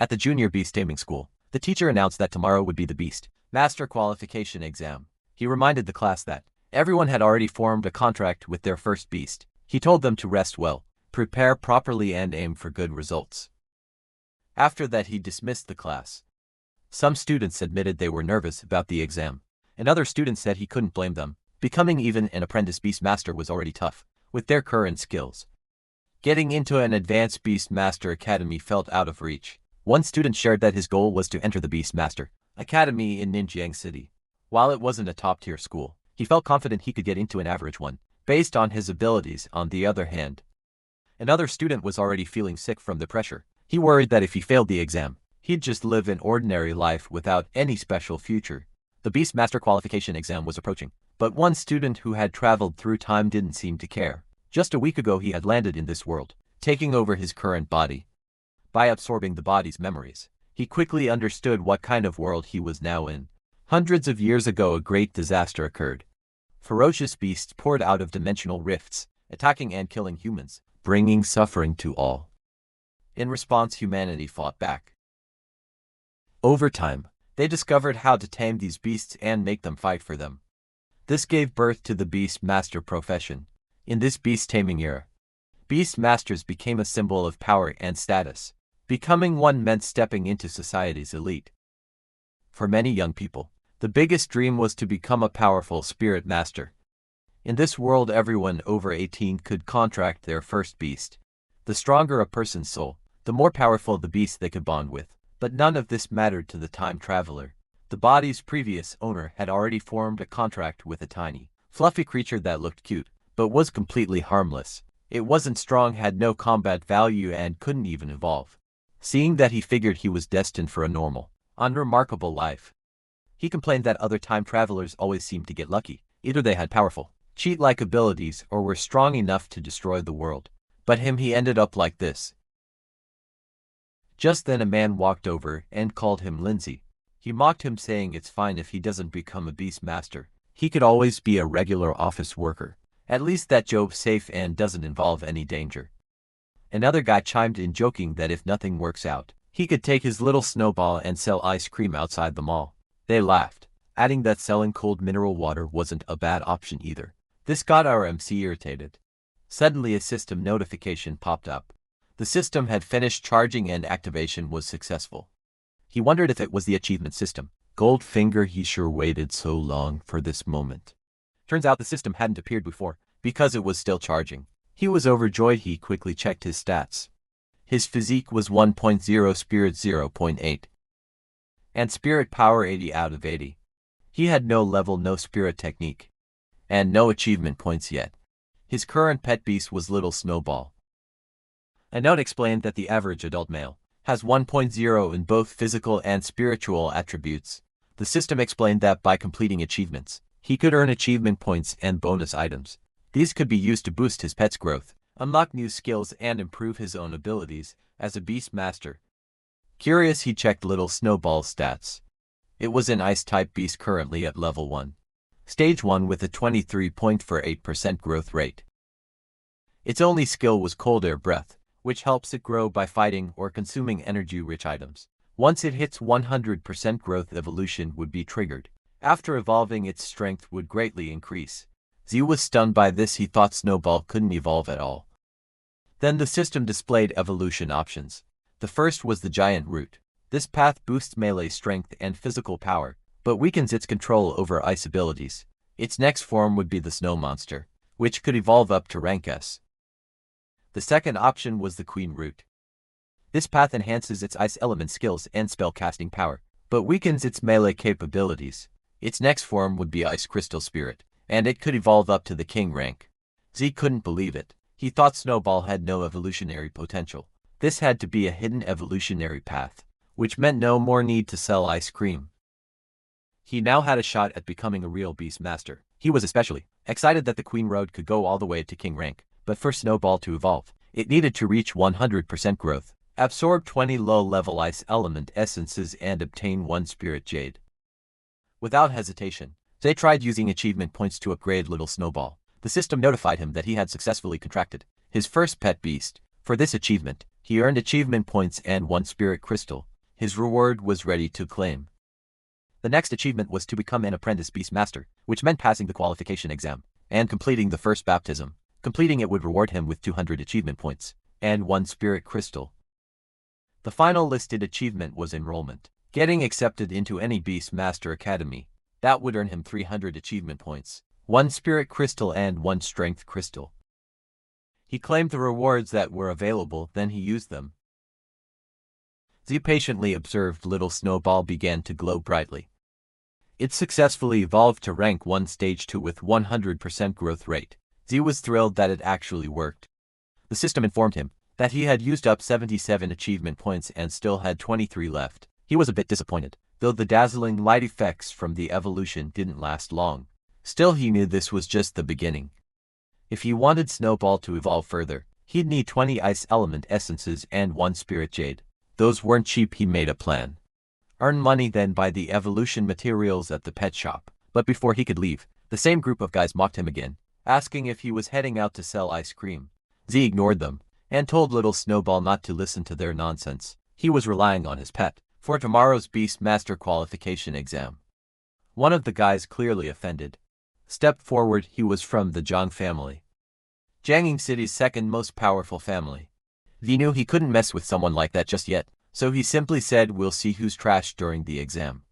At the junior beast taming school, the teacher announced that tomorrow would be the beast master qualification exam. He reminded the class that everyone had already formed a contract with their first beast. He told them to rest well, prepare properly and aim for good results. After that he dismissed the class. Some students admitted they were nervous about the exam, and other students said he couldn't blame them. Becoming even an apprentice beast master was already tough, with their current skills. Getting into an advanced beast master academy felt out of reach. One student shared that his goal was to enter the beast master academy in Ninjiang City. While it wasn't a top-tier school, he felt confident he could get into an average one, based on his abilities. On the other hand, another student was already feeling sick from the pressure. He worried that if he failed the exam, he'd just live an ordinary life without any special future. The beast master qualification exam was approaching, but one student who had traveled through time didn't seem to care. Just a week ago he had landed in this world, taking over his current body. By absorbing the body's memories, he quickly understood what kind of world he was now in. Hundreds of years ago a great disaster occurred. Ferocious beasts poured out of dimensional rifts, attacking and killing humans, bringing suffering to all. In response, humanity fought back. Over time, they discovered how to tame these beasts and make them fight for them. This gave birth to the beast master profession. In this beast taming era, beast masters became a symbol of power and status. Becoming one meant stepping into society's elite. For many young people, the biggest dream was to become a powerful spirit master. In this world, everyone over 18 could contract their first beast. The stronger a person's soul, the more powerful the beast they could bond with. But none of this mattered to the time traveler. The body's previous owner had already formed a contract with a tiny, fluffy creature that looked cute, but was completely harmless. It wasn't strong, had no combat value, and couldn't even evolve. Seeing that, he figured he was destined for a normal, unremarkable life. He complained that other time travelers always seemed to get lucky. Either they had powerful, cheat-like abilities or were strong enough to destroy the world. But he ended up like this. Just then a man walked over and called him Lindsay. He mocked him, saying it's fine if he doesn't become a beast master. He could always be a regular office worker. At least that job's safe and doesn't involve any danger. Another guy chimed in, joking that if nothing works out, he could take his little snowball and sell ice cream outside the mall. They laughed, adding that selling cold mineral water wasn't a bad option either. This got our MC irritated. Suddenly a system notification popped up. The system had finished charging and activation was successful. He wondered if it was the achievement system. Goldfinger, he sure waited so long for this moment. Turns out the system hadn't appeared before, because it was still charging. He was overjoyed. He quickly checked his stats. His physique was 1.0, spirit 0.8, and spirit power 80 out of 80. He had no level, no spirit technique, and no achievement points yet. His current pet beast was Little Snowball. A note explained that the average adult male has 1.0 in both physical and spiritual attributes. The system explained that by completing achievements, he could earn achievement points and bonus items. These could be used to boost his pet's growth, unlock new skills, and improve his own abilities as a beast master. Curious, he checked Little Snowball's stats. It was an ice-type beast currently at level 1. Stage 1 with a 23.48% growth rate. Its only skill was Cold Air Breath, which helps it grow by fighting or consuming energy-rich items. Once it hits 100% growth, evolution would be triggered. After evolving, its strength would greatly increase. Z was stunned by this. He thought Snowball couldn't evolve at all. Then the system displayed evolution options. The first was the Giant Root. This path boosts melee strength and physical power, but weakens its control over ice abilities. Its next form would be the Snow Monster, which could evolve up to rank S. The second option was the Queen Root. This path enhances its ice element skills and spellcasting power, but weakens its melee capabilities. Its next form would be Ice Crystal Spirit, and it could evolve up to the King rank. Z couldn't believe it. He thought Snowball had no evolutionary potential. This had to be a hidden evolutionary path, which meant no more need to sell ice cream. He now had a shot at becoming a real beast master. He was especially excited that the Queen Road could go all the way to King rank, but for Snowball to evolve, it needed to reach 100% growth, absorb 20 low-level ice element essences, and obtain 1 spirit jade. Without hesitation, they tried using achievement points to upgrade Little Snowball. The system notified him that he had successfully contracted his first pet beast. For this achievement, he earned achievement points and 1 spirit crystal. His reward was ready to claim. The next achievement was to become an apprentice beast master, which meant passing the qualification exam and completing the first baptism. Completing it would reward him with 200 achievement points and 1 spirit crystal. The final listed achievement was enrollment. Getting accepted into any beast master academy. That would earn him 300 achievement points, 1 spirit crystal and 1 strength crystal. He claimed the rewards that were available, then he used them. Z patiently observed little Snowball began to glow brightly. It successfully evolved to rank 1 stage 2 with 100% growth rate. Z was thrilled that it actually worked. The system informed him that he had used up 77 achievement points and still had 23 left. He was a bit disappointed, though the dazzling light effects from the evolution didn't last long. Still, he knew this was just the beginning. If he wanted Snowball to evolve further, he'd need 20 ice element essences and 1 spirit jade. Those weren't cheap. He made a plan. Earn money, then buy the evolution materials at the pet shop. But before he could leave, the same group of guys mocked him again, asking if he was heading out to sell ice cream. Z ignored them and told little Snowball not to listen to their nonsense. He was relying on his pet for tomorrow's beast master qualification exam. One of the guys, clearly offended, stepped forward. He was from the Zhang family, Jiangning City's second most powerful family. Z knew he couldn't mess with someone like that just yet, so he simply said, "We'll see who's trash during the exam."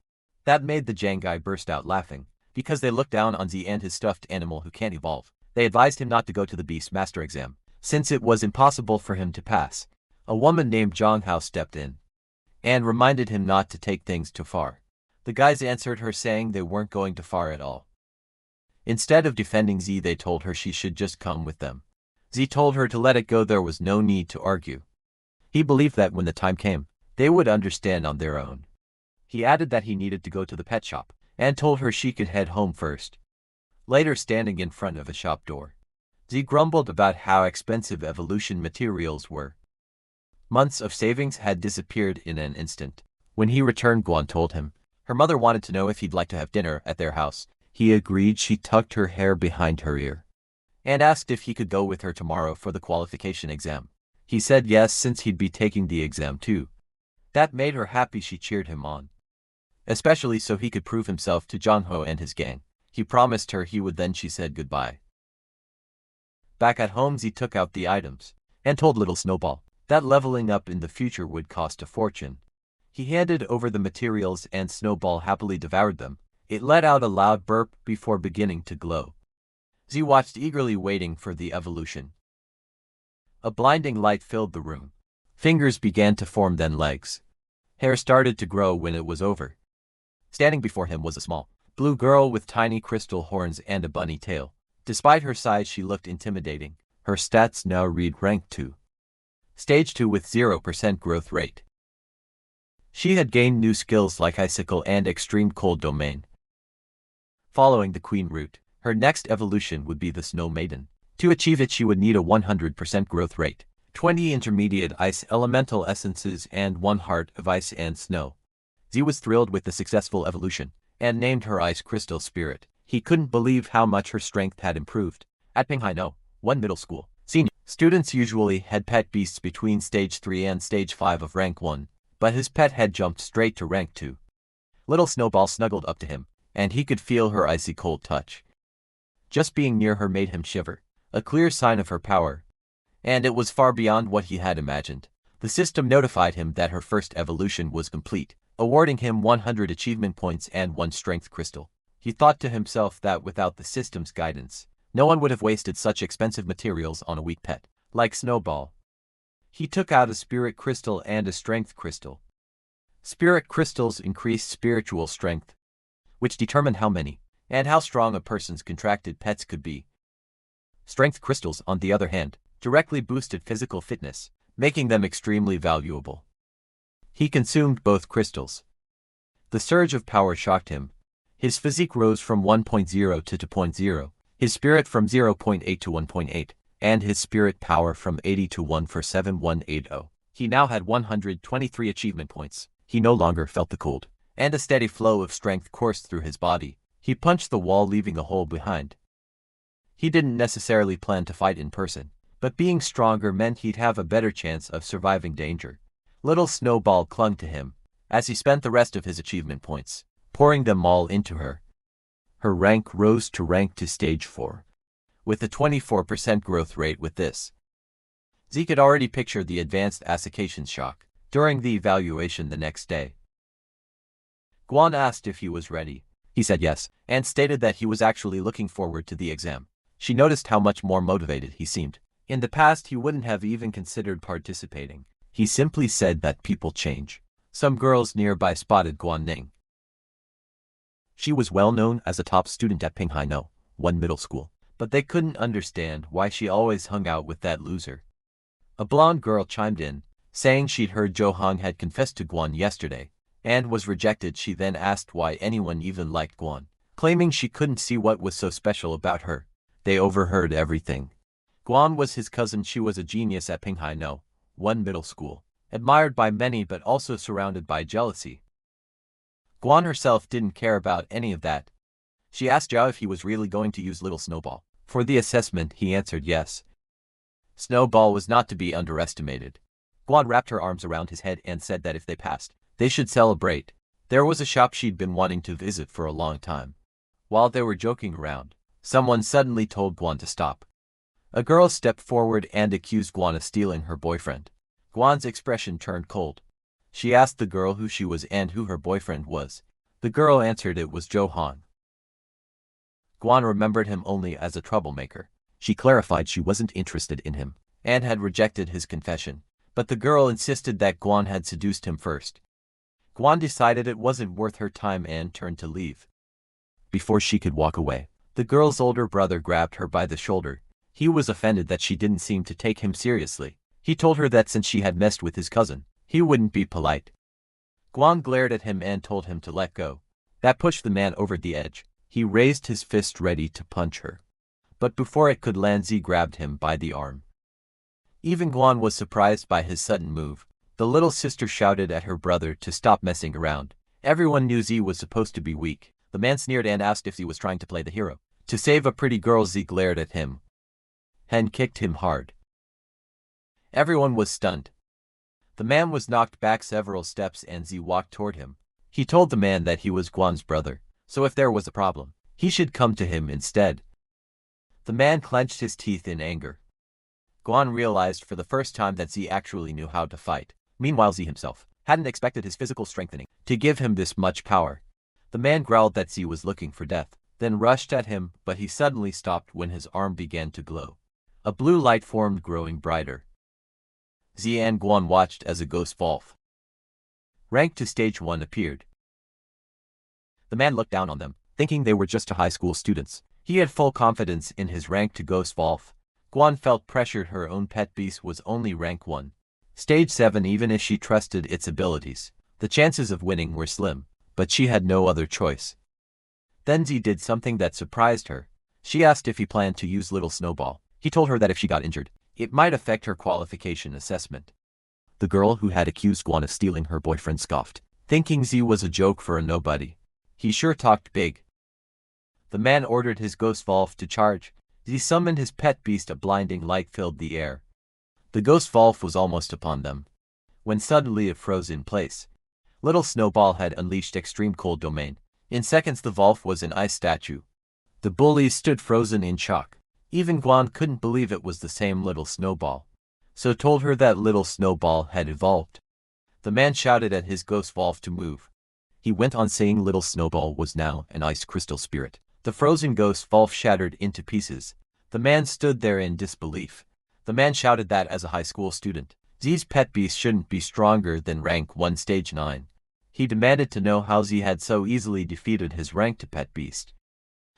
That made the Jiang guy burst out laughing, because they looked down on Z and his stuffed animal who can't evolve. They advised him not to go to the beast master exam, since it was impossible for him to pass. A woman named Zhang Hao stepped in and reminded him not to take things too far. The guys answered her saying they weren't going too far at all. Instead of defending Z, they told her she should just come with them. Z told her to let it go. There was no need to argue. He believed that when the time came, they would understand on their own. He added that he needed to go to the pet shop and told her she could head home first. Later, standing in front of a shop door, Z grumbled about how expensive evolution materials were. Months of savings had disappeared in an instant. When he returned, Guan told him her mother wanted to know if he'd like to have dinner at their house. He agreed. She tucked her hair behind her ear and asked if he could go with her tomorrow for the qualification exam. He said yes, since he'd be taking the exam too. That made her happy. She cheered him on, especially so he could prove himself to Zhangho and his gang. He promised her he would, then she said goodbye. Back at home, Z took out the items and told little Snowball that leveling up in the future would cost a fortune. He handed over the materials and Snowball happily devoured them. It let out a loud burp before beginning to glow. Z watched eagerly, waiting for the evolution. A blinding light filled the room. Fingers began to form, then legs. Hair started to grow when it was over. Standing before him was a small, blue girl with tiny crystal horns and a bunny tail. Despite her size, she looked intimidating. Her stats now read rank 2. Stage 2 with 0% growth rate. She had gained new skills like Icicle and Extreme Cold Domain. Following the Queen route, her next evolution would be the Snow Maiden. To achieve it, she would need a 100% growth rate, 20 intermediate ice elemental essences and 1 heart of ice and snow. Z was thrilled with the successful evolution and named her Ice Crystal Spirit. He couldn't believe how much her strength had improved. At Pinghai No. 1 middle school, senior students usually had pet beasts between stage 3 and stage 5 of rank 1, but his pet had jumped straight to rank 2. Little Snowball snuggled up to him, and he could feel her icy cold touch. Just being near her made him shiver, a clear sign of her power, and it was far beyond what he had imagined. The system notified him that her first evolution was complete, awarding him 100 achievement points and 1 strength crystal. He thought to himself that without the system's guidance, no one would have wasted such expensive materials on a weak pet like Snowball. He took out a spirit crystal and a strength crystal. Spirit crystals increased spiritual strength, which determined how many and how strong a person's contracted pets could be. Strength crystals, on the other hand, directly boosted physical fitness, making them extremely valuable. He consumed both crystals. The surge of power shocked him. His physique rose from 1.0 to 2.0, his spirit from 0.8 to 1.8, and his spirit power from 80 to 147,180. He now had 123 achievement points. He no longer felt the cold, and a steady flow of strength coursed through his body. He punched the wall, leaving a hole behind. He didn't necessarily plan to fight in person, but being stronger meant he'd have a better chance of surviving danger. Little Snowball clung to him, as he spent the rest of his achievement points, pouring them all into her. Her rank rose to rank to stage 4, with a 24% growth rate with this. Z could already picture the advanced association shock during the evaluation the next day. Guan asked if he was ready. He said yes, and stated that he was actually looking forward to the exam. She noticed how much more motivated he seemed. In the past, he wouldn't have even considered participating. He simply said that people change. Some girls nearby spotted Guan Ning. She was well known as a top student at Pinghai No, one middle school, but they couldn't understand why she always hung out with that loser. A blonde girl chimed in, saying she'd heard Zhou Hong had confessed to Guan yesterday, and was rejected. She then asked why anyone even liked Guan, claiming she couldn't see what was so special about her. They overheard everything. Guan was his cousin. She was a genius at Pinghai No, one middle school, admired by many but also surrounded by jealousy. Guan herself didn't care about any of that. She asked Zhao if he was really going to use Little Snowball for the assessment. He answered yes. Snowball was not to be underestimated. Guan wrapped her arms around his head and said that if they passed, they should celebrate. There was a shop she'd been wanting to visit for a long time. While they were joking around, someone suddenly told Guan to stop. A girl stepped forward and accused Guan of stealing her boyfriend. Guan's expression turned cold. She asked the girl who she was and who her boyfriend was. The girl answered it was Zhou Hong. Guan remembered him only as a troublemaker. She clarified she wasn't interested in him, and had rejected his confession, but the girl insisted that Guan had seduced him first. Guan decided it wasn't worth her time and turned to leave. Before she could walk away, the girl's older brother grabbed her by the shoulder. He was offended that she didn't seem to take him seriously. He told her that since she had messed with his cousin, he wouldn't be polite. Guan glared at him and told him to let go. That pushed the man over the edge. He raised his fist ready to punch her. But before it could land, Z grabbed him by the arm. Even Guan was surprised by his sudden move. The little sister shouted at her brother to stop messing around. Everyone knew Z was supposed to be weak. The man sneered and asked if Z was trying to play the hero. To save a pretty girl, Z glared at him and kicked him hard. Everyone was stunned. The man was knocked back several steps and Z walked toward him. He told the man that he was Guan's brother, so if there was a problem, he should come to him instead. The man clenched his teeth in anger. Guan realized for the first time that Z actually knew how to fight. Meanwhile, Z himself hadn't expected his physical strengthening to give him this much power. The man growled that Z was looking for death, then rushed at him, but he suddenly stopped when his arm began to glow. A blue light formed, growing brighter. Z and Guan watched as a ghost Wolf, ranked to stage 1, appeared. The man looked down on them, thinking they were just high school students. He had full confidence in his rank to Ghost Wolf. Guan felt pressured. Her own pet beast was only rank 1. Stage 7. Even if she trusted its abilities, the chances of winning were slim, but she had no other choice. Then Z did something that surprised her. She asked if he planned to use Little Snowball. He told her that if she got injured, it might affect her qualification assessment. The girl who had accused Guan of stealing her boyfriend scoffed, thinking Z was a joke for a nobody. He sure talked big. The man ordered his Ghost Wolf to charge. Z summoned his pet beast. A blinding light filled the air. The Ghost Wolf was almost upon them, when suddenly it froze in place. Little Snowball had unleashed extreme cold domain. In seconds the Wolf was an ice statue. The bullies stood frozen in shock. Even Guan couldn't believe it was the same Little Snowball, so told her that Little Snowball had evolved. The man shouted at his Ghost Wolf to move. He went on saying Little Snowball was now an ice crystal spirit. The frozen Ghost Wolf shattered into pieces. The man stood there in disbelief. The man shouted that as a high school student, Z's pet beast shouldn't be stronger than rank 1 stage 9. He demanded to know how Z had so easily defeated his rank to pet beast.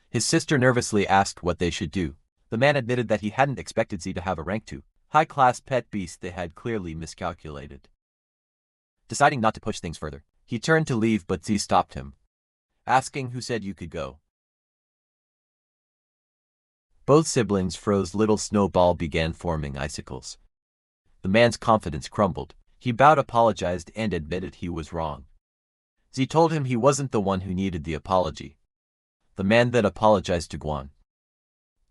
His sister nervously asked what they should do. The man admitted that he hadn't expected Z to have a rank 2 high-class pet beast. They had clearly miscalculated. Deciding not to push things further, he turned to leave, but Z stopped him, asking who said you could go. Both siblings froze. Little Snowball began forming icicles. The man's confidence crumbled. He bowed, apologized, and admitted he was wrong. Z told him he wasn't the one who needed the apology. The man then apologized to Guan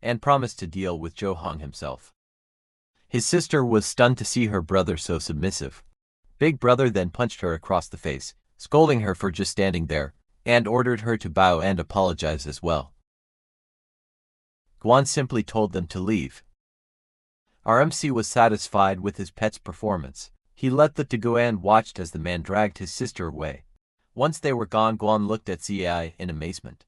and promised to deal with Zhou Hong himself. His sister was stunned to see her brother so submissive. Big Brother then punched her across the face, scolding her for just standing there, and ordered her to bow and apologize as well. Guan simply told them to leave. Our MC was satisfied with his pet's performance. He let the to go and watched as the man dragged his sister away. Once they were gone, Guan looked at Zi in amazement.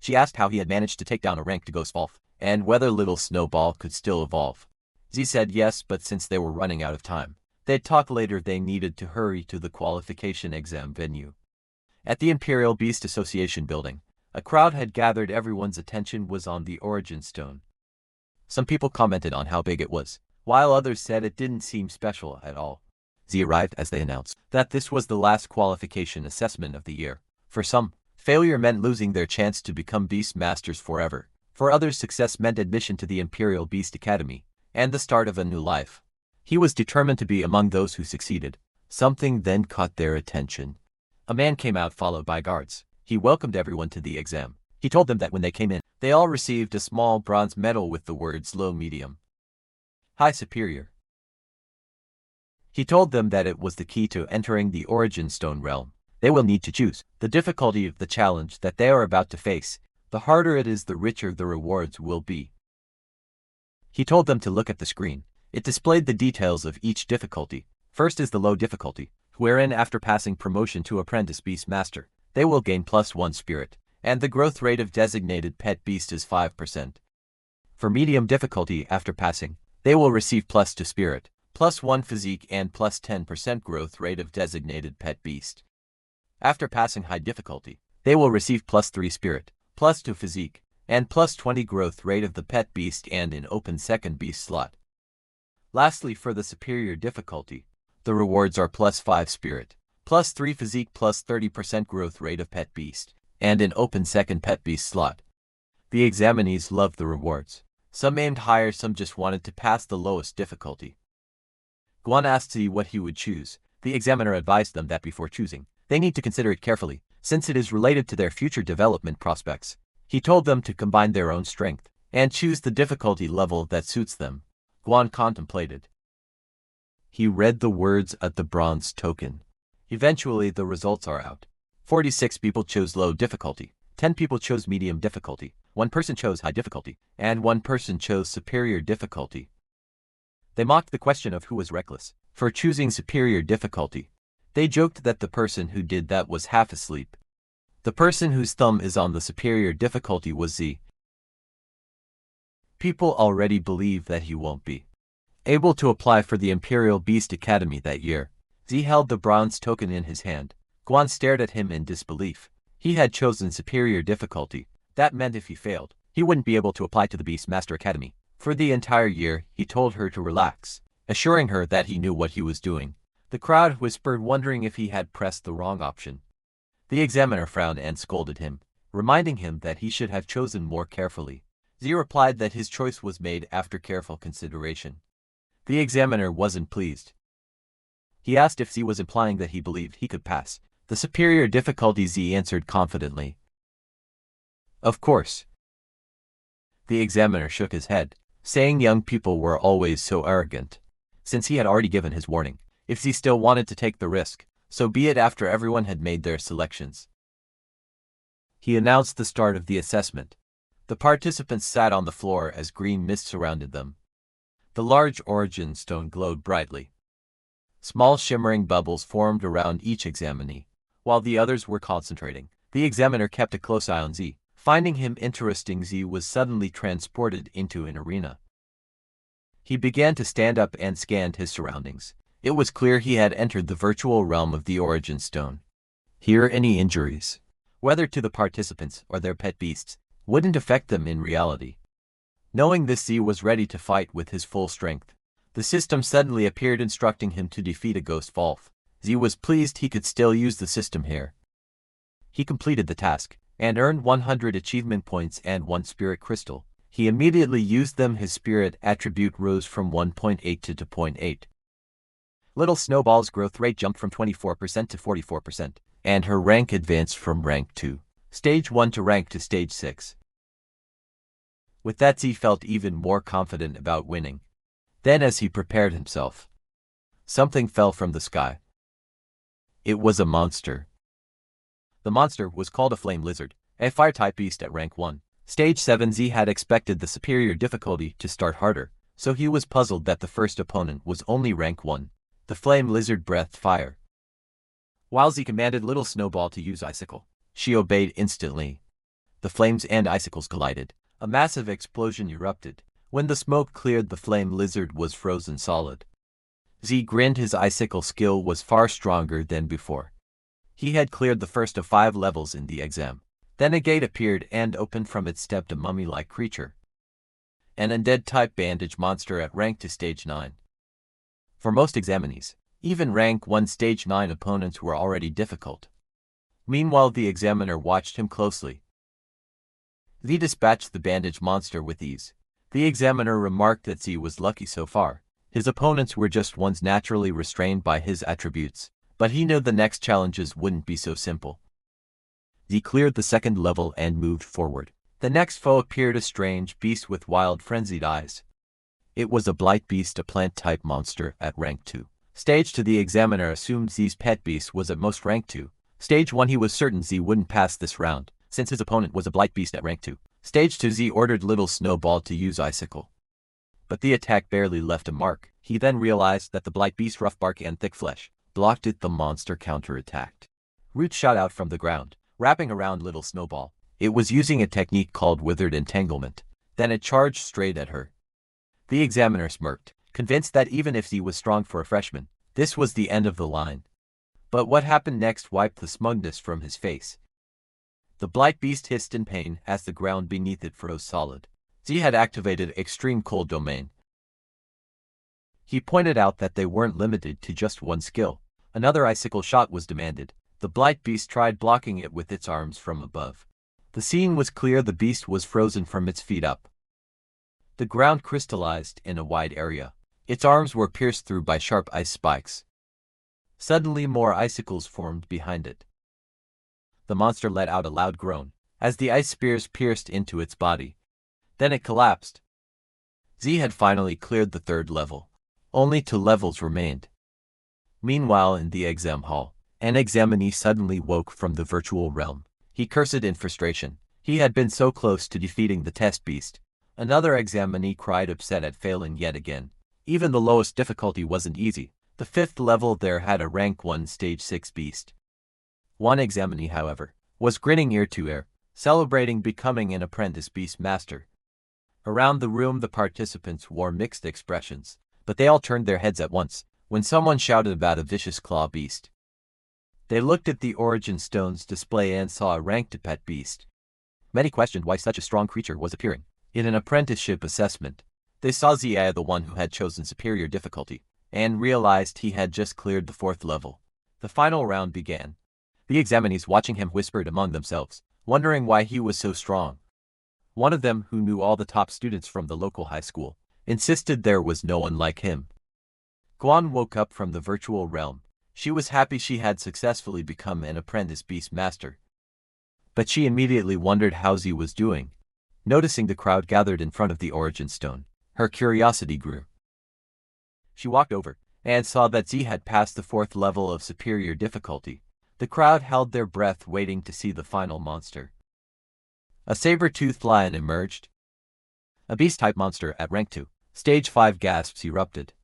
She asked how he had managed to take down a rank to Ghost Wolf, and whether Little Snowball could still evolve. Z said yes, but since they were running out of time, they'd talk later. They needed to hurry to the qualification exam venue. At the Imperial Beast Association building, a crowd had gathered. Everyone's attention was on the origin stone. Some people commented on how big it was, while others said it didn't seem special at all. Z arrived as they announced that this was the last qualification assessment of the year. For some, failure meant losing their chance to become Beast Masters forever. For others, success meant admission to the Imperial Beast Academy, and the start of a new life. He was determined to be among those who succeeded. Something then caught their attention. A man came out followed by guards. He welcomed everyone to the exam. He told them that when they came in, they all received a small bronze medal with the words low, medium, high, superior. He told them that it was the key to entering the Origin Stone realm. They will need to choose the difficulty of the challenge that they are about to face. The harder it is, the richer the rewards will be. He told them to look at the screen. It displayed the details of each difficulty. First is the low difficulty, wherein after passing promotion to Apprentice Beast Master, they will gain +1 spirit, and the growth rate of designated pet beast is 5%. For medium difficulty, after passing, they will receive +2 spirit, +1 physique, and +10% growth rate of designated pet beast. After passing high difficulty, they will receive +3 spirit, +2 physique, and +20 growth rate of the pet beast and an open second beast slot. Lastly, for the superior difficulty, the rewards are +5 spirit, +3 physique, +30% growth rate of pet beast, and an open second pet beast slot. The examinees loved the rewards. Some aimed higher, some just wanted to pass the lowest difficulty. Guan asked Z what he would choose. The examiner advised them that before choosing, they need to consider it carefully, since it is related to their future development prospects. He told them to combine their own strength and choose the difficulty level that suits them. Guan contemplated. He read the words at the bronze token. Eventually, the results are out. 46 people chose low difficulty, 10 people chose medium difficulty, 1 person chose high difficulty, and 1 person chose superior difficulty. They mocked the question of who was reckless for choosing superior difficulty. They joked that the person who did that was half asleep. The person whose thumb is on the superior difficulty was Z. People already believe that he won't be able to apply for the Imperial Beast Academy that year. Z held the bronze token in his hand. Guan stared at him in disbelief. He had chosen superior difficulty. That meant if he failed, he wouldn't be able to apply to the Beast Master Academy. For the entire year, he told her to relax, assuring her that he knew what he was doing. The crowd whispered, wondering if he had pressed the wrong option. The examiner frowned and scolded him, reminding him that he should have chosen more carefully. Z replied that his choice was made after careful consideration. The examiner wasn't pleased. He asked if Z was implying that he believed he could pass the superior difficulty. Z answered confidently, "Of course." The examiner shook his head, saying young people were always so arrogant. Since he had already given his warning, if Z still wanted to take the risk, so be it. After everyone had made their selections, he announced the start of the assessment. The participants sat on the floor as green mist surrounded them. The large origin stone glowed brightly. Small shimmering bubbles formed around each examinee. While the others were concentrating, the examiner kept a close eye on Z. Finding him interesting, Z was suddenly transported into an arena. He began to stand up and scanned his surroundings. It was clear he had entered the virtual realm of the Origin Stone. Here, any injuries, whether to the participants or their pet beasts, wouldn't affect them in reality. Knowing this, Z was ready to fight with his full strength. The system suddenly appeared instructing him to defeat a ghost wolf. Z was pleased he could still use the system here. He completed the task and earned 100 achievement points and 1 spirit crystal. He immediately used them. His spirit attribute rose from 1.8 to 2.8. Little Snowball's growth rate jumped from 24% to 44%, and her rank advanced from rank 2, stage 1 to rank 2, stage 6. With that, Z felt even more confident about winning. Then, as he prepared himself, something fell from the sky. It was a monster. The monster was called a flame lizard, a fire-type beast at rank 1. Stage 7. Z had expected the superior difficulty to start harder, so he was puzzled that the first opponent was only rank 1. The flame lizard breathed fire. While Z commanded Little Snowball to use icicle, she obeyed instantly. The flames and icicles collided. A massive explosion erupted. When the smoke cleared, the flame lizard was frozen solid. Z grinned. His icicle skill was far stronger than before. He had cleared the first of 5 levels in the exam. Then a gate appeared and opened. From it stepped a mummy-like creature. An undead-type bandage monster at rank 2 stage 9. For most examinees, even rank 1 stage 9 opponents were already difficult. Meanwhile, the examiner watched him closely. Z dispatched the bandage monster with ease. The examiner remarked that Z was lucky so far. His opponents were just ones naturally restrained by his attributes, but he knew the next challenges wouldn't be so simple. Z cleared the second level and moved forward. The next foe appeared, a strange beast with wild, frenzied eyes. It was a blight beast, a plant-type monster at rank 2. Stage 2. The examiner assumed Z's pet beast was at most rank 2. Stage 1. He was certain Z wouldn't pass this round, since his opponent was a blight beast at rank 2. Stage 2. Z ordered Little Snowball to use icicle. But the attack barely left a mark. He then realized that the blight beast's rough bark and thick flesh blocked it. The monster counterattacked. Roots shot out from the ground, wrapping around Little Snowball. It was using a technique called withered entanglement. Then it charged straight at her. The examiner smirked, convinced that even if Z was strong for a freshman, this was the end of the line. But what happened next wiped the smugness from his face. The blight beast hissed in pain as the ground beneath it froze solid. Z had activated Extreme Cold Domain. He pointed out that they weren't limited to just one skill. Another icicle shot was demanded. The blight beast tried blocking it with its arms from above. The scene was clear. The beast was frozen from its feet up. The ground crystallized in a wide area. Its arms were pierced through by sharp ice spikes. Suddenly more icicles formed behind it. The monster let out a loud groan as the ice spears pierced into its body. Then it collapsed. Z had finally cleared the third level. Only 2 levels remained. Meanwhile, in the exam hall, an examinee suddenly woke from the virtual realm. He cursed in frustration. He had been so close to defeating the test beast. Another examinee cried, upset at failing yet again. Even the lowest difficulty wasn't easy. The 5th level there had a rank 1 stage 6 beast. One examinee, however, was grinning ear to ear, celebrating becoming an apprentice beast master. Around the room the participants wore mixed expressions, but they all turned their heads at once when someone shouted about a vicious claw beast. They looked at the origin stones display and saw a ranked pet beast. Many questioned why such a strong creature was appearing in an apprenticeship assessment. They saw Zia, the one who had chosen superior difficulty, and realized he had just cleared the 4th level. The final round began. The examinees watching him whispered among themselves, wondering why he was so strong. One of them, who knew all the top students from the local high school, insisted there was no one like him. Guan woke up from the virtual realm. She was happy she had successfully become an apprentice beast master. But she immediately wondered how Z was doing. Noticing the crowd gathered in front of the origin stone, her curiosity grew. She walked over and saw that Z had passed the 4th level of superior difficulty. The crowd held their breath waiting to see the final monster. A saber-toothed lion emerged. A beast-type monster at rank 2. Stage 5 gasps erupted.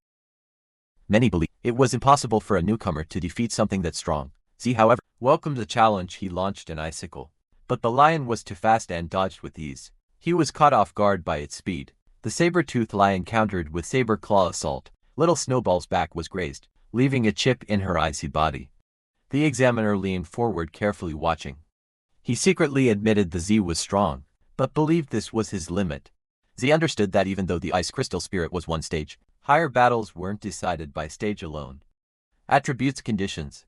Many believed it was impossible for a newcomer to defeat something that strong. Z, however, welcomed the challenge. He launched an icicle. But the lion was too fast and dodged with ease. He was caught off guard by its speed. The saber-toothed lion countered with saber claw assault. Little Snowball's back was grazed, leaving a chip in her icy body. The examiner leaned forward, carefully watching. He secretly admitted the Z was strong, but believed this was his limit. Z understood that even though the ice crystal spirit was 1 stage, higher battles weren't decided by stage alone. Attributes, conditions,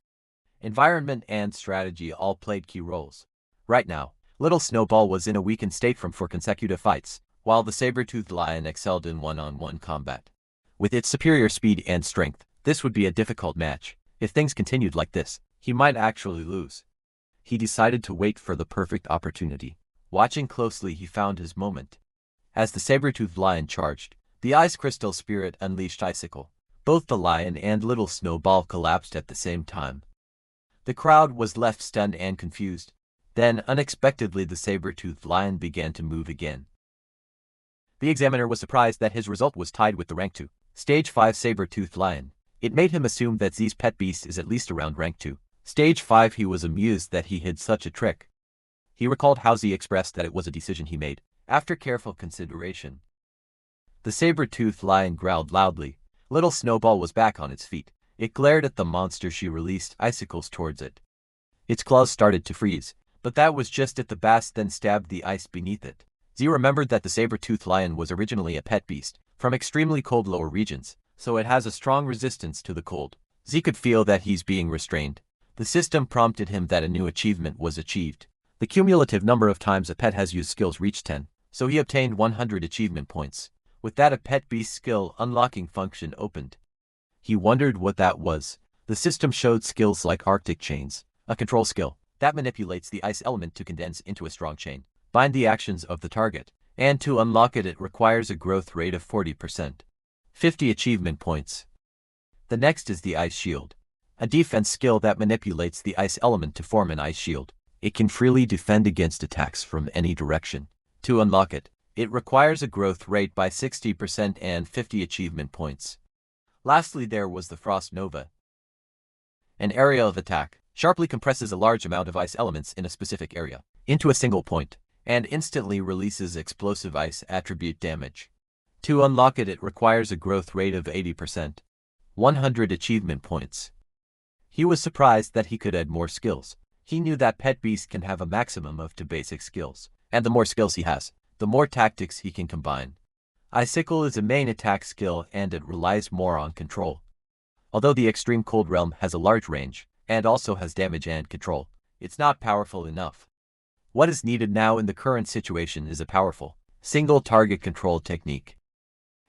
environment, and strategy all played key roles. Right now, Little Snowball was in a weakened state from 4 consecutive fights, while the saber-toothed lion excelled in one-on-one combat. With its superior speed and strength, this would be a difficult match. If things continued like this, he might actually lose. He decided to wait for the perfect opportunity. Watching closely, he found his moment. As the saber-toothed lion charged, the ice crystal spirit unleashed icicle. Both the lion and Little Snowball collapsed at the same time. The crowd was left stunned and confused. Then, unexpectedly, the saber-toothed lion began to move again. The examiner was surprised that his result was tied with the rank 2. Stage 5 saber-toothed lion. It made him assume that Z's pet beast is at least around rank 2. Stage 5 he was amused that he hid such a trick. He recalled how Z expressed that it was a decision he made, after careful consideration. The saber-toothed lion growled loudly. Little Snowball was back on its feet. It glared at the monster. She released icicles towards it. Its claws started to freeze, but that was just it. The bast then stabbed the ice beneath it. Z remembered that the saber-toothed lion was originally a pet beast, from extremely cold lower regions, so it has a strong resistance to the cold. Z could feel that he's being restrained. The system prompted him that a new achievement was achieved. The cumulative number of times a pet has used skills reached 10, so he obtained 100 achievement points. With that, a pet beast skill unlocking function opened. He wondered what that was. The system showed skills like Arctic Chains, a control skill that manipulates the ice element to condense into a strong chain, bind the actions of the target, and to unlock it requires a growth rate of 40%. 50 achievement points. The next is the Ice Shield, a defense skill that manipulates the ice element to form an ice shield. It can freely defend against attacks from any direction. To unlock it, it requires a growth rate by 60% and 50 achievement points. Lastly, there was the Frost Nova. An area of attack sharply compresses a large amount of ice elements in a specific area into a single point, and instantly releases explosive ice attribute damage. To unlock it, it requires a growth rate of 80%. 100 achievement points. He was surprised that he could add more skills. He knew that pet beast can have a maximum of 2 basic skills, and the more skills he has, the more tactics he can combine. Icicle is a main attack skill and it relies more on control. Although the Extreme Cold Realm has a large range, and also has damage and control, it's not powerful enough. What is needed now in the current situation is a powerful, single target control technique.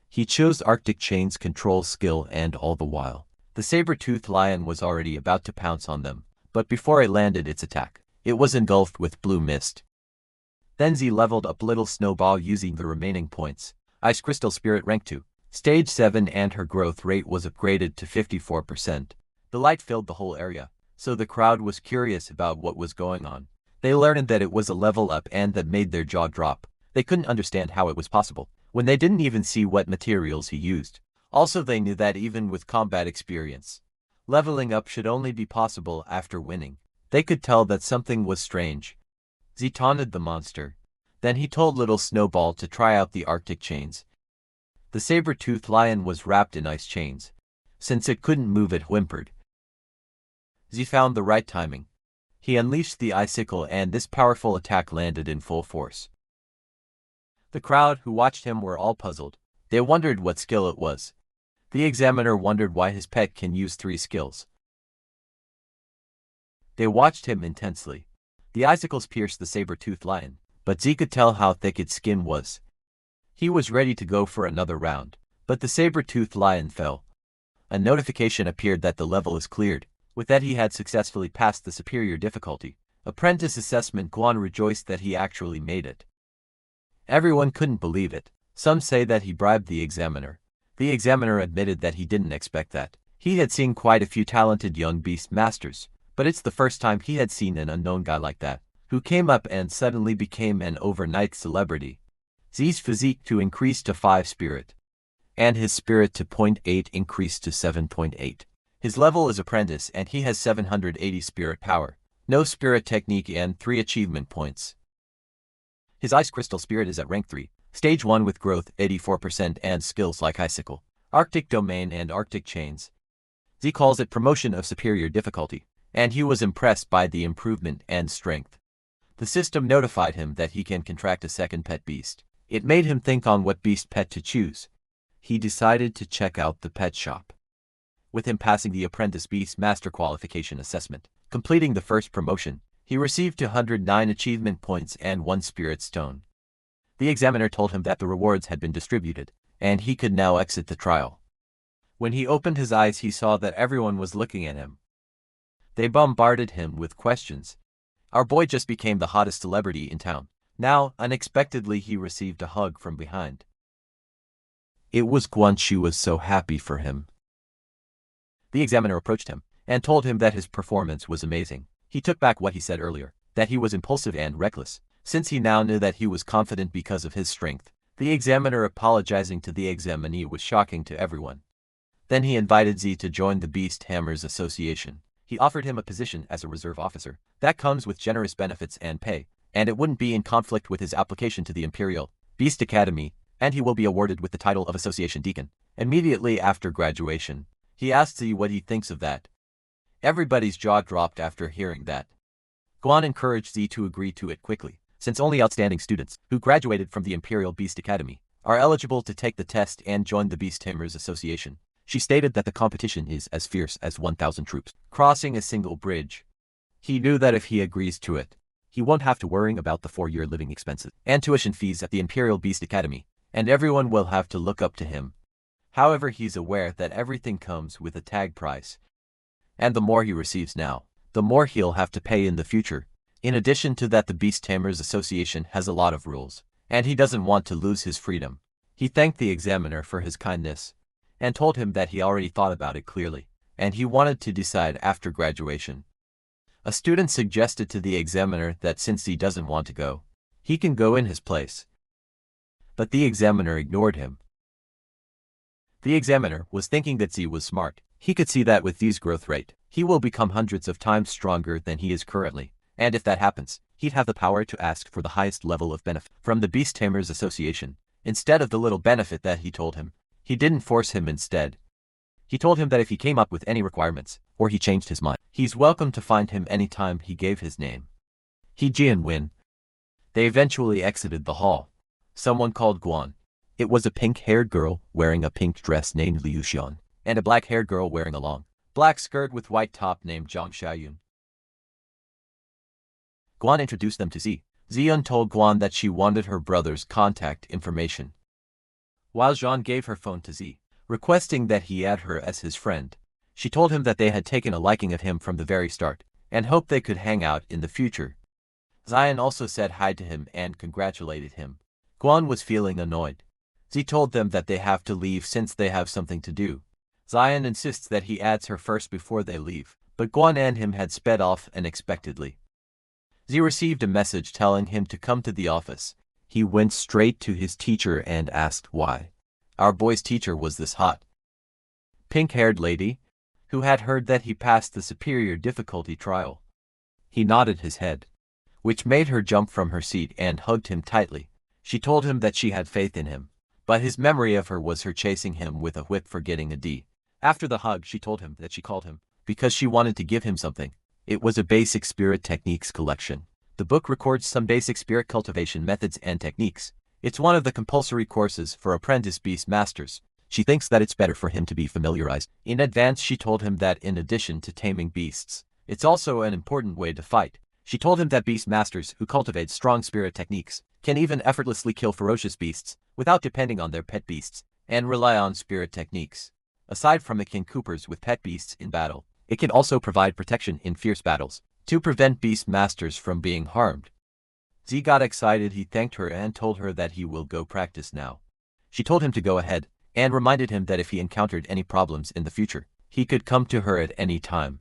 He chose Arctic Chain's control skill, and all the while, the saber-toothed lion was already about to pounce on them, but before it landed its attack, it was engulfed with blue mist. Then Z leveled up Little Snowball using the remaining points. Ice Crystal Spirit rank 2, stage 7, and her growth rate was upgraded to 54%. The light filled the whole area, so the crowd was curious about what was going on. They learned that it was a level up and that made their jaw drop. They couldn't understand how it was possible, when they didn't even see what materials he used. Also, they knew that even with combat experience, leveling up should only be possible after winning. They could tell that something was strange. Z taunted the monster. Then he told Little Snowball to try out the Arctic Chains. The saber-toothed lion was wrapped in ice chains. Since it couldn't move, it whimpered. Z found the right timing. He unleashed the icicle and this powerful attack landed in full force. The crowd who watched him were all puzzled. They wondered what skill it was. The examiner wondered why his pet can use 3 skills. They watched him intensely. The icicles pierced the saber-toothed lion, but Z could tell how thick its skin was. He was ready to go for another round, but the saber-toothed lion fell. A notification appeared that the level is cleared. With that, he had successfully passed the superior difficulty. Apprentice assessment. Guan rejoiced that he actually made it. Everyone couldn't believe it. Some say that he bribed the examiner. The examiner admitted that he didn't expect that. He had seen quite a few talented young beast masters, but it's the first time he had seen an unknown guy like that, who came up and suddenly became an overnight celebrity. Z's physique to increase to 5 spirit, and his spirit to 0.8 increased to 7.8. His level is apprentice and he has 780 spirit power, no spirit technique and 3 achievement points. His Ice Crystal Spirit is at rank 3, stage 1 with growth 84% and skills like Icicle, Arctic Domain and Arctic Chains. Z calls it promotion of superior difficulty, and he was impressed by the improvement and strength. The system notified him that he can contract a second pet beast. It made him think on what beast pet to choose. He decided to check out the pet shop. With him passing the Apprentice Beast Master Qualification Assessment, completing the first promotion, he received 209 achievement points and 1 spirit stone. The examiner told him that the rewards had been distributed, and he could now exit the trial. When he opened his eyes, he saw that everyone was looking at him. They bombarded him with questions. Our boy just became the hottest celebrity in town. Now, unexpectedly, he received a hug from behind. It was Guan. She was so happy for him. The examiner approached him, and told him that his performance was amazing. He took back what he said earlier, that he was impulsive and reckless, since he now knew that he was confident because of his strength. The examiner apologizing to the examinee was shocking to everyone. Then he invited Z to join the Beast Hammers Association. He offered him a position as a reserve officer. That comes with generous benefits and pay, and it wouldn't be in conflict with his application to the Imperial Beast Academy, and he will be awarded with the title of Association Deacon. Immediately after graduation, he asked Z what he thinks of that. Everybody's jaw dropped after hearing that. Guan encouraged Z to agree to it quickly, since only outstanding students who graduated from the Imperial Beast Academy are eligible to take the test and join the Beast Tamers Association. She stated that the competition is as fierce as 1,000 troops crossing a single bridge. He knew that if he agrees to it, he won't have to worry about the 4-year living expenses and tuition fees at the Imperial Beast Academy, and everyone will have to look up to him. However, he's aware that everything comes with a tag price, and the more he receives now, the more he'll have to pay in the future. In addition to that, the Beast Tamers Association has a lot of rules, and he doesn't want to lose his freedom. He thanked the examiner for his kindness, and told him that he already thought about it clearly, and he wanted to decide after graduation. A student suggested to the examiner that since he doesn't want to go, he can go in his place. But the examiner ignored him. The examiner was thinking that Z was smart. He could see that with Z's growth rate, he will become hundreds of times stronger than he is currently, and if that happens, he'd have the power to ask for the highest level of benefit from the Beast Tamers Association, instead of the little benefit that he told him. He didn't force him instead. He told him that if he came up with any requirements, or he changed his mind, he's welcome to find him anytime. He gave his name. He Jian Win. They eventually exited the hall. Someone called Guan. It was a pink-haired girl wearing a pink dress named Liu Xian, and a black-haired girl wearing a long, black skirt with white top named Zhang Xiayun. Guan introduced them to Z. Ziyun told Guan that she wanted her brother's contact information, while Zhang gave her phone to Z, requesting that he add her as his friend. She told him that they had taken a liking of him from the very start, and hoped they could hang out in the future. Zion also said hi to him and congratulated him. Guan was feeling annoyed. Z told them that they have to leave since they have something to do. Zion insists that he adds her first before they leave, but Guan and him had sped off unexpectedly. Z received a message telling him to come to the office. He went straight to his teacher and asked why our boy's teacher was this hot, pink-haired lady, who had heard that he passed the superior difficulty trial. He nodded his head, which made her jump from her seat and hugged him tightly. She told him that she had faith in him, but his memory of her was her chasing him with a whip for getting a D. After the hug, she told him that she called him because she wanted to give him something. It was a basic spirit techniques collection. The book records some basic spirit cultivation methods and techniques. It's one of the compulsory courses for apprentice beast masters. She thinks that it's better for him to be familiarized in advance. She told him that in addition to taming beasts, it's also an important way to fight. She told him that beast masters who cultivate strong spirit techniques can even effortlessly kill ferocious beasts without depending on their pet beasts and rely on spirit techniques. Aside from the King Coopers with pet beasts in battle, it can also provide protection in fierce battles to prevent beast masters from being harmed. Z got excited. He thanked her and told her that he will go practice now. She told him to go ahead and reminded him that if he encountered any problems in the future, he could come to her at any time.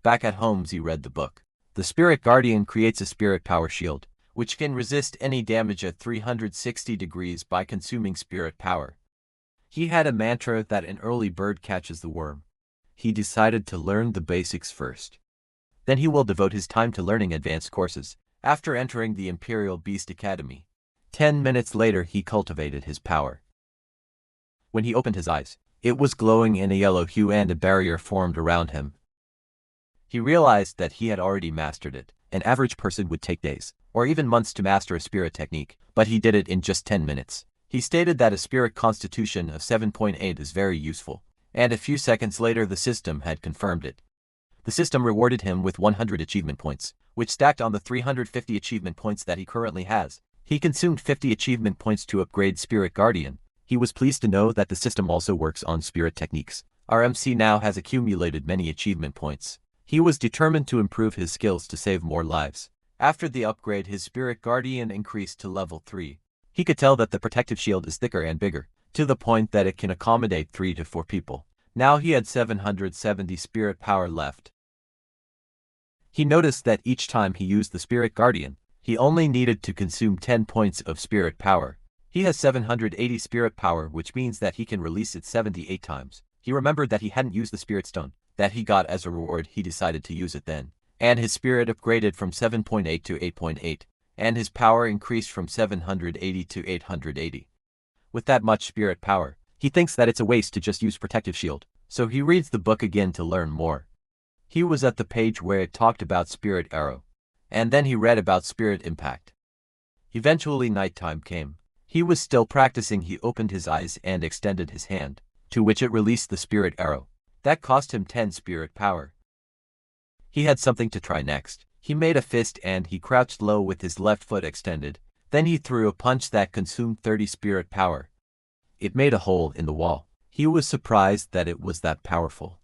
Back at home, Z read the book. The Spirit Guardian creates a spirit power shield, which can resist any damage at 360 degrees by consuming spirit power. He had a mantra that an early bird catches the worm. He decided to learn the basics first. Then he will devote his time to learning advanced courses. After entering the Imperial Beast Academy, 10 minutes later he cultivated his power. When he opened his eyes, it was glowing in a yellow hue and a barrier formed around him. He realized that he had already mastered it. An average person would take days, or even months to master a spirit technique, but he did it in just 10 minutes. He stated that a spirit constitution of 7.8 is very useful, and a few seconds later the system had confirmed it. The system rewarded him with 100 achievement points, which stacked on the 350 achievement points that he currently has. He consumed 50 achievement points to upgrade Spirit Guardian. He was pleased to know that the system also works on spirit techniques. RMC now has accumulated many achievement points. He was determined to improve his skills to save more lives. After the upgrade, his Spirit Guardian increased to level 3. He could tell that the protective shield is thicker and bigger, to the point that it can accommodate 3 to 4 people. Now he had 770 spirit power left. He noticed that each time he used the Spirit Guardian, he only needed to consume 10 points of spirit power. He has 780 spirit power, which means that he can release it 78 times. He remembered that he hadn't used the Spirit Stone that he got as a reward. He decided to use it then. And his spirit upgraded from 7.8 to 8.8, and his power increased from 780 to 880. With that much spirit power, he thinks that it's a waste to just use Protective Shield, so he reads the book again to learn more. He was at the page where it talked about Spirit Arrow, and then he read about Spirit Impact. Eventually nighttime came. He was still practicing. He opened his eyes and extended his hand, to which it released the Spirit Arrow. That cost him 10 spirit power. He had something to try next. He made a fist and he crouched low with his left foot extended. Then he threw a punch that consumed 30 spirit power. It made a hole in the wall. He was surprised that it was that powerful.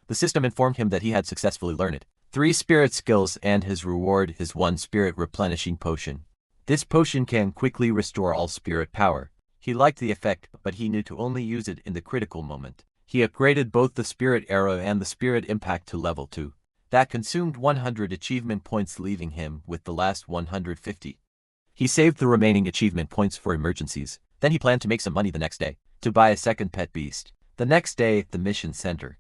The system informed him that he had successfully learned 3 spirit skills, and his reward is 1 spirit replenishing potion. This potion can quickly restore all spirit power. He liked the effect, but he knew to only use it in the critical moment. He upgraded both the Spirit Arrow and the Spirit Impact to level 2. That consumed 100 achievement points, leaving him with the last 150. He saved the remaining achievement points for emergencies. Then he planned to make some money the next day, to buy a second pet beast. The next day at the mission center,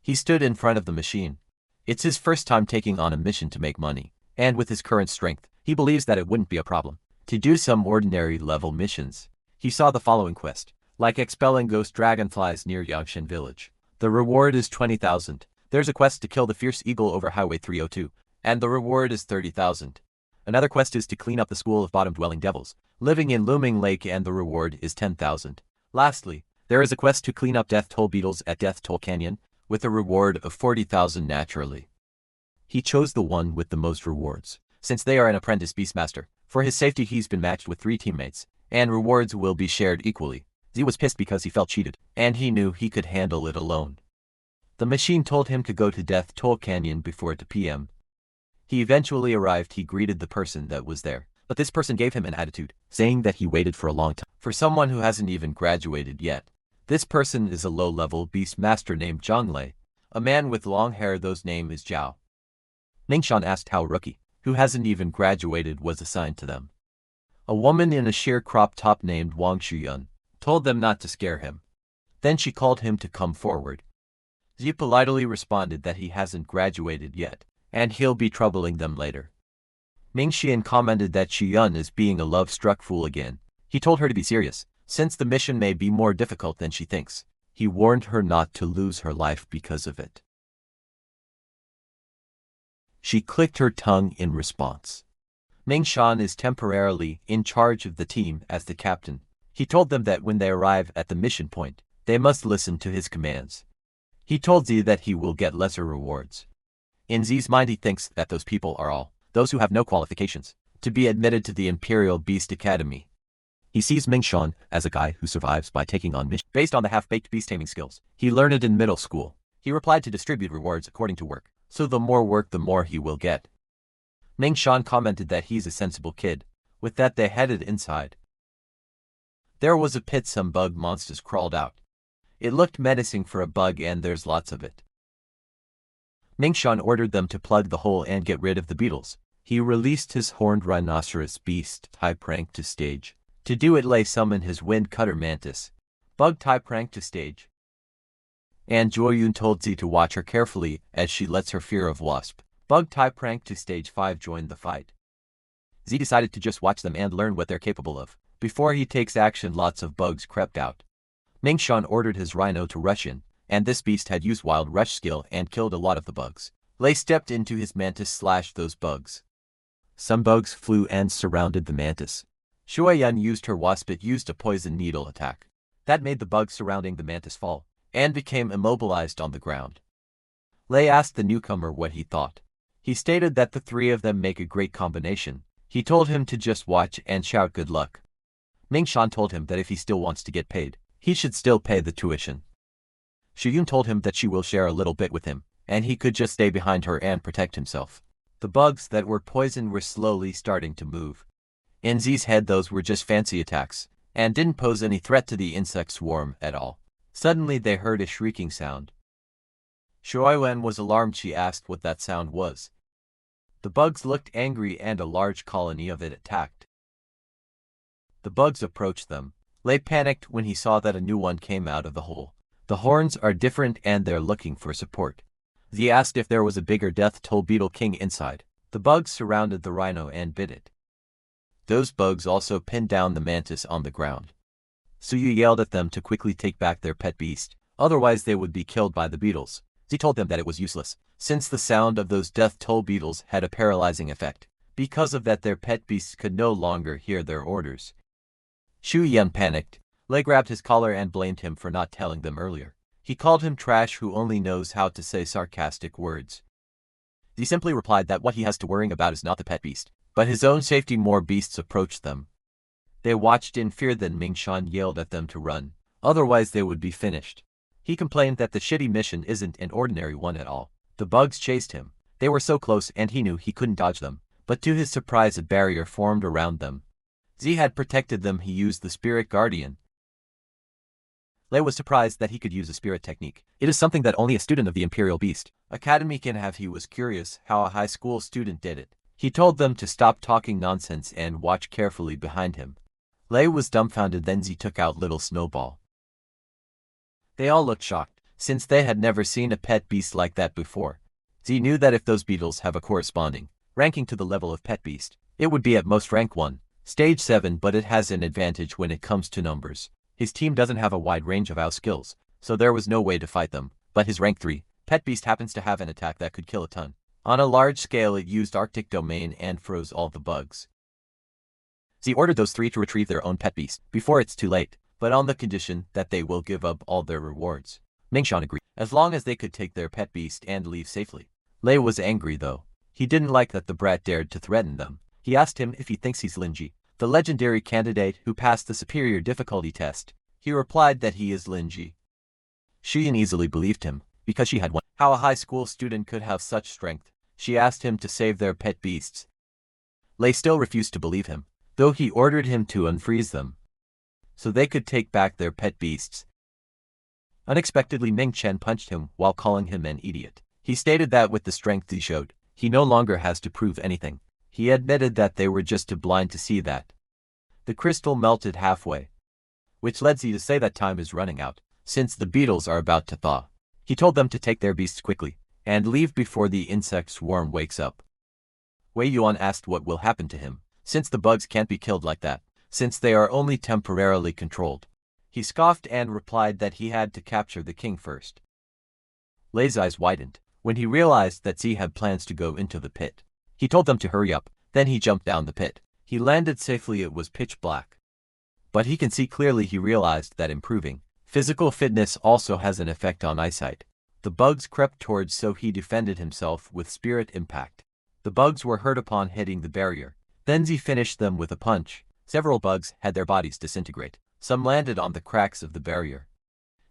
he stood in front of the machine. It's his first time taking on a mission to make money, and with his current strength, he believes that it wouldn't be a problem to do some ordinary level missions. He saw the following quest, like expelling ghost dragonflies near Yangshan village. The reward is 20,000. There's a quest to kill the fierce eagle over Highway 302, and the reward is 30,000. Another quest is to clean up the school of bottom-dwelling devils living in Looming Lake, and the reward is 10,000. Lastly, there is a quest to clean up Death Toll beetles at Death Toll Canyon, with a reward of 40,000 naturally. He chose the one with the most rewards, since they are an apprentice beastmaster. For his safety, he's been matched with 3 teammates, and rewards will be shared equally. Z was pissed because he felt cheated, and he knew he could handle it alone. The machine told him to go to Death Toll Canyon before 2 p.m. He eventually arrived. He greeted the person that was there, but this person gave him an attitude, saying that he waited for a long time for someone who hasn't even graduated yet. This person is a low-level beastmaster named Zhonglei, a man with long hair whose name is Zhao. Ningshan asked how a rookie, who hasn't even graduated, was assigned to them. A woman in a sheer crop top named Wang Shuyun told them not to scare him. Then she called him to come forward. Zi politely responded that he hasn't graduated yet, and he'll be troubling them later. Ming Xian commented that Shuyun is being a love-struck fool again. He told her to be serious, since the mission may be more difficult than she thinks. He warned her not to lose her life because of it. She clicked her tongue in response. Ming Shan is temporarily in charge of the team as the captain. He told them that when they arrive at the mission point, they must listen to his commands. He told Z that he will get lesser rewards. In Z's mind, he thinks that those people are all those who have no qualifications to be admitted to the Imperial Beast Academy. He sees Ming Shan as a guy who survives by taking on missions based on the half-baked beast taming skills he learned it in middle school. He replied to distribute rewards according to work, so the more work the more he will get. Ming Shan commented that he's a sensible kid. With that, they headed inside. There was a pit. Some bug monsters crawled out. It looked menacing for a bug, and there's lots of it. Ming Shan ordered them to plug the hole and get rid of the beetles. He released his horned rhinoceros beast type rank to stage. To do it, Lei summoned his wind cutter mantis bug type rank to stage. And Joyun told Z to watch her carefully as she lets her fear of wasp bug type rank to stage 5 join the fight. Z decided to just watch them and learn what they're capable of. Before he takes action, lots of bugs crept out. Ming Shan ordered his rhino to rush in, and this beast had used wild rush skill and killed a lot of the bugs. Lei stepped into his mantis, slashed those bugs. Some bugs flew and surrounded the mantis. Shuayan used her wasp. It used a poison needle attack. That made the bugs surrounding the mantis fall, and became immobilized on the ground. Lei asked the newcomer what he thought. He stated that the 3 of them make a great combination. He told him to just watch and shout good luck. Ming Shan told him that if he still wants to get paid, he should still pay the tuition. Shuyun told him that she will share a little bit with him, and he could just stay behind her and protect himself. The bugs that were poisoned were slowly starting to move. In Z's head, those were just fancy attacks, and didn't pose any threat to the insect swarm at all. Suddenly they heard a shrieking sound. Shuowen was alarmed. She asked what that sound was. The bugs looked angry and a large colony of it attacked. The bugs approached them. Lei panicked when he saw that a new one came out of the hole. The horns are different and they're looking for support. He asked if there was a bigger death toll beetle king inside. The bugs surrounded the rhino and bit it. Those bugs also pinned down the mantis on the ground. Suyu yelled at them to quickly take back their pet beast, otherwise they would be killed by the beetles. He told them that it was useless, since the sound of those death toll beetles had a paralyzing effect. Because of that, their pet beasts could no longer hear their orders. Shu Yan panicked. Lei grabbed his collar and blamed him for not telling them earlier. He called him trash who only knows how to say sarcastic words. He simply replied that what he has to worry about is not the pet beast, but his own safety. More beasts approached them. They watched in fear. Then Mingshan yelled at them to run, otherwise they would be finished. He complained that the shitty mission isn't an ordinary one at all. The bugs chased him. They were so close and he knew he couldn't dodge them, but to his surprise a barrier formed around them. Z had protected them. He used the spirit guardian. Lei was surprised that he could use a spirit technique. It is something that only a student of the Imperial Beast Academy can have. He was curious how a high school student did it. He told them to stop talking nonsense and watch carefully behind him. Lei was dumbfounded. Then Z took out Little Snowball. They all looked shocked, since they had never seen a pet beast like that before. Z knew that if those beetles have a corresponding ranking to the level of pet beast, it would be at most rank 1, stage 7, but it has an advantage when it comes to numbers. His team doesn't have a wide range of AoE skills, so there was no way to fight them, but his rank 3 pet beast happens to have an attack that could kill a ton. On a large scale, it used Arctic Domain and froze all the bugs. Z ordered those 3 to retrieve their own pet beast before it's too late, but on the condition that they will give up all their rewards. Mingshan agreed, as long as they could take their pet beast and leave safely. Lei was angry though. He didn't like that the brat dared to threaten them. He asked him if he thinks he's Linji, the legendary candidate who passed the superior difficulty test. He replied that he is Linji. Shiyan easily believed him, because she had won. How a high school student could have such strength. She asked him to save their pet beasts. Lei still refused to believe him, though he ordered him to unfreeze them, so they could take back their pet beasts. Unexpectedly, Ming Chen punched him while calling him an idiot. He stated that with the strength he showed, he no longer has to prove anything. He admitted that they were just too blind to see that. The crystal melted halfway, which led Z to say that time is running out, since the beetles are about to thaw. He told them to take their beasts quickly, and leave before the insect swarm wakes up. Wei Yuan asked what will happen to him, since the bugs can't be killed like that, since they are only temporarily controlled. He scoffed and replied that he had to capture the king first. Lei's eyes widened when he realized that Z had plans to go into the pit. He told them to hurry up, then he jumped down the pit. He landed safely. It was pitch black, but he can see clearly. He realized that improving physical fitness also has an effect on eyesight. The bugs crept towards, so he defended himself with spirit impact. The bugs were hurt upon hitting the barrier. Then Z finished them with a punch. Several bugs had their bodies disintegrate. Some landed on the cracks of the barrier.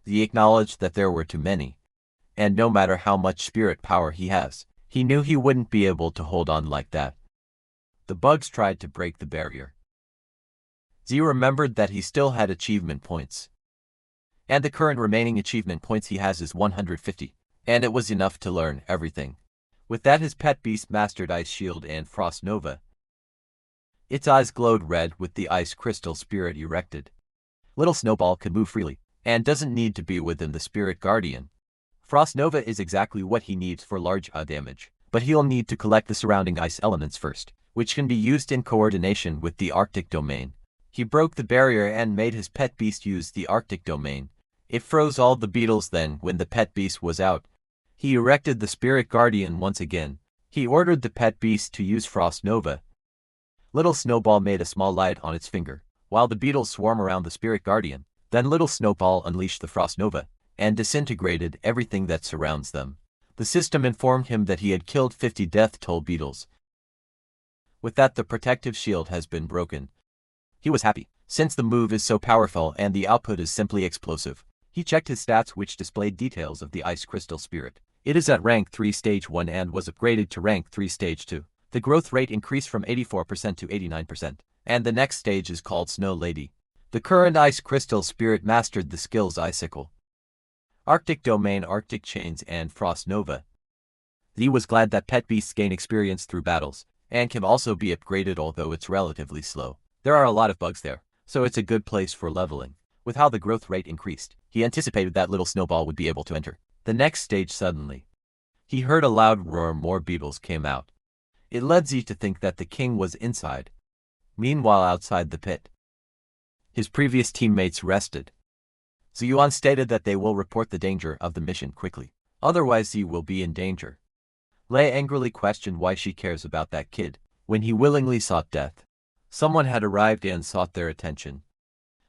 Z acknowledged that there were too many, and no matter how much spirit power he has, he knew he wouldn't be able to hold on like that. The bugs tried to break the barrier. Z remembered that he still had achievement points, and the current remaining achievement points he has is 150, and it was enough to learn everything. With that, his pet beast mastered Ice Shield and Frost Nova. Its eyes glowed red with the ice crystal spirit erected. Little Snowball could move freely, and doesn't need to be within the spirit guardian. Frost Nova is exactly what he needs for large damage, but he'll need to collect the surrounding ice elements first, which can be used in coordination with the Arctic Domain. He broke the barrier and made his pet beast use the Arctic Domain. It froze all the beetles. Then, when the pet beast was out, he erected the spirit guardian once again. He ordered the pet beast to use Frost Nova. Little Snowball made a small light on its finger, while the beetles swarm around the spirit guardian. Then Little Snowball unleashed the Frost Nova and disintegrated everything that surrounds them. The system informed him that he had killed 50 death toll beetles. With that, the protective shield has been broken. He was happy, since the move is so powerful and the output is simply explosive. He checked his stats, which displayed details of the Ice Crystal Spirit. It is at rank 3 stage 1 and was upgraded to rank 3 stage 2. The growth rate increased from 84% to 89%, and the next stage is called Snow Lady. The current Ice Crystal Spirit mastered the skills Icicle. Arctic Domain, Arctic Chains, and Frost Nova. Z was glad that pet beasts gain experience through battles, and can also be upgraded although it's relatively slow. There are a lot of bugs there, so it's a good place for leveling. With how the growth rate increased, he anticipated that little snowball would be able to enter the next stage suddenly. He heard a loud roar, more beetles came out. It led Z to think that the king was inside. Meanwhile, outside the pit, his previous teammates rested. Ziyuan stated that they will report the danger of the mission quickly, otherwise Z will be in danger. Lei angrily questioned why she cares about that kid, when he willingly sought death. Someone had arrived and sought their attention.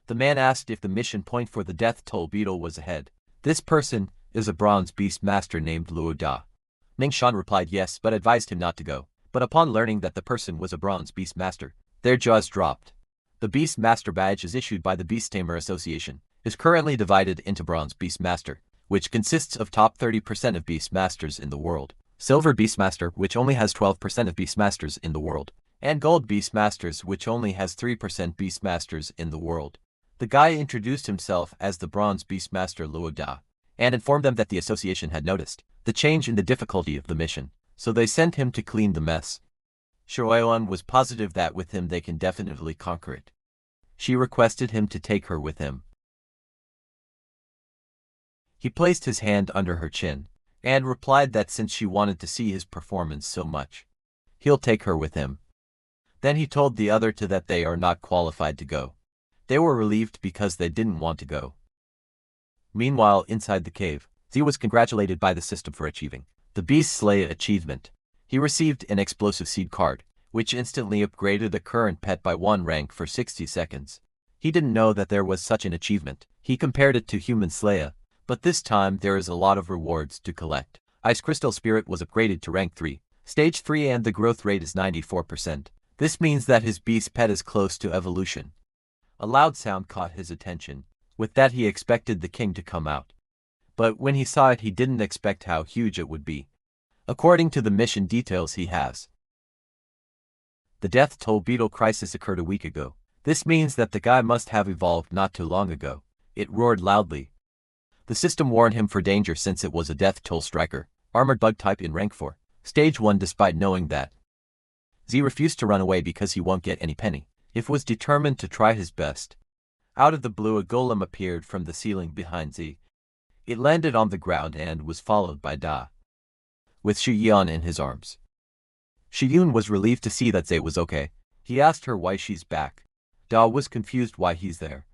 The man asked if the mission point for the death toll beetle was ahead. This person is a bronze beast master named Luo Da. Ming Shan replied yes, but advised him not to go. But upon learning that the person was a bronze beast master, their jaws dropped. The Beast Master badge is issued by the Beast Tamer Association, is currently divided into Bronze Beast Master, which consists of top 30% of Beast Masters in the world, Silver Beast Master, which only has 12% of Beast Masters in the world, and Gold Beast Masters, which only has 3% Beast Masters in the world. The guy introduced himself as the Bronze Beast Master Luo Da, and informed them that the association had noticed the change in the difficulty of the mission, so they sent him to clean the mess. Shuoyuan was positive that with him they can definitely conquer it. She requested him to take her with him. He placed his hand under her chin, and replied that since she wanted to see his performance so much, he'll take her with him. Then he told the other two that they are not qualified to go. They were relieved because they didn't want to go. Meanwhile, inside the cave, Z was congratulated by the system for achieving the Beast Slayer achievement. He received an explosive seed card, which instantly upgraded the current pet by 1 rank for 60 seconds. He didn't know that there was such an achievement. He compared it to Human Slayer, but this time there is a lot of rewards to collect. Ice Crystal Spirit was upgraded to rank 3, stage 3, and the growth rate is 94%. This means that his beast pet is close to evolution. A loud sound caught his attention. With that he expected the king to come out. But when he saw it he didn't expect how huge it would be. According to the mission details he has, the death toll beetle crisis occurred a week ago. This means that the guy must have evolved not too long ago. It roared loudly. The system warned him for danger since it was a death toll striker, armored bug type in rank 4, stage 1. Despite knowing that, Z refused to run away because he won't get any penny. If was determined to try his best. Out of the blue a golem appeared from the ceiling behind Z. It landed on the ground and was followed by Da, with Shiyan in his arms. Shiyun was relieved to see that Z was okay. He asked her why she's back. Da was confused why he's there.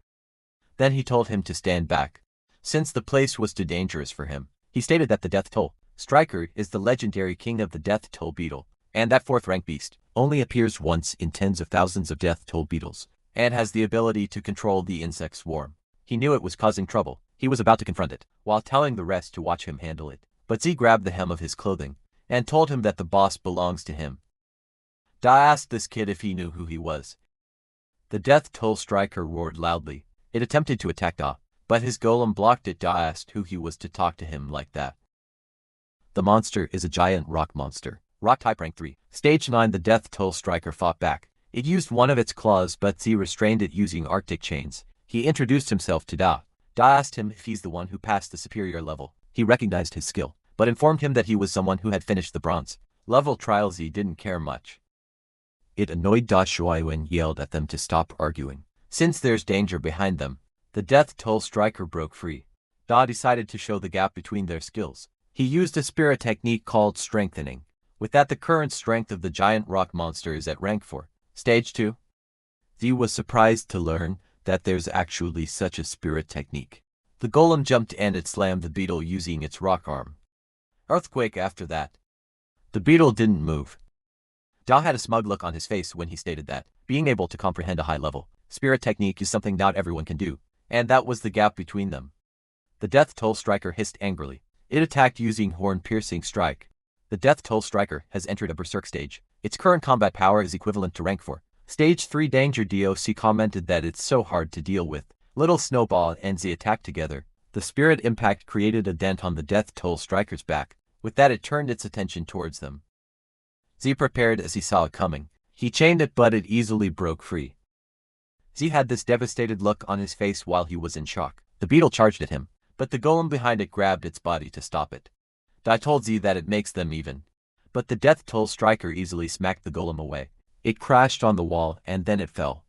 Then he told him to stand back, since the place was too dangerous for him. He stated that the death toll striker is the legendary king of the death toll beetle, and that 4th rank beast only appears once in tens of thousands of death toll beetles, and has the ability to control the insect swarm. He knew it was causing trouble. He was about to confront it, while telling the rest to watch him handle it. But Z grabbed the hem of his clothing, and told him that the boss belongs to him. Da asked this kid if he knew who he was. The death toll striker roared loudly. It attempted to attack Da, but his golem blocked it. Da asked who he was to talk to him like that. The monster is a giant rock monster. Rock type rank 3. Stage 9. The death toll striker fought back. It used one of its claws, but Z restrained it using Arctic chains. He introduced himself to Da. Da asked him if he's the one who passed the superior level. He recognized his skill, but informed him that he was someone who had finished the bronze level trial. Z didn't care much. It annoyed Da Shuai and yelled at them to stop arguing. Since there's danger behind them, the death toll striker broke free. Da decided to show the gap between their skills. He used a spirit technique called strengthening. With that, the current strength of the giant rock monster is at rank 4, stage 2. Z was surprised to learn that there's actually such a spirit technique. The golem jumped and it slammed the beetle using its rock arm. Earthquake after that. The beetle didn't move. Da had a smug look on his face when he stated that being able to comprehend a high-level spirit technique is something not everyone can do, and that was the gap between them. The death toll striker hissed angrily. It attacked using horn-piercing strike. The death toll striker has entered a berserk stage. Its current combat power is equivalent to rank 4. Stage 3 danger. DOC commented that it's so hard to deal with. Little Snowball and Z attacked together. The spirit impact created a dent on the death toll striker's back. With that it turned its attention towards them. Z prepared as he saw it coming. He chained it but it easily broke free. Z had this devastated look on his face while he was in shock. The beetle charged at him, but the golem behind it grabbed its body to stop it. I told Z that it makes them even. But the death toll striker easily smacked the golem away. It crashed on the wall and then it fell.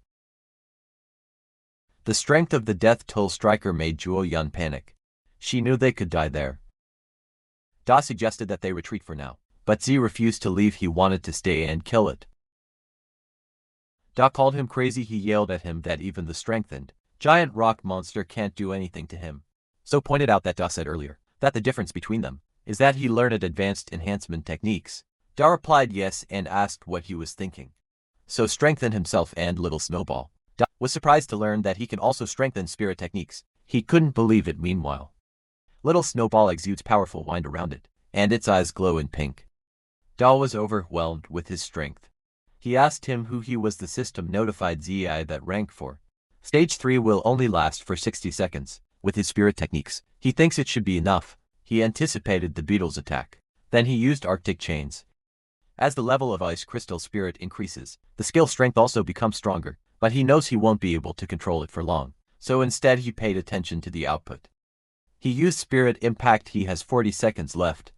The strength of the death toll striker made Juo Yun panic. She knew they could die there. Da suggested that they retreat for now, but Z refused to leave. He wanted to stay and kill it. Da called him crazy. He yelled at him that even the strengthened giant rock monster can't do anything to him. So pointed out that Da said earlier that the difference between them is that he learned advanced enhancement techniques. Da replied yes and asked what he was thinking. So strengthen himself and Little Snowball. Da was surprised to learn that he can also strengthen spirit techniques. He couldn't believe it. Meanwhile, Little Snowball exudes powerful wind around it, and its eyes glow in pink. Da was overwhelmed with his strength. He asked him who he was. The system notified ZI that rank 4. Stage 3 will only last for 60 seconds. With his spirit techniques, he thinks it should be enough. He anticipated the beetle's attack. Then he used Arctic Chains. As the level of Ice Crystal Spirit increases, the skill strength also becomes stronger, but he knows he won't be able to control it for long, so instead he paid attention to the output. He used Spirit Impact. He has 40 seconds left.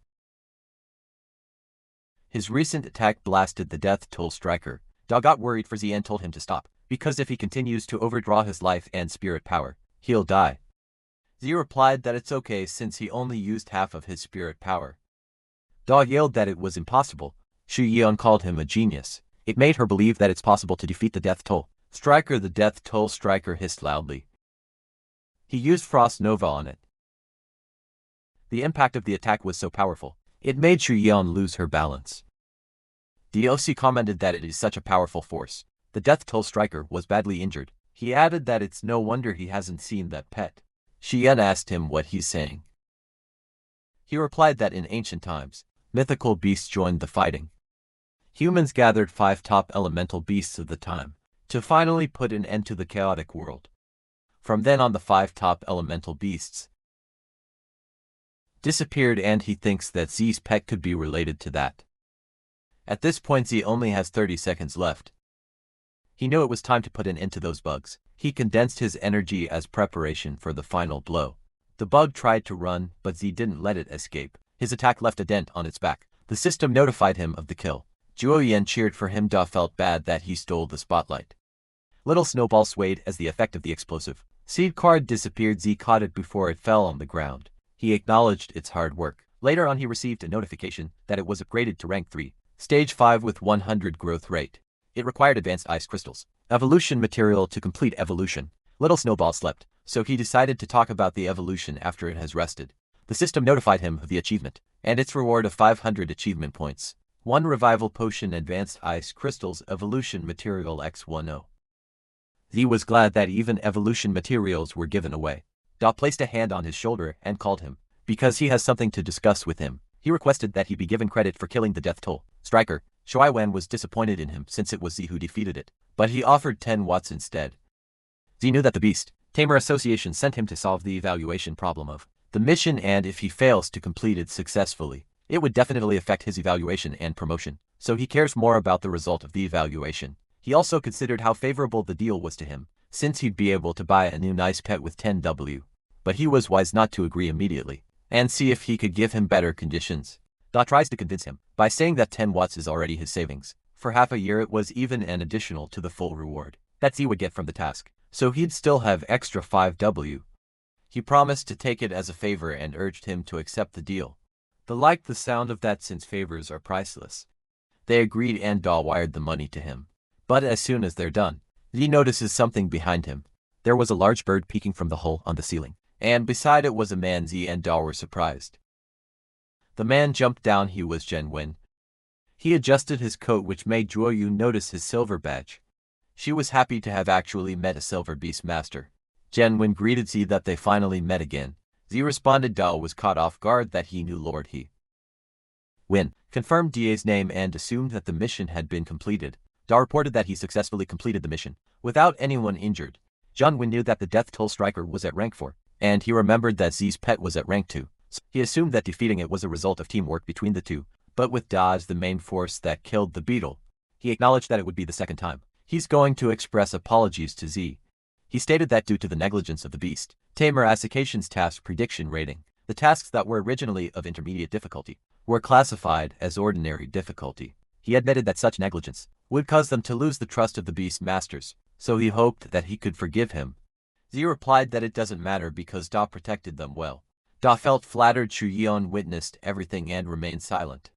His recent attack blasted the death toll striker. Da got worried for Z and told him to stop, because if he continues to overdraw his life and spirit power, he'll die. Z replied that it's okay since he only used half of his spirit power. Da yelled that it was impossible. Shu Yeon called him a genius. It made her believe that it's possible to defeat the death toll striker. The death toll striker hissed loudly. He used Frost Nova on it. The impact of the attack was so powerful, it made Shu Yeon lose her balance. DOC commented that it is such a powerful force. The death toll striker was badly injured. He added that it's no wonder he hasn't seen that pet. Xian asked him what he's saying. He replied that in ancient times, mythical beasts joined the fighting. Humans gathered 5 top elemental beasts of the time to finally put an end to the chaotic world. From then on, the 5 top elemental beasts disappeared, and he thinks that Z's pet could be related to that. At this point, Z only has 30 seconds left. He knew it was time to put an end to those bugs. He condensed his energy as preparation for the final blow. The bug tried to run, but Z didn't let it escape. His attack left a dent on its back. The system notified him of the kill. Juo Yen cheered for him. Da felt bad that he stole the spotlight. Little Snowball swayed as the effect of the explosive seed card disappeared. Z caught it before it fell on the ground. He acknowledged its hard work. Later on, he received a notification that it was upgraded to rank 3, stage 5 with 100 growth rate. It required advanced ice crystals, evolution material to complete evolution. Little Snowball slept, so he decided to talk about the evolution after it has rested. The system notified him of the achievement, and its reward of 500 achievement points. 1 revival potion, advanced ice crystals, evolution material X10. Z was glad that even evolution materials were given away. Da placed a hand on his shoulder and called him, because he has something to discuss with him. He requested that he be given credit for killing the death toll striker. Shuai Wan was disappointed in him since it was Z who defeated it, but he offered 10 watts instead. Z knew that the Beast Tamer Association sent him to solve the evaluation problem of the mission, and if he fails to complete it successfully, it would definitely affect his evaluation and promotion, so he cares more about the result of the evaluation. He also considered how favorable the deal was to him, since he'd be able to buy a new nice pet with 10W. But he was wise not to agree immediately, and see if he could give him better conditions. Da tries to convince him by saying that 10 watts is already his savings. For half a year it was even an additional to the full reward that Z would get from the task, so he'd still have extra 5W. He promised to take it as a favor and urged him to accept the deal. They liked the sound of that since favors are priceless. They agreed, and Da wired the money to him. But as soon as they're done, Z notices something behind him. There was a large bird peeking from the hole on the ceiling, and beside it was a man. Z and Da were surprised. The man jumped down. He was Jen Wen. He adjusted his coat, which made Juo Yu notice his silver badge. She was happy to have actually met a silver beast master. Jen Wen greeted Z that they finally met again. Z responded. Da was caught off guard that he knew Lord He Wen, confirmed Da's name and assumed that the mission had been completed. Da reported that he successfully completed the mission, without anyone injured. John Wen knew that the death toll striker was at rank 4, and he remembered that Z's pet was at rank 2. So he assumed that defeating it was a result of teamwork between the two, but with Da as the main force that killed the beetle, he acknowledged that it would be the second time. He's going to express apologies to Z. He stated that due to the negligence of the beast, tamer Asakation's task prediction rating, the tasks that were originally of intermediate difficulty were classified as ordinary difficulty. He admitted that such negligence would cause them to lose the trust of the beast masters, so he hoped that he could forgive him. Z replied that it doesn't matter because Da protected them well. Da felt flattered. Chu Yeon witnessed everything and remained silent.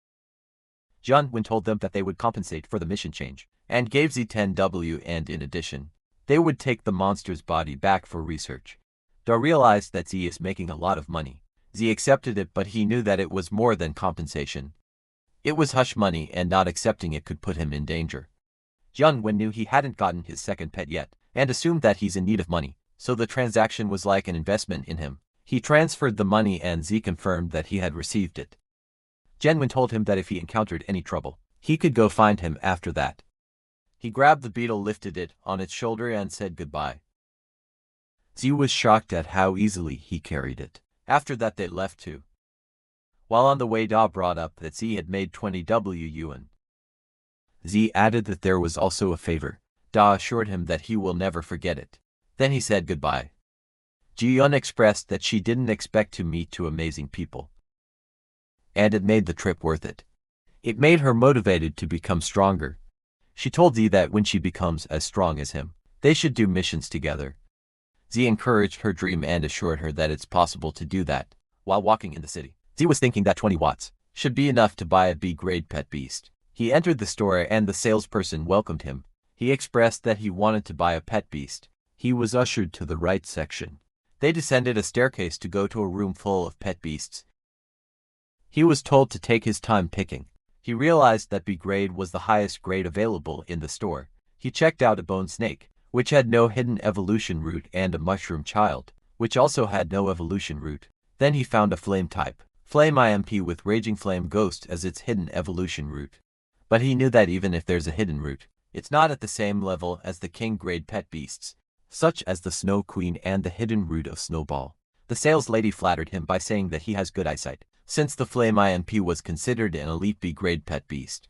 Junwen told them that they would compensate for the mission change, and gave Z 10W, and in addition, they would take the monster's body back for research. Da realized that Z is making a lot of money. Z accepted it, but he knew that it was more than compensation. It was hush money, and not accepting it could put him in danger. Junwen knew he hadn't gotten his second pet yet, and assumed that he's in need of money, so the transaction was like an investment in him. He transferred the money and Z confirmed that he had received it. Junwen told him that if he encountered any trouble, he could go find him after that. He grabbed the beetle, lifted it on its shoulder, and said goodbye. Z was shocked at how easily he carried it. After that they left too. While on the way, Da brought up that Z had made 20W yuan. Z added that there was also a favor. Da assured him that he will never forget it. Then he said goodbye. Ji-yeon expressed that she didn't expect to meet two amazing people, and it made the trip worth it. It made her motivated to become stronger. She told Z that when she becomes as strong as him, they should do missions together. Z encouraged her dream and assured her that it's possible to do that. While walking in the city, Z was thinking that 20 watts should be enough to buy a B-grade pet beast. He entered the store and the salesperson welcomed him. He expressed that he wanted to buy a pet beast. He was ushered to the right section. They descended a staircase to go to a room full of pet beasts. He was told to take his time picking. He realized that B grade was the highest grade available in the store. He checked out a bone snake, which had no hidden evolution route, and a mushroom child, which also had no evolution route. Then he found a flame type, Flame IMP with Raging Flame Ghost as its hidden evolution route. But he knew that even if there's a hidden route, it's not at the same level as the king grade pet beasts, such as the Snow Queen and the hidden route of Snowball. The sales lady flattered him by saying that he has good eyesight, since the Flame IMP was considered an elite B-grade pet beast.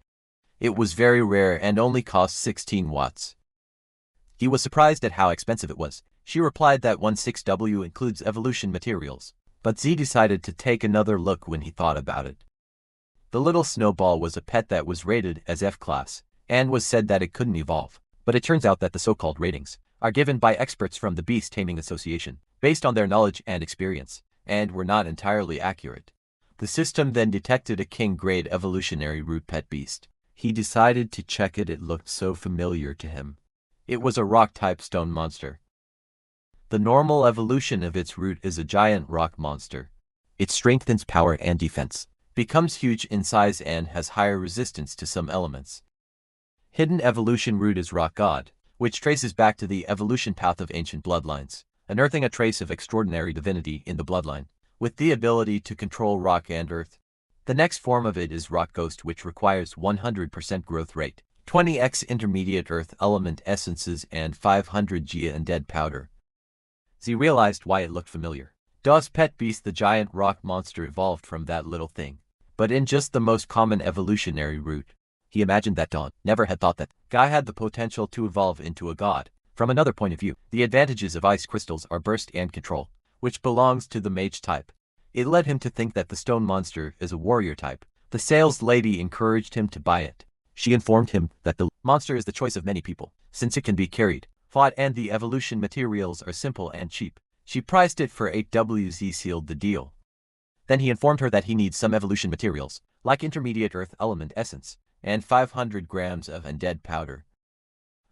It was very rare and only cost 16 watts. He was surprised at how expensive it was. She replied that 16W includes evolution materials, but Z decided to take another look when he thought about it. The little Snowball was a pet that was rated as F-class, and was said that it couldn't evolve, but it turns out that the so-called ratings are given by experts from the Beast Taming Association, based on their knowledge and experience, and were not entirely accurate. The system then detected a king-grade evolutionary root pet beast. He decided to check it. It looked so familiar to him. It was a rock-type stone monster. The normal evolution of its root is a giant rock monster. It strengthens power and defense, becomes huge in size, and has higher resistance to some elements. Hidden evolution root is rock god, which traces back to the evolution path of ancient bloodlines, unearthing a trace of extraordinary divinity in the bloodline, with the ability to control rock and earth. The next form of it is rock ghost, which requires 100% growth rate, 20x intermediate earth element essences, and 500 Gia undead powder. Z realized why it looked familiar. Da's pet beast, the giant rock monster, evolved from that little thing, but in just the most common evolutionary route. He imagined that Dawn never had thought that Guy had the potential to evolve into a god. From another point of view, the advantages of ice crystals are burst and control, which belongs to the mage type. It led him to think that the stone monster is a warrior type. The sales lady encouraged him to buy it. She informed him that the monster is the choice of many people, since it can be carried, fought, and the evolution materials are simple and cheap. She priced it for 8WZ, sealed the deal. Then he informed her that he needs some evolution materials, like intermediate earth element essence, and 500 grams of undead powder.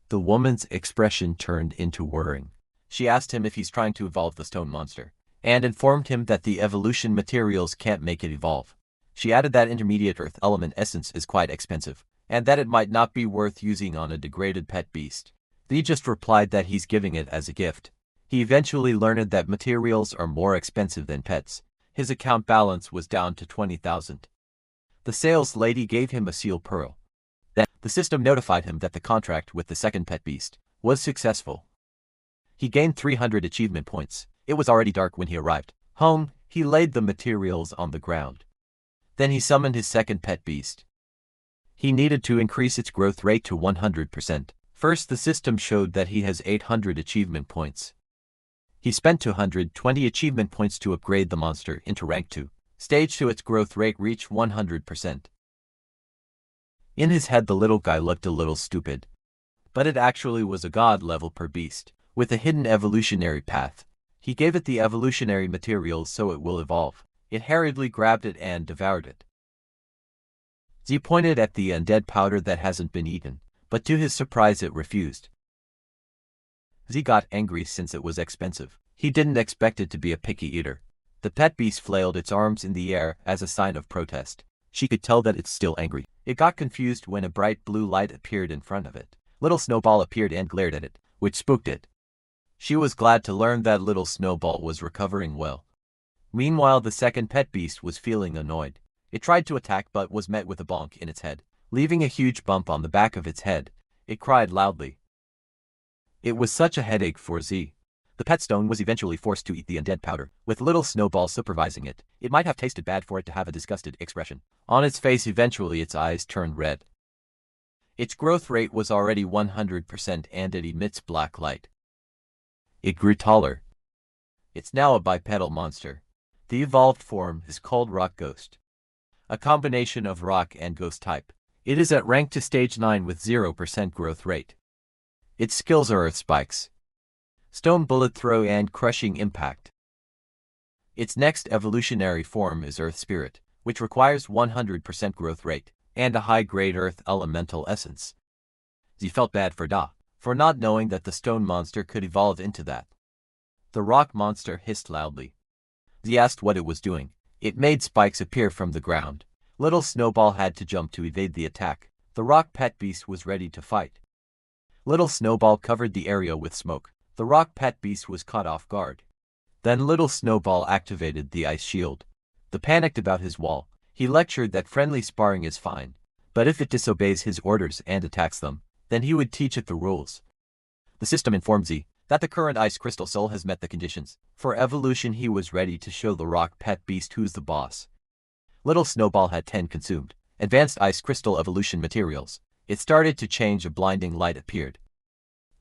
The woman's expression turned into worrying. She asked him if he's trying to evolve the stone monster, and informed him that the evolution materials can't make it evolve. She added that intermediate earth element essence is quite expensive, and that it might not be worth using on a degraded pet beast. He just replied that he's giving it as a gift. He eventually learned that materials are more expensive than pets. His account balance was down to 20,000. The sales lady gave him a seal pearl. Then, the system notified him that the contract with the second pet beast was successful. He gained 300 achievement points. It was already dark when he arrived home. He laid the materials on the ground. Then he summoned his second pet beast. He needed to increase its growth rate to 100%. First, the system showed that he has 800 achievement points. He spent 220 achievement points to upgrade the monster into rank 2. Stage 2, its growth rate reached 100%. In his head, the little guy looked a little stupid. But it actually was a god level per beast, with a hidden evolutionary path. He gave it the evolutionary materials so it will evolve. It hurriedly grabbed it and devoured it. Z pointed at the undead powder that hasn't been eaten, but to his surprise it refused. Z got angry since it was expensive. He didn't expect it to be a picky eater. The pet beast flailed its arms in the air as a sign of protest. She could tell that it's still angry. It got confused when a bright blue light appeared in front of it. Little Snowball appeared and glared at it, which spooked it. She was glad to learn that Little Snowball was recovering well. Meanwhile, the second pet beast was feeling annoyed. It tried to attack but was met with a bonk in its head, leaving a huge bump on the back of its head. It cried loudly. It was such a headache for Z. The pet stone was eventually forced to eat the undead powder, with Little Snowball supervising it. It might have tasted bad for it to have a disgusted expression on its face. Eventually its eyes turned red. Its growth rate was already 100% and it emits black light. It grew taller. It's now a bipedal monster. The evolved form is called Rock Ghost, a combination of rock and ghost type. It is at rank to stage 9 with 0% growth rate. Its skills are Earth Spikes, Stone Bullet Throw and Crushing Impact. Its next evolutionary form is Earth Spirit, which requires 100% growth rate and a high-grade Earth Elemental Essence. Z felt bad for Da, for not knowing that the stone monster could evolve into that. The rock monster hissed loudly. Z asked what it was doing. It made spikes appear from the ground. Little Snowball had to jump to evade the attack. The rock pet beast was ready to fight. Little Snowball covered the area with smoke. The rock pet beast was caught off guard. Then Little Snowball activated the ice shield. The panicked about his wall. He lectured that friendly sparring is fine, but if it disobeys his orders and attacks them, then he would teach it the rules. The system informed Z that the current Ice Crystal Soul has met the conditions. For evolution, he was ready to show the rock pet beast who's the boss. Little Snowball had 10 consumed advanced Ice Crystal evolution materials. It started to change. A blinding light appeared.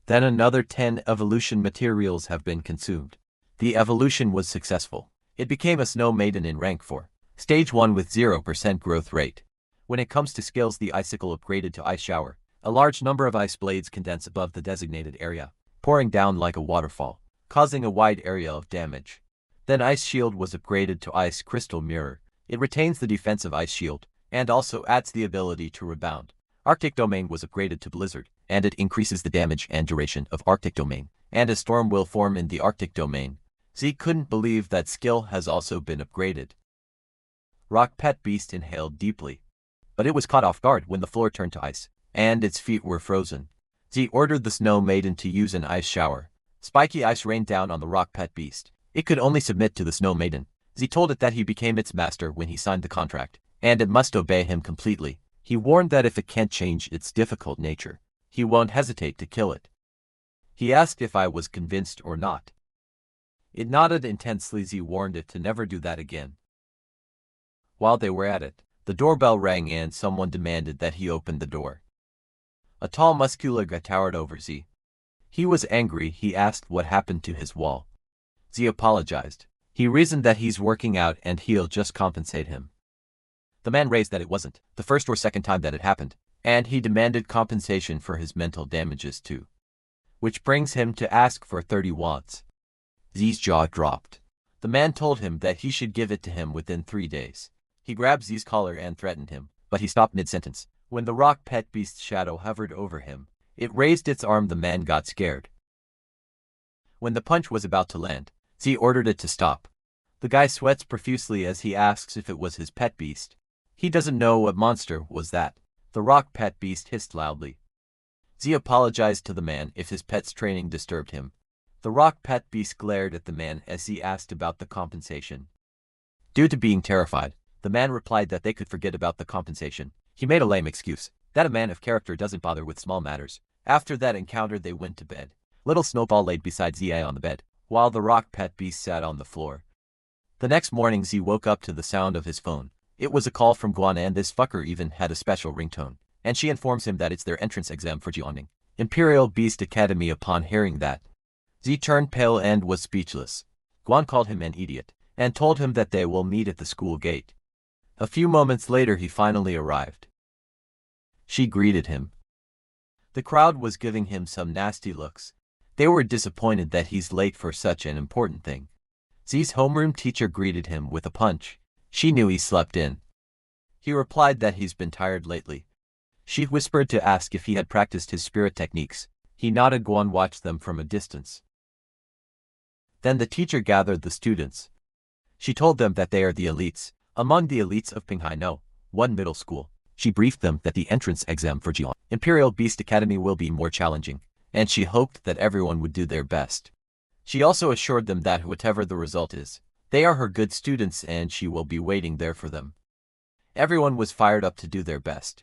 Then another 10 evolution materials have been consumed. The evolution was successful. It became a Snow Maiden in rank 4, stage 1 with 0% growth rate. When it comes to skills, the icicle upgraded to Ice Shower. A large number of ice blades condense above the designated area, pouring down like a waterfall, causing a wide area of damage. Then Ice Shield was upgraded to Ice Crystal Mirror. It retains the defensive Ice Shield, and also adds the ability to rebound. Arctic Domain was upgraded to Blizzard, and it increases the damage and duration of Arctic Domain, and a storm will form in the Arctic Domain. Z couldn't believe that skill has also been upgraded. Rock Pet Beast inhaled deeply, but it was caught off guard when the floor turned to ice, and its feet were frozen. Z ordered the Snow Maiden to use an ice shower. Spiky ice rained down on the rock pet beast. It could only submit to the Snow Maiden. Z told it that he became its master when he signed the contract, and it must obey him completely. He warned that if it can't change its difficult nature, he won't hesitate to kill it. He asked if I was convinced or not. It nodded intensely. Z warned it to never do that again. While they were at it, the doorbell rang and someone demanded that he open the door. A tall muscular guy towered over Z. He was angry. He asked what happened to his wall. Z apologized. He reasoned that he's working out and he'll just compensate him. The man raised that it wasn't the first or second time that it happened, and he demanded compensation for his mental damages too. Which brings him to ask for 30 watts. Z's jaw dropped. The man told him that he should give it to him within 3 days. He grabbed Z's collar and threatened him, but he stopped mid-sentence. When the rock pet beast's shadow hovered over him, it raised its arm. The man got scared. When the punch was about to land, Z ordered it to stop. The guy sweats profusely as he asks if it was his pet beast. He doesn't know what monster was that. The rock pet beast hissed loudly. Z apologized to the man if his pet's training disturbed him. The rock pet beast glared at the man as he asked about the compensation. Due to being terrified, the man replied that they could forget about the compensation. He made a lame excuse, that a man of character doesn't bother with small matters. After that encounter they went to bed. Little Snowball laid beside Z on the bed, while the rock pet beast sat on the floor. The next morning Z woke up to the sound of his phone. It was a call from Guan, and this fucker even had a special ringtone. And she informs him that it's their entrance exam for Jiangning. Imperial Beast Academy. Upon hearing that, Z turned pale and was speechless. Guan called him an idiot, and told him that they will meet at the school gate. A few moments later he finally arrived. She greeted him. The crowd was giving him some nasty looks. They were disappointed that he's late for such an important thing. Z's homeroom teacher greeted him with a punch. She knew he slept in. He replied that he's been tired lately. She whispered to ask if he had practiced his spirit techniques. He nodded. Guan watched them from a distance. Then the teacher gathered the students. She told them that they are the elites, among the elites of Pinghai No, one middle school. She briefed them that the entrance exam for Jian Imperial Beast Academy will be more challenging, and she hoped that everyone would do their best. She also assured them that whatever the result is, they are her good students and she will be waiting there for them. Everyone was fired up to do their best.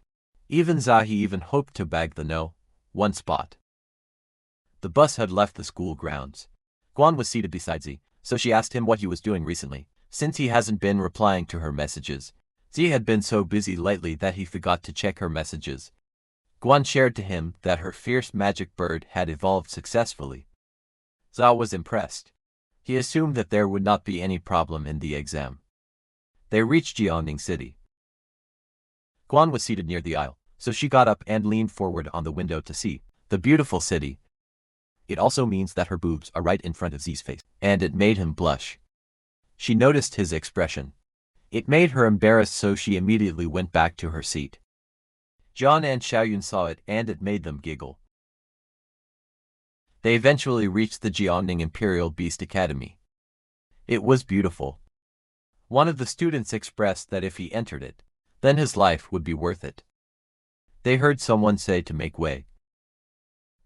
Even Zahi even hoped to bag the No. 1 spot. The bus had left the school grounds. Guan was seated beside Z, so she asked him what he was doing recently, since he hasn't been replying to her messages. Z had been so busy lately that he forgot to check her messages. Guan shared to him that her fierce magic bird had evolved successfully. Za was impressed. He assumed that there would not be any problem in the exam. They reached Jiangning City. Guan was seated near the aisle, so she got up and leaned forward on the window to see the beautiful city. It also means that her boobs are right in front of Z's face, and it made him blush. She noticed his expression. It made her embarrassed, so she immediately went back to her seat. John and Xiaoyun saw it and it made them giggle. They eventually reached the Jiangning Imperial Beast Academy. It was beautiful. One of the students expressed that if he entered it, then his life would be worth it. They heard someone say to make way.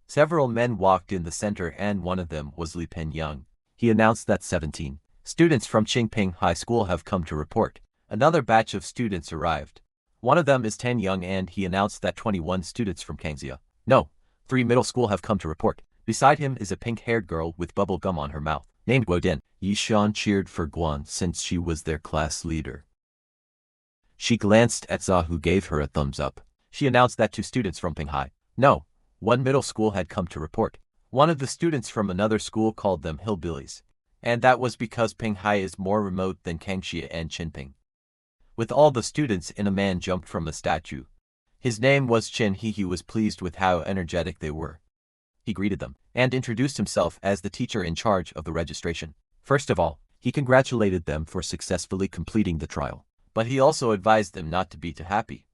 Several men walked in the center and one of them was Li Penyang. He announced that 17 students from Qingping High School have come to report. Another batch of students arrived. One of them is Tan Young and he announced that 21 students from Kangxia No. 3 Middle School have come to report. Beside him is a pink-haired girl with bubble gum on her mouth, named Guodin. Yishan cheered for Guan since she was their class leader. She glanced at Za, who gave her a thumbs up. She announced that 2 students from Pinghai No. 1 Middle School had come to report. One of the students from another school called them hillbillies, and that was because Pinghai is more remote than Kangxia and Qinping. With all the students in, a man jumped from a statue. His name was Qin He. He was pleased with how energetic they were. He greeted them and introduced himself as the teacher in charge of the registration. First of all, he congratulated them for successfully completing the trial, but he also advised them not to be too happy.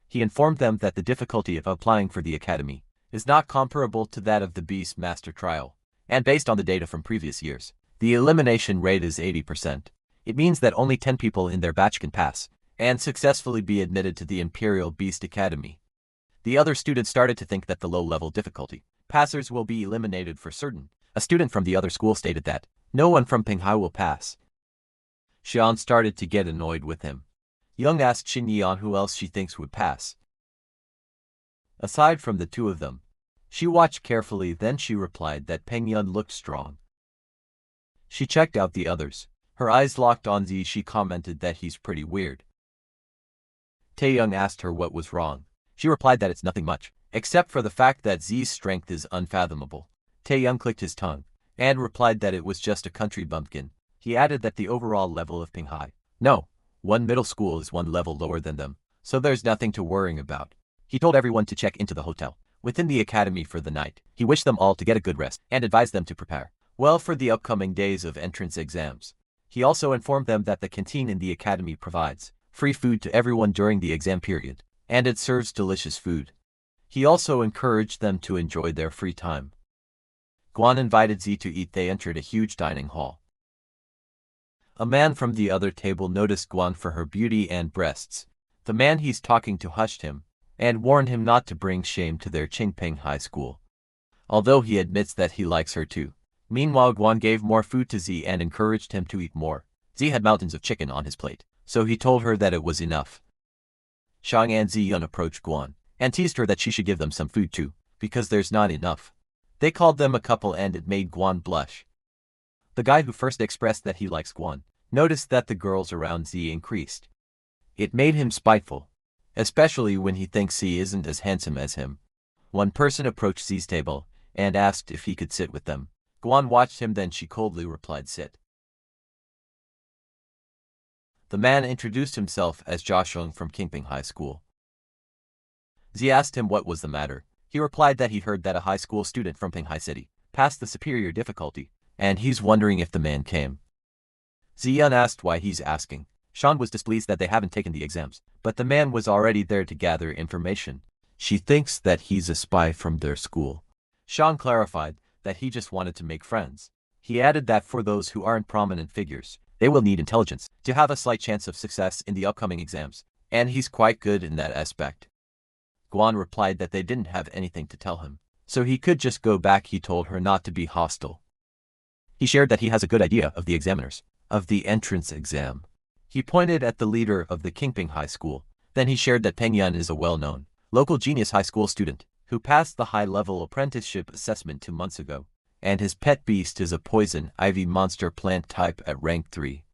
He informed them that the difficulty of applying for the academy is not comparable to that of the Beast Master trial, and based on the data from previous years, the elimination rate is 80%. It means that only 10 people in their batch can pass and successfully be admitted to the Imperial Beast Academy. The other students started to think that the low-level difficulty passers will be eliminated for certain. A student from the other school stated that no one from Pinghai will pass. Xian started to get annoyed with him. Young asked Xin Yan who else she thinks would pass. Aside from the 2 of them, she watched carefully, then she replied that Peng Yun looked strong. She checked out the others. Her eyes locked on Z. She commented that he's pretty weird. Taeyong asked her what was wrong. She replied that it's nothing much, except for the fact that Z's strength is unfathomable. Taeyong clicked his tongue and replied that it was just a country bumpkin. He added that the overall level of Pinghai No. 1 Middle School is 1 level lower than them, so there's nothing to worry about. He told everyone to check into the hotel within the academy for the night. He wished them all to get a good rest and advised them to prepare well for the upcoming days of entrance exams. He also informed them that the canteen in the academy provides free food to everyone during the exam period, and it serves delicious food. He also encouraged them to enjoy their free time. Guan invited Z to eat. They entered a huge dining hall. A man from the other table noticed Guan for her beauty and breasts. The man he's talking to hushed him and warned him not to bring shame to their Qingping High School, although he admits that he likes her too. Meanwhile, Guan gave more food to Z and encouraged him to eat more. Z had mountains of chicken on his plate, so he told her that it was enough. Shang and Ziyun approached Guan and teased her that she should give them some food too, because there's not enough. They called them a couple and it made Guan blush. The guy who first expressed that he likes Guan noticed that the girls around Z increased. It made him spiteful, especially when he thinks Z isn't as handsome as him. One person approached Z's table and asked if he could sit with them. Guan watched him, then she coldly replied, "Sit." The man introduced himself as Joshung from Kingping High School. Z asked him what was the matter. He replied that he'd heard that a high school student from Pinghai City passed the superior difficulty, and he's wondering if the man came. Ziyun asked why he's asking. Sean was displeased that they haven't taken the exams, but the man was already there to gather information. She thinks that he's a spy from their school. Sean clarified that he just wanted to make friends. He added that for those who aren't prominent figures, they will need intelligence to have a slight chance of success in the upcoming exams, and he's quite good in that aspect. Guan replied that they didn't have anything to tell him, so he could just go back. He told her not to be hostile. He shared that he has a good idea of the examiners, of the entrance exam. He pointed at the leader of the Kingping High School. Then he shared that Peng Yun is a well-known, local genius high school student who passed the high-level apprenticeship assessment 2 months ago, and his pet beast is a poison ivy monster plant type at rank 3.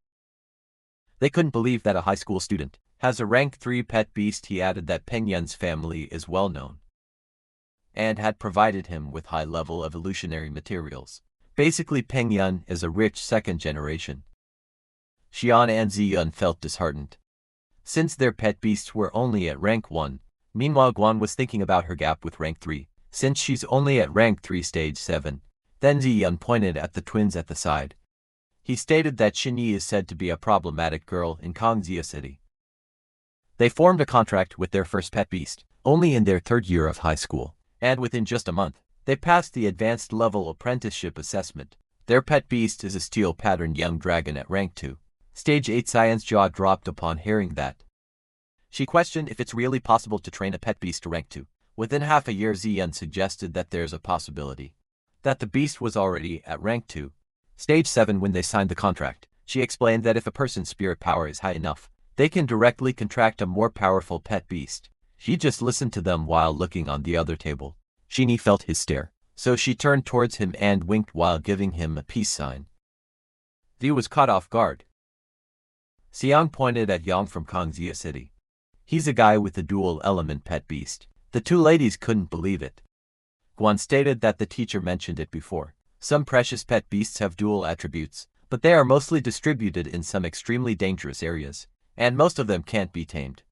They couldn't believe that a high school student has a rank 3 pet beast. He added that Peng Yun's family is well known and had provided him with high-level evolutionary materials. Basically, Peng Yun is a rich second generation. Xian and Ziyun felt disheartened, since their pet beasts were only at rank 1. Meanwhile, Guan was thinking about her gap with rank 3, since she's only at rank 3 stage 7. Then Ziyun pointed at the twins at the side. He stated that Xinyi is said to be a problematic girl in Kongzia City. They formed a contract with their first pet beast, only in their 3rd year of high school, and within just a month, they passed the advanced level apprenticeship assessment. Their pet beast is a steel-patterned young dragon at rank 2. Stage 8. Cyan's jaw dropped upon hearing that. She questioned if it's really possible to train a pet beast to rank 2. Within half a year, Ziyun suggested that there's a possibility that the beast was already at rank 2. Stage 7. When they signed the contract, she explained that if a person's spirit power is high enough, they can directly contract a more powerful pet beast. She just listened to them while looking on the other table. Xinyi felt his stare, so she turned towards him and winked while giving him a peace sign. Zi was caught off guard. Xiang pointed at Yang from Kongzia City. He's a guy with a dual-element pet beast. The two ladies couldn't believe it. Guan stated that the teacher mentioned it before. Some precious pet beasts have dual attributes, but they are mostly distributed in some extremely dangerous areas, and most of them can't be tamed.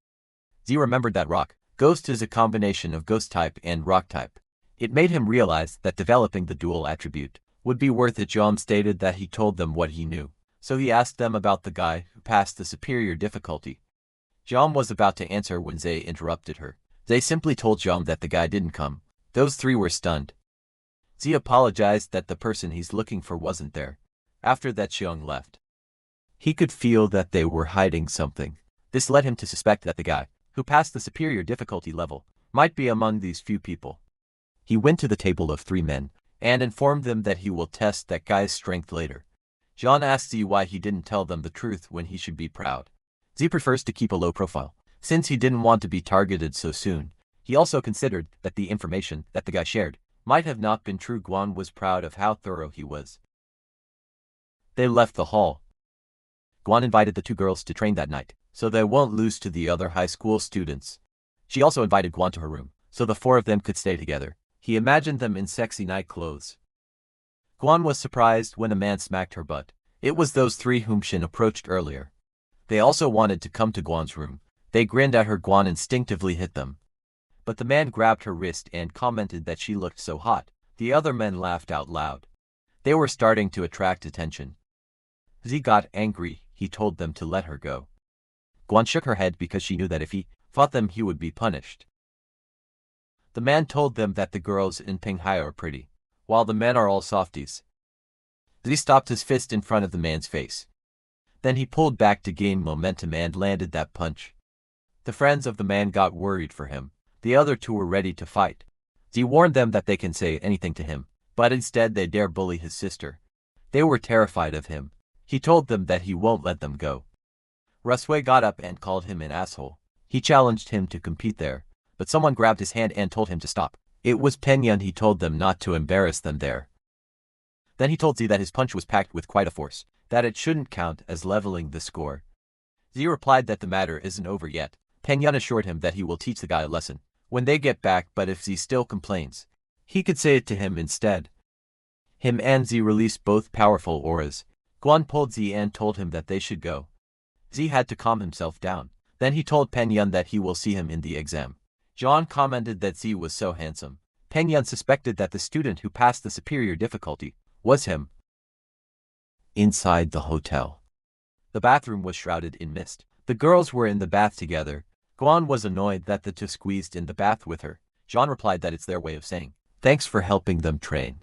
Zi remembered that rock ghost is a combination of ghost type and rock type. It made him realize that developing the dual attribute would be worth it. John stated that he told them what he knew, so he asked them about the guy who passed the superior difficulty. John was about to answer when Zay interrupted her. Zay simply told John that the guy didn't come. Those three were stunned. Zi apologized that the person he's looking for wasn't there. After that, Xiong left. He could feel that they were hiding something. This led him to suspect that the guy who passed the superior difficulty level might be among these few people. He went to the table of 3 men and informed them that he will test that guy's strength later. John asked Zi why he didn't tell them the truth when he should be proud. Zi prefers to keep a low profile, since he didn't want to be targeted so soon. He also considered that the information that the guy shared might have not been true. Guan was proud of how thorough he was. They left the hall. Guan invited the 2 girls to train that night, so they won't lose to the other high school students. She also invited Guan to her room, so the 4 of them could stay together. He imagined them in sexy night clothes. Guan was surprised when a man smacked her butt. It was those 3 whom Shin approached earlier. They also wanted to come to Guan's room. They grinned at her. Guan instinctively hit them, but the man grabbed her wrist and commented that she looked so hot. The other men laughed out loud. They were starting to attract attention. Zi got angry. He told them to let her go. Guan shook her head because she knew that if he fought them he would be punished. The man told them that the girls in Pinghai are pretty, while the men are all softies. Zi stopped his fist in front of the man's face. Then he pulled back to gain momentum and landed that punch. The friends of the man got worried for him. The other 2 were ready to fight. Zi warned them that they can say anything to him, but instead they dare bully his sister. They were terrified of him. He told them that he won't let them go. Rusway got up and called him an asshole. He challenged him to compete there, but someone grabbed his hand and told him to stop. It was Peng Yun. He told them not to embarrass them there. Then he told Zi that his punch was packed with quite a force, that it shouldn't count as leveling the score. Zi replied that the matter isn't over yet. Peng Yun assured him that he will teach the guy a lesson when they get back, but if Z still complains, he could say it to him instead. Him and Z released both powerful auras. Guan pulled Z and told him that they should go. Z had to calm himself down. Then he told Peng Yun that he will see him in the exam. John commented that Z was so handsome. Peng Yun suspected that the student who passed the superior difficulty was him. Inside the hotel, the bathroom was shrouded in mist. The girls were in the bath together. Guan was annoyed that the two squeezed in the bath with her. John replied that it's their way of saying, "Thanks for helping them train."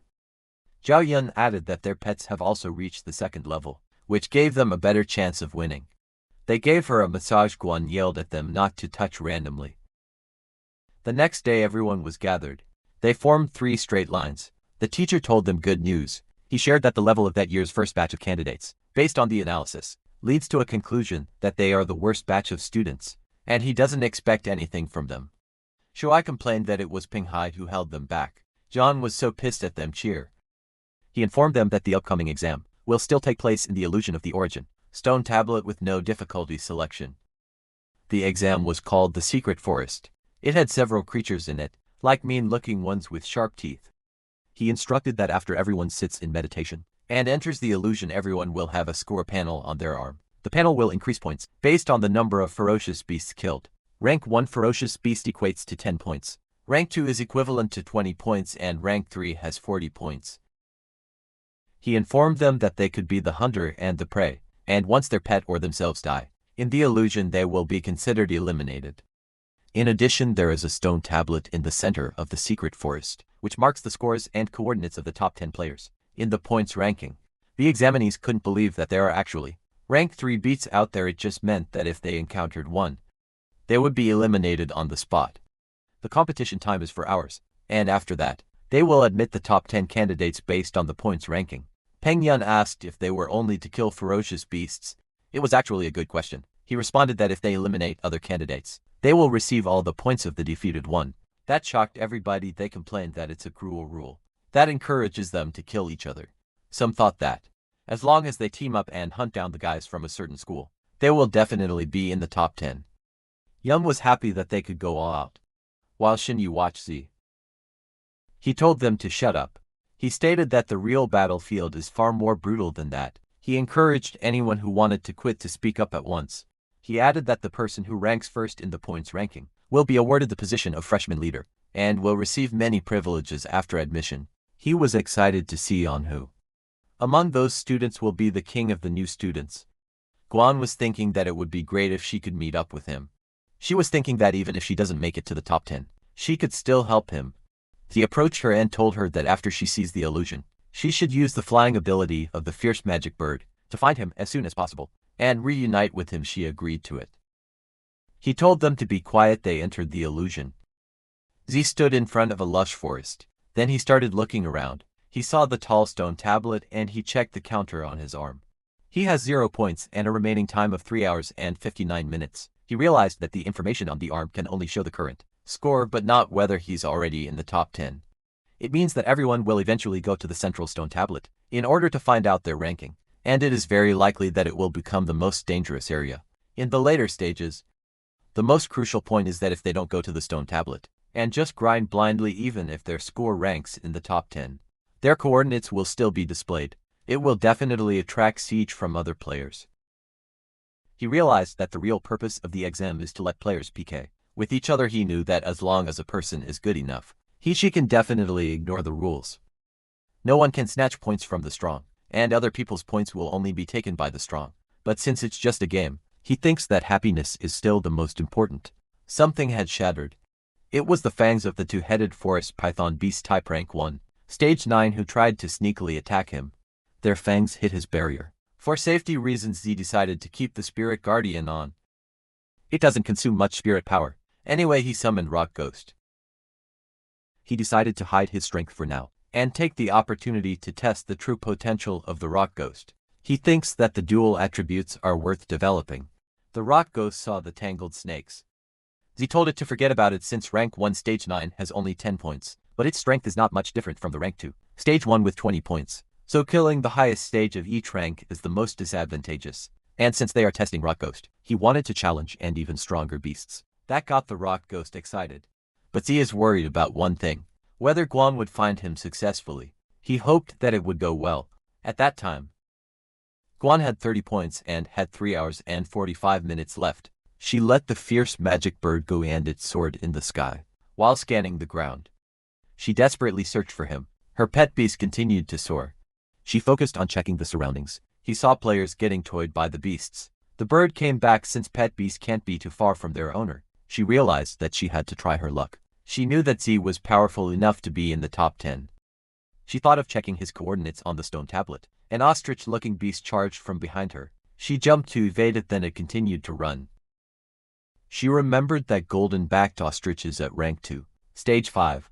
Zhao Yun added that their pets have also reached the second level, which gave them a better chance of winning. They gave her a massage. Guan yelled at them not to touch randomly. The next day everyone was gathered. They formed 3 straight lines. The teacher told them good news. He shared that the level of that year's first batch of candidates, based on the analysis, leads to a conclusion that they are the worst batch of students, and he doesn't expect anything from them. Shuai complained that it was Ping Hai who held them back. John was so pissed at them cheer. He informed them that the upcoming exam will still take place in the illusion of the origin, stone tablet with no difficulty selection. The exam was called the Secret Forest. It had several creatures in it, like mean-looking ones with sharp teeth. He instructed that after everyone sits in meditation and enters the illusion, everyone will have a score panel on their arm. The panel will increase points based on the number of ferocious beasts killed. Rank 1 ferocious beast equates to 10 points. Rank 2 is equivalent to 20 points and rank 3 has 40 points. He informed them that they could be the hunter and the prey, and once their pet or themselves die in the illusion, they will be considered eliminated. In addition, there is a stone tablet in the center of the secret forest, which marks the scores and coordinates of the top 10 players in the points ranking. The examinees couldn't believe that there are actually rank 3 beats out there. It just meant that if they encountered one, they would be eliminated on the spot. The competition time is for hours, and after that, they will admit the top 10 candidates based on the points ranking. Peng Yun asked if they were only to kill ferocious beasts. It was actually a good question. He responded that if they eliminate other candidates, they will receive all the points of the defeated one. That shocked everybody. They complained that it's a cruel rule that encourages them to kill each other. Some thought that, as long as they team up and hunt down the guys from a certain school, they will definitely be in the top 10. Yum was happy that they could go all out, while Shinyu watched Z. He told them to shut up. He stated that the real battlefield is far more brutal than that. He encouraged anyone who wanted to quit to speak up at once. He added that the person who ranks first in the points ranking will be awarded the position of freshman leader, and will receive many privileges after admission. He was excited to see on who among those students will be the king of the new students. Guan was thinking that it would be great if she could meet up with him. She was thinking that even if she doesn't make it to the top 10, she could still help him. He approached her and told her that after she sees the illusion, she should use the flying ability of the fierce magic bird to find him as soon as possible and reunite with him. She agreed to it. He told them to be quiet. They entered the illusion. Z stood in front of a lush forest. Then he started looking around. He saw the tall stone tablet and he checked the counter on his arm. He has 0 points and a remaining time of 3 hours and 59 minutes. He realized that the information on the arm can only show the current score but not whether he's already in the top 10. It means that everyone will eventually go to the central stone tablet in order to find out their ranking, and it is very likely that it will become the most dangerous area. In the later stages, the most crucial point is that if they don't go to the stone tablet and just grind blindly, even if their score ranks in the top 10, their coordinates will still be displayed. It will definitely attract siege from other players. He realized that the real purpose of the exam is to let players PK with each other. He knew that as long as a person is good enough, she can definitely ignore the rules. No one can snatch points from the strong, and other people's points will only be taken by the strong. But since it's just a game, he thinks that happiness is still the most important. Something had shattered. It was the fangs of the two-headed forest python beast type rank 1, stage 9 who tried to sneakily attack him. Their fangs hit his barrier. For safety reasons, Z decided to keep the spirit guardian on. It doesn't consume much spirit power. Anyway, he summoned Rock Ghost. He decided to hide his strength for now and take the opportunity to test the true potential of the Rock Ghost. He thinks that the dual attributes are worth developing. The Rock Ghost saw the tangled snakes. Z told it to forget about it since rank 1 stage 9 has only 10 points, but its strength is not much different from the rank 2 stage 1 with 20 points. So killing the highest stage of each rank is the most disadvantageous. And since they are testing Rock Ghost, he wanted to challenge and even stronger beasts. That got the Rock Ghost excited. But Z is worried about one thing: whether Guan would find him successfully. He hoped that it would go well. At that time, Guan had 30 points and had 3 hours and 45 minutes left. She let the fierce magic bird go and it soared in the sky. While scanning the ground, she desperately searched for him. Her pet beast continued to soar. She focused on checking the surroundings. He saw players getting toyed by the beasts. The bird came back since pet beasts can't be too far from their owner. She realized that she had to try her luck. She knew that Z was powerful enough to be in the top 10. She thought of checking his coordinates on the stone tablet. An ostrich-looking beast charged from behind her. She jumped to evade it, then it continued to run. She remembered that golden-backed ostrich is at rank 2, stage 5.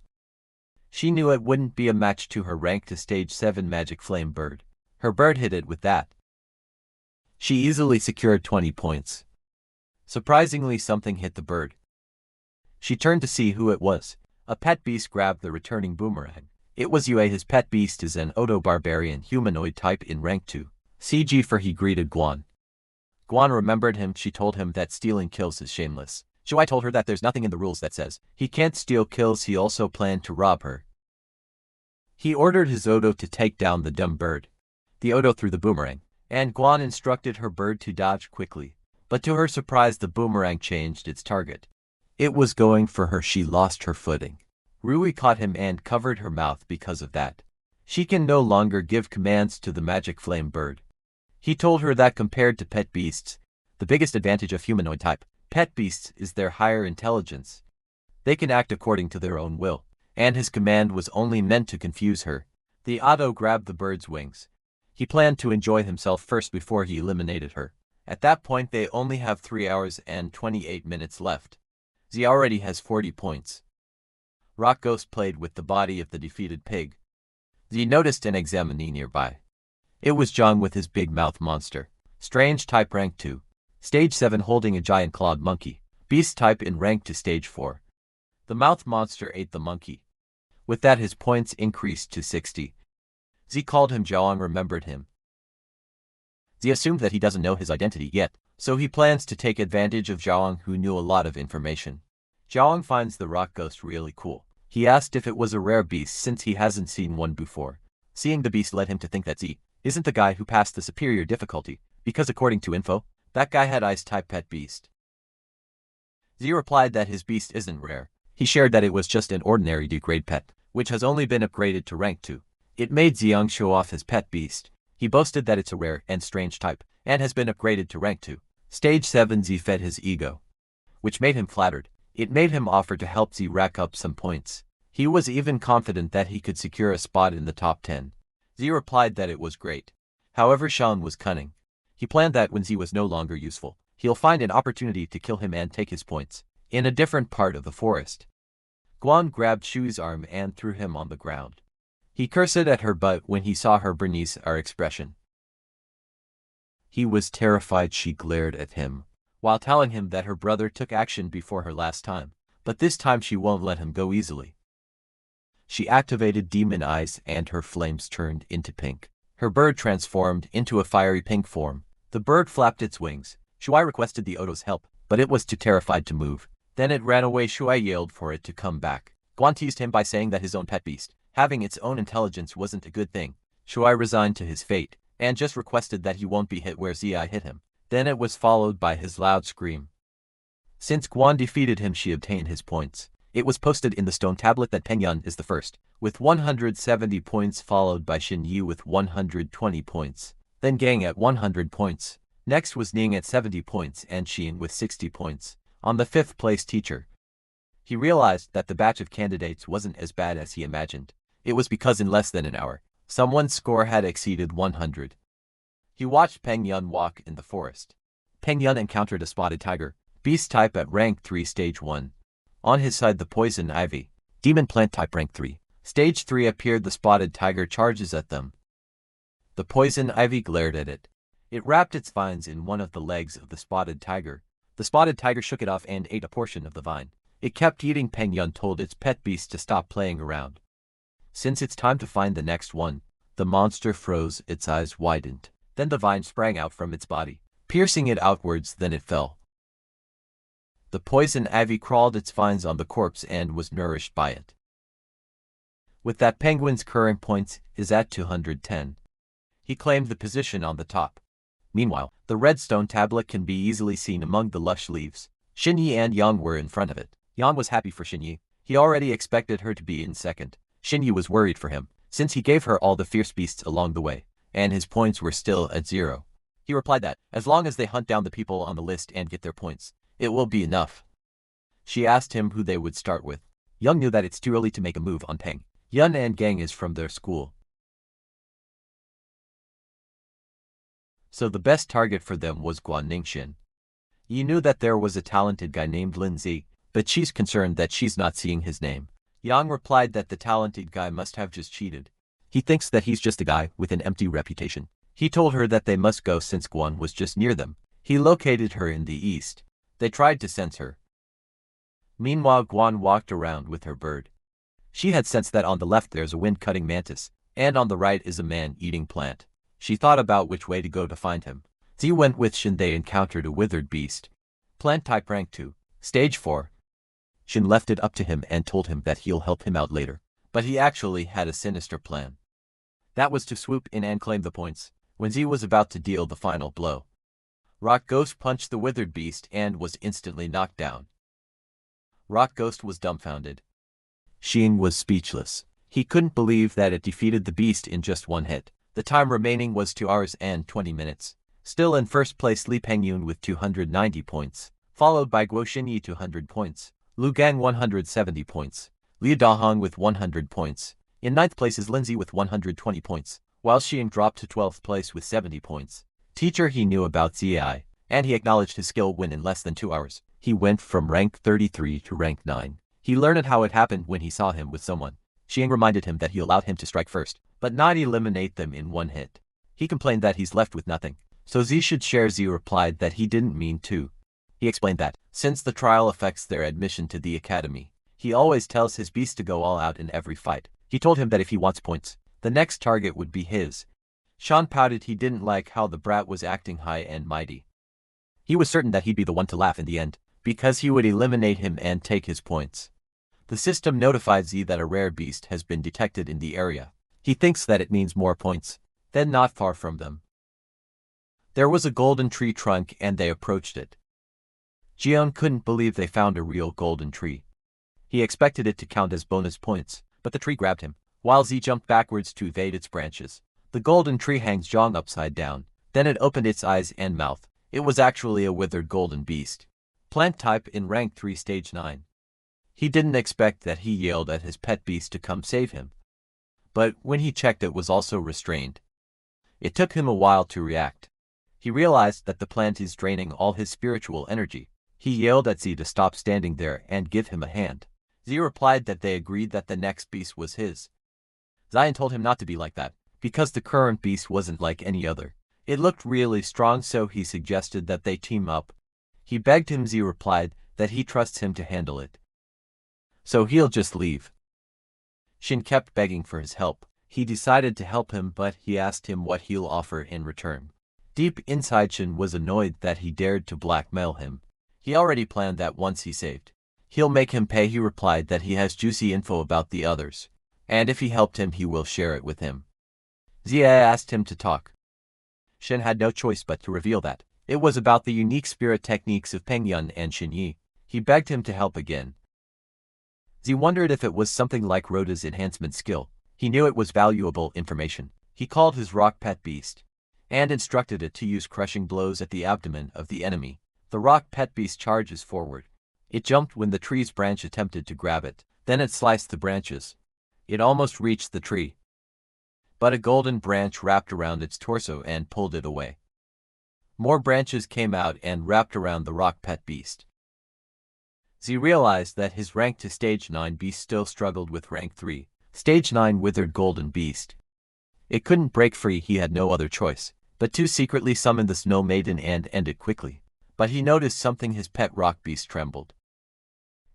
She knew it wouldn't be a match to her rank to stage 7 magic flame bird. Her bird hit it with that. She easily secured 20 points. Surprisingly, something hit the bird. She turned to see who it was. A pet beast grabbed the returning boomerang. It was Yue. His pet beast is an Odo-barbarian humanoid type in rank 2. CG for he greeted Guan. Guan remembered him. She told him that stealing kills is shameless. Shuai told her that there's nothing in the rules that says he can't steal kills. He also planned to rob her. He ordered his Odo to take down the dumb bird. The Odo threw the boomerang, and Guan instructed her bird to dodge quickly. But to her surprise, the boomerang changed its target. It was going for her. She lost her footing. Rui caught him and covered her mouth because of that. She can no longer give commands to the magic flame bird. He told her that compared to pet beasts, the biggest advantage of humanoid type pet beasts is their higher intelligence. They can act according to their own will, and his command was only meant to confuse her. The Odo grabbed the bird's wings. He planned to enjoy himself first before he eliminated her. At that point, they only have 3 hours and 28 minutes left. Z already has 40 points. Rock Ghost played with the body of the defeated pig. Z noticed an examinee nearby. It was Zhang with his big mouth monster. Strange type rank 2. Stage 7 holding a giant clawed monkey. Beast type in rank to stage 4. The mouth monster ate the monkey. With that, his points increased to 60. Z called him Zhang, remembered him. Z assumed that he doesn't know his identity yet, so he plans to take advantage of Zhang, who knew a lot of information. Zhang finds the rock ghost really cool. He asked if it was a rare beast since he hasn't seen one before. Seeing the beast led him to think that Z isn't the guy who passed the superior difficulty, because according to info, that guy had ice-type pet beast. Z replied that his beast isn't rare. He shared that it was just an ordinary D-grade pet, which has only been upgraded to rank 2. It made Ziyang show off his pet beast. He boasted that it's a rare and strange type, and has been upgraded to rank 2. Stage 7 Z fed his ego, which made him flattered. It made him offer to help Z rack up some points. He was even confident that he could secure a spot in the top 10. Z replied that it was great. However, Shan was cunning. He planned that when Z was no longer useful, he'll find an opportunity to kill him and take his points. In a different part of the forest, Guan grabbed Shui's arm and threw him on the ground. He cursed at her butt when he saw her Bernice our expression. He was terrified. She glared at him, while telling him that her brother took action before her last time, but this time she won't let him go easily. She activated demon eyes and her flames turned into pink. Her bird transformed into a fiery pink form. The bird flapped its wings. Shuai requested the Odo's help, but it was too terrified to move. Then it ran away. Shuai yelled for it to come back. Guan teased him by saying that his own pet beast, having its own intelligence, wasn't a good thing. Shuai resigned to his fate, and just requested that he won't be hit where Zi hit him. Then it was followed by his loud scream. Since Guan defeated him, she obtained his points. It was posted in the stone tablet that Peng Yun is the first, with 170 points, followed by Xin Yi with 120 points. Then Gang at 100 points. Next was Ning at 70 points and Xin with 60 points. On the 5th place teacher, he realized that the batch of candidates wasn't as bad as he imagined. It was because in less than an hour, someone's score had exceeded 100. He watched Peng Yun walk in the forest. Peng Yun encountered a spotted tiger, beast type at rank 3 stage 1. On his side, the poison ivy, demon plant type rank 3. Stage 3 appeared. The spotted tiger charges at them. The poison ivy glared at it. It wrapped its vines in one of the legs of the spotted tiger. The spotted tiger shook it off and ate a portion of the vine. It kept eating. Peng Yun told its pet beast to stop playing around. Since it's time to find the next one, the monster froze. Its eyes widened. Then the vine sprang out from its body, piercing it outwards. Then it fell. The poison ivy crawled its vines on the corpse and was nourished by it. With that, penguin's current points is at 210. He claimed the position on the top. Meanwhile, the redstone tablet can be easily seen among the lush leaves. Xinyi and Yang were in front of it. Yang was happy for Xinyi. He already expected her to be in second. Xinyi was worried for him, since he gave her all the fierce beasts along the way, and his points were still at 0. He replied that, as long as they hunt down the people on the list and get their points, it will be enough. She asked him who they would start with. Yang knew that it's too early to make a move on Peng. Yun and Gang is from their school, so the best target for them was Guan Ningxin. Yi knew that there was a talented guy named Lindsay, but she's concerned that she's not seeing his name. Yang replied that the talented guy must have just cheated. He thinks that he's just a guy with an empty reputation. He told her that they must go since Guan was just near them. He located her in the east. They tried to sense her. Meanwhile, Guan walked around with her bird. She had sensed that on the left there's a wind-cutting mantis, and on the right is a man-eating plant. She thought about which way to go to find him. Zi went with Shin. They encountered a withered beast. Plant type rank 2. Stage 4. Shin left it up to him and told him that he'll help him out later. But he actually had a sinister plan. That was to swoop in and claim the points. When Zi was about to deal the final blow, Rock Ghost punched the withered beast and was instantly knocked down. Rock Ghost was dumbfounded. Shin was speechless. He couldn't believe that it defeated the beast in just one hit. The time remaining was 2 hours and 20 minutes. Still in first place Li Pengyun with 290 points, followed by Guo Xinyi 200 points, Lu Gang 170 points, Li Dahong with 100 points. In 9th place is Lindsay with 120 points, while Xiang dropped to 12th place with 70 points. Teacher he knew about ZI, and he acknowledged his skill when in less than 2 hours. He went from rank 33 to rank 9. He learned how it happened when he saw him with someone. Xiang reminded him that he allowed him to strike first, but not eliminate them in one hit. He complained that he's left with nothing, so Z should share. Z replied that he didn't mean to. He explained that, since the trial affects their admission to the academy, he always tells his beast to go all out in every fight. He told him that if he wants points, the next target would be his. Sean pouted. He didn't like how the brat was acting high and mighty. He was certain that he'd be the one to laugh in the end, because he would eliminate him and take his points. The system notified Z that a rare beast has been detected in the area. He thinks that it means more points. Then not far from them, there was a golden tree trunk and they approached it. Jion couldn't believe they found a real golden tree. He expected it to count as bonus points, but the tree grabbed him, while Z jumped backwards to evade its branches. The golden tree hangs Zhang upside down. Then it opened its eyes and mouth. It was actually a withered golden beast. Plant type in rank 3 stage 9. He didn't expect that. He yelled at his pet beast to come save him. But when he checked, it was also restrained. It took him a while to react. He realized that the plant is draining all his spiritual energy. He yelled at Z to stop standing there and give him a hand. Z replied that they agreed that the next beast was his. Zion told him not to be like that, because the current beast wasn't like any other. It looked really strong, so he suggested that they team up. He begged him. Z replied that he trusts him to handle it, so he'll just leave. Shin kept begging for his help. He decided to help him, but he asked him what he'll offer in return. Deep inside, Shin was annoyed that he dared to blackmail him. He already planned that once he saved, he'll make him pay. He replied that he has juicy info about the others, and if he helped him, he will share it with him. Zia asked him to talk. Shin had no choice but to reveal that it was about the unique spirit techniques of Peng Yun and Shin Yi. He begged him to help again. Z wondered if it was something like Rhoda's enhancement skill. He knew it was valuable information. He called his rock pet beast and instructed it to use crushing blows at the abdomen of the enemy. The rock pet beast charges forward. It jumped when the tree's branch attempted to grab it. Then it sliced the branches. It almost reached the tree, but a golden branch wrapped around its torso and pulled it away. More branches came out and wrapped around the rock pet beast. Z realized that his rank to stage 9 beast still struggled with rank 3, stage 9 withered golden beast. It couldn't break free. He had no other choice but to secretly summon the snow maiden and end it quickly. But he noticed something. His pet rock beast trembled.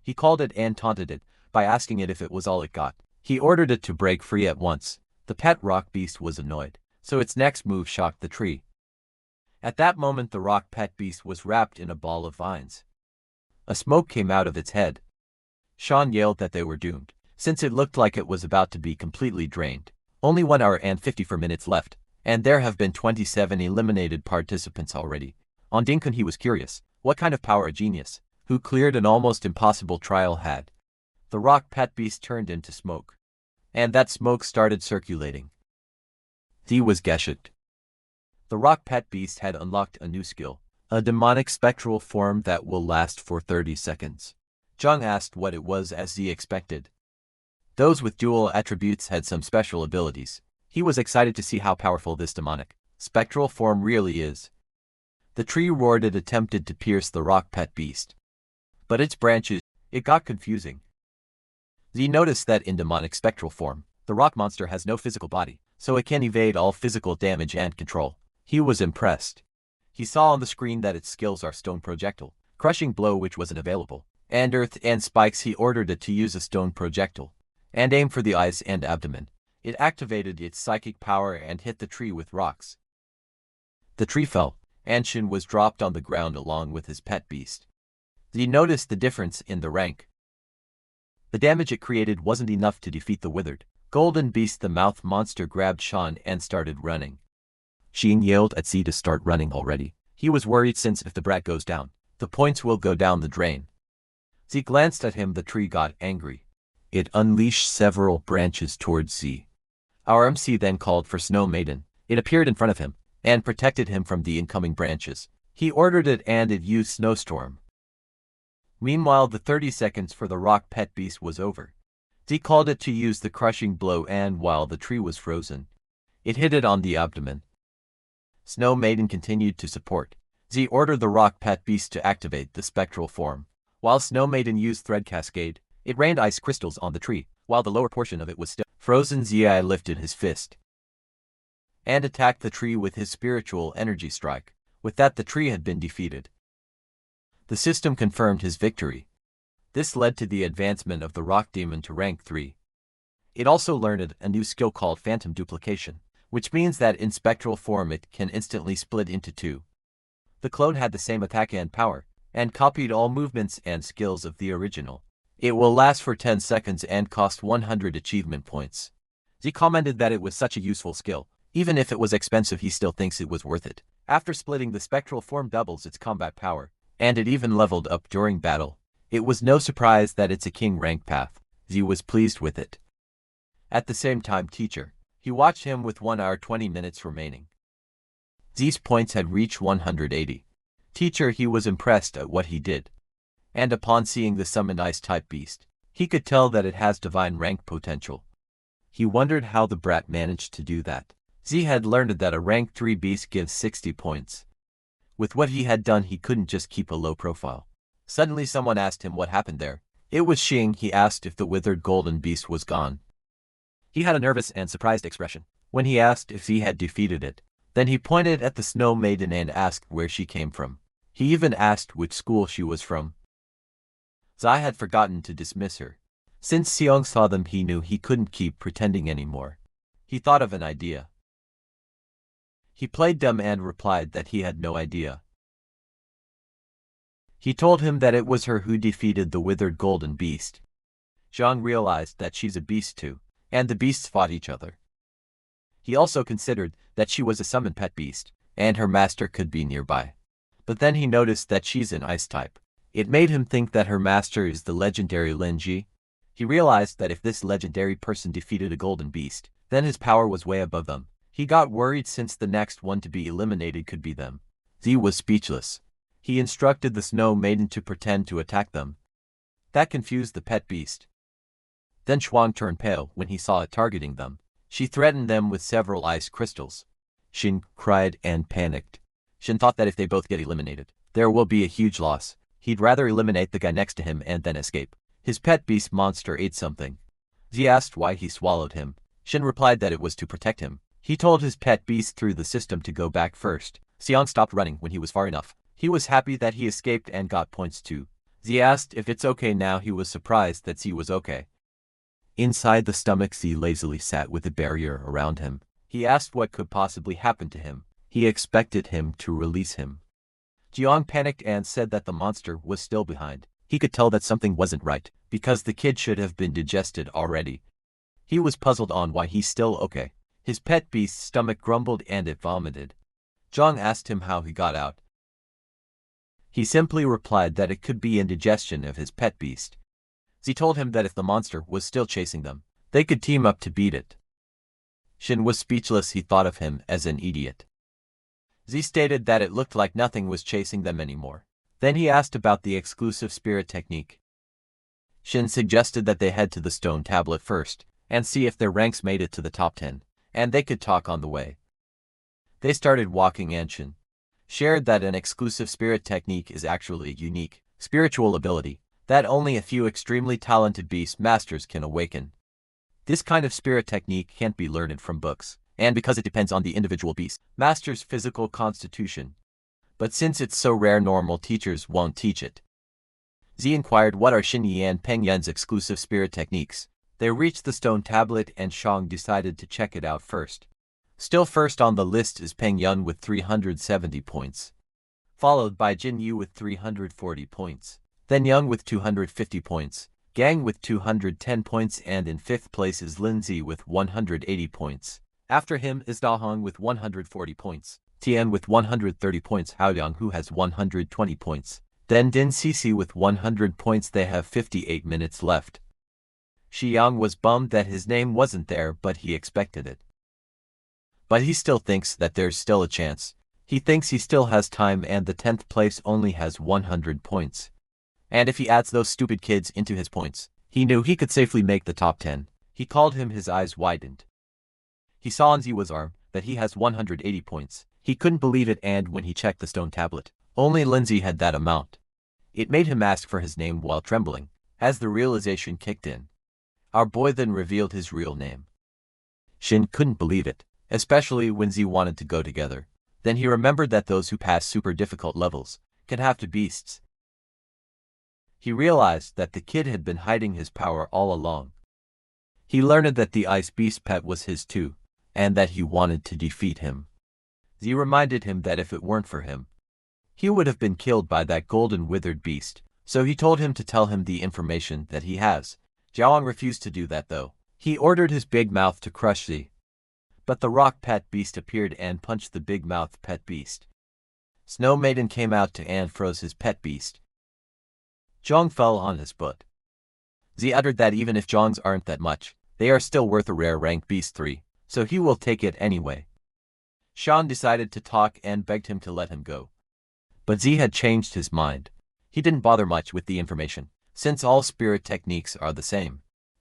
He called it and taunted it by asking it if it was all it got. He ordered it to break free at once. The pet rock beast was annoyed, so its next move shocked the tree. At that moment, the rock pet beast was wrapped in a ball of vines. A smoke came out of its head. Sean yelled that they were doomed, since it looked like it was about to be completely drained. Only 1 hour and 54 minutes left, and there have been 27 eliminated participants already. On Dinkun he was curious, what kind of power a genius, who cleared an almost impossible trial had. The rock pet beast turned into smoke. And that smoke started circulating. He was geshed. The rock pet beast had unlocked a new skill, a demonic spectral form that will last for 30 seconds. Zhang asked what it was as he expected. Those with dual attributes had some special abilities. He was excited to see how powerful this demonic, spectral form really is. The tree roared. It attempted to pierce the rock pet beast. But its branches, it got confusing. Z noticed that in demonic spectral form, the rock monster has no physical body, so it can evade all physical damage and control. He was impressed. He saw on the screen that its skills are stone projectile, crushing blow which wasn't available, and earth and spikes. He ordered it to use a stone projectile, and aim for the eyes and abdomen. It activated its psychic power and hit the tree with rocks. The tree fell, and Shin was dropped on the ground along with his pet beast. He noticed the difference in the rank. The damage it created wasn't enough to defeat the withered golden beast. The mouth monster grabbed Sean and started running. Shin yelled at Z to start running already. He was worried since if the brat goes down, the points will go down the drain. Z glanced at him. The tree got angry. It unleashed several branches towards Z. Our MC then called for Snow Maiden. It appeared in front of him and protected him from the incoming branches. He ordered it and it used Snowstorm. Meanwhile, the 30 seconds for the rock pet beast was over. Z called it to use the crushing blow, and while the tree was frozen, it hit it on the abdomen. Snow Maiden continued to support. Z ordered the rock pet beast to activate the spectral form. While Snow Maiden used Thread Cascade, it rained ice crystals on the tree, while the lower portion of it was still frozen. Zi lifted his fist and attacked the tree with his spiritual energy strike. With that, the tree had been defeated. The system confirmed his victory. This led to the advancement of the rock demon to rank 3. It also learned a new skill called Phantom Duplication, which means that in spectral form it can instantly split into 2. The clone had the same attack and power, and copied all movements and skills of the original. It will last for 10 seconds and cost 100 achievement points. Z commented that it was such a useful skill. Even if it was expensive, he still thinks it was worth it. After splitting, the spectral form doubles its combat power, and it even leveled up during battle. It was no surprise that it's a king rank path. Z was pleased with it. At the same time, teacher. He watched him with 1 hour 20 minutes remaining. Z's points had reached 180. Teacher, he was impressed at what he did. And upon seeing the summoned ice-type beast, he could tell that it has divine rank potential. He wondered how the brat managed to do that. Z had learned that a rank 3 beast gives 60 points. With what he had done, he couldn't just keep a low profile. Suddenly someone asked him what happened there. It was Xing. He asked if the withered golden beast was gone. He had a nervous and surprised expression when he asked if he had defeated it. Then he pointed at the Snow Maiden and asked where she came from. He even asked which school she was from. Zai had forgotten to dismiss her. Since Seong saw them, he knew he couldn't keep pretending anymore. He thought of an idea. He played dumb and replied that he had no idea. He told him that it was her who defeated the withered golden beast. Zhang realized that she's a beast too, and the beasts fought each other. He also considered that she was a summoned pet beast, and her master could be nearby. But then he noticed that she's an ice type. It made him think that her master is the legendary Lin Ji. He realized that if this legendary person defeated a golden beast, then his power was way above them. He got worried since the next one to be eliminated could be them. Z was speechless. He instructed the Snow Maiden to pretend to attack them. That confused the pet beast. Then Shuang turned pale when he saw it targeting them. She threatened them with several ice crystals. Xin cried and panicked. Xin thought that if they both get eliminated, there will be a huge loss. He'd rather eliminate the guy next to him and then escape. His pet beast monster ate something. Z asked why he swallowed him. Xin replied that it was to protect him. He told his pet beast through the system to go back first. Xiang stopped running when he was far enough. He was happy that he escaped and got points too. Z asked if it's okay now. He was surprised that Z was okay. Inside the stomach, Z lazily sat with a barrier around him. He asked what could possibly happen to him. He expected him to release him. Jiang panicked and said that the monster was still behind. He could tell that something wasn't right, because the kid should have been digested already. He was puzzled on why he's still okay. His pet beast's stomach grumbled and it vomited. Zhang asked him how he got out. He simply replied that it could be indigestion of his pet beast. He told him that if the monster was still chasing them, they could team up to beat it. Shin was speechless. He thought of him as an idiot. Z stated that it looked like nothing was chasing them anymore. Then he asked about the exclusive spirit technique. Shin suggested that they head to the stone tablet first, and see if their ranks made it to the top 10, and they could talk on the way. They started walking and Shin shared that an exclusive spirit technique is actually a unique, spiritual ability that only a few extremely talented beast masters can awaken. This kind of spirit technique can't be learned from books, and because it depends on the individual beast master's physical constitution. But since it's so rare, normal teachers won't teach it. Z inquired what are Xinyi and Peng Yan's exclusive spirit techniques. They reached the stone tablet and Shang decided to check it out first. Still first on the list is Peng Yan with 370 points, followed by Jin Yu with 340 points, then Young with 250 points, Gang with 210 points, and in 5th place is Lindsay with 180 points. After him is Dahong with 140 points, Tian with 130 points, Haoyang who has 120 points, then Din Cece with 100 points. They have 58 minutes left. Xiang was bummed that his name wasn't there, but he expected it. But he still thinks that there's still a chance. He thinks he still has time, and the 10th place only has 100 points. And if he adds those stupid kids into his points, he knew he could safely make the top 10. He called him. His eyes widened. He saw on Ziwa's arm that he has 180 points. He couldn't believe it, and when he checked the stone tablet, only Lindsay had that amount. It made him ask for his name while trembling, as the realization kicked in. Our boy then revealed his real name. Shin couldn't believe it, especially when Z wanted to go together. Then he remembered that those who pass super difficult levels can have two beasts. He realized that the kid had been hiding his power all along. He learned that the ice beast pet was his too, and that he wanted to defeat him. Z reminded him that if it weren't for him, he would have been killed by that golden withered beast, so he told him to tell him the information that he has. Jiaong refused to do that though. He ordered his big mouth to crush Z. But the rock pet beast appeared and punched the big mouth pet beast. Snow Maiden came out to and froze his pet beast. Zhang fell on his butt. Z uttered that even if Zhang's aren't that much, they are still worth a rare rank beast 3, so he will take it anyway. Shan decided to talk and begged him to let him go. But Z had changed his mind. He didn't bother much with the information, since all spirit techniques are the same.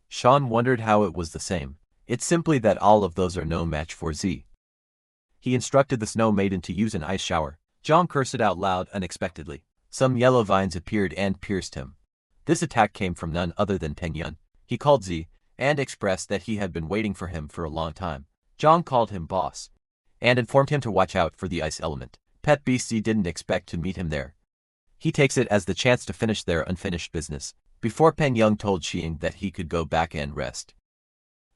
Shan wondered how it was the same. It's simply that all of those are no match for Z. He instructed the Snow Maiden to use an ice shower. Zhang cursed out loud unexpectedly. Some yellow vines appeared and pierced him. This attack came from none other than Peng Yun. He called Z, and expressed that he had been waiting for him for a long time. Zhang called him boss, and informed him to watch out for the ice element. Pet Beast Z didn't expect to meet him there. He takes it as the chance to finish their unfinished business, before Peng Yun told Xiang that he could go back and rest.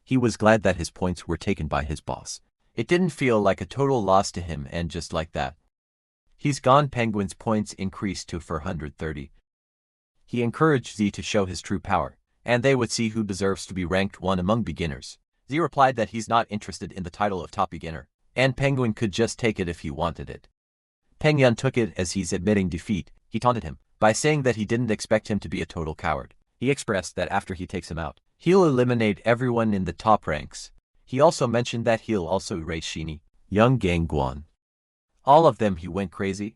He was glad that his points were taken by his boss. It didn't feel like a total loss to him, and just like that, he's gone. Penguin's points increased to 430. He encouraged Z to show his true power, and they would see who deserves to be ranked 1 among beginners. Z replied that he's not interested in the title of top beginner, and Penguin could just take it if he wanted it. Peng Yun took it as he's admitting defeat. He taunted him by saying that he didn't expect him to be a total coward. He expressed that after he takes him out, he'll eliminate everyone in the top ranks. He also mentioned that he'll also erase Shini, Young Gang Guan. All of them. He went crazy,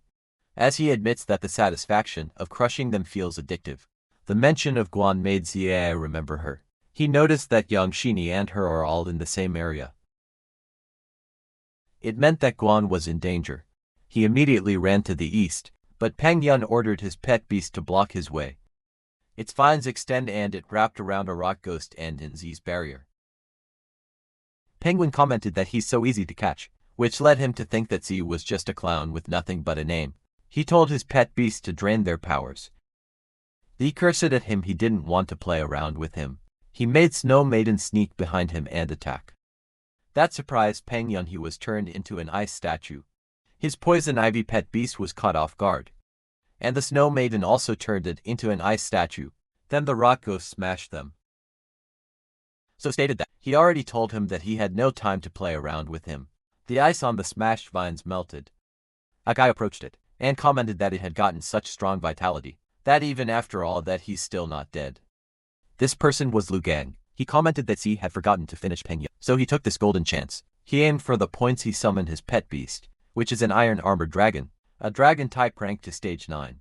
as he admits that the satisfaction of crushing them feels addictive. The mention of Guan made Zia remember her. He noticed that Young Shini and her are all in the same area. It meant that Guan was in danger. He immediately ran to the east, but Peng Yun ordered his pet beast to block his way. Its vines extend and it wrapped around a rock ghost and in Z's barrier. Penguin commented that he's so easy to catch, which led him to think that Z was just a clown with nothing but a name. He told his pet beast to drain their powers. Z cursed at him. He didn't want to play around with him. He made Snow Maiden sneak behind him and attack. That surprised Peng Yun. He was turned into an ice statue. His poison ivy pet beast was caught off guard, and the Snow Maiden also turned it into an ice statue. Then the rock ghost smashed them. So stated that he already told him that he had no time to play around with him. The ice on the smashed vines melted. A guy approached it and commented that it had gotten such strong vitality that even after all that he's still not dead. This person was Lu Gang. He commented that Z had forgotten to finish Peng Yan, so he took this golden chance. He aimed for the points. He summoned his pet beast, which is an iron armored dragon, a dragon type ranked to stage 9,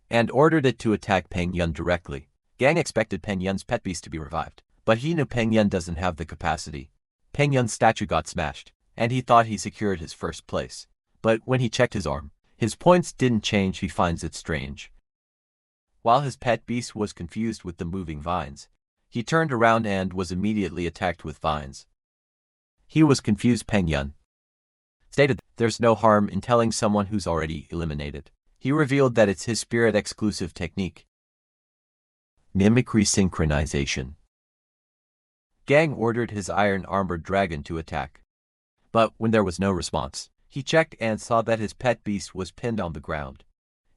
and ordered it to attack Peng Yan directly. Gang expected Peng Yan's pet beast to be revived, but he knew Peng Yan doesn't have the capacity. Peng Yan's statue got smashed, and he thought he secured his first place. But when he checked his arm, his points didn't change. He finds it strange. While his pet beast was confused with the moving vines, he turned around and was immediately attacked with vines. He was confused. Peng Yan stated there's no harm in telling someone who's already eliminated. He revealed that it's his spirit-exclusive technique. Mimicry synchronization. Gang ordered his iron-armored dragon to attack. But when there was no response, he checked and saw that his pet beast was pinned on the ground,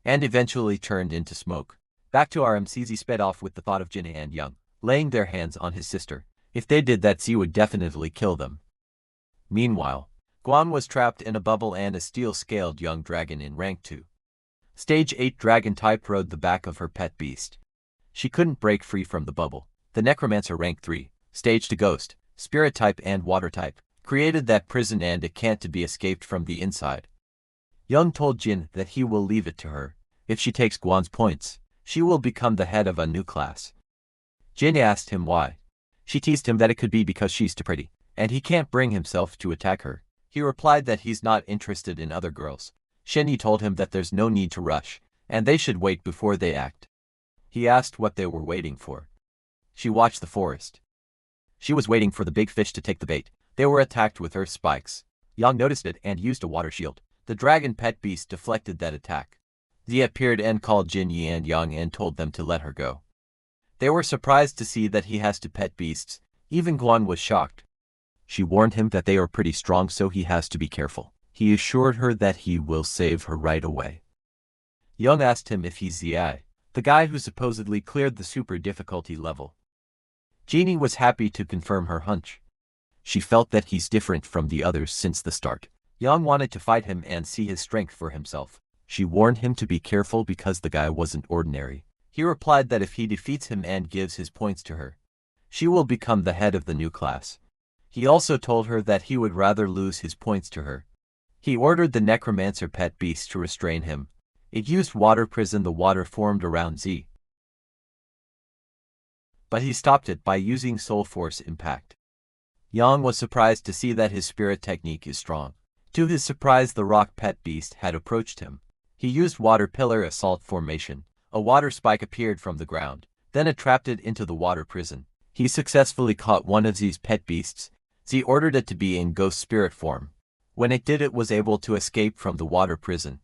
and eventually turned into smoke. Back to RMCZ sped off with the thought of Jin and Young laying their hands on his sister. If they did that, Z would definitely kill them. Meanwhile, Guan was trapped in a bubble and a steel-scaled young dragon in rank 2. Stage 8 dragon type rode the back of her pet beast. She couldn't break free from the bubble. The necromancer rank 3, stage 2 ghost, spirit type and water type, created that prison and it can't to be escaped from the inside. Young told Jin that he will leave it to her. If she takes Guan's points, she will become the head of a new class. Jin asked him why. She teased him that it could be because she's too pretty, and he can't bring himself to attack her. He replied that he's not interested in other girls. Shinyi told him that there's no need to rush, and they should wait before they act. He asked what they were waiting for. She watched the forest. She was waiting for the big fish to take the bait. They were attacked with earth spikes. Yang noticed it and used a water shield. The dragon pet beast deflected that attack. Z appeared and called Jin Yi and Yang and told them to let her go. They were surprised to see that he has two pet beasts. Even Guan was shocked. She warned him that they are pretty strong, so he has to be careful. He assured her that he will save her right away. Young asked him if he's Zi, the guy who supposedly cleared the super difficulty level. Jeannie was happy to confirm her hunch. She felt that he's different from the others since the start. Yang wanted to fight him and see his strength for himself. She warned him to be careful because the guy wasn't ordinary. He replied that if he defeats him and gives his points to her, she will become the head of the new class. He also told her that he would rather lose his points to her. He ordered the necromancer pet beast to restrain him. It used water prison. The water formed around Z, but he stopped it by using soul force impact. Yang was surprised to see that his spirit technique is strong. To his surprise, the rock pet beast had approached him. He used water pillar assault formation. A water spike appeared from the ground. Then it trapped it into the water prison. He successfully caught one of Z's pet beasts. Z ordered it to be in ghost spirit form. When it did, it was able to escape from the water prison.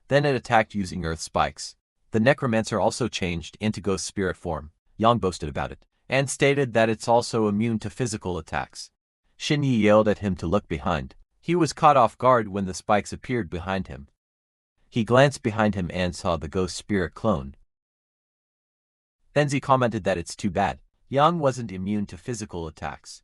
Then it attacked using earth spikes. The necromancer also changed into ghost spirit form. Yang boasted about it, and stated that it's also immune to physical attacks. Shinyi yelled at him to look behind. He was caught off guard when the spikes appeared behind him. He glanced behind him and saw the ghost spirit clone. Then Z commented that it's too bad. Yang wasn't immune to physical attacks.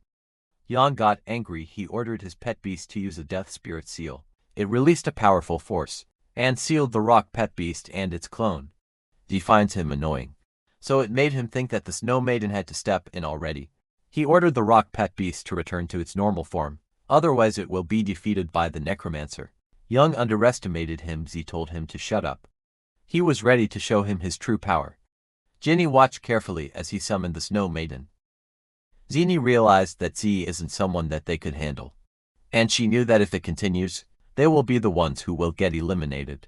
Yang got angry. He ordered his pet beast to use a death spirit seal. It released a powerful force and sealed the rock pet beast and its clone. Z finds him annoying, so it made him think that the Snow Maiden had to step in already. He ordered the rock pet beast to return to its normal form, otherwise it will be defeated by the necromancer. Young underestimated him. Z told him to shut up. He was ready to show him his true power. Jinny watched carefully as he summoned the Snow Maiden. Zini realized that Z isn't someone that they could handle, and she knew that if it continues, they will be the ones who will get eliminated.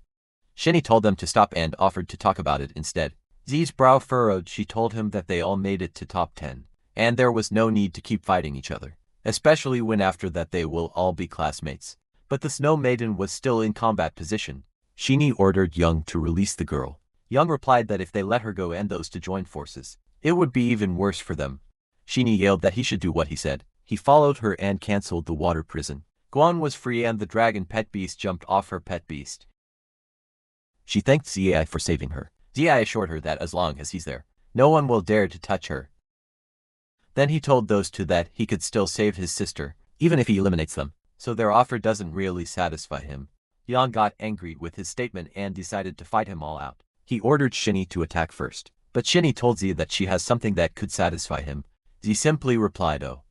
Shinny told them to stop and offered to talk about it instead. Z's brow furrowed. She told him that they all made it to top 10, and there was no need to keep fighting each other, especially when after that they will all be classmates. But the Snow Maiden was still in combat position. Shinny ordered Young to release the girl. Young replied that if they let her go and those to join forces, it would be even worse for them. Shinny yelled that he should do what he said. He followed her and cancelled the water prison. Guan was free and the dragon pet beast jumped off her pet beast. She thanked Zai for saving her. Zai assured her that as long as he's there, no one will dare to touch her. Then he told those two that he could still save his sister, even if he eliminates them, so their offer doesn't really satisfy him. Yang got angry with his statement and decided to fight him all out. He ordered Shinny to attack first, but Shinny told Zai that she has something that could satisfy him. Zai simply replied, "Oh."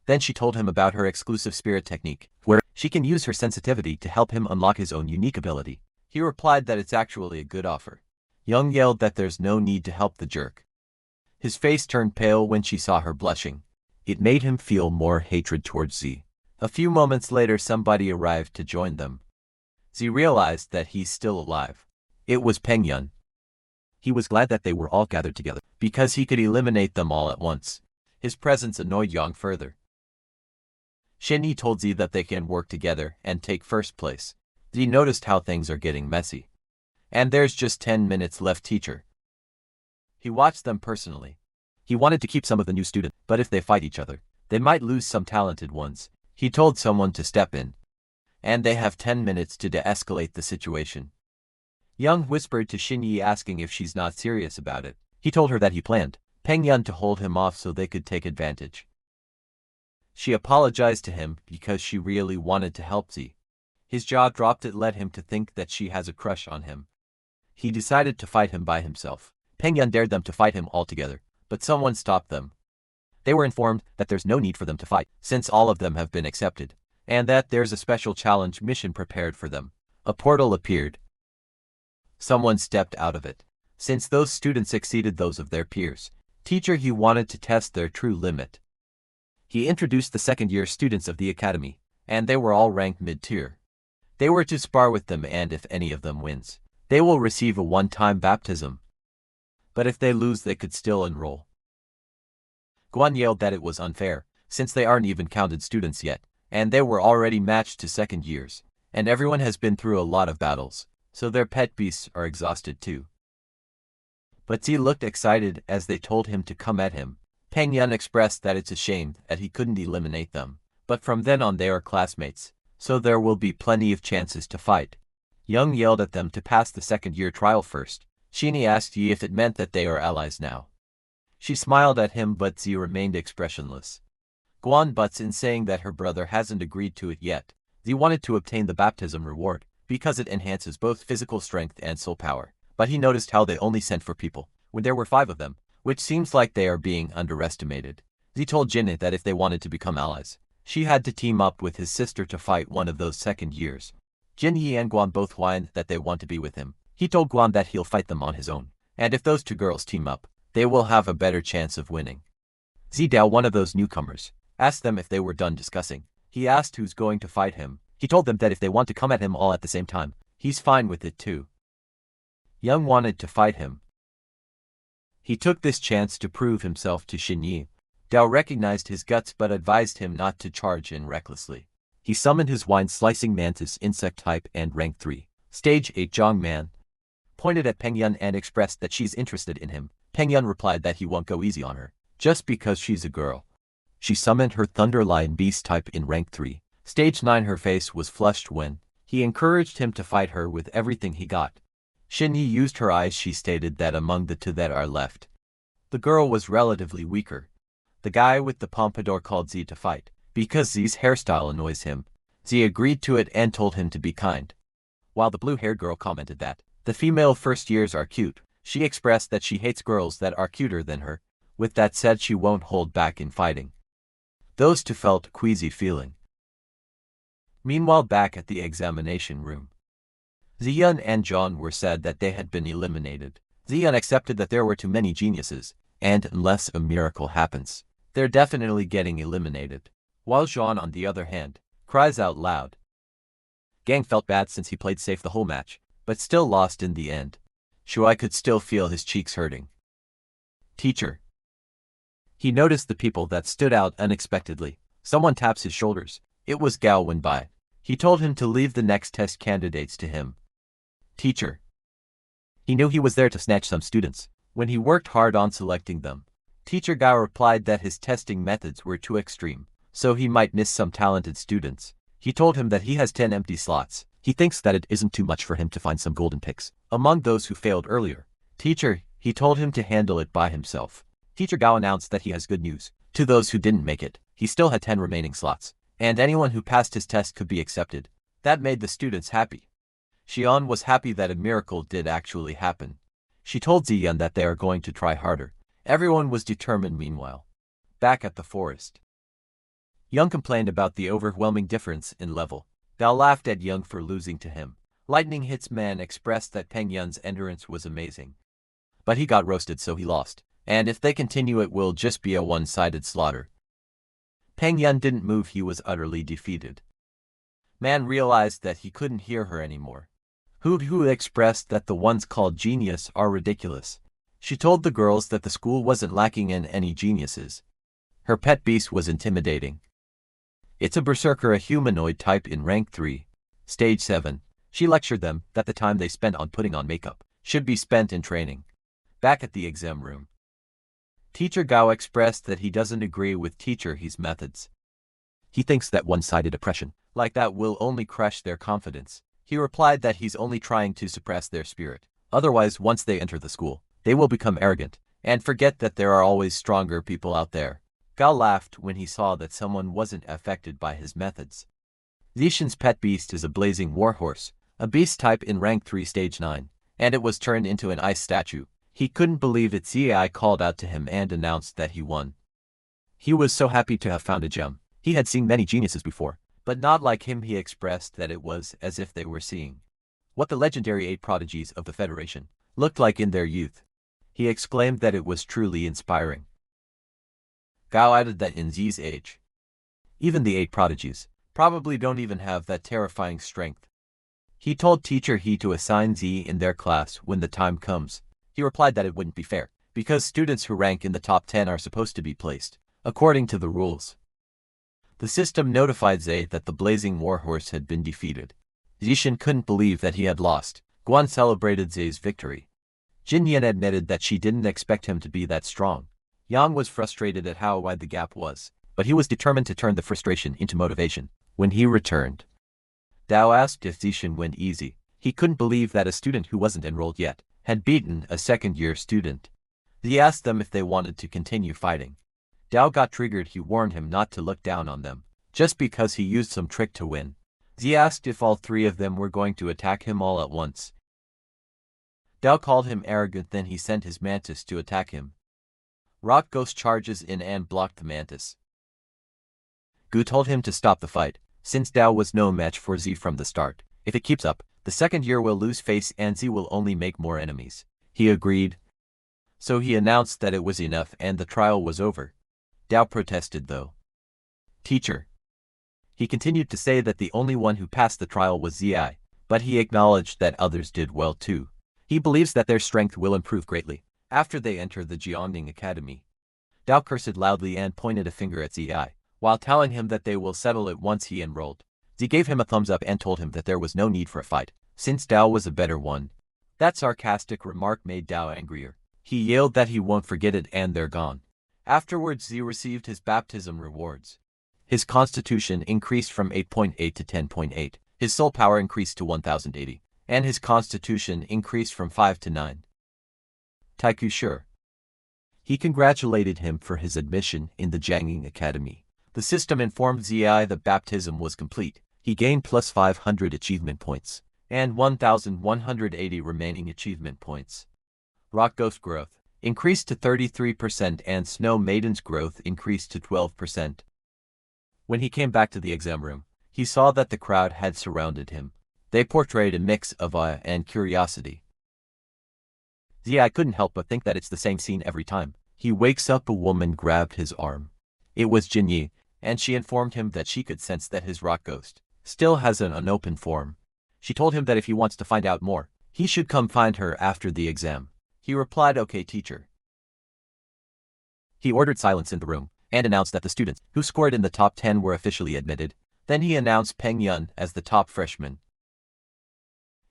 Then she told him about her exclusive spirit technique, where she can use her sensitivity to help him unlock his own unique ability. He replied that it's actually a good offer. Young yelled that there's no need to help the jerk. His face turned pale when she saw her blushing. It made him feel more hatred towards Zai. A few moments later somebody arrived to join them. Zai realized that he's still alive. It was Peng Yun. He was glad that they were all gathered together, because he could eliminate them all at once. His presence annoyed Yang further. Shinny told Zai that they can work together and take first place. Zai noticed how things are getting messy. And there's just 10 minutes left, teacher. He watched them personally. He wanted to keep some of the new students, but if they fight each other, they might lose some talented ones. He told someone to step in. And they have 10 minutes to de-escalate the situation. Young whispered to Shinyi asking if she's not serious about it. He told her that he planned Peng Yun to hold him off so they could take advantage. She apologized to him because she really wanted to help Zai. His jaw dropped. It led him to think that she has a crush on him. He decided to fight him by himself. Peng Yun dared them to fight him all together, but someone stopped them. They were informed that there's no need for them to fight, since all of them have been accepted, and that there's a special challenge mission prepared for them. A portal appeared. Someone stepped out of it. Since those students exceeded those of their peers, teacher, he wanted to test their true limit. He introduced the second-year students of the academy, and they were all ranked mid-tier. They were to spar with them, and if any of them wins, they will receive a one-time baptism. But if they lose, they could still enroll. Guan yelled that it was unfair, since they aren't even counted students yet, and they were already matched to second years, and everyone has been through a lot of battles, so their pet beasts are exhausted too. But Zai looked excited as they told him to come at him. Peng Yun expressed that it's a shame that he couldn't eliminate them, but from then on they are classmates, so there will be plenty of chances to fight. Young yelled at them to pass the second-year trial first. Shinny asked Yi if it meant that they are allies now. She smiled at him, but Zai remained expressionless. Guan butts in, saying that her brother hasn't agreed to it yet. Zai wanted to obtain the baptism reward, because it enhances both physical strength and soul power, but he noticed how they only sent for people, when there were 5 of them, which seems like they are being underestimated. Zai told Jinny that if they wanted to become allies, she had to team up with his sister to fight one of those second years. Jinyi and Guan both whined that they want to be with him. He told Guan that he'll fight them on his own, and if those 2 girls team up, they will have a better chance of winning. Zidao, one of those newcomers, asked them if they were done discussing. He asked who's going to fight him. He told them that if they want to come at him all at the same time, he's fine with it too. Young wanted to fight him. He took this chance to prove himself to Xinyi. Dao recognized his guts but advised him not to charge in recklessly. He summoned his wine-slicing mantis insect type and rank 3. Stage 8 Zhang Man pointed at Peng Yun and expressed that she's interested in him. Peng Yun replied that he won't go easy on her, just because she's a girl. She summoned her Thunder Lion Beast type in rank 3. Stage 9 Her face was flushed when he encouraged him to fight her with everything he got. Xinyi used her eyes. She stated that among the 2 that are left, the girl was relatively weaker. The guy with the pompadour called Zai to fight, because Zai's hairstyle annoys him. Zai agreed to it and told him to be kind. While the blue-haired girl commented that the female first years are cute, she expressed that she hates girls that are cuter than her. With that said, she won't hold back in fighting. Those 2 felt a queasy feeling. Meanwhile, back at the examination room, Ziyun and John were sad that they had been eliminated. Ziyun accepted that there were too many geniuses, and unless a miracle happens, they're definitely getting eliminated. While John, on the other hand, cries out loud. Gang felt bad since he played safe the whole match, but still lost in the end. Shuai could still feel his cheeks hurting. Teacher. He noticed the people that stood out unexpectedly. Someone taps his shoulders. It was Gao Wenbai. He told him to leave the next test candidates to him. Teacher. He knew he was there to snatch some students, when he worked hard on selecting them. Teacher Gao replied that his testing methods were too extreme, so he might miss some talented students. He told him that he has 10 empty slots, He thinks that it isn't too much for him to find some golden picks among those who failed earlier. Teacher, he told him to handle it by himself. Teacher Gao announced that he has good news. To those who didn't make it, he still had 10 remaining slots, and anyone who passed his test could be accepted. That made the students happy. Xian was happy that a miracle did actually happen. She told Ziyan that they are going to try harder. Everyone was determined meanwhile. Back at the forest, Young complained about the overwhelming difference in level. Dao laughed at Young for losing to him. Lightning Hits Man expressed that Peng Yun's endurance was amazing. But he got roasted, so he lost. And if they continue, it will just be a one-sided slaughter. Peng Yun didn't move, he was utterly defeated. Man realized that he couldn't hear her anymore. Hu expressed that the ones called genius are ridiculous. She told the girls that the school wasn't lacking in any geniuses. Her pet beast was intimidating. It's a berserker, a humanoid type in rank 3, stage 7. She lectured them that the time they spent on putting on makeup should be spent in training. Back at the exam room, Teacher Gao expressed that he doesn't agree with Teacher He's methods. He thinks that one-sided oppression like that will only crush their confidence. He replied that he's only trying to suppress their spirit. Otherwise, once they enter the school, they will become arrogant and forget that there are always stronger people out there. Gao laughed when he saw that someone wasn't affected by his methods. Zishan's pet beast is a blazing warhorse, a beast type in rank 3 stage 9, and it was turned into an ice statue. He couldn't believe it. Zi called out to him and announced that he won. He was so happy to have found a gem. He had seen many geniuses before, but not like him. He expressed that it was as if they were seeing what the legendary 8 prodigies of the Federation looked like in their youth. He exclaimed that it was truly inspiring. Gao added that in Zi's age, even the 8 prodigies probably don't even have that terrifying strength. He told Teacher He to assign Zi in their class when the time comes. He replied that it wouldn't be fair, because students who rank in the top 10 are supposed to be placed according to the rules. The system notified Zi that the blazing warhorse had been defeated. Zishan couldn't believe that he had lost. Guan celebrated Zi's victory. Jin Yan admitted that she didn't expect him to be that strong. Yang was frustrated at how wide the gap was, but he was determined to turn the frustration into motivation. When he returned, Dao asked if Zishan went easy. He couldn't believe that a student who wasn't enrolled yet had beaten a second-year student. He asked them if they wanted to continue fighting. Dao got triggered. He warned him not to look down on them, just because he used some trick to win. Zi asked if all 3 of them were going to attack him all at once. Dao called him arrogant, then he sent his mantis to attack him. Rock Ghost charges in and blocked the mantis. Gu told him to stop the fight, since Dao was no match for Zi from the start. If it keeps up, the second year will lose face and Zi will only make more enemies. He agreed. So he announced that it was enough and the trial was over. Dao protested though. Teacher. He continued to say that the only one who passed the trial was Zi, but he acknowledged that others did well too. He believes that their strength will improve greatly after they enter the Jiangning Academy. Dao cursed loudly and pointed a finger at Zi, while telling him that they will settle it once he enrolled. Zi gave him a thumbs up and told him that there was no need for a fight, since Dao was a better one. That sarcastic remark made Dao angrier. He yelled that he won't forget it and they're gone. Afterwards, Zi received his baptism rewards. His constitution increased from 8.8 to 10.8, his soul power increased to 1080, and his constitution increased from 5 to 9. Taiku sure. He congratulated him for his admission in the Jiangning Academy. The system informed Zi the baptism was complete. He gained plus 500 achievement points, and 1,180 remaining achievement points. Rock Ghost growth increased to 33% and Snow Maiden's growth increased to 12%. When he came back to the exam room, he saw that the crowd had surrounded him. They portrayed a mix of awe and curiosity. Zi couldn't help but think that it's the same scene every time. He wakes up, a woman grabbed his arm. It was Jin Yi, and she informed him that she could sense that his rock ghost still has an unopened form. She told him that if he wants to find out more, he should come find her after the exam. He replied, "Okay, teacher." He ordered silence in the room, and announced that the students who scored in the top 10 were officially admitted. Then he announced Peng Yun as the top freshman.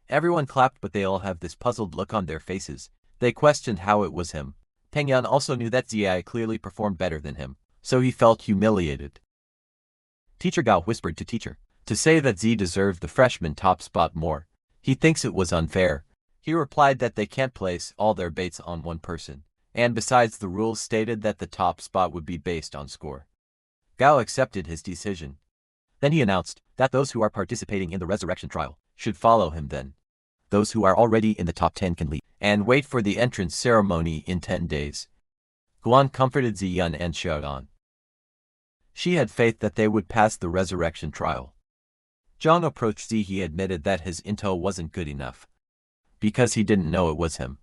Everyone clapped, but they all have this puzzled look on their faces. They questioned how it was him. Peng Yun also knew that Zi clearly performed better than him, so he felt humiliated. Teacher Gao whispered to Teacher to say that Z deserved the freshman top spot more. He thinks it was unfair. He replied that they can't place all their baits on one person, and besides the rules stated that the top spot would be based on score. Gao accepted his decision. Then he announced that those who are participating in the resurrection trial should follow him then. Those who are already in the top 10 can leave and wait for the entrance ceremony in 10 days. Guan comforted Ziyun and Xiaodan. She had faith that they would pass the resurrection trial. Zhang approached Z. He admitted that his intel wasn't good enough, because he didn't know it was him.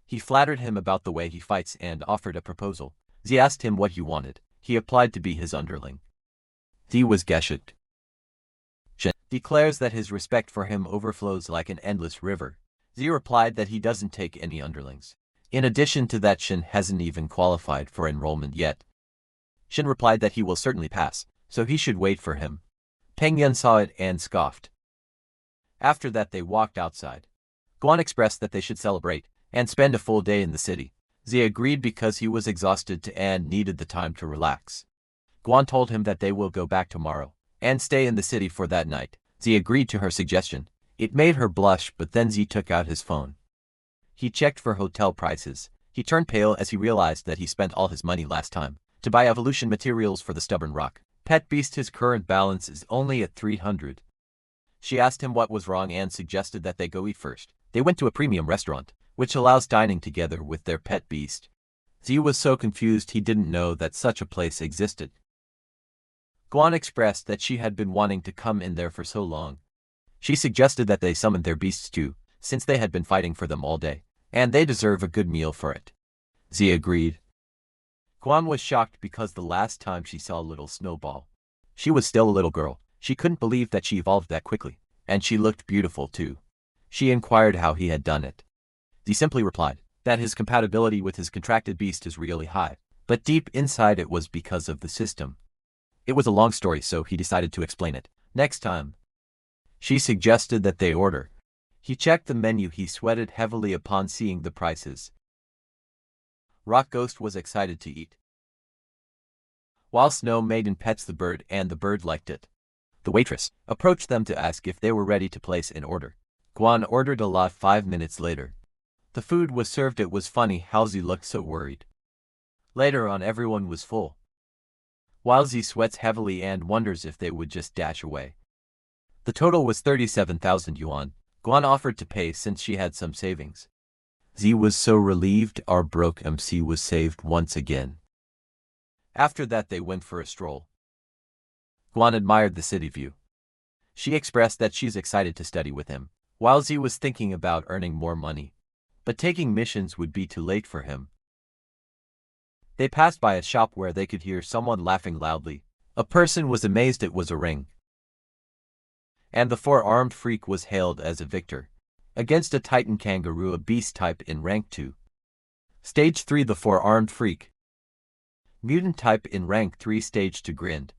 He flattered him about the way he fights and offered a proposal. Z asked him what he wanted. He applied to be his underling. Z was geshed. Shen declares that his respect for him overflows like an endless river. Z replied that he doesn't take any underlings. In addition to that, Shen hasn't even qualified for enrollment yet. Shen replied that he will certainly pass, so he should wait for him. Peng Yun saw it and scoffed. After that they walked outside. Guan expressed that they should celebrate and spend a full day in the city. Z agreed because he was exhausted and needed the time to relax. Guan told him that they will go back tomorrow and stay in the city for that night. Z agreed to her suggestion. It made her blush, but then Z took out his phone. He checked for hotel prices. He turned pale as he realized that he spent all his money last time to buy evolution materials for the stubborn rock. Pet Beast, his current balance is only at 300. She asked him what was wrong and suggested that they go eat first. They went to a premium restaurant, which allows dining together with their pet beast. Z was so confused he didn't know that such a place existed. Guan expressed that she had been wanting to come in there for so long. She suggested that they summon their beasts too, since they had been fighting for them all day, and they deserve a good meal for it. Z agreed. Guan was shocked because the last time she saw little Snowball, she was still a little girl. She couldn't believe that she evolved that quickly, and she looked beautiful too. She inquired how he had done it. Z simply replied that his compatibility with his contracted beast is really high, but deep inside it was because of the system. It was a long story, so he decided to explain it next time. She suggested that they order. He checked the menu. He sweated heavily upon seeing the prices. Rock Ghost was excited to eat, while Snow Maiden pets the bird and the bird liked it. The waitress approached them to ask if they were ready to place an order. Guan ordered a lot. 5 minutes later, the food was served. It was funny how Z looked so worried. Later on, everyone was full, while Z sweats heavily and wonders if they would just dash away. The total was 37,000 yuan. Guan offered to pay since she had some savings. Z was so relieved our broke MC was saved once again. After that they went for a stroll. Guan admired the city view. She expressed that she's excited to study with him, while Z was thinking about earning more money. But taking missions would be too late for him. They passed by a shop where they could hear someone laughing loudly. A person was amazed it was a ring, and the four-armed freak was hailed as a victor against a Titan kangaroo, a beast type in rank 2. Stage 3, the four-armed freak. Mutant type in rank 3, stage 2, grinned.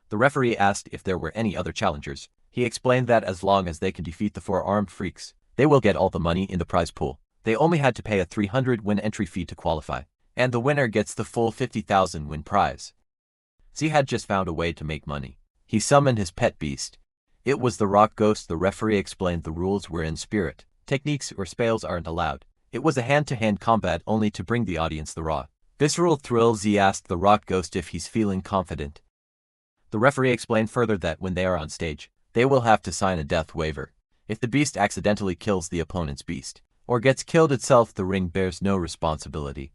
The referee asked if there were any other challengers. He explained that as long as they can defeat the four-armed freaks, they will get all the money in the prize pool. They only had to pay a 300 win entry fee to qualify, and the winner gets the full 50,000 win prize. Z had just found a way to make money. He summoned his pet beast. It was the Rock Ghost. The referee explained the rules were in spirit. Techniques or spells aren't allowed. It was a hand-to-hand combat only to bring the audience the raw, visceral thrill. Z asked the Rock Ghost if he's feeling confident. The referee explained further that when they are on stage, they will have to sign a death waiver. If the beast accidentally kills the opponent's beast, or gets killed itself, the ring bears no responsibility.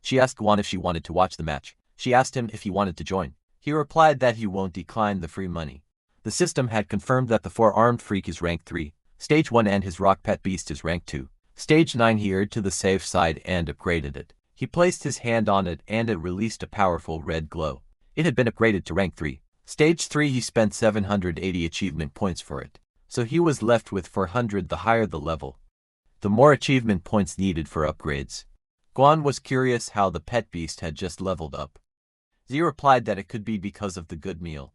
She asked Guan if she wanted to watch the match. She asked him if he wanted to join. He replied that he won't decline the free money. The system had confirmed that the four-armed freak is rank 3, stage 1, and his rock pet beast is rank 2, stage 9. He erred to the safe side and upgraded it. He placed his hand on it and it released a powerful red glow. It had been upgraded to rank 3, stage 3. He spent 780 achievement points for it, so he was left with 400. The higher the level, the more achievement points needed for upgrades. Guan was curious how the pet beast had just leveled up. Z replied that it could be because of the good meal.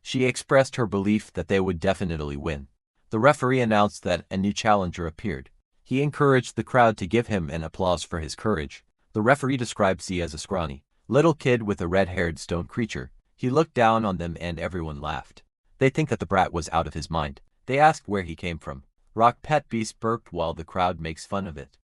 She expressed her belief that they would definitely win. The referee announced that a new challenger appeared. He encouraged the crowd to give him an applause for his courage. The referee described Z as a scrawny little kid with a red-haired stone creature. He looked down on them and everyone laughed. They think that the brat was out of his mind. They asked where he came from. Rock Pet Beast burped while the crowd makes fun of it.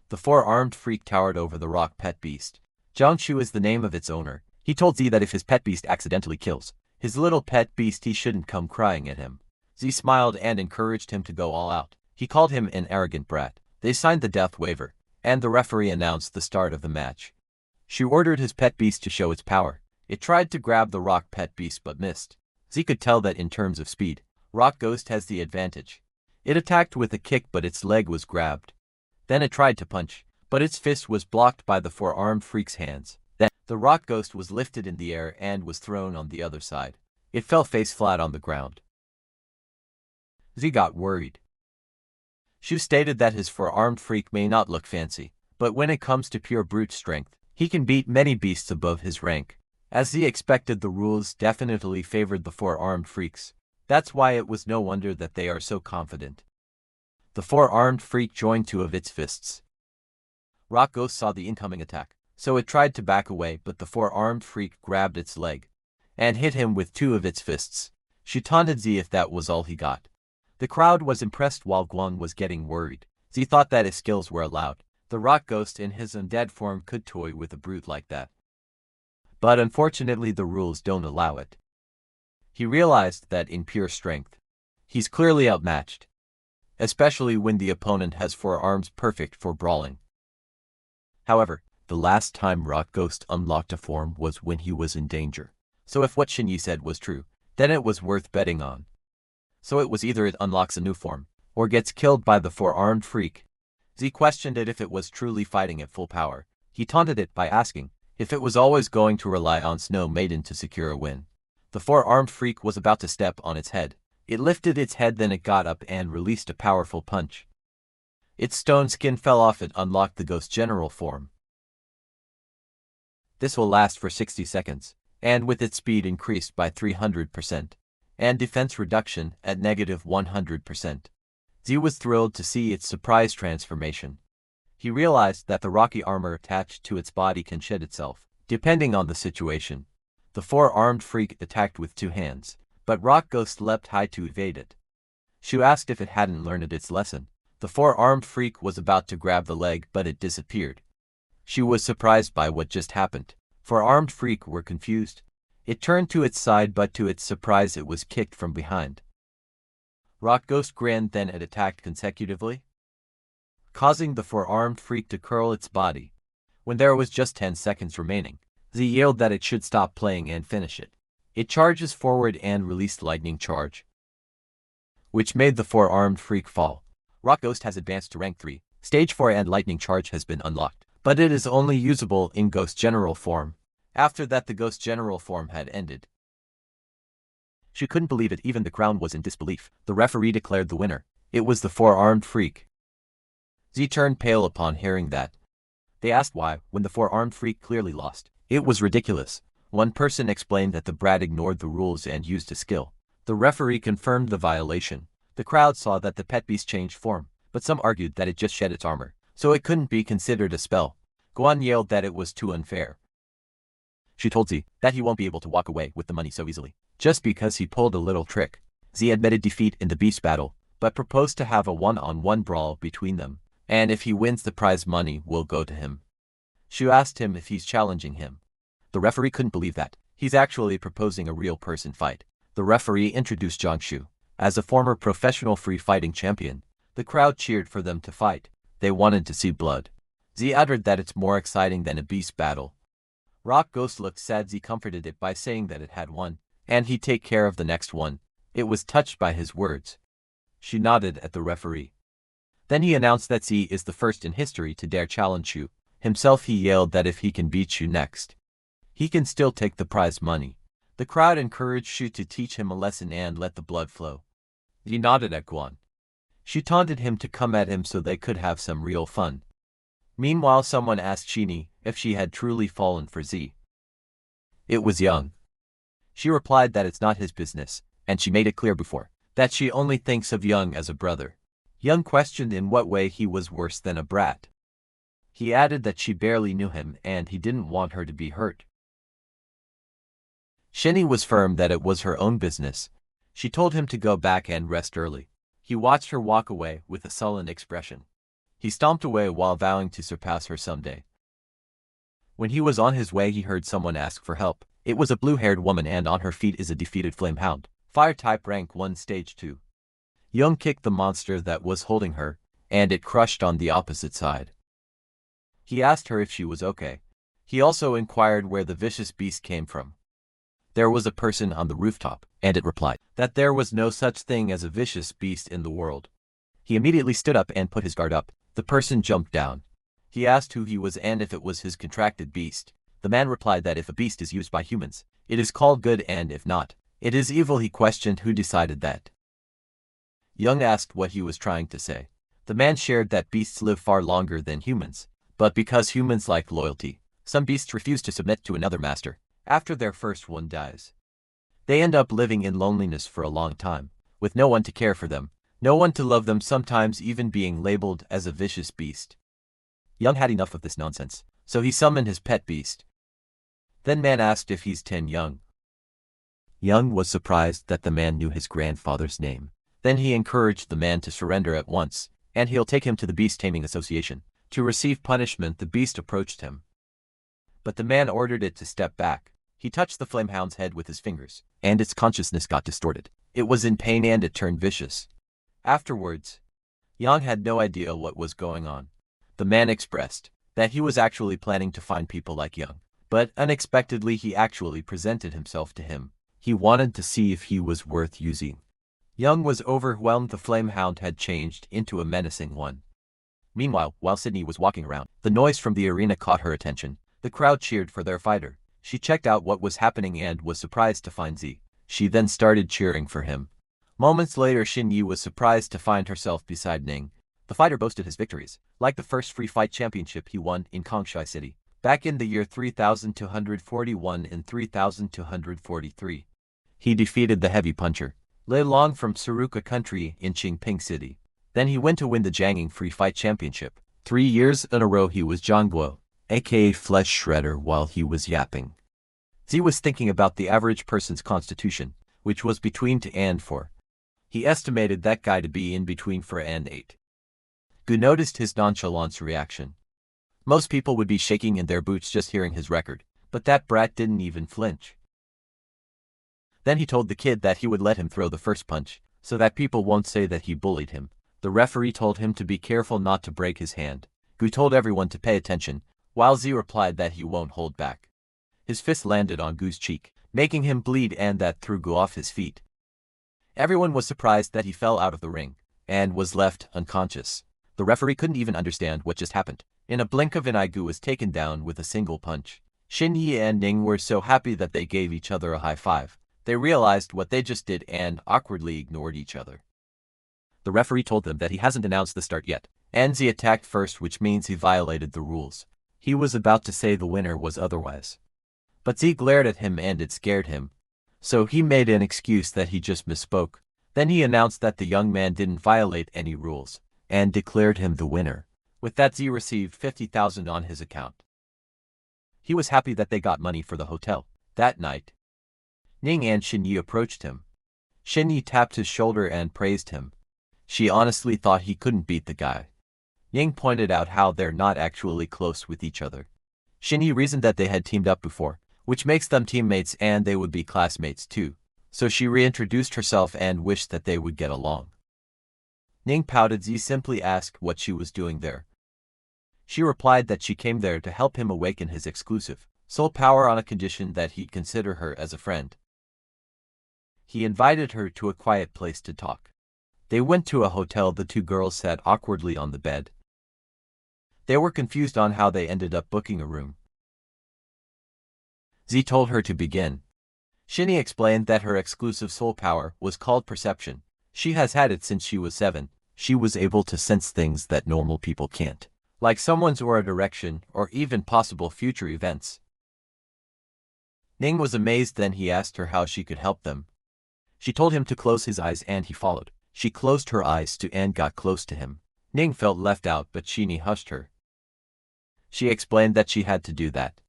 The four-armed freak towered over the Rock Pet Beast. Jiangshu is the name of its owner. He told Z that if his pet beast accidentally kills his little pet beast, he shouldn't come crying at him. Z smiled and encouraged him to go all out. He called him an arrogant brat. They signed the death waiver, and the referee announced the start of the match. Shu ordered his pet beast to show its power. It tried to grab the Rock Pet Beast but missed. Z could tell that in terms of speed, Rock Ghost has the advantage. It attacked with a kick but its leg was grabbed. Then it tried to punch, but its fist was blocked by the four-armed freak's hands. Then, the Rock Ghost was lifted in the air and was thrown on the other side. It fell face flat on the ground. Z got worried. Shu stated that his four-armed freak may not look fancy, but when it comes to pure brute strength, he can beat many beasts above his rank. As Z expected, the rules definitely favored the four-armed freaks. That's why it was no wonder that they are so confident. The four-armed freak joined two of its fists. Rock Ghost saw the incoming attack, so it tried to back away, but the four-armed freak grabbed its leg and hit him with two of its fists. She taunted Z if that was all he got. The crowd was impressed while Guan was getting worried. Z thought that his skills were allowed. The Rock Ghost in his undead form could toy with a brute like that. But unfortunately the rules don't allow it. He realized that in pure strength, he's clearly outmatched, especially when the opponent has four arms perfect for brawling. However, the last time Rock Ghost unlocked a form was when he was in danger. So if what Shinyi said was true, then it was worth betting on. So it was either it unlocks a new form, or gets killed by the four-armed freak. Z questioned it if it was truly fighting at full power. He taunted it by asking if it was always going to rely on Snow Maiden to secure a win. The four-armed freak was about to step on its head. It lifted its head, then it got up and released a powerful punch. Its stone skin fell off. It unlocked the Ghost General form. This will last for 60 seconds, and with its speed increased by 300%, and defense reduction at -100%. Z was thrilled to see its surprise transformation. He realized that the rocky armor attached to its body can shed itself, depending on the situation. The four-armed freak attacked with two hands, but Rock Ghost leapt high to evade it. Shu asked if it hadn't learned its lesson. The four-armed freak was about to grab the leg, but it disappeared. Shu was surprised by what just happened. Four-armed freak were confused. It turned to its side, but to its surprise it was kicked from behind. Rock Ghost grinned, then it attacked consecutively, causing the four-armed freak to curl its body. When there was just 10 seconds remaining, Z yelled that it should stop playing and finish it. It charges forward and released Lightning Charge, which made the four-armed freak fall. Rock Ghost has advanced to rank 3, Stage 4, and Lightning Charge has been unlocked, but it is only usable in Ghost General form. After that, the Ghost General form had ended. She couldn't believe it. Even the crowd was in disbelief. The referee declared the winner. It was the four-armed freak. Z turned pale upon hearing that. They asked why, when the four-armed freak clearly lost. It was ridiculous. One person explained that the brat ignored the rules and used a skill. The referee confirmed the violation. The crowd saw that the pet beast changed form, but some argued that it just shed its armor, so it couldn't be considered a spell. Guan yelled that it was too unfair. She told Z that he won't be able to walk away with the money so easily, just because he pulled a little trick. Z admitted defeat in the beast battle, but proposed to have a one-on-one brawl between them, and if he wins, the prize money will go to him. Shu asked him if he's challenging him. The referee couldn't believe that. He's actually proposing a real person fight. The referee introduced Jiangshu as a former professional free fighting champion. The crowd cheered for them to fight. They wanted to see blood. Z uttered that it's more exciting than a beast battle. Rock Ghost looked sad. Z comforted it by saying that it had won, and he'd take care of the next one. It was touched by his words. She nodded at the referee. Then he announced that Z is the first in history to dare challenge Shu. Himself, he yelled that if he can beat Shu next, he can still take the prize money. The crowd encouraged Shu to teach him a lesson and let the blood flow. He nodded at Guan. She taunted him to come at him so they could have some real fun. Meanwhile, someone asked Shinyi if she had truly fallen for Z. It was Young. She replied that it's not his business, and she made it clear before that she only thinks of Young as a brother. Young questioned in what way he was worse than a brat. He added that she barely knew him and he didn't want her to be hurt. Shinny was firm that it was her own business. She told him to go back and rest early. He watched her walk away with a sullen expression. He stomped away while vowing to surpass her someday. When he was on his way, he heard someone ask for help. It was a blue-haired woman, and on her feet is a defeated flame hound. Fire type, rank 1, stage 2. Young kicked the monster that was holding her, and it crushed on the opposite side. He asked her if she was okay. He also inquired where the vicious beast came from. There was a person on the rooftop, and it replied that there was no such thing as a vicious beast in the world. He immediately stood up and put his guard up. The person jumped down. He asked who he was and if it was his contracted beast. The man replied that if a beast is used by humans, it is called good, and if not, it is evil. He questioned who decided that. Young asked what he was trying to say. The man shared that beasts live far longer than humans, but because humans like loyalty, some beasts refuse to submit to another master after their first one dies. They end up living in loneliness for a long time, with no one to care for them, no one to love them, sometimes even being labeled as a vicious beast. Young had enough of this nonsense, so he summoned his pet beast. Then man asked if he's 10 Young. Young was surprised that the man knew his grandfather's name. Then he encouraged the man to surrender at once, and he'll take him to the Beast Taming Association. To receive punishment, the beast approached him, but the man ordered it to step back. He touched the flamehound's head with his fingers, and its consciousness got distorted. It was in pain and it turned vicious. Afterwards, Yang had no idea what was going on. The man expressed that he was actually planning to find people like Yang, but unexpectedly he actually presented himself to him. He wanted to see if he was worth using. Young was overwhelmed. The flamehound had changed into a menacing one. Meanwhile, while Sydney was walking around, the noise from the arena caught her attention. The crowd cheered for their fighter. She checked out what was happening and was surprised to find Z. She then started cheering for him. Moments later, Xin Yi was surprised to find herself beside Ning. The fighter boasted his victories, like the first free fight championship he won in Kongshai City, back in the year 3241 and 3243. He defeated the heavy puncher, Lei Long from Suruka country in Qingping City. Then he went to win the Jianging Free Fight Championship. 3 years in a row he was Zhangguo, aka Flesh Shredder, while he was yapping. Z was thinking about the average person's constitution, which was between 2 and 4. He estimated that guy to be in between 4 and 8. Gu noticed his nonchalance reaction. Most people would be shaking in their boots just hearing his record, but that brat didn't even flinch. Then he told the kid that he would let him throw the first punch, so that people won't say that he bullied him. The referee told him to be careful not to break his hand. Gu told everyone to pay attention, while Z replied that he won't hold back. His fist landed on Gu's cheek, making him bleed, and that threw Gu off his feet. Everyone was surprised that he fell out of the ring, and was left unconscious. The referee couldn't even understand what just happened. In a blink of an eye, Gu was taken down with a single punch. Xin Yi and Ning were so happy that they gave each other a high five. They realized what they just did and awkwardly ignored each other. The referee told them that he hasn't announced the start yet, and Z attacked first, which means he violated the rules. He was about to say the winner was otherwise, but Z glared at him and it scared him. So he made an excuse that he just misspoke. Then he announced that the young man didn't violate any rules, and declared him the winner. With that, Z received 50,000 on his account. He was happy that they got money for the hotel. That night, Ning and Xin Yi approached him. Xin Yi tapped his shoulder and praised him. She honestly thought he couldn't beat the guy. Ning pointed out how they're not actually close with each other. Xin Yi reasoned that they had teamed up before, which makes them teammates and they would be classmates too, so she reintroduced herself and wished that they would get along. Ning pouted. Z simply asked what she was doing there. She replied that she came there to help him awaken his exclusive soul power on a condition that he'd consider her as a friend. He invited her to a quiet place to talk. They went to a hotel. The two girls sat awkwardly on the bed. They were confused on how they ended up booking a room. Z told her to begin. Shinny explained that her exclusive soul power was called perception. She has had it since she was 7. She was able to sense things that normal people can't, like someone's or a direction, or even possible future events. Ning was amazed. Then he asked her how she could help them. She told him to close his eyes and he followed. She closed her eyes too and got close to him. Ning felt left out, but Shinny hushed her. She explained that she had to do that.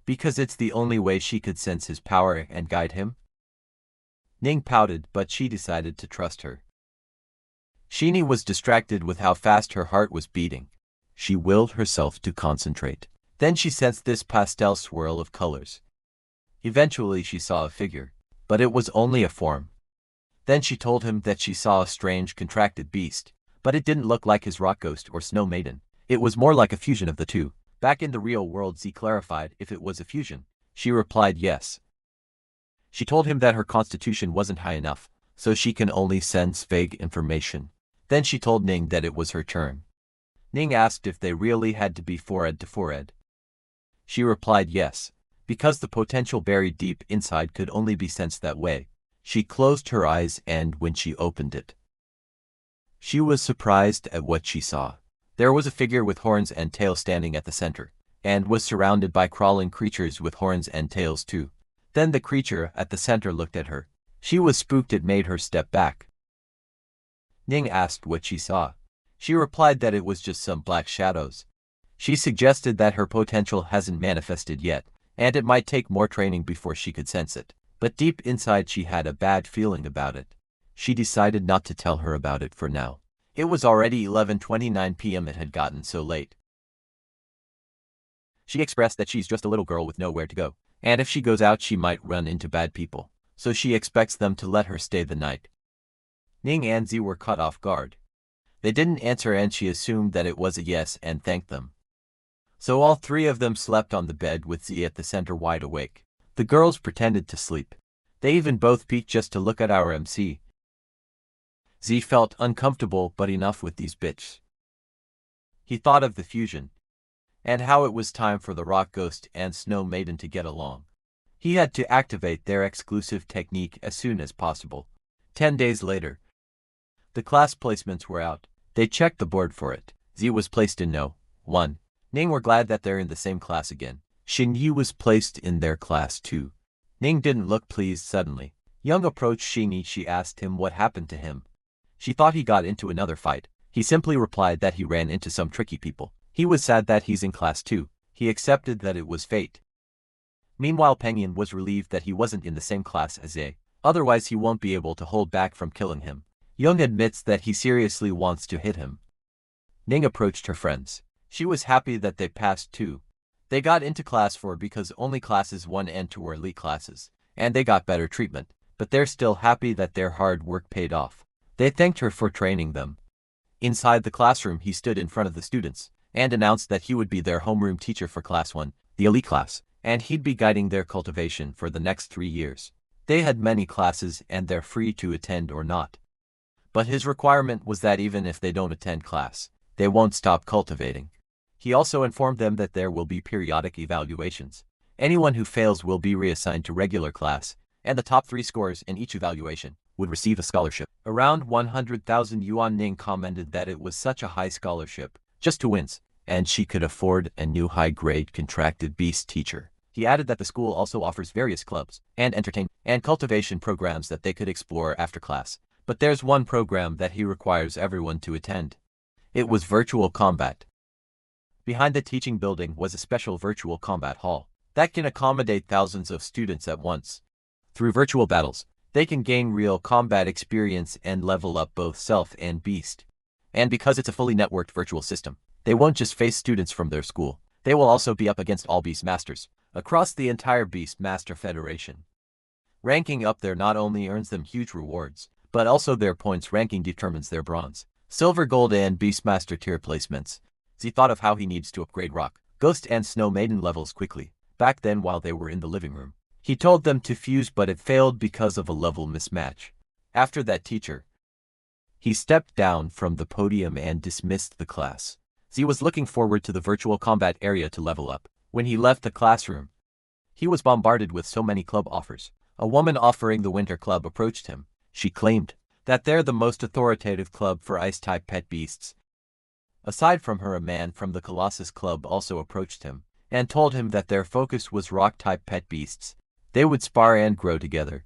because it's the only way she could sense his power and guide him. Ning pouted, but she decided to trust her. Sheenie was distracted with how fast her heart was beating. She willed herself to concentrate. Then she sensed this pastel swirl of colors. Eventually she saw a figure, but it was only a form. Then she told him that she saw a strange contracted beast, but it didn't look like his rock ghost or snow maiden. It was more like a fusion of the two. Back in the real world, Z clarified if it was a fusion. She replied yes. She told him that her constitution wasn't high enough, so she can only sense vague information. Then she told Ning that it was her turn. Ning asked if they really had to be forehead to forehead. She replied yes, because the potential buried deep inside could only be sensed that way. She closed her eyes, and when she opened it, she was surprised at what she saw. There was a figure with horns and tail standing at the center, and was surrounded by crawling creatures with horns and tails too. Then the creature at the center looked at her. She was spooked. It made her step back. Ning asked what she saw. She replied that it was just some black shadows. She suggested that her potential hasn't manifested yet, and it might take more training before she could sense it. But deep inside she had a bad feeling about it. She decided not to tell her about it for now. It was already 11:29 p.m. It had gotten so late. She expressed that she's just a little girl with nowhere to go, and if she goes out she might run into bad people, so she expects them to let her stay the night. Ning and Z were caught off guard. They didn't answer and she assumed that it was a yes and thanked them. So all three of them slept on the bed with Z at the center wide awake. The girls pretended to sleep. They even both peeked just to look at our MC. Z felt uncomfortable but enough with these bitches. He thought of the fusion, and how it was time for the Rock Ghost and Snow Maiden to get along. He had to activate their exclusive technique as soon as possible. 10 days later, the class placements were out. They checked the board for it. Z was placed in No. 1. Ning were glad that they're in the same class again. Xingyi was placed in their class too. Ning didn't look pleased suddenly. Young approached Xingyi. She asked him what happened to him. She thought he got into another fight. He simply replied that he ran into some tricky people. He was sad that he's in class too. He accepted that it was fate. Meanwhile, Pengyan was relieved that he wasn't in the same class as A. Otherwise he won't be able to hold back from killing him. Young admits that he seriously wants to hit him. Ning approached her friends. She was happy that they passed too. They got into class 4 because only classes 1 and 2 were elite classes, and they got better treatment, but they're still happy that their hard work paid off. They thanked her for training them. Inside the classroom he stood in front of the students, and announced that he would be their homeroom teacher for class 1, the elite class, and he'd be guiding their cultivation for the next 3 years. They had many classes and they're free to attend or not. But his requirement was that even if they don't attend class, they won't stop cultivating. He also informed them that there will be periodic evaluations. Anyone who fails will be reassigned to regular class, and the top 3 scores in each evaluation would receive a scholarship. Around 100,000 yuan. Ning commented that it was such a high scholarship, just 2 wins, and she could afford a new high-grade contracted beast teacher. He added that the school also offers various clubs and entertainment and cultivation programs that they could explore after class. But there's one program that he requires everyone to attend. It was virtual combat. Behind the teaching building was a special virtual combat hall that can accommodate thousands of students at once. Through virtual battles, they can gain real combat experience and level up both self and beast. And because it's a fully networked virtual system, they won't just face students from their school. They will also be up against all beast masters across the entire Beast Master Federation. Ranking up there not only earns them huge rewards, but also their points ranking determines their bronze, silver, gold, and Beastmaster tier placements. Z thought of how he needs to upgrade Rock, Ghost, and Snow Maiden levels quickly. Back then while they were in the living room, he told them to fuse, but it failed because of a level mismatch. After that teacher, he stepped down from the podium and dismissed the class. Z was looking forward to the virtual combat area to level up. When he left the classroom, he was bombarded with so many club offers. A woman offering the Winter Club approached him. She claimed that they're the most authoritative club for ice-type pet beasts. Aside from her, a man from the Colossus Club also approached him and told him that their focus was rock-type pet beasts. They would spar and grow together.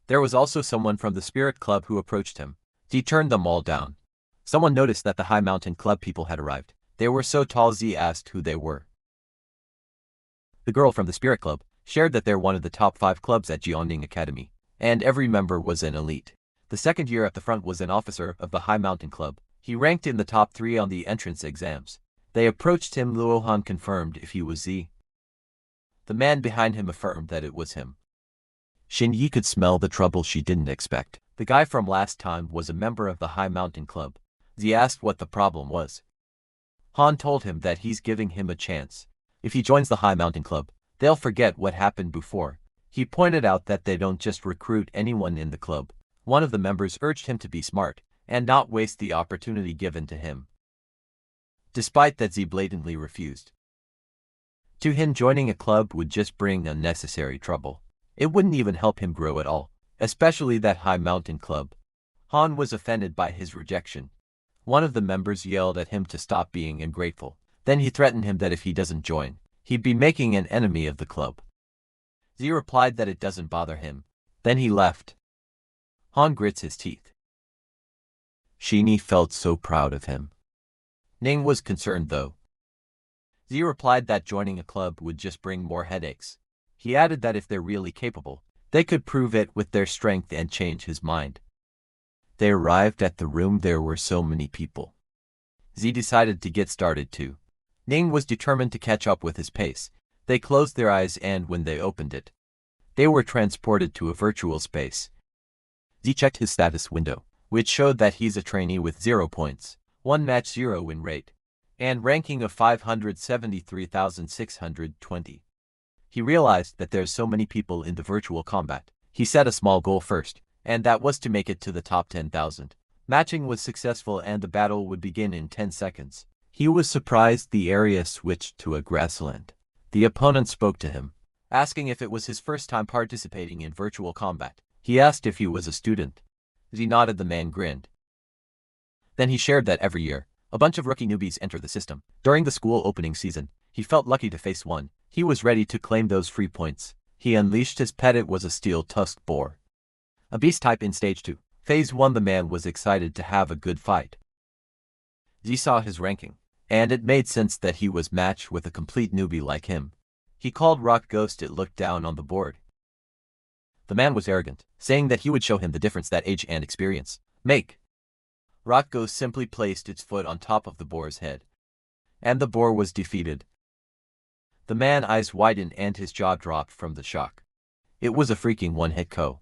There was also someone from the Spirit Club who approached him. He turned them all down. Someone noticed that the High Mountain Club people had arrived. They were so tall. Z asked who they were. The girl from the Spirit Club shared that they're one of the top 5 clubs at Jiangning Academy, and every member was an elite. The second year at the front was an officer of the High Mountain Club. He ranked in the top 3 on the entrance exams. They approached him. Luohan confirmed if he was Z. The man behind him affirmed that it was him. Xin Yi could smell the trouble she didn't expect. The guy from last time was a member of the High Mountain Club. Z asked what the problem was. Han told him that he's giving him a chance. If he joins the High Mountain Club, they'll forget what happened before. He pointed out that they don't just recruit anyone in the club. One of the members urged him to be smart and not waste the opportunity given to him. Despite that, Z blatantly refused. To him, joining a club would just bring unnecessary trouble. It wouldn't even help him grow at all, especially that High Mountain Club. Han was offended by his rejection. One of the members yelled at him to stop being ungrateful. Then he threatened him that if he doesn't join, he'd be making an enemy of the club. Z replied that it doesn't bother him. Then he left. Han grits his teeth. Shini felt so proud of him. Ning was concerned though. Z replied that joining a club would just bring more headaches. He added that if they're really capable, they could prove it with their strength and change his mind. They arrived at the room. There were so many people. Z decided to get started too. Ning was determined to catch up with his pace. They closed their eyes, and when they opened it, they were transported to a virtual space. Z checked his status window, which showed that he's a trainee with 0 points, 1 match 0 win rate, and ranking of 573,620. He realized that there's so many people in the virtual combat. He set a small goal first, and that was to make it to the top 10,000. Matching was successful and the battle would begin in 10 seconds. He was surprised the area switched to a grassland. The opponent spoke to him, asking if it was his first time participating in virtual combat. He asked if he was a student. Z nodded. The man grinned. Then he shared that every year, a bunch of rookie newbies enter the system. During the school opening season, he felt lucky to face one. He was ready to claim those free points. He unleashed his pet. It was a steel-tusked boar. A beast type in Stage 2. Phase 1. The man was excited to have a good fight. Z saw his ranking, and it made sense that he was matched with a complete newbie like him. He called Rock Ghost. It looked down on the board. The man was arrogant, saying that he would show him the difference that age and experience make. Rock Ghost simply placed its foot on top of the boar's head, and the boar was defeated. The man's eyes widened and his jaw dropped from the shock. It was a freaking one-hit KO.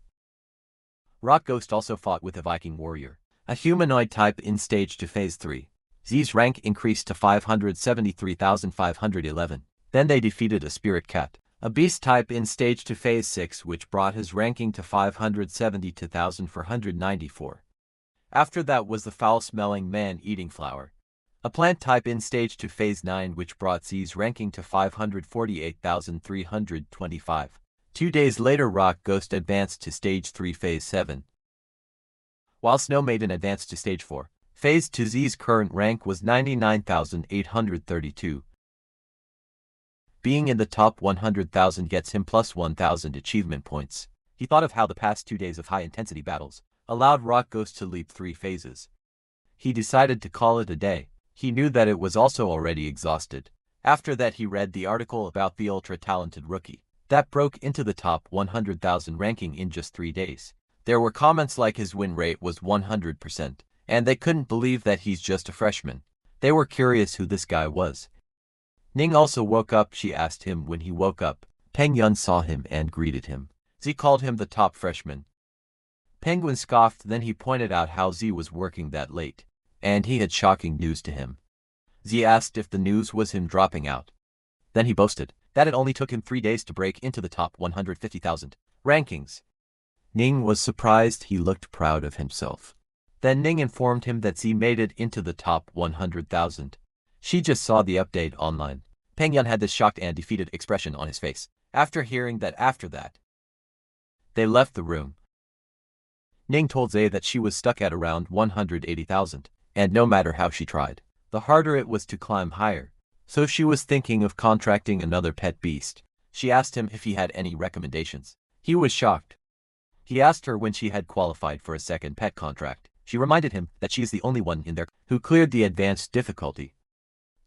Rock Ghost also fought with a Viking warrior, a humanoid type in Stage 2 Phase 3. Z's rank increased to 573,511. Then they defeated a spirit cat, a beast type in Stage 2 Phase 6, which brought his ranking to 572,494. After that was the foul-smelling man-eating flower, a plant type in Stage 2 Phase 9, which brought Z's ranking to 548,325. 2 days later, Rock Ghost advanced to Stage 3 Phase 7, while Snow Maiden advanced to Stage 4. Phase 2. Z's current rank was 99,832. Being in the top 100,000 gets him plus 1,000 achievement points. He thought of how the past 2 days of high-intensity battles allowed Rock Ghost to leap 3 phases. He decided to call it a day. He knew that it was also already exhausted. After that, he read the article about the ultra-talented rookie that broke into the top 100,000 ranking in just 3 days. There were comments like his win rate was 100%, and they couldn't believe that he's just a freshman. They were curious who this guy was. Ning also woke up. She asked him when he woke up. Peng Yun saw him and greeted him. Z called him the top freshman. Penguin scoffed. Then he pointed out how Z was working that late, and he had shocking news to him. Z asked if the news was him dropping out. Then he boasted that it only took him 3 days to break into the top 150,000 rankings. Ning was surprised. He looked proud of himself. Then Ning informed him that Z made it into the top 100,000. She just saw the update online. Peng Yun had this shocked and defeated expression on his face. After hearing that, they left the room. Ning told Z that she was stuck at around 180,000, and no matter how she tried, the harder it was to climb higher. So she was thinking of contracting another pet beast. She asked him if he had any recommendations. He was shocked. He asked her when she had qualified for a second pet contract. She reminded him that she is the only one in there who cleared the advanced difficulty.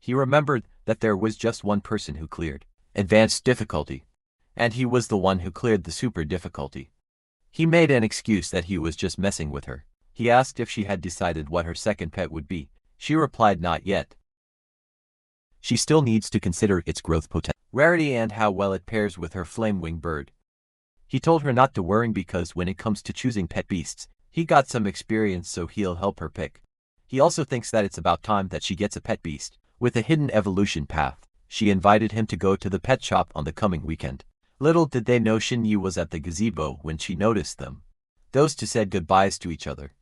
He remembered that there was just one person who cleared, advanced difficulty. And he was the one who cleared the super difficulty. He made an excuse that he was just messing with her. He asked if she had decided what her second pet would be. She replied not yet. She still needs to consider its growth potential, rarity, and how well it pairs with her flame-winged bird. He told her not to worry because when it comes to choosing pet beasts, he got some experience, so he'll help her pick. He also thinks that it's about time that she gets a pet beast with a hidden evolution path. She invited him to go to the pet shop on the coming weekend. Little did they know Shinyi was at the gazebo when she noticed them. Those two said goodbyes to each other.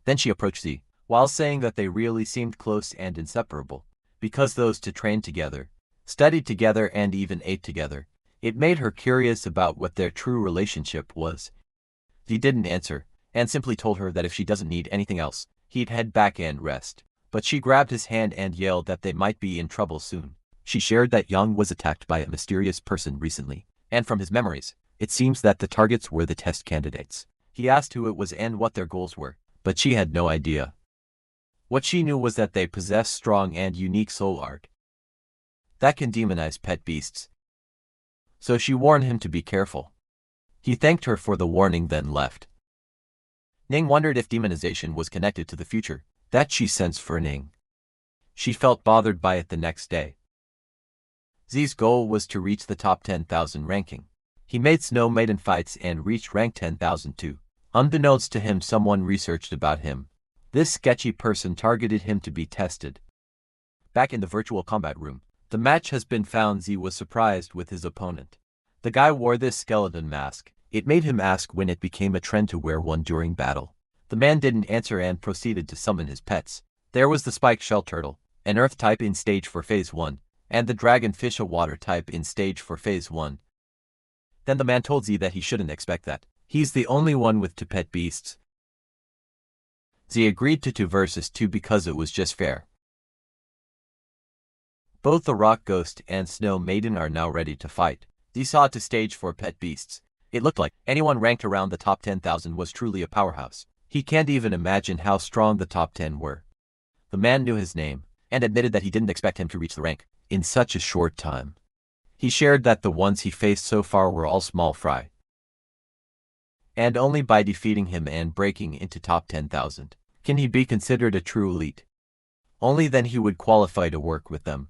Then she approached Z, while saying that they really seemed close and inseparable, because those two trained together, studied together, and even ate together. It made her curious about what their true relationship was. Z didn't answer, and simply told her that if she doesn't need anything else, he'd head back and rest. But she grabbed his hand and yelled that they might be in trouble soon. She shared that Yang was attacked by a mysterious person recently, and from his memories, it seems that the targets were the test candidates. He asked who it was and what their goals were, but she had no idea. What she knew was that they possess strong and unique soul art that can demonize pet beasts. So she warned him to be careful. He thanked her for the warning, then left. Ning wondered if demonization was connected to the future that she sensed for Ning. She felt bothered by it the next day. Z's goal was to reach the top 10,000 ranking. He made Snow Maiden fights and reached rank 10,002. Unbeknownst to him, someone researched about him. This sketchy person targeted him to be tested. Back in the virtual combat room, the match has been found. Z was surprised with his opponent. The guy wore this skeleton mask. It made him ask when it became a trend to wear one during battle. The man didn't answer and proceeded to summon his pets. There was the spiked shell turtle, an earth type in stage for phase 1, and the dragonfish, a water type in stage for phase 1. Then the man told Z that he shouldn't expect that. He's the only one with 2 pet beasts. Z agreed to 2 versus 2 because it was just fair. Both the Rock Ghost and Snow Maiden are now ready to fight. Z saw to stage for pet beasts. It looked like anyone ranked around the top 10,000 was truly a powerhouse. He can't even imagine how strong the top 10 were. The man knew his name, and admitted that he didn't expect him to reach the rank in such a short time. He shared that the ones he faced so far were all small fry. And only by defeating him and breaking into top 10,000 can he be considered a true elite. Only then he would qualify to work with them.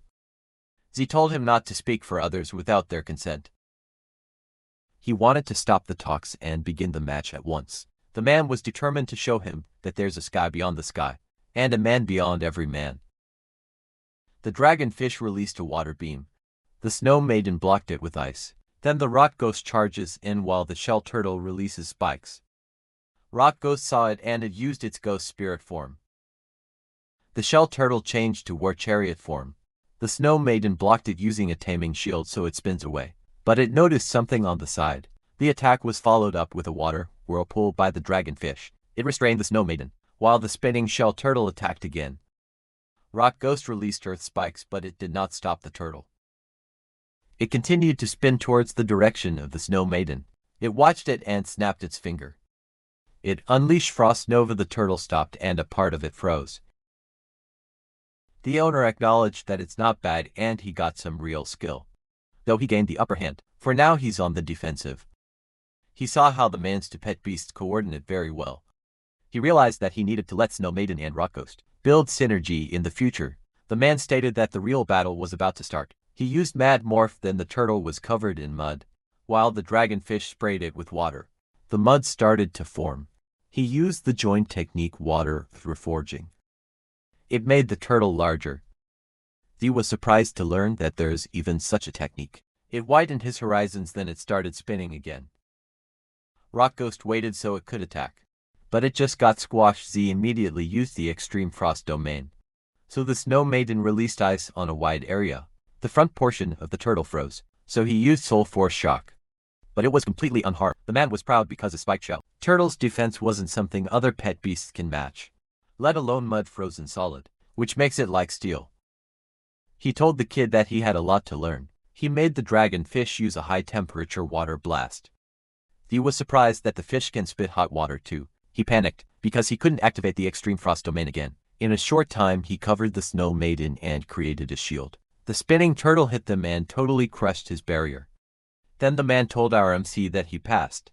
Z told him not to speak for others without their consent. He wanted to stop the talks and begin the match at once. The man was determined to show him that there's a sky beyond the sky, and a man beyond every man. The dragonfish released a water beam. The Snow Maiden blocked it with ice. Then the Rock Ghost charges in while the shell turtle releases spikes. Rock Ghost saw it and it used its ghost spirit form. The shell turtle changed to war chariot form. The Snow Maiden blocked it using a taming shield so it spins away. But it noticed something on the side. The attack was followed up with a water whirlpool by the dragonfish. It restrained the Snow Maiden, while the spinning shell turtle attacked again. Rock Ghost released earth spikes, but it did not stop the turtle. It continued to spin towards the direction of the Snow Maiden. It watched it and snapped its finger. It unleashed Frost Nova. The turtle stopped and a part of it froze. The owner acknowledged that it's not bad and he got some real skill. Though he gained the upper hand, for now he's on the defensive. He saw how the man's 2 pet beasts coordinate very well. He realized that he needed to let Snow Maiden and Rock Ghost build synergy in the future. The man stated that the real battle was about to start. He used Mad Morph, then the turtle was covered in mud, while the dragonfish sprayed it with water. The mud started to form. He used the joint technique water reforging. It made the turtle larger. He was surprised to learn that there's even such a technique. It widened his horizons, then it started spinning again. Rock Ghost waited so it could attack. But it just got squashed. Z immediately used the Extreme Frost domain. So the Snow Maiden released ice on a wide area. The front portion of the turtle froze, so he used Soul Force Shock. But it was completely unharmed. The man was proud because a spiked shell turtle's defense wasn't something other pet beasts can match, let alone mud frozen solid, which makes it like steel. He told the kid that he had a lot to learn. He made the dragonfish use a high-temperature water blast. He was surprised that the fish can spit hot water too. He panicked because he couldn't activate the Extreme Frost domain again. In a short time he covered the Snow Maiden and created a shield. The spinning turtle hit the man, totally crushed his barrier. Then the man told our MC that he passed.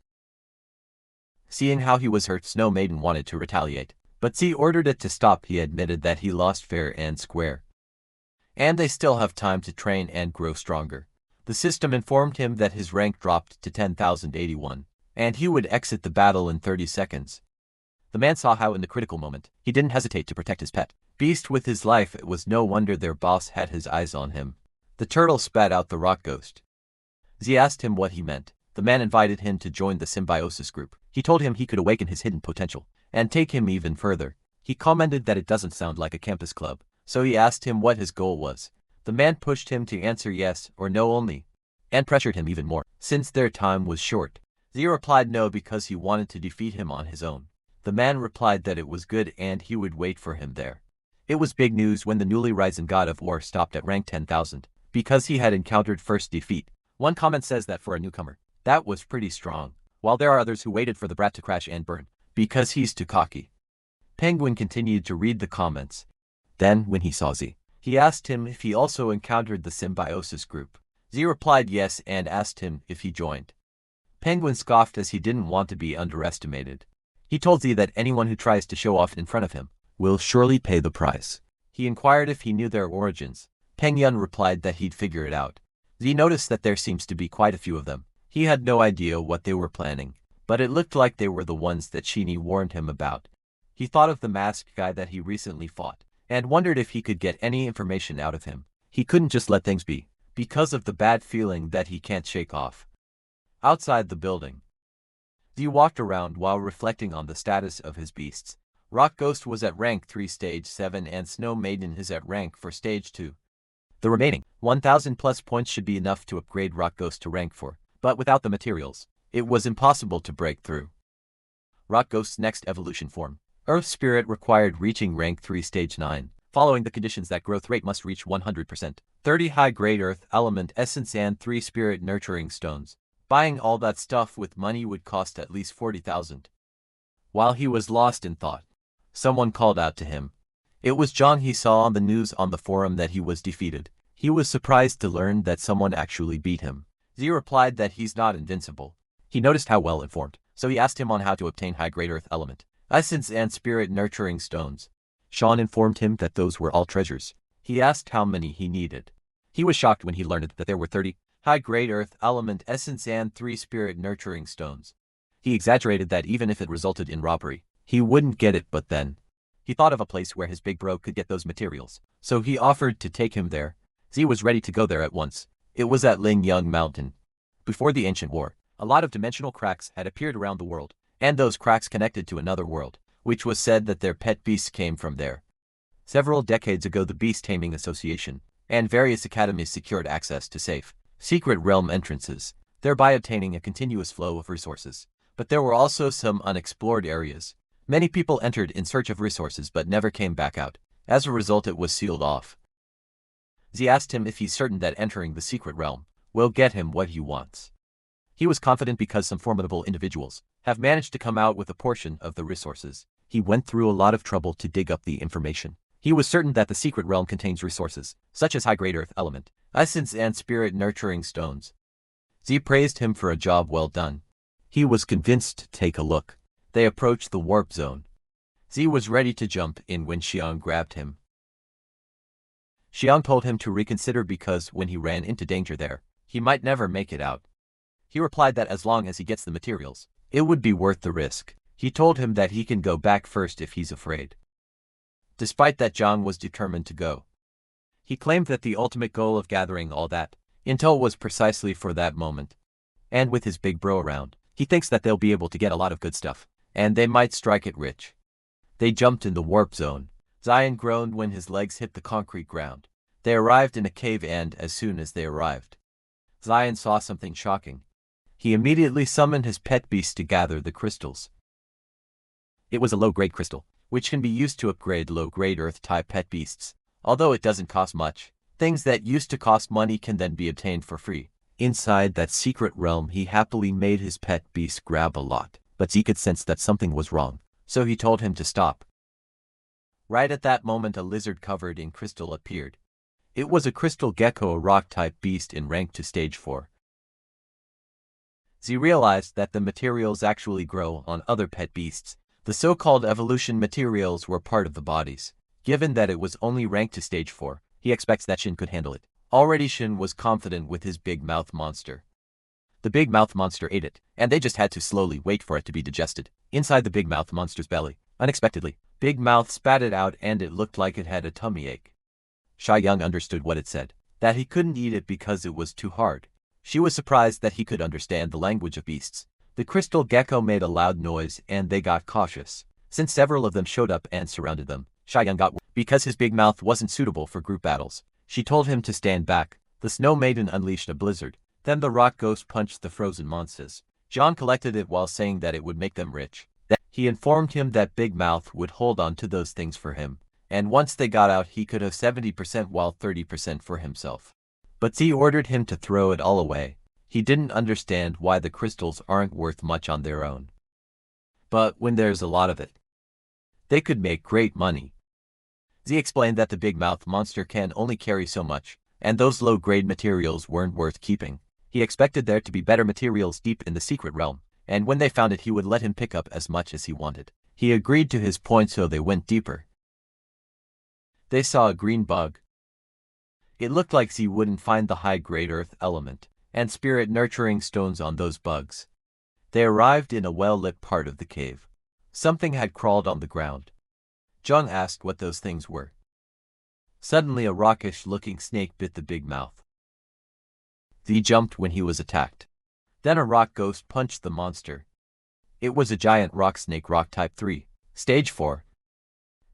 Seeing how he was hurt, Snow Maiden wanted to retaliate, but Z ordered it to stop. He admitted that he lost fair and square, and they still have time to train and grow stronger. The system informed him that his rank dropped to 10,081, and he would exit the battle in 30 seconds. The man saw how in the critical moment, he didn't hesitate to protect his pet beast with his life. It was no wonder their boss had his eyes on him. The turtle spat out the rock ghost. Z asked him what he meant. The man invited him to join the symbiosis group. He told him he could awaken his hidden potential and take him even further. He commented that it doesn't sound like a campus club, so he asked him what his goal was. The man pushed him to answer yes or no only, and pressured him even more, since their time was short. Z replied no because he wanted to defeat him on his own. The man replied that it was good and he would wait for him there. It was big news when the newly risen god of war stopped at rank 10,000, because he had encountered first defeat. One comment says that for a newcomer, that was pretty strong, while there are others who waited for the brat to crash and burn, because he's too cocky. Penguin continued to read the comments. Then, when he saw Z, he asked him if he also encountered the symbiosis group. Z replied yes and asked him if he joined. Penguin scoffed as he didn't want to be underestimated. He told Z that anyone who tries to show off in front of him will surely pay the price. He inquired if he knew their origins. Pengyun replied that he'd figure it out. Z noticed that there seems to be quite a few of them. He had no idea what they were planning, but it looked like they were the ones that Sheenie warned him about. He thought of the masked guy that he recently fought, and wondered if he could get any information out of him. He couldn't just let things be, because of the bad feeling that he can't shake off. Outside the building, Z walked around while reflecting on the status of his beasts. Rock Ghost was at rank 3 stage 7 and Snow Maiden is at rank 4 stage 2. The remaining 1,000 plus points should be enough to upgrade Rock Ghost to rank 4, but without the materials, it was impossible to break through. Rock Ghost's next evolution form, Earth Spirit, required reaching rank 3 stage 9, following the conditions that growth rate must reach 100%, 30 high-grade Earth Element Essence and 3 Spirit Nurturing Stones. Buying all that stuff with money would cost at least 40,000. While he was lost in thought, someone called out to him. It was John. He saw on the news on the forum that he was defeated. He was surprised to learn that someone actually beat him. Z replied that he's not invincible. He noticed how well informed, so he asked him on how to obtain high-grade Earth Element Essence and Spirit Nurturing Stones. Sean informed him that those were all treasures. He asked how many he needed. He was shocked when he learned that there were 30 high-grade Earth Element Essence and 3 Spirit Nurturing Stones. He exaggerated that even if it resulted in robbery, he wouldn't get it, but then he thought of a place where his big bro could get those materials, so he offered to take him there. Z was ready to go there at once. It was at Lingyang Mountain. Before the Ancient War, a lot of dimensional cracks had appeared around the world, and those cracks connected to another world, which was said that their pet beasts came from there. Several decades ago, the Beast Taming Association and various academies secured access to safe, secret realm entrances, thereby obtaining a continuous flow of resources. But there were also some unexplored areas. Many people entered in search of resources but never came back out. As a result, it was sealed off. Z asked him if he's certain that entering the secret realm will get him what he wants. He was confident because some formidable individuals have managed to come out with a portion of the resources. He went through a lot of trouble to dig up the information. He was certain that the secret realm contains resources, such as high-grade Earth Element Essence and Spirit Nurturing Stones. Z praised him for a job well done. He was convinced to take a look. They approached the warp zone. Z was ready to jump in when Xiang grabbed him. Xiang told him to reconsider because when he ran into danger there, he might never make it out. He replied that as long as he gets the materials, it would be worth the risk. He told him that he can go back first if he's afraid. Despite that, Zhang was determined to go. He claimed that the ultimate goal of gathering all that intel was precisely for that moment. And with his big bro around, he thinks that they'll be able to get a lot of good stuff, and they might strike it rich. They jumped in the warp zone. Zion groaned when his legs hit the concrete ground. They arrived in a cave, and as soon as they arrived, Zion saw something shocking. He immediately summoned his pet beast to gather the crystals. It was a low-grade crystal, which can be used to upgrade low-grade Earth-type pet beasts. Although it doesn't cost much, things that used to cost money can then be obtained for free. Inside that secret realm, he happily made his pet beast grab a lot, but Z could sense that something was wrong, so he told him to stop. Right at that moment, a lizard covered in crystal appeared. It was a crystal gecko, a rock-type beast in rank to stage 4. Z realized that the materials actually grow on other pet beasts. The so-called evolution materials were part of the bodies. Given that it was only ranked to stage 4, he expects that Shin could handle it. Already Shin was confident with his big mouth monster. The big mouth monster ate it, and they just had to slowly wait for it to be digested. Inside the big mouth monster's belly, unexpectedly, Big Mouth spat it out and it looked like it had a tummy ache. Shy Young understood what it said, that he couldn't eat it because it was too hard. She was surprised that he could understand the language of beasts. The crystal gecko made a loud noise and they got cautious. Since several of them showed up and surrounded them, Shy Young got worried. Because his big mouth wasn't suitable for group battles, she told him to stand back. The Snow Maiden unleashed a blizzard. Then the rock ghost punched the frozen monsters. John collected it while saying that it would make them rich. He informed him that Big Mouth would hold on to those things for him, and once they got out he could have 70% while 30% for himself. But Z ordered him to throw it all away. He didn't understand why the crystals aren't worth much on their own. But when there's a lot of it, they could make great money. Z explained that the Big Mouth monster can only carry so much, and those low-grade materials weren't worth keeping. He expected there to be better materials deep in the secret realm, and when they found it he would let him pick up as much as he wanted. He agreed to his point, so they went deeper. They saw a green bug. It looked like Z wouldn't find the high-grade earth element and spirit-nurturing stones on those bugs. They arrived in a well-lit part of the cave. Something had crawled on the ground. Jung asked what those things were. Suddenly a rockish-looking snake bit the Big Mouth. Z jumped when he was attacked. Then a rock ghost punched the monster. It was a giant rock snake, rock type 3, stage 4.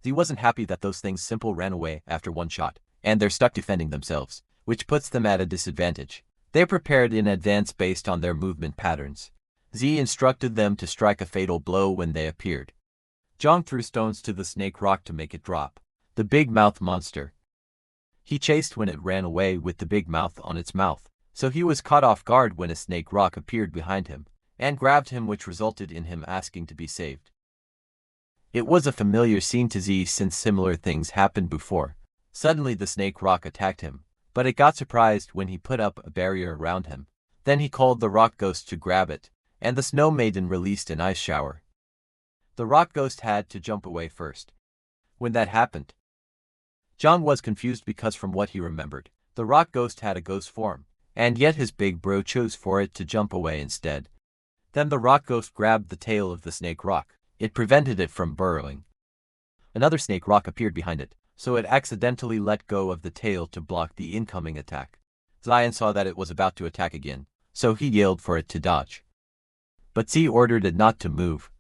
Z wasn't happy that those things simple ran away after one shot, and they're stuck defending themselves, which puts them at a disadvantage. They prepared in advance based on their movement patterns. Z instructed them to strike a fatal blow when they appeared. Jong threw stones to the snake rock to make it drop. The Big Mouth monster. He chased when it ran away with the big mouth on its mouth, so he was caught off guard when a snake rock appeared behind him and grabbed him, which resulted in him asking to be saved. It was a familiar scene to Z since similar things happened before. Suddenly the snake rock attacked him, but it got surprised when he put up a barrier around him. Then he called the rock ghost to grab it, and the Snow Maiden released an ice shower. The rock ghost had to jump away first. When that happened, John was confused because from what he remembered, the rock ghost had a ghost form, and yet his big bro chose for it to jump away instead. Then the rock ghost grabbed the tail of the snake rock. It prevented it from burrowing. Another snake rock appeared behind it, so it accidentally let go of the tail to block the incoming attack. Zion saw that it was about to attack again, so he yelled for it to dodge. But Z ordered it not to move.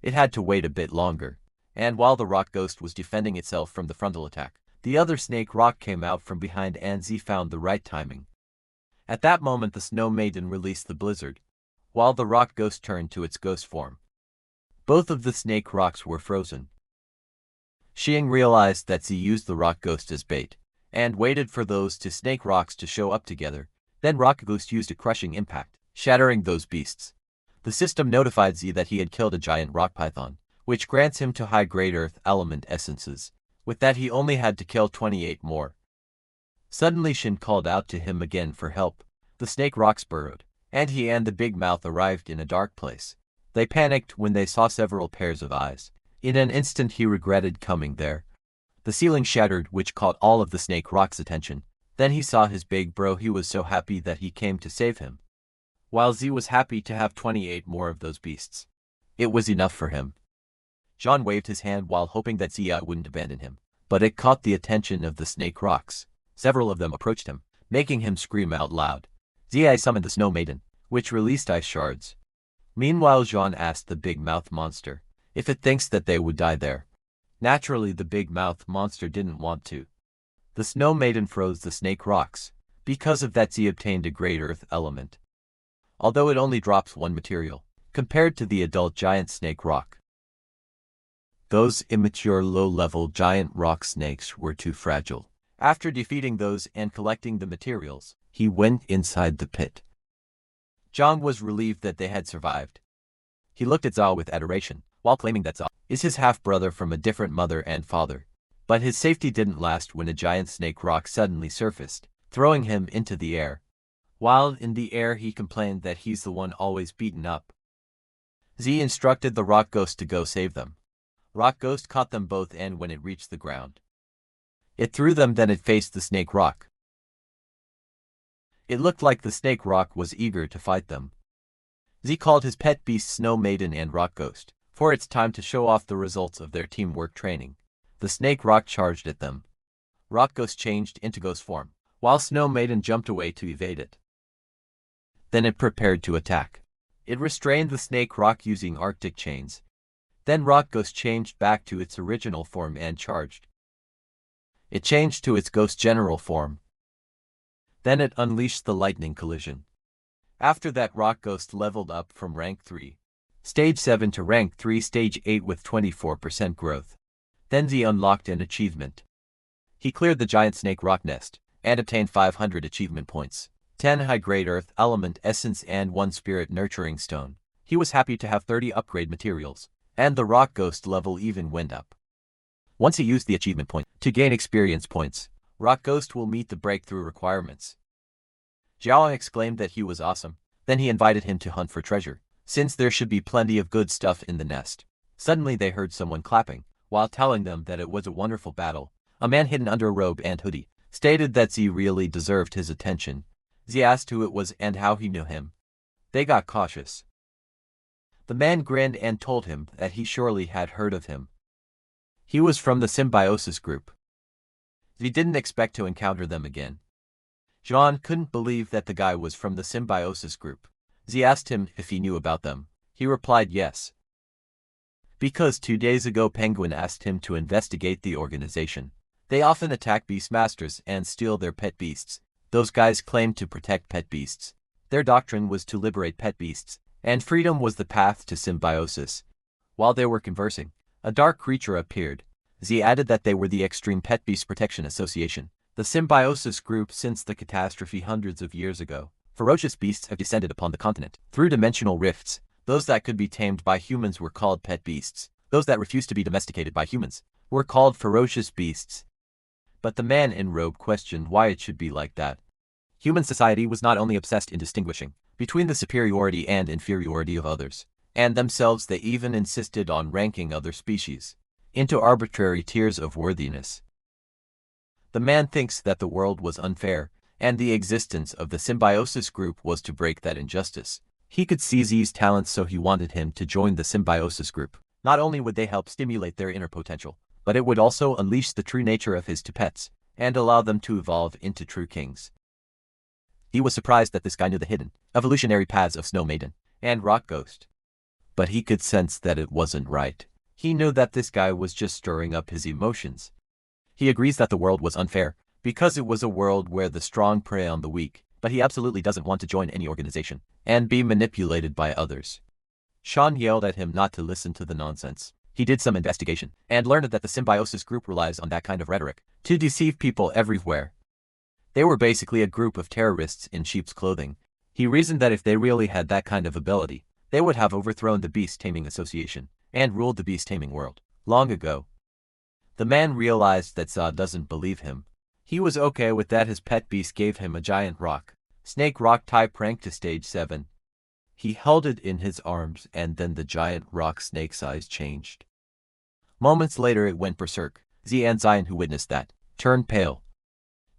It had to wait a bit longer, and while the rock ghost was defending itself from the frontal attack, the other snake rock came out from behind and Z found the right timing. At that moment the Snow Maiden released the blizzard, while the rock ghost turned to its ghost form. Both of the snake rocks were frozen. Xiang realized that Z used the rock ghost as bait, and waited for those two snake rocks to show up together. Then rock ghost used a crushing impact, shattering those beasts. The system notified Z that he had killed a giant rock python, which grants him to high-grade earth element essences. With that he only had to kill 28 more. Suddenly Shin called out to him again for help. The snake rocks burrowed, and he and the Big Mouth arrived in a dark place. They panicked when they saw several pairs of eyes. In an instant he regretted coming there. The ceiling shattered, which caught all of the snake rock's attention. Then he saw his big bro. He was so happy that he came to save him, while Z was happy to have 28 more of those beasts. It was enough for him. John waved his hand while hoping that Zia wouldn't abandon him, but it caught the attention of the snake rocks. Several of them approached him, making him scream out loud. Zia summoned the Snow Maiden, which released ice shards. Meanwhile John asked the Big Mouth monster if it thinks that they would die there. Naturally the Big Mouth monster didn't want to. The Snow Maiden froze the snake rocks. Because of that Z obtained a great earth element, although it only drops one material, compared to the adult giant snake rock. Those immature low-level giant rock snakes were too fragile. After defeating those and collecting the materials, he went inside the pit. Zhang was relieved that they had survived. He looked at Zhao with adoration, while claiming that Zhao is his half-brother from a different mother and father. But his safety didn't last when a giant snake rock suddenly surfaced, throwing him into the air. While in the air, he complained that he's the one always beaten up. Z instructed the rock ghost to go save them. Rock ghost caught them both, and when it reached the ground, it threw them, then it faced the snake rock. It looked like the snake rock was eager to fight them. Z called his pet beasts Snow Maiden and Rock Ghost, for it's time to show off the results of their teamwork training. The snake rock charged at them. Rock Ghost changed into ghost form, while Snow Maiden jumped away to evade it. Then it prepared to attack. It restrained the snake rock using Arctic chains. Then Rock Ghost changed back to its original form and charged. It changed to its ghost general form. Then it unleashed the lightning collision. After that, Rock Ghost leveled up from rank 3, stage 7 to rank 3, stage 8 with 24% growth. Then Z unlocked an achievement. He cleared the giant snake rock nest and obtained 500 achievement points, 10 high-grade earth element essence and 1 spirit nurturing stone. He was happy to have 30 upgrade materials, and the Rock Ghost level even went up. Once he used the achievement point to gain experience points, Rock Ghost will meet the breakthrough requirements. Zhao exclaimed that he was awesome. Then he invited him to hunt for treasure, since there should be plenty of good stuff in the nest. Suddenly they heard someone clapping, while telling them that it was a wonderful battle. A man hidden under a robe and hoodie stated that Z really deserved his attention. Z asked who it was and how he knew him. They got cautious. The man grinned and told him that he surely had heard of him. He was from the Symbiosis group. Z didn't expect to encounter them again. Jean couldn't believe that the guy was from the Symbiosis group. Z asked him if he knew about them. He replied yes, because 2 days ago Penguin asked him to investigate the organization. They often attack Beastmasters and steal their pet beasts. Those guys claimed to protect pet beasts. Their doctrine was to liberate pet beasts, and freedom was the path to symbiosis. While they were conversing, a dark creature appeared. Z added that they were the Extreme Pet Beast Protection Association, the symbiosis group. Since the catastrophe hundreds of years ago, ferocious beasts have descended upon the continent through dimensional rifts. Those that could be tamed by humans were called pet beasts. Those that refused to be domesticated by humans were called ferocious beasts. But the man in robe questioned why it should be like that. Human society was not only obsessed in distinguishing between the superiority and inferiority of others and themselves, they even insisted on ranking other species into arbitrary tiers of worthiness. The man thinks that the world was unfair, and the existence of the symbiosis group was to break that injustice. He could see Z's talents, so he wanted him to join the symbiosis group. Not only would they help stimulate their inner potential, but it would also unleash the true nature of his two pets and allow them to evolve into true kings. He was surprised that this guy knew the hidden, evolutionary paths of Snow Maiden and Rock Ghost. But he could sense that it wasn't right. He knew that this guy was just stirring up his emotions. He agrees that the world was unfair, because it was a world where the strong prey on the weak, but he absolutely doesn't want to join any organization and be manipulated by others. Sean yelled at him not to listen to the nonsense. He did some investigation and learned that the symbiosis group relies on that kind of rhetoric to deceive people everywhere. They were basically a group of terrorists in sheep's clothing. He reasoned that if they really had that kind of ability, they would have overthrown the Beast Taming Association and ruled the beast taming world long ago. The man realized that Saw doesn't believe him. He was okay with that. His pet beast gave him a giant rock, snake rock type rank to stage 7. He held it in his arms, and then the giant rock snake size changed. Moments later it went berserk. Z and Zion, who witnessed that, turned pale.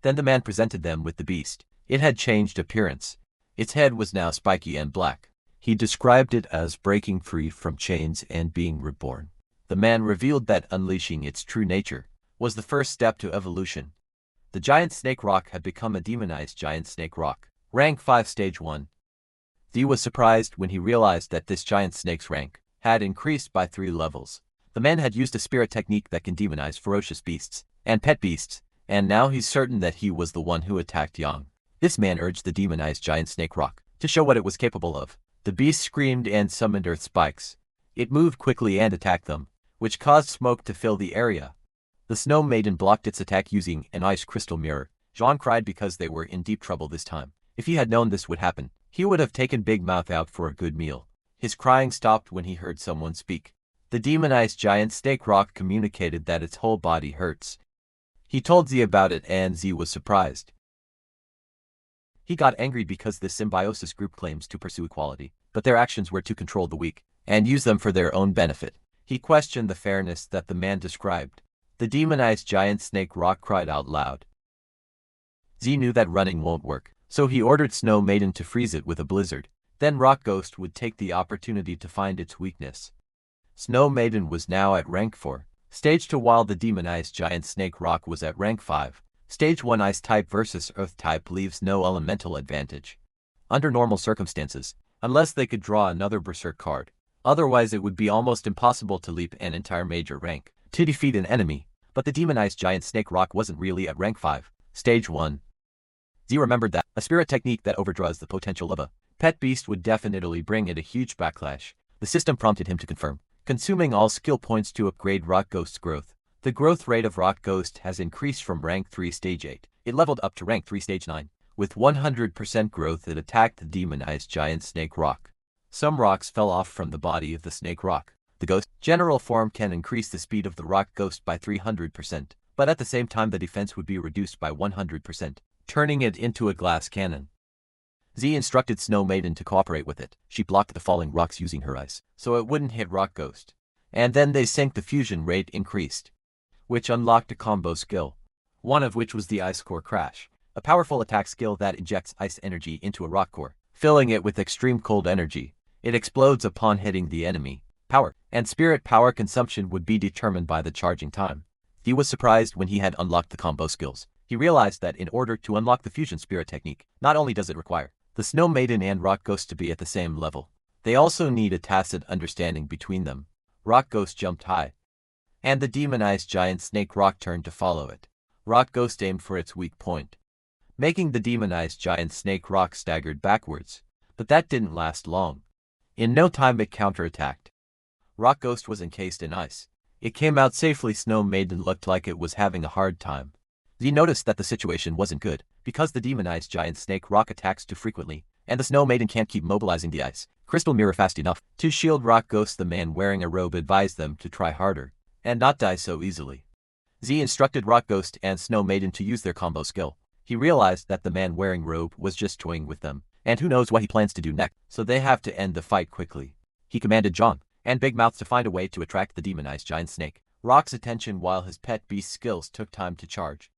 Then the man presented them with the beast. It had changed appearance. Its head was now spiky and black. He described it as breaking free from chains and being reborn. The man revealed that unleashing its true nature was the first step to evolution. The giant snake rock had become a demonized giant snake rock, rank 5 stage 1. Z was surprised when he realized that this giant snake's rank had increased by 3 levels. The man had used a spirit technique that can demonize ferocious beasts and pet beasts, and now he's certain that he was the one who attacked Yang. This man urged the demonized giant snake rock to show what it was capable of. The beast screamed and summoned earth spikes. It moved quickly and attacked them, which caused smoke to fill the area. The Snow Maiden blocked its attack using an ice crystal mirror. Jean cried because they were in deep trouble this time. If he had known this would happen, he would have taken Big Mouth out for a good meal. His crying stopped when he heard someone speak. The demonized giant snake rock communicated that its whole body hurts. He told Z about it and Z was surprised. He got angry because this symbiosis group claims to pursue equality, but their actions were to control the weak and use them for their own benefit. He questioned the fairness that the man described. The demonized giant snake rock cried out loud. Z knew that running won't work, so he ordered Snow Maiden to freeze it with a blizzard. Then Rock Ghost would take the opportunity to find its weakness. Snow Maiden was now at rank 4, stage 2, while the demonized giant snake rock was at rank 5. Stage 1 Ice type versus Earth type leaves no elemental advantage. Under normal circumstances, unless they could draw another Berserk card. Otherwise it would be almost impossible to leap an entire major rank to defeat an enemy, but the demonized giant snake rock wasn't really at rank 5, stage 1. Z remembered that a spirit technique that overdraws the potential of a pet beast would definitely bring it a huge backlash. The system prompted him to confirm, consuming all skill points to upgrade Rock Ghost's growth. The growth rate of Rock Ghost has increased from rank 3 stage 8. It leveled up to rank 3 stage 9. With 100% growth it attacked the demonized giant snake rock. Some rocks fell off from the body of the snake rock. The ghost general form can increase the speed of the Rock Ghost by 300%, but at the same time the defense would be reduced by 100%, turning it into a glass cannon. Z instructed Snow Maiden to cooperate with it. She blocked the falling rocks using her ice, so it wouldn't hit Rock Ghost. And then they sank. The fusion rate increased, which unlocked a combo skill, one of which was the Ice Core Crash, a powerful attack skill that injects ice energy into a rock core, filling it with extreme cold energy. It explodes upon hitting the enemy. Power and spirit power consumption would be determined by the charging time. He was surprised when he had unlocked the combo skills. He realized that in order to unlock the fusion spirit technique, not only does it require the Snow Maiden and Rock Ghost to be at the same level, they also need a tacit understanding between them. Rock Ghost jumped high, and the demonized giant snake rock turned to follow it. Rock Ghost aimed for its weak point, making the demonized giant snake rock staggered backwards. But that didn't last long. In no time it counterattacked. Rock Ghost was encased in ice. It came out safely. Snow Maiden looked like it was having a hard time. Z noticed that the situation wasn't good, because the demonized giant snake rock attacks too frequently, and the Snow Maiden can't keep mobilizing the ice crystal mirror fast enough to shield Rock Ghost. The man wearing a robe advised them to try harder and not die so easily. Z instructed Rock Ghost and Snow Maiden to use their combo skill. He realized that the man wearing robe was just toying with them, and who knows what he plans to do next, so they have to end the fight quickly. He commanded John and Big Mouth to find a way to attract the demonized giant snake rock's attention while his pet beast skills took time to charge.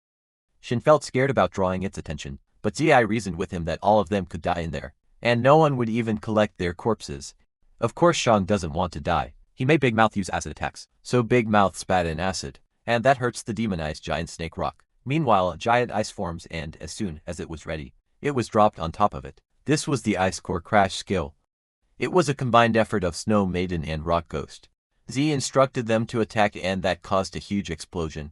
Shin felt scared about drawing its attention, but Zi reasoned with him that all of them could die in there, and no one would even collect their corpses. Of course Shang doesn't want to die. He made Big Mouth use acid attacks, so Big Mouth spat in acid, and that hurts the demonized giant snake rock. Meanwhile, a giant ice forms, and as soon as it was ready, it was dropped on top of it. This was the Ice Core Crash skill. It was a combined effort of Snow Maiden and Rock Ghost. Z instructed them to attack, and that caused a huge explosion.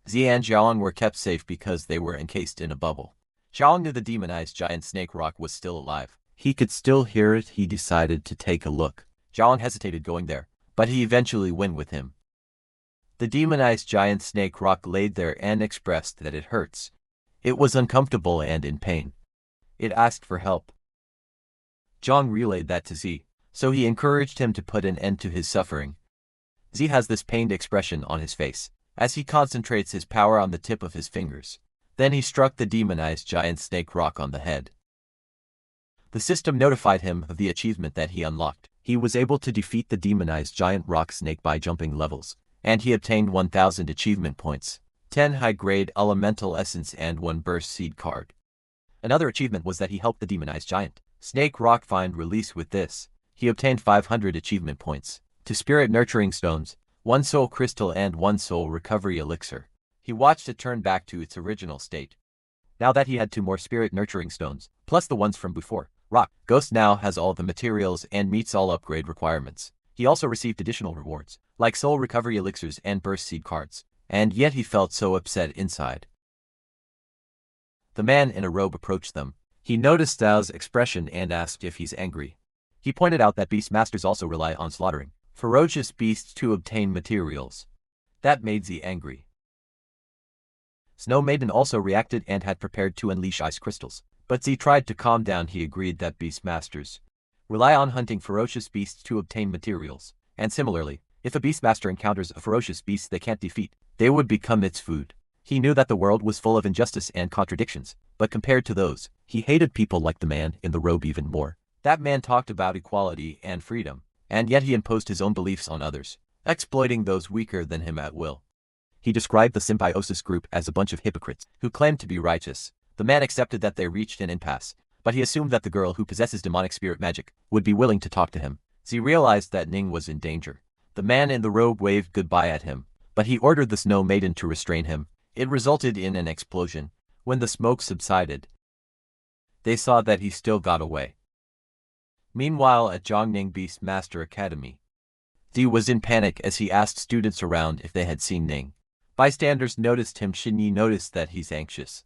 Z and Xiaolong were kept safe because they were encased in a bubble. Xiaolong knew the demonized giant snake rock was still alive. He could still hear it. He decided to take a look. Xiaolong hesitated going there, but he eventually went with him. The demonized giant snake rock laid there and expressed that it hurts. It was uncomfortable and in pain. It asked for help. Zhang relayed that to Z, so he encouraged him to put an end to his suffering. Z has this pained expression on his face, as he concentrates his power on the tip of his fingers. Then he struck the demonized giant snake rock on the head. The system notified him of the achievement that he unlocked. He was able to defeat the demonized giant rock snake by jumping levels, and he obtained 1000 achievement points, 10 high-grade elemental essence and 1 burst seed card. Another achievement was that he helped the demonized giant snake rock find release. With this, he obtained 500 achievement points, 2 spirit nurturing stones, 1 soul crystal and 1 soul recovery elixir. He watched it turn back to its original state. Now that he had 2 more spirit nurturing stones, plus the ones from before, Rock Ghost now has all the materials and meets all upgrade requirements. He also received additional rewards, like soul recovery elixirs and burst seed cards, and yet he felt so upset inside. The man in a robe approached them. He noticed Zhao's expression and asked if he's angry. He pointed out that beast masters also rely on slaughtering ferocious beasts to obtain materials. That made Z angry. Snow Maiden also reacted and had prepared to unleash ice crystals, but Z tried to calm down. He agreed that beast masters rely on hunting ferocious beasts to obtain materials, and similarly, If a beastmaster encounters a ferocious beast they can't defeat, they would become its food. He knew that the world was full of injustice and contradictions, but compared to those, he hated people like the man in the robe even more. That man talked about equality and freedom, and yet he imposed his own beliefs on others, exploiting those weaker than him at will. He described the symbiosis group as a bunch of hypocrites who claimed to be righteous. The man accepted that they reached an impasse, but he assumed that the girl who possesses demonic spirit magic would be willing to talk to him. He realized that Ning was in danger. The man in the robe waved goodbye at him, but he ordered the Snow Maiden to restrain him. It resulted in an explosion. When the smoke subsided, they saw that he still got away. Meanwhile, at Zhongning Beastmaster Academy, Zi was in panic as he asked students around if they had seen Ning. Bystanders noticed him. Shinyi noticed that he's anxious.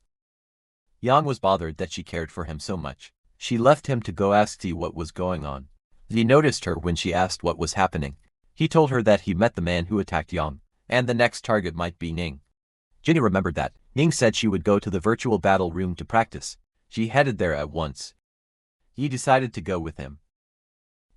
Yang was bothered that she cared for him so much. She left him to go ask Zi what was going on. Zi noticed her when she asked what was happening. He told her that he met the man who attacked Yang, and the next target might be Ning. Jinny remembered that. Ning said she would go to the virtual battle room to practice. She headed there at once. Yi decided to go with him.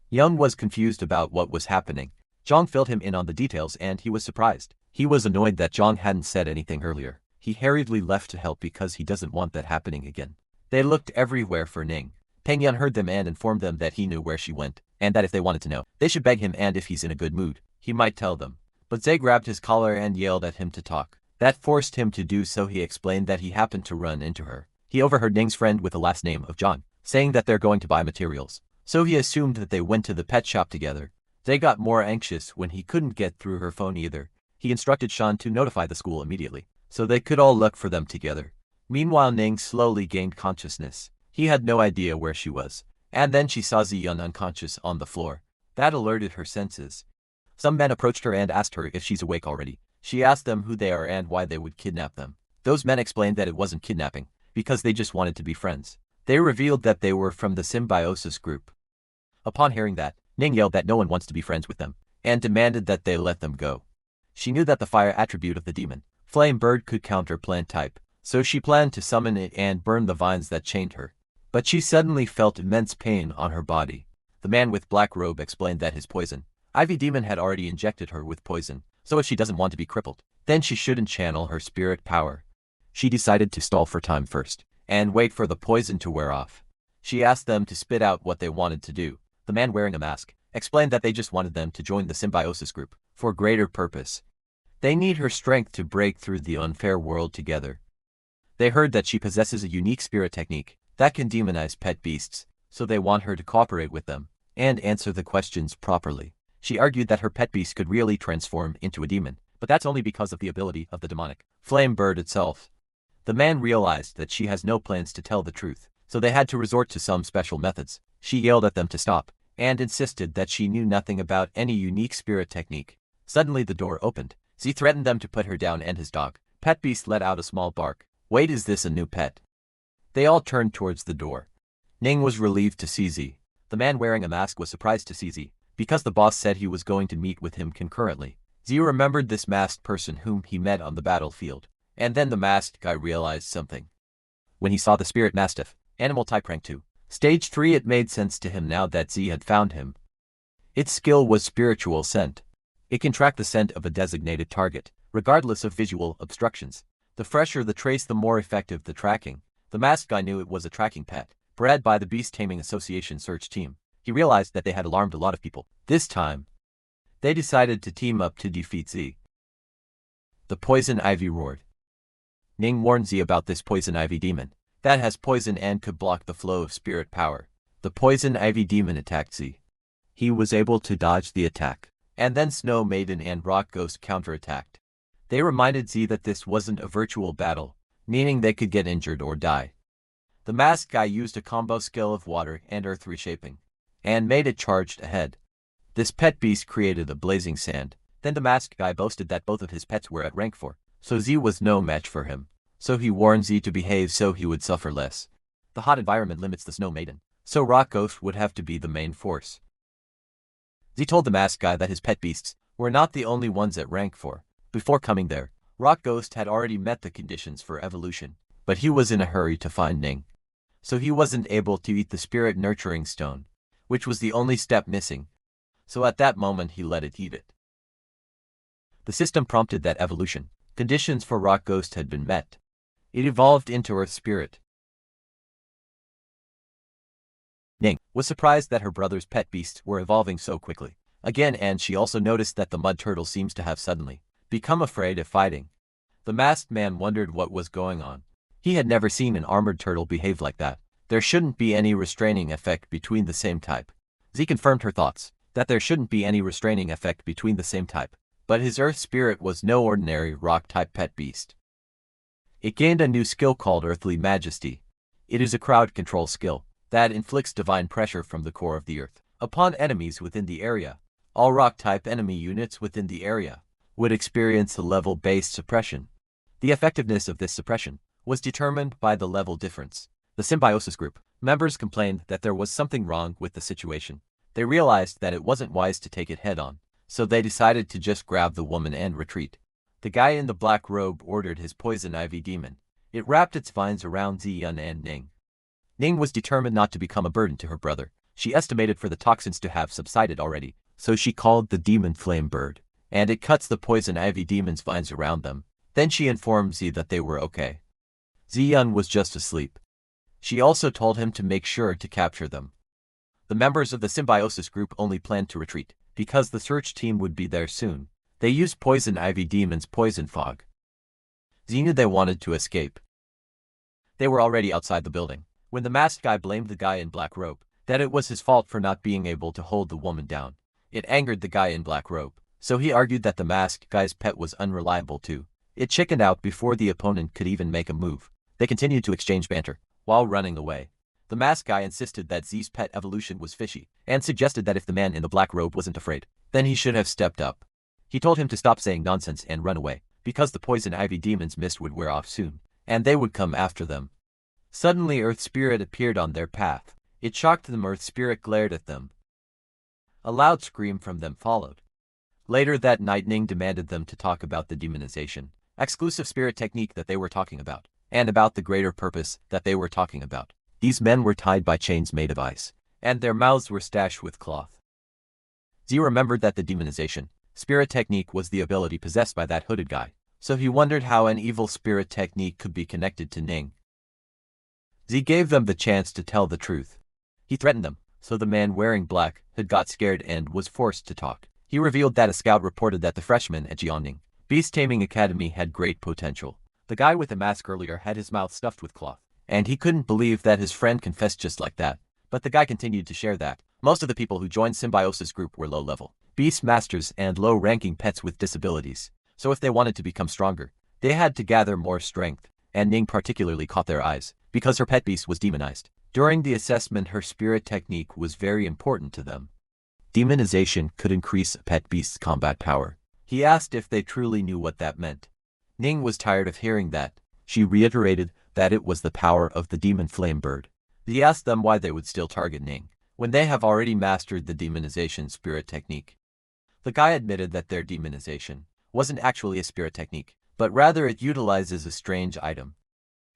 Yang was confused about what was happening. Zhang filled him in on the details and he was surprised. He was annoyed that Zhang hadn't said anything earlier. He hurriedly left to help because he doesn't want that happening again. They looked everywhere for Ning. Peng Yan heard them and informed them that he knew where she went, and that if they wanted to know, they should beg him, and if he's in a good mood, he might tell them. But Zhe grabbed his collar and yelled at him to talk. That forced him to do so. He explained that he happened to run into her. He overheard Ning's friend with the last name of Zhang saying that they're going to buy materials, so he assumed that they went to the pet shop together. Zhe got more anxious when he couldn't get through her phone either. He instructed Shan to notify the school immediately, so they could all look for them together. Meanwhile, Ning slowly gained consciousness. He had no idea where she was, and then she saw Ziyun unconscious on the floor. That alerted her senses. Some men approached her and asked her if she's awake already. She asked them who they are and why they would kidnap them. Those men explained that it wasn't kidnapping, because they just wanted to be friends. They revealed that they were from the symbiosis group. Upon hearing that, Ning yelled that no one wants to be friends with them, and demanded that they let them go. She knew that the fire attribute of the demon, Flame Bird, could counter plant type, so she planned to summon it and burn the vines that chained her. But she suddenly felt immense pain on her body. The man with black robe explained that his poison, Ivy Demon, had already injected her with poison, so if she doesn't want to be crippled, then she shouldn't channel her spirit power. She decided to stall for time first, and wait for the poison to wear off. She asked them to spit out what they wanted to do. The man wearing a mask explained that they just wanted them to join the symbiosis group, for greater purpose. They need her strength to break through the unfair world together. They heard that she possesses a unique spirit technique that can demonize pet beasts, so they want her to cooperate with them and answer the questions properly. She argued that her pet beast could really transform into a demon, but that's only because of the ability of the demonic Flame Bird itself. The man realized that she has no plans to tell the truth, so they had to resort to some special methods. She yelled at them to stop, and insisted that she knew nothing about any unique spirit technique. Suddenly the door opened. Z threatened them to put her down, and his dog, Pet Beast, let out a small bark. Wait, is this a new pet? They all turned towards the door. Ning was relieved to see Z. The man wearing a mask was surprised to see Z, because the boss said he was going to meet with him concurrently. Z remembered this masked person whom he met on the battlefield, and then the masked guy realized something. When he saw the spirit mastiff, animal type rank 2, stage 3, it made sense to him now that Z had found him. Its skill was spiritual scent. It can track the scent of a designated target, regardless of visual obstructions. The fresher the trace, the more effective the tracking. The masked guy knew it was a tracking pet, bred by the Beast Taming Association search team. He realized that they had alarmed a lot of people. This time, they decided to team up to defeat Z. The Poison Ivy roared. Ning warned Z about this Poison Ivy demon that has poison and could block the flow of spirit power. The Poison Ivy demon attacked Z. He was able to dodge the attack, and then Snow Maiden and Rock Ghost counterattacked. They reminded Z that this wasn't a virtual battle, meaning they could get injured or die. The masked guy used a combo skill of water and earth reshaping, and made it charged ahead. This pet beast created a blazing sand. Then the masked guy boasted that both of his pets were at rank 4, so Z was no match for him. So he warned Z to behave so he would suffer less. The hot environment limits the Snow Maiden, so Rock Ghost would have to be the main force. Z told the masked guy that his pet beasts were not the only ones at rank 4. Before coming there, Rock Ghost had already met the conditions for evolution, but he was in a hurry to find Ning, so he wasn't able to eat the spirit nurturing stone, which was the only step missing. So at that moment he let it eat it. The system prompted that evolution. Conditions for Rock Ghost had been met. It evolved into Earth Spirit. Ning was surprised that her brother's pet beasts were evolving so quickly. Again, and she also noticed that the mud turtle seems to have suddenly become afraid of fighting. The masked man wondered what was going on. He had never seen an armored turtle behave like that. There shouldn't be any restraining effect between the same type. Z confirmed her thoughts, that there shouldn't be any restraining effect between the same type. But his Earth Spirit was no ordinary rock-type pet beast. It gained a new skill called Earthly Majesty. It is a crowd control skill that inflicts divine pressure from the core of the earth upon enemies within the area. All rock-type enemy units within the area would experience a level-based suppression. The effectiveness of this suppression was determined by the level difference. The symbiosis group members complained that there was something wrong with the situation. They realized that it wasn't wise to take it head-on, so they decided to just grab the woman and retreat. The guy in the black robe ordered his poison ivy demon. It wrapped its vines around Ziyun and Ning. Ning was determined not to become a burden to her brother. She estimated for the toxins to have subsided already, so she called the demon flame bird, and it cuts the poison ivy demon's vines around them. Then she informed Z that they were okay. Ziyun was just asleep. She also told him to make sure to capture them. The members of the symbiosis group only planned to retreat, because the search team would be there soon. They used poison ivy demon's poison fog. Z knew they wanted to escape. They were already outside the building when the masked guy blamed the guy in black robe, that it was his fault for not being able to hold the woman down. It angered the guy in black robe, so he argued that the masked guy's pet was unreliable too. It chickened out before the opponent could even make a move. They continued to exchange banter while running away. The masked guy insisted that Z's pet evolution was fishy, and suggested that if the man in the black robe wasn't afraid, then he should have stepped up. He told him to stop saying nonsense and run away, because the poison ivy demon's mist would wear off soon, and they would come after them. Suddenly Earth Spirit appeared on their path. It shocked them. Earth Spirit glared at them. A loud scream from them followed. Later that night Ning demanded them to talk about the demonization, exclusive spirit technique that they were talking about, and about the greater purpose that they were talking about. These men were tied by chains made of ice, and their mouths were stashed with cloth. Z remembered that the demonization spirit technique was the ability possessed by that hooded guy, so he wondered how an evil spirit technique could be connected to Ning. Z gave them the chance to tell the truth. He threatened them, so the man wearing black had got scared and was forced to talk. He revealed that a scout reported that the freshmen at Jiangning Beast Taming Academy had great potential. The guy with the mask earlier had his mouth stuffed with cloth, and he couldn't believe that his friend confessed just like that. But the guy continued to share that most of the people who joined Symbiosis Group were low-level beast masters and low-ranking pets with disabilities. So if they wanted to become stronger, they had to gather more strength, and Ning particularly caught their eyes, because her pet beast was demonized. During the assessment, her spirit technique was very important to them. Demonization could increase a pet beast's combat power. He asked if they truly knew what that meant. Ning was tired of hearing that. She reiterated that it was the power of the demon flame bird. He asked them why they would still target Ning, when they have already mastered the demonization spirit technique. The guy admitted that their demonization wasn't actually a spirit technique, but rather it utilizes a strange item.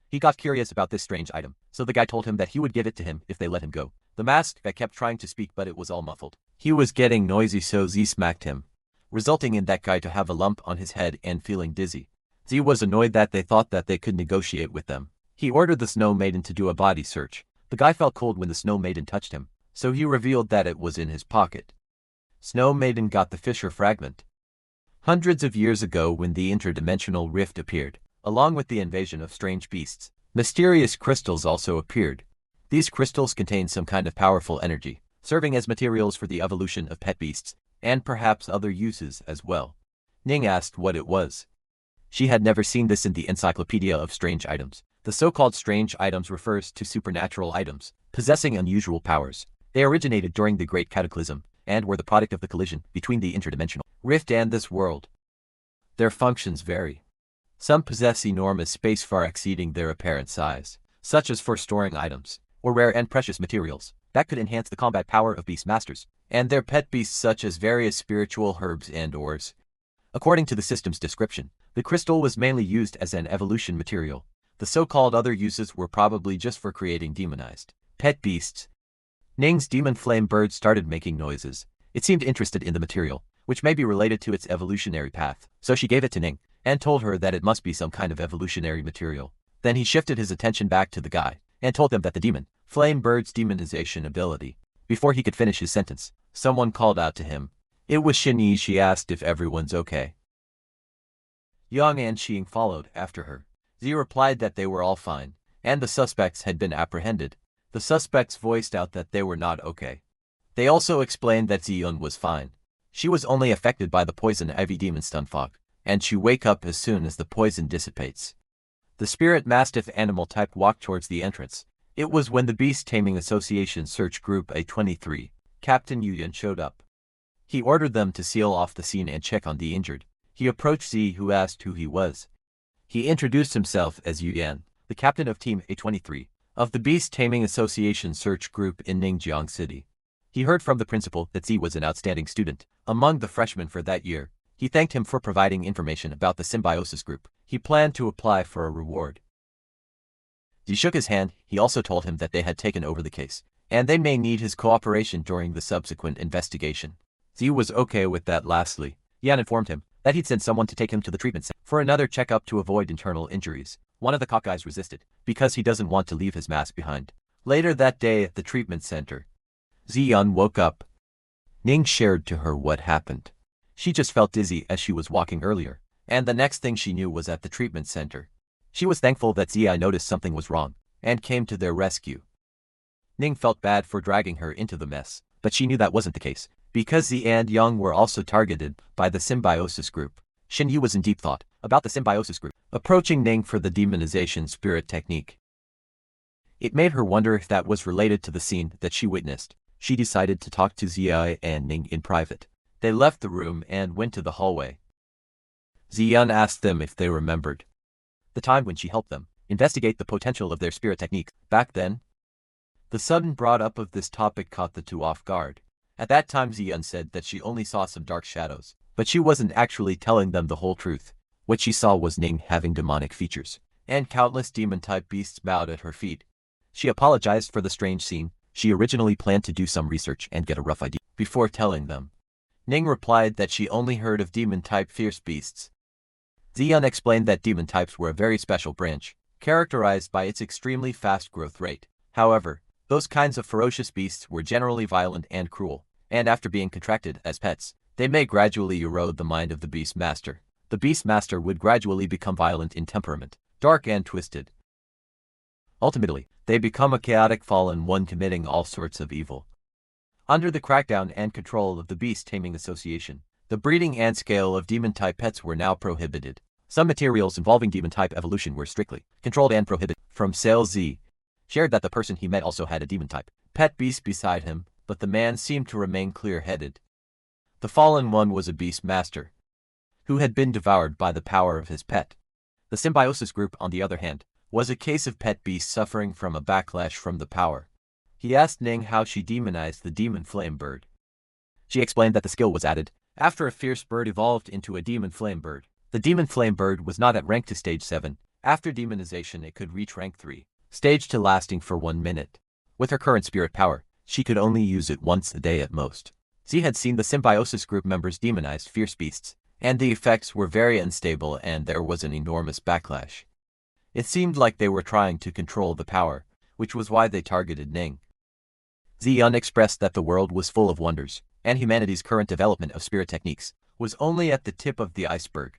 He got curious about this strange item, so the guy told him that he would give it to him if they let him go. The masked guy kept trying to speak, but it was all muffled. He was getting noisy, so Z smacked him, resulting in that guy to have a lump on his head and feeling dizzy. Z was annoyed that they thought that they could negotiate with them. He ordered the Snow Maiden to do a body search. The guy felt cold when the Snow Maiden touched him, so he revealed that it was in his pocket. Snow Maiden got the fissure fragment. Hundreds of years ago, when the interdimensional rift appeared, along with the invasion of strange beasts, mysterious crystals also appeared. These crystals contain some kind of powerful energy, serving as materials for the evolution of pet beasts, and perhaps other uses as well. Ning asked what it was. She had never seen this in the Encyclopedia of Strange Items. The so-called strange items refers to supernatural items, possessing unusual powers. They originated during the Great Cataclysm, and were the product of the collision between the interdimensional rift and this world. Their functions vary. Some possess enormous space far exceeding their apparent size, such as for storing items, or rare and precious materials, that could enhance the combat power of beast masters, and their pet beasts such as various spiritual herbs and ores. According to the system's description, the crystal was mainly used as an evolution material. The so-called other uses were probably just for creating demonized pet beasts. Ning's demon flame bird started making noises. It seemed interested in the material, which may be related to its evolutionary path. So she gave it to Ning, and told her that it must be some kind of evolutionary material. Then he shifted his attention back to the guy, and told them that the demon, Flame Bird's demonization ability. Before he could finish his sentence, someone called out to him. It was Shinyi. She asked if everyone's okay. Yang and Xing followed after her. Z replied that they were all fine, and the suspects had been apprehended. The suspects voiced out that they were not okay. They also explained that Ziyun was fine. She was only affected by the poison ivy demon stun fog, and she wake up as soon as the poison dissipates. The spirit mastiff animal type walked towards the entrance. It was when the Beast Taming Association Search Group A23, Captain Yuyan showed up. He ordered them to seal off the scene and check on the injured. He approached Z, who asked who he was. He introduced himself as Yuyan, the captain of Team A23, of the Beast Taming Association Search Group in Ningjiang City. He heard from the principal that Z was an outstanding student among the freshmen for that year. He thanked him for providing information about the symbiosis group. He planned to apply for a reward. Z shook his hand. He also told him that they had taken over the case, and they may need his cooperation during the subsequent investigation. Z was okay with that. Lastly, Yan informed him that he'd send someone to take him to the treatment center for another checkup to avoid internal injuries. One of the cockeyes resisted, because he doesn't want to leave his mask behind. Later that day at the treatment center, Ziyun woke up. Ning shared to her what happened. She just felt dizzy as she was walking earlier, and the next thing she knew was at the treatment center. She was thankful that Ziyi noticed something was wrong, and came to their rescue. Ning felt bad for dragging her into the mess, but she knew that wasn't the case, because Zi and Yang were also targeted by the symbiosis group. Shinyi was in deep thought about the symbiosis group, approaching Ning for the demonization spirit technique. It made her wonder if that was related to the scene that she witnessed. She decided to talk to Ziyi and Ning in private. They left the room and went to the hallway. Ziyun asked them if they remembered the time when she helped them investigate the potential of their spirit technique back then. The sudden brought up of this topic caught the two off guard. At that time Ziyun said that she only saw some dark shadows, but she wasn't actually telling them the whole truth. What she saw was Ning having demonic features, and countless demon-type beasts bowed at her feet. She apologized for the strange scene. She originally planned to do some research and get a rough idea before telling them. Ning replied that she only heard of demon-type fierce beasts. Ziyun explained that demon types were a very special branch, characterized by its extremely fast growth rate. However, those kinds of ferocious beasts were generally violent and cruel, and after being contracted as pets, they may gradually erode the mind of the beast master. The beast master would gradually become violent in temperament, dark and twisted. Ultimately, they become a chaotic fallen one committing all sorts of evil. Under the crackdown and control of the Beast Taming Association, the breeding and scale of demon-type pets were now prohibited. Some materials involving demon-type evolution were strictly controlled and prohibited. From Sale Z shared that the person he met also had a demon-type pet beast beside him, but the man seemed to remain clear-headed. The fallen one was a beast master, who had been devoured by the power of his pet. The symbiosis group, on the other hand, was a case of pet beasts suffering from a backlash from the power. He asked Ning how she demonized the demon flame bird. She explained that the skill was added after a fierce bird evolved into a demon flame bird. The demon flame bird was not at rank to stage 7. After demonization it could reach rank 3, stage 2 lasting for 1 minute. With her current spirit power, she could only use it once a day at most. Z had seen the symbiosis group members demonize fierce beasts, and the effects were very unstable and there was an enormous backlash. It seemed like they were trying to control the power, which was why they targeted Ning. Ziyun expressed that the world was full of wonders, and humanity's current development of spirit techniques was only at the tip of the iceberg.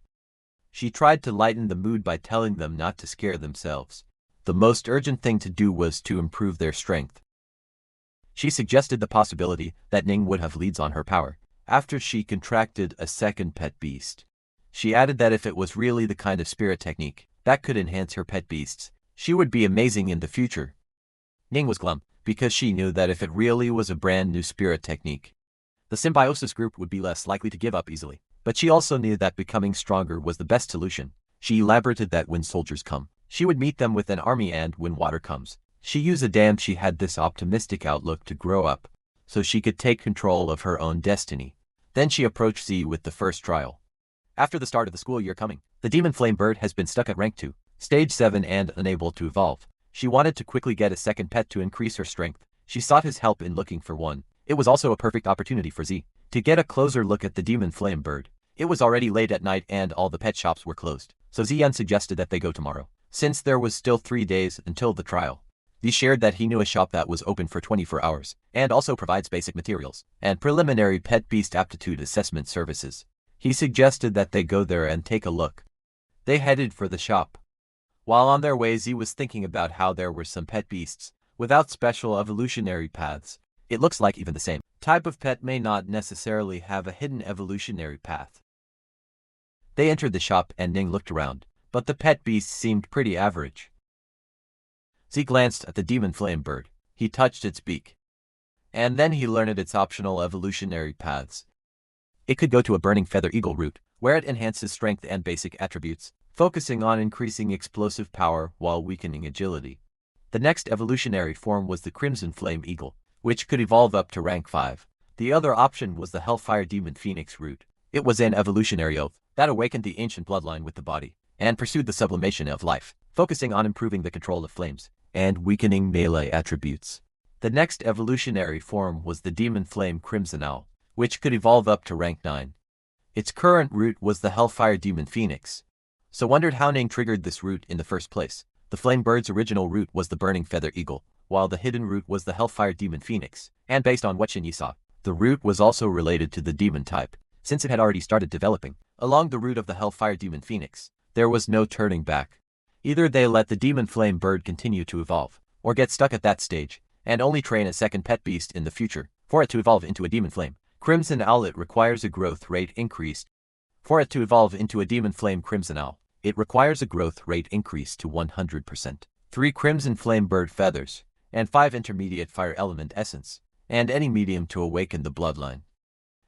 She tried to lighten the mood by telling them not to scare themselves. The most urgent thing to do was to improve their strength. She suggested the possibility that Ning would have leads on her power after she contracted a second pet beast. She added that if it was really the kind of spirit technique that could enhance her pet beasts, she would be amazing in the future. Ning was glum, because she knew that if it really was a brand new spirit technique, the symbiosis group would be less likely to give up easily. But she also knew that becoming stronger was the best solution. She elaborated that when soldiers come, she would meet them with an army, and when water comes, she used a dam. She had this optimistic outlook to grow up, so she could take control of her own destiny. Then she approached Z with the first trial. After the start of the school year coming, the demon flame bird has been stuck at rank 2, stage 7 and unable to evolve. She wanted to quickly get a second pet to increase her strength. She sought his help in looking for one. It was also a perfect opportunity for Z, to get a closer look at the demon flame bird. It was already late at night and all the pet shops were closed, so Ziyan suggested that they go tomorrow, since there was still 3 days until the trial. He shared that he knew a shop that was open for 24 hours, and also provides basic materials and preliminary pet beast aptitude assessment services. He suggested that they go there and take a look. They headed for the shop. While on their way, Z was thinking about how there were some pet beasts without special evolutionary paths. It looks like even the same type of pet may not necessarily have a hidden evolutionary path. They entered the shop and Ning looked around, but the pet beasts seemed pretty average. Z glanced at the demon flame bird. He touched its beak. And then he learned its optional evolutionary paths. It could go to a burning feather eagle route, where it enhances strength and basic attributes, focusing on increasing explosive power while weakening agility. The next evolutionary form was the crimson flame eagle, which could evolve up to rank 5. The other option was the hellfire demon phoenix route. It was an evolutionary oath that awakened the ancient bloodline with the body, and pursued the sublimation of life, focusing on improving the control of flames and weakening melee attributes. The next evolutionary form was the demon flame crimson owl, which could evolve up to rank 9. Its current route was the hellfire demon phoenix. So wondered how Ning triggered this route in the first place. The flame bird's original route was the burning feather eagle, while the hidden route was the hellfire demon phoenix, and based on what Shinyi saw, the route was also related to the demon type, since it had already started developing along the route of the hellfire demon phoenix. There was no turning back. Either they let the demon flame bird continue to evolve, or get stuck at that stage, and only train a second pet beast in the future, for it to evolve into a demon flame crimson owl. It requires a growth rate increase. For it to evolve into a demon flame crimson owl, it requires a growth rate increase to 100%, 3 crimson flame bird feathers, and 5 intermediate fire element essence, and any medium to awaken the bloodline.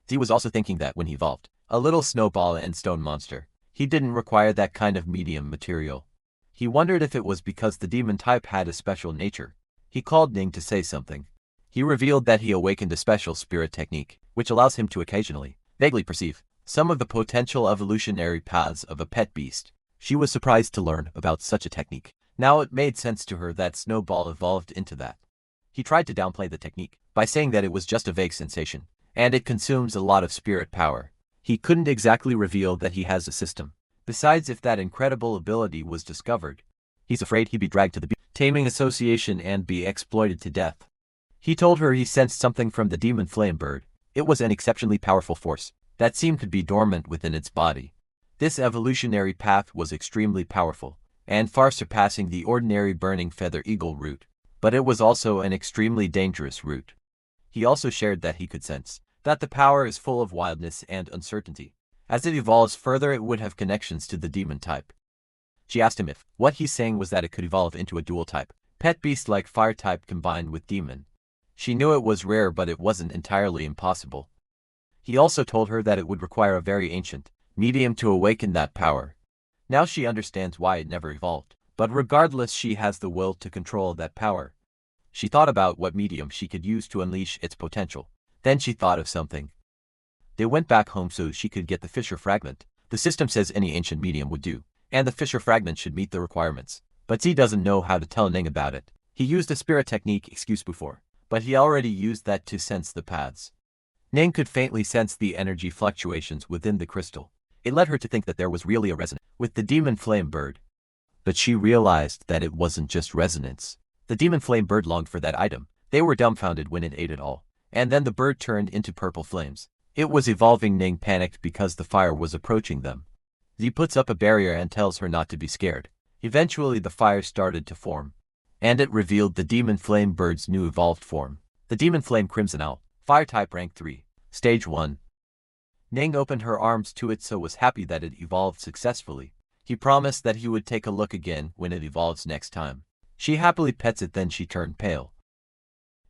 Z was also thinking that when he evolved a little snowball and stone monster, he didn't require that kind of medium material. He wondered if it was because the demon type had a special nature. He called Ning to say something. He revealed that he awakened a special spirit technique, which allows him to occasionally, vaguely perceive some of the potential evolutionary paths of a pet beast. She was surprised to learn about such a technique. Now it made sense to her that Snowball evolved into that. He tried to downplay the technique by saying that it was just a vague sensation, and it consumes a lot of spirit power. He couldn't exactly reveal that he has a system. Besides, if that incredible ability was discovered, he's afraid he'd be dragged to the taming association and be exploited to death. He told her he sensed something from the demon flame bird. It was an exceptionally powerful force that seemed to be dormant within its body. This evolutionary path was extremely powerful, and far surpassing the ordinary burning feather eagle route, but it was also an extremely dangerous route. He also shared that he could sense that the power is full of wildness and uncertainty. As it evolves further, it would have connections to the demon type. She asked him if what he's saying was that it could evolve into a dual type, pet beast like fire type combined with demon. She knew it was rare, but it wasn't entirely impossible. He also told her that it would require a very ancient medium to awaken that power. Now she understands why it never evolved, but regardless, she has the will to control that power. She thought about what medium she could use to unleash its potential. Then she thought of something. They went back home so she could get the Fisher Fragment. The system says any ancient medium would do, and the Fisher Fragment should meet the requirements. But Z doesn't know how to tell Ning about it. He used a spirit technique excuse before, but he already used that to sense the paths. Ning could faintly sense the energy fluctuations within the crystal. It led her to think that there was really a resonance with the demon flame bird. But she realized that it wasn't just resonance. The demon flame bird longed for that item. They were dumbfounded when it ate it all. And then the bird turned into purple flames. It was evolving. Ning panicked because the fire was approaching them. Z puts up a barrier and tells her not to be scared. Eventually the fire started to form, and it revealed the demon flame bird's new evolved form. The demon flame crimson owl, fire type rank 3, stage 1. Ning opened her arms to it, so was happy that it evolved successfully. He promised that he would take a look again when it evolves next time. She happily pets it, then she turned pale.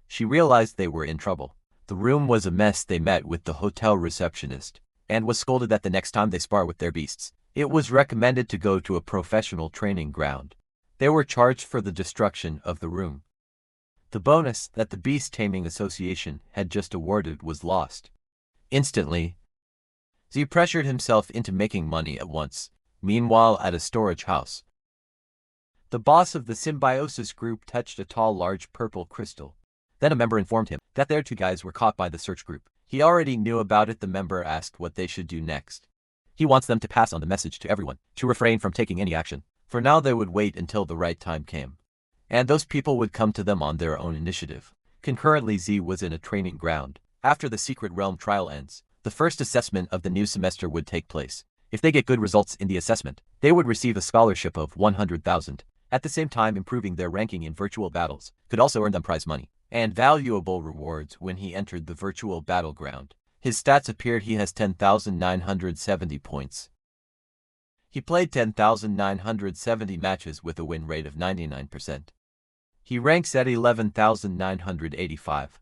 She realized they were in trouble. The room was a mess. They met with the hotel receptionist, and was scolded that the next time they spar with their beasts, it was recommended to go to a professional training ground. They were charged for the destruction of the room. The bonus that the Beast Taming Association had just awarded was lost. Instantly, Z pressured himself into making money at once. Meanwhile, at a storage house, the boss of the symbiosis group touched a tall, large purple crystal. Then a member informed him that their 2 guys were caught by the search group. He already knew about it. The member asked what they should do next. He wants them to pass on the message to everyone, to refrain from taking any action. For now they would wait until the right time came. And those people would come to them on their own initiative. Concurrently, Z was in a training ground. After the Secret Realm trial ends, the first assessment of the new semester would take place. If they get good results in the assessment, they would receive a scholarship of 100,000. At the same time, improving their ranking in virtual battles could also earn them prize money and valuable rewards. When he entered the virtual battleground, his stats appeared. He has 10,970 points. He played 10,970 matches with a win rate of 99%. He ranks at 11,985.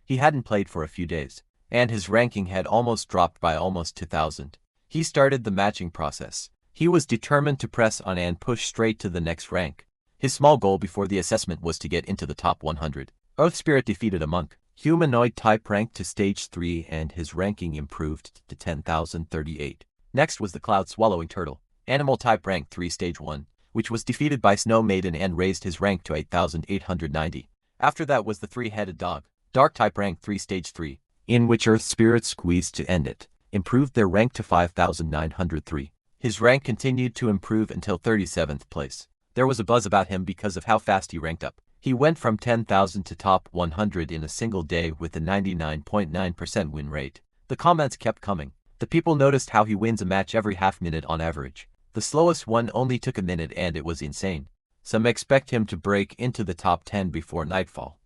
He hadn't played for a few days, and his ranking had almost dropped by almost 2,000. He started the matching process. He was determined to press on and push straight to the next rank. His small goal before the assessment was to get into the top 100. Oath Spirit defeated a monk, humanoid type ranked to stage 3, and his ranking improved to 10,038. Next was the cloud swallowing turtle, animal type rank 3 stage 1, which was defeated by Snow Maiden and raised his rank to 8,890. After that was the three-headed dog, dark type rank 3 stage 3, in which Earth Spirit squeezed to end it, improved their rank to 5,903. His rank continued to improve until 37th place. There was a buzz about him because of how fast he ranked up. He went from 10,000 to top 100 in a single day with a 99.9% win rate. The comments kept coming. The people noticed how he wins a match every half minute on average. The slowest one only took a minute and it was insane. Some expect him to break into the top 10 before nightfall,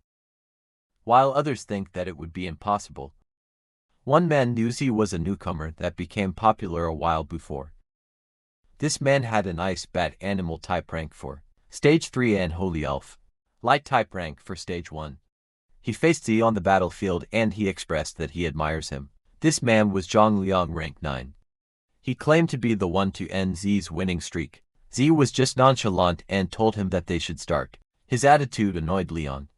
while others think that it would be impossible. One man knew he was a newcomer that became popular a while before. This man had an ice bat animal type rank for stage 3 and holy elf, light type rank for stage 1. He faced Z on the battlefield and he expressed that he admires him. This man was Zhang Liang, rank 9. He claimed to be the one to end Z's winning streak. Z was just nonchalant and told him that they should start. His attitude annoyed Liang.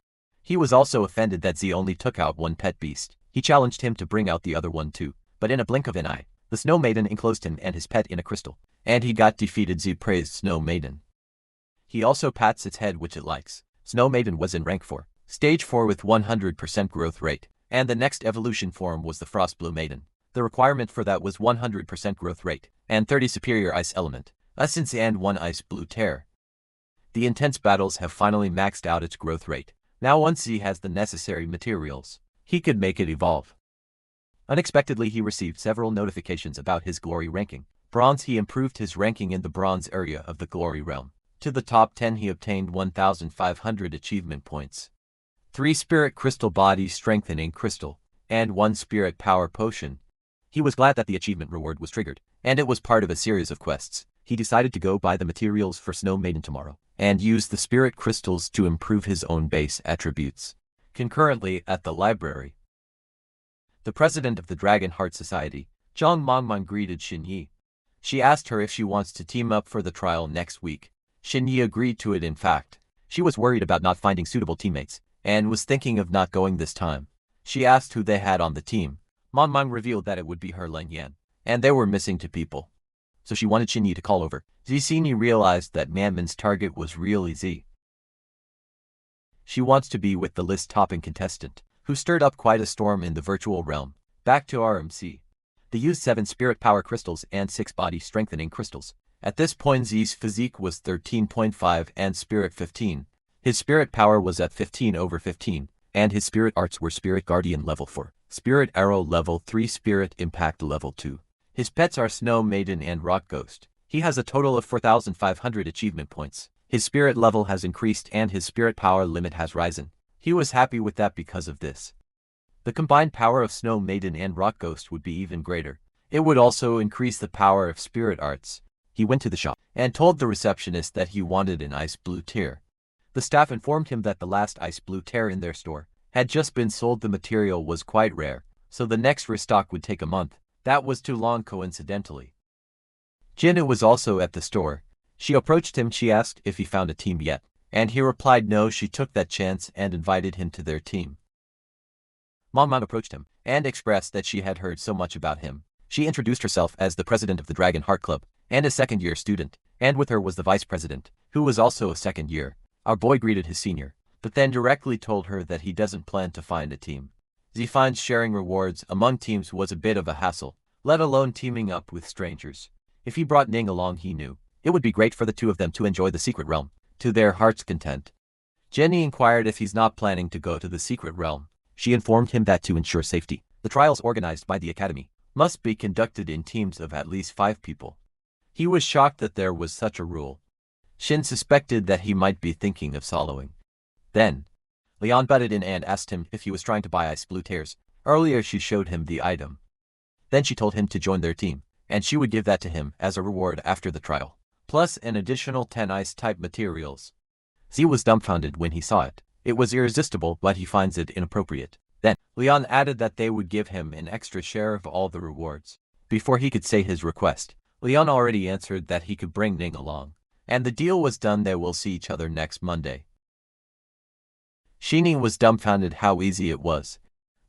He was also offended that Z only took out one pet beast. He challenged him to bring out the other one too, but in a blink of an eye, the Snow Maiden enclosed him and his pet in a crystal, and he got defeated. Z praised Snow Maiden. He also pats its head, which it likes. Snow Maiden was in rank 4, stage 4 with 100% growth rate, and the next evolution form was the Frost Blue Maiden. The requirement for that was 100% growth rate, and 30 superior ice element, essence and 1 ice blue tear. The intense battles have finally maxed out its growth rate. Now once he has the necessary materials, he could make it evolve. Unexpectedly he received several notifications about his glory ranking. Bronze. He improved his ranking in the bronze area of the glory realm. To the top 10 he obtained 1,500 achievement points, 3 spirit crystal body strengthening crystal, and 1 spirit power potion. He was glad that the achievement reward was triggered, and it was part of a series of quests. He decided to go buy the materials for Snow Maiden tomorrow, and use the spirit crystals to improve his own base attributes. Concurrently, at the library, the president of the Dragon Heart Society, Zhang Mangman, greeted Xinyi. She asked her if she wants to team up for the trial next week. Xinyi agreed to it. In fact, she was worried about not finding suitable teammates, and was thinking of not going this time. She asked who they had on the team. Mangmang revealed that it would be her Leng Yan, and they were missing 2 people. So she wanted Xinyi to call over. Xinyi realized that Manman's target was really Z. She wants to be with the list-topping contestant, who stirred up quite a storm in the virtual realm. Back to RMC. They used 7 spirit power crystals and 6 body strengthening crystals. At this point Z's physique was 13.5 and spirit 15. His spirit power was at 15/15, and his spirit arts were Spirit Guardian level 4, Spirit Arrow level 3, Spirit Impact level 2. His pets are Snow Maiden and Rock Ghost. He has a total of 4,500 achievement points. His spirit level has increased and his spirit power limit has risen. He was happy with that because of this. The combined power of Snow Maiden and Rock Ghost would be even greater. It would also increase the power of spirit arts. He went to the shop and told the receptionist that he wanted an ice blue tear. The staff informed him that the last ice blue tear in their store had just been sold. The material was quite rare, so the next restock would take a month. That was too long. Coincidentally, Jinna was also at the store. She approached him. She asked if he found a team yet, and he replied no. She took that chance and invited him to their team. Mangman approached him and expressed that she had heard so much about him. She introduced herself as the president of the Dragon Heart Club and a second-year student, and with her was the vice president, who was also a second year. Our boy greeted his senior, but then directly told her that he doesn't plan to find a team. Z finds sharing rewards among teams was a bit of a hassle, let alone teaming up with strangers. If he brought Ning along, he knew it would be great for the two of them to enjoy the secret realm, to their heart's content. Jenny inquired if he's not planning to go to the secret realm. She informed him that to ensure safety, the trials organized by the academy must be conducted in teams of at least 5 people. He was shocked that there was such a rule. Shin suspected that he might be thinking of soloing. Then, Leon butted in and asked him if he was trying to buy ice blue tears. Earlier she showed him the item. Then she told him to join their team, and she would give that to him as a reward after the trial, plus an additional 10 ice-type materials. Z was dumbfounded when he saw it. It was irresistible, but he finds it inappropriate. Then, Leon added that they would give him an extra share of all the rewards. Before he could say his request, Leon already answered that he could bring Ning along. And the deal was done. They will see each other next Monday. Shini was dumbfounded how easy it was.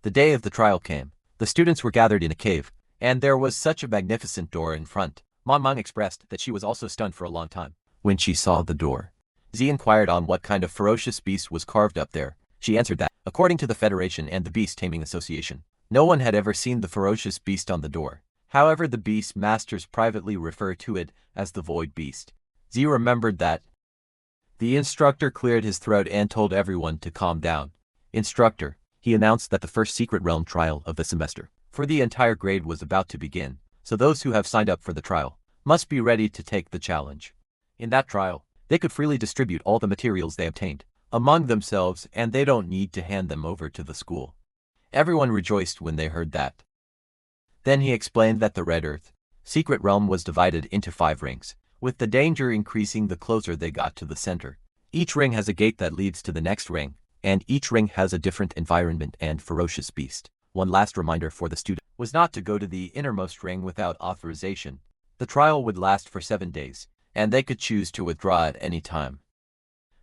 The day of the trial came. The students were gathered in a cave, and there was such a magnificent door in front. Mang expressed that she was also stunned for a long time when she saw the door. Z inquired on what kind of ferocious beast was carved up there. She answered that, according to the Federation and the Beast Taming Association, no one had ever seen the ferocious beast on the door. However, the beast masters privately refer to it as the Void Beast. Z remembered that. The instructor cleared his throat and told everyone to calm down. Instructor, he announced that the first secret realm trial of the semester for the entire grade was about to begin, so those who have signed up for the trial must be ready to take the challenge. In that trial, they could freely distribute all the materials they obtained among themselves, and they don't need to hand them over to the school. Everyone rejoiced when they heard that. Then he explained that the Red Earth secret realm was divided into 5 rings, with the danger increasing the closer they got to the center. Each ring has a gate that leads to the next ring, and each ring has a different environment and ferocious beast. One last reminder for the student was not to go to the innermost ring without authorization. The trial would last for 7 days, and they could choose to withdraw at any time.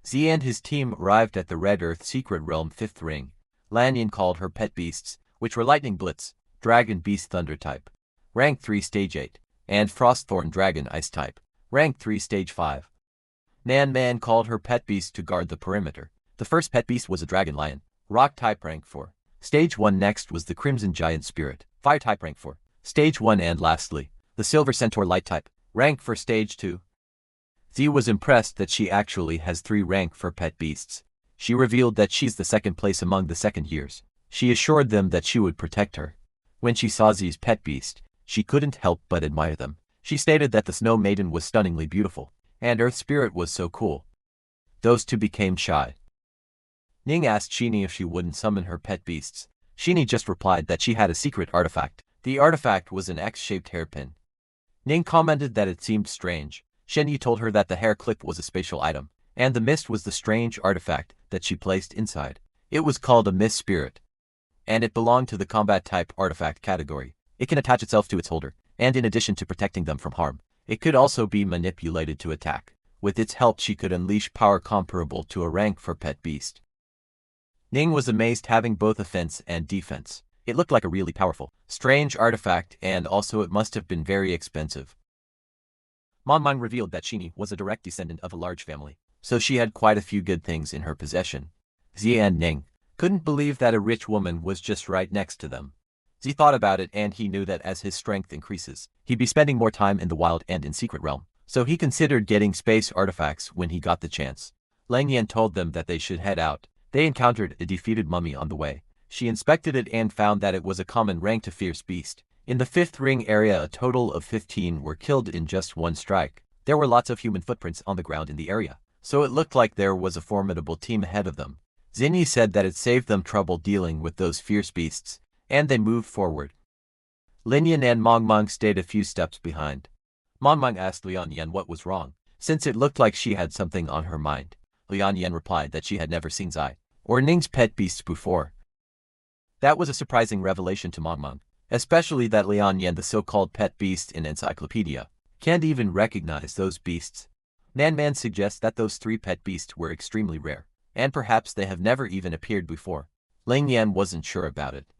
Z and his team arrived at the Red Earth Secret Realm 5th ring. Lanyan called her pet beasts, which were Lightning Blitz, Dragon Beast Thunder type, rank 3 stage 8, and Frostthorn Dragon Ice type, rank 3 stage 5. Nan Man called her pet beast to guard the perimeter. The first pet beast was a Dragon Lion, Rock type rank 4. Stage 1 next was the Crimson Giant Spirit, Fire type rank 4. Stage 1 and lastly, the Silver Centaur Light type, rank for stage 2. Z was impressed that she actually has 3 rank for pet beasts. She revealed that she's the 2nd place among the 2nd years. She assured them that she would protect her. When she saw Z's pet beast, she couldn't help but admire them. She stated that the Snow Maiden was stunningly beautiful, and Earth Spirit was so cool. Those two became shy. Ning asked Shini if she wouldn't summon her pet beasts. Shini just replied that she had a secret artifact. The artifact was an X-shaped hairpin. Ning commented that it seemed strange. Shenyi told her that the hair clip was a spatial item, and the mist was the strange artifact that she placed inside. It was called a mist spirit, and it belonged to the combat type artifact category. It can attach itself to its holder, and in addition to protecting them from harm, it could also be manipulated to attack. With its help, she could unleash power comparable to a rank for pet beast. Ning was amazed, having both offense and defense. It looked like a really powerful, strange artifact, and also it must have been very expensive. Mang revealed that Shini was a direct descendant of a large family, so she had quite a few good things in her possession. Z and Ning couldn't believe that a rich woman was just right next to them. Z thought about it, and he knew that as his strength increases, he'd be spending more time in the wild and in Secret Realm, so he considered getting space artifacts when he got the chance. Lang Yan told them that they should head out. They encountered a defeated mummy on the way. She inspected it and found that it was a common rank to fierce beast. In the 5th ring area, a total of 15 were killed in just 1 strike. There were lots of human footprints on the ground in the area, so it looked like there was a formidable team ahead of them. Zinni said that it saved them trouble dealing with those fierce beasts, and they moved forward. Linyan and Mang stayed a few steps behind. Mang asked Lian Yan what was wrong, since it looked like she had something on her mind. Lian Yan replied that she had never seen Zai or Ning's pet beasts before. That was a surprising revelation to Mang, especially that Lian Yan, the so-called pet beast in Encyclopedia, can't even recognize those beasts. Man suggests that those 3 pet beasts were extremely rare, and perhaps they have never even appeared before. Ling Yan wasn't sure about it.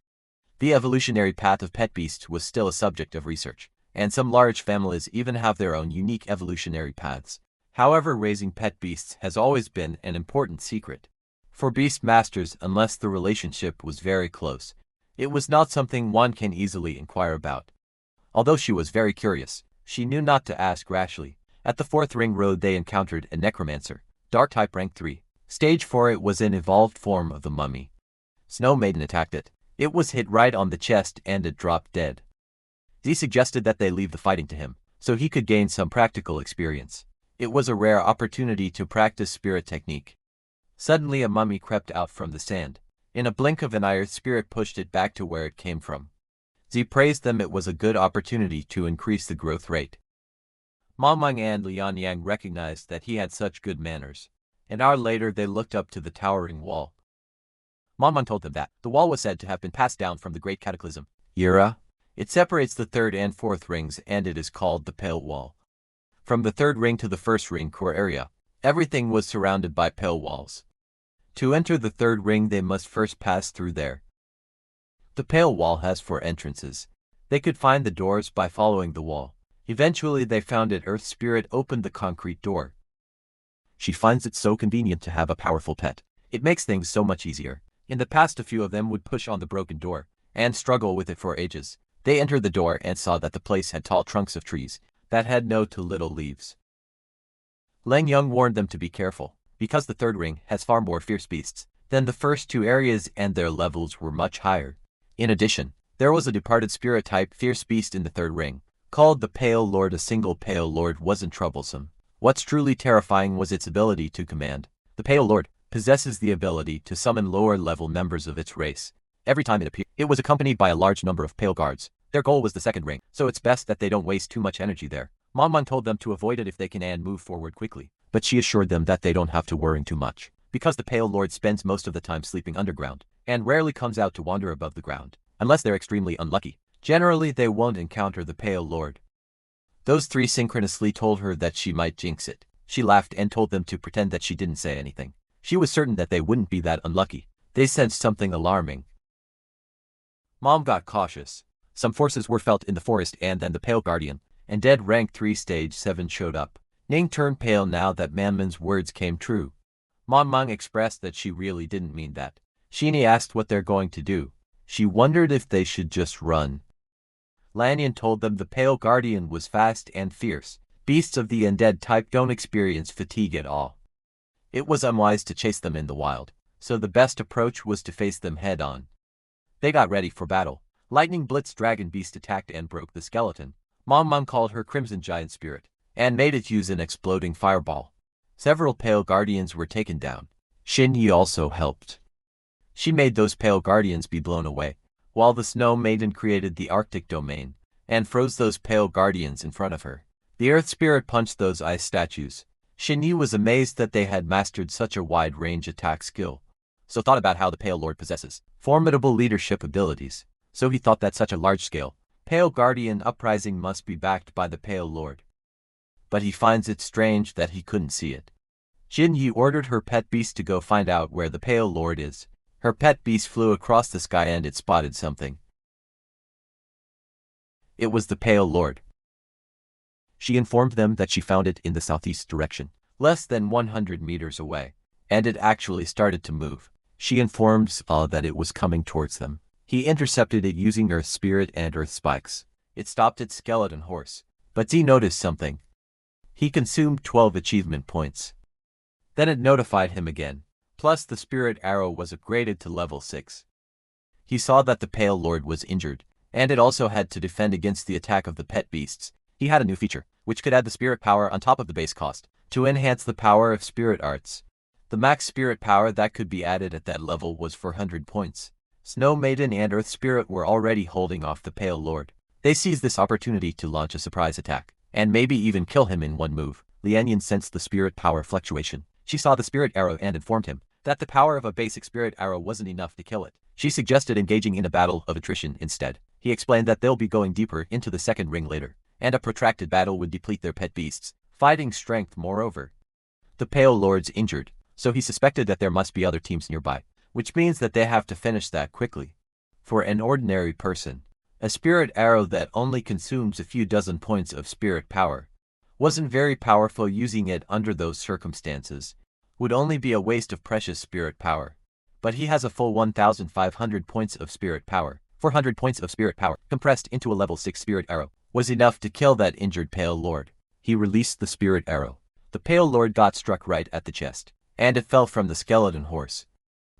The evolutionary path of pet beasts was still a subject of research, and some large families even have their own unique evolutionary paths. However, raising pet beasts has always been an important secret for beast masters unless the relationship was very close. It was not something one can easily inquire about. Although she was very curious, she knew not to ask rashly. At the 4th ring road they encountered a necromancer, dark type rank 3. Stage 4 it was an evolved form of the mummy. Snow Maiden attacked it. It was hit right on the chest and it dropped dead. Z suggested that they leave the fighting to him, so he could gain some practical experience. It was a rare opportunity to practice spirit technique. Suddenly a mummy crept out from the sand. In a blink of an eye, spirit pushed it back to where it came from. Z praised them. It was a good opportunity to increase the growth rate. Mamang and Lian Yang recognized that he had such good manners. An hour later they looked up to the towering wall. Mamang told them that the wall was said to have been passed down from the Great Cataclysm era. It separates the 3rd and 4th rings and it is called the Pale Wall. From the 3rd ring to the 1st ring core area, everything was surrounded by pale walls. To enter the 3rd ring they must first pass through there. The Pale Wall has 4 entrances. They could find the doors by following the wall. Eventually they found it. Earth Spirit opened the concrete door. She finds it so convenient to have a powerful pet. It makes things so much easier. In the past a few of them would push on the broken door and struggle with it for ages. They entered the door and saw that the place had tall trunks of trees that had no to little leaves. Lang Young warned them to be careful, because the 3rd ring has far more fierce beasts than the first 2 areas and their levels were much higher. In addition, there was a departed spirit type fierce beast in the 3rd ring, called the Pale Lord. A single Pale Lord wasn't troublesome. What's truly terrifying was its ability to command. The Pale Lord possesses the ability to summon lower-level members of its race. Every time it appeared, it was accompanied by a large number of pale guards. Their goal was the 2nd ring, so it's best that they don't waste too much energy there. Mamang told them to avoid it if they can and move forward quickly, but she assured them that they don't have to worry too much, because the Pale Lord spends most of the time sleeping underground, and rarely comes out to wander above the ground, unless they're extremely unlucky. Generally they won't encounter the Pale Lord. Those 3 synchronously told her that she might jinx it. She laughed and told them to pretend that she didn't say anything. She was certain that they wouldn't be that unlucky. They sensed something alarming. Mom got cautious. Some forces were felt in the forest and then the Pale Guardian and dead rank 3 stage 7 showed up. Ning turned pale now that Manman's words came true. Mamang expressed that she really didn't mean that. Sheenie asked what they're going to do. She wondered if they should just run. Lanyan told them the Pale Guardian was fast and fierce. Beasts of the undead type don't experience fatigue at all. It was unwise to chase them in the wild, so the best approach was to face them head-on. They got ready for battle. Lightning Blitz Dragon Beast attacked and broke the skeleton. Mamang called her Crimson Giant Spirit and made it use an exploding fireball. Several Pale Guardians were taken down. Xin Yi also helped. She made those Pale Guardians be blown away, while the Snow Maiden created the Arctic domain and froze those Pale Guardians in front of her. The Earth Spirit punched those ice statues. Xin Yi was amazed that they had mastered such a wide-range attack skill. So thought about how the Pale Lord possesses formidable leadership abilities. So he thought that such a large-scale Pale Guardian uprising must be backed by the Pale Lord. But he finds it strange that he couldn't see it. Jin Yi ordered her pet beast to go find out where the Pale Lord is. Her pet beast flew across the sky and it spotted something. It was the Pale Lord. She informed them that she found it in the southeast direction, less than 100 meters away, and it actually started to move. She informed Saw that it was coming towards them. He intercepted it using Earth Spirit and Earth Spikes. It stopped its skeleton horse, but Z noticed something. He consumed 12 achievement points. Then it notified him again. Plus the Spirit Arrow was upgraded to level 6. He saw that the Pale Lord was injured, and it also had to defend against the attack of the pet beasts. He had a new feature, which could add the spirit power on top of the base cost, to enhance the power of spirit arts. The max spirit power that could be added at that level was 400 points. Snow Maiden and Earth Spirit were already holding off the Pale Lord. They seized this opportunity to launch a surprise attack, and maybe even kill him in one move. Lianyan sensed the spirit power fluctuation. She saw the spirit arrow and informed him that the power of a basic spirit arrow wasn't enough to kill it. She suggested engaging in a battle of attrition instead. He explained that they'll be going deeper into the second ring later, and a protracted battle would deplete their pet beasts' fighting strength. Moreover, the Pale Lord's injured, so he suspected that there must be other teams nearby, which means that they have to finish that quickly. For an ordinary person, a spirit arrow that only consumes a few dozen points of spirit power wasn't very powerful. Using it under those circumstances would only be a waste of precious spirit power. But he has a full 1,500 points of spirit power, 400 points of spirit power, compressed into a level 6 spirit arrow, was enough to kill that injured Pale Lord. He released the spirit arrow. The Pale Lord got struck right at the chest, and it fell from the skeleton horse.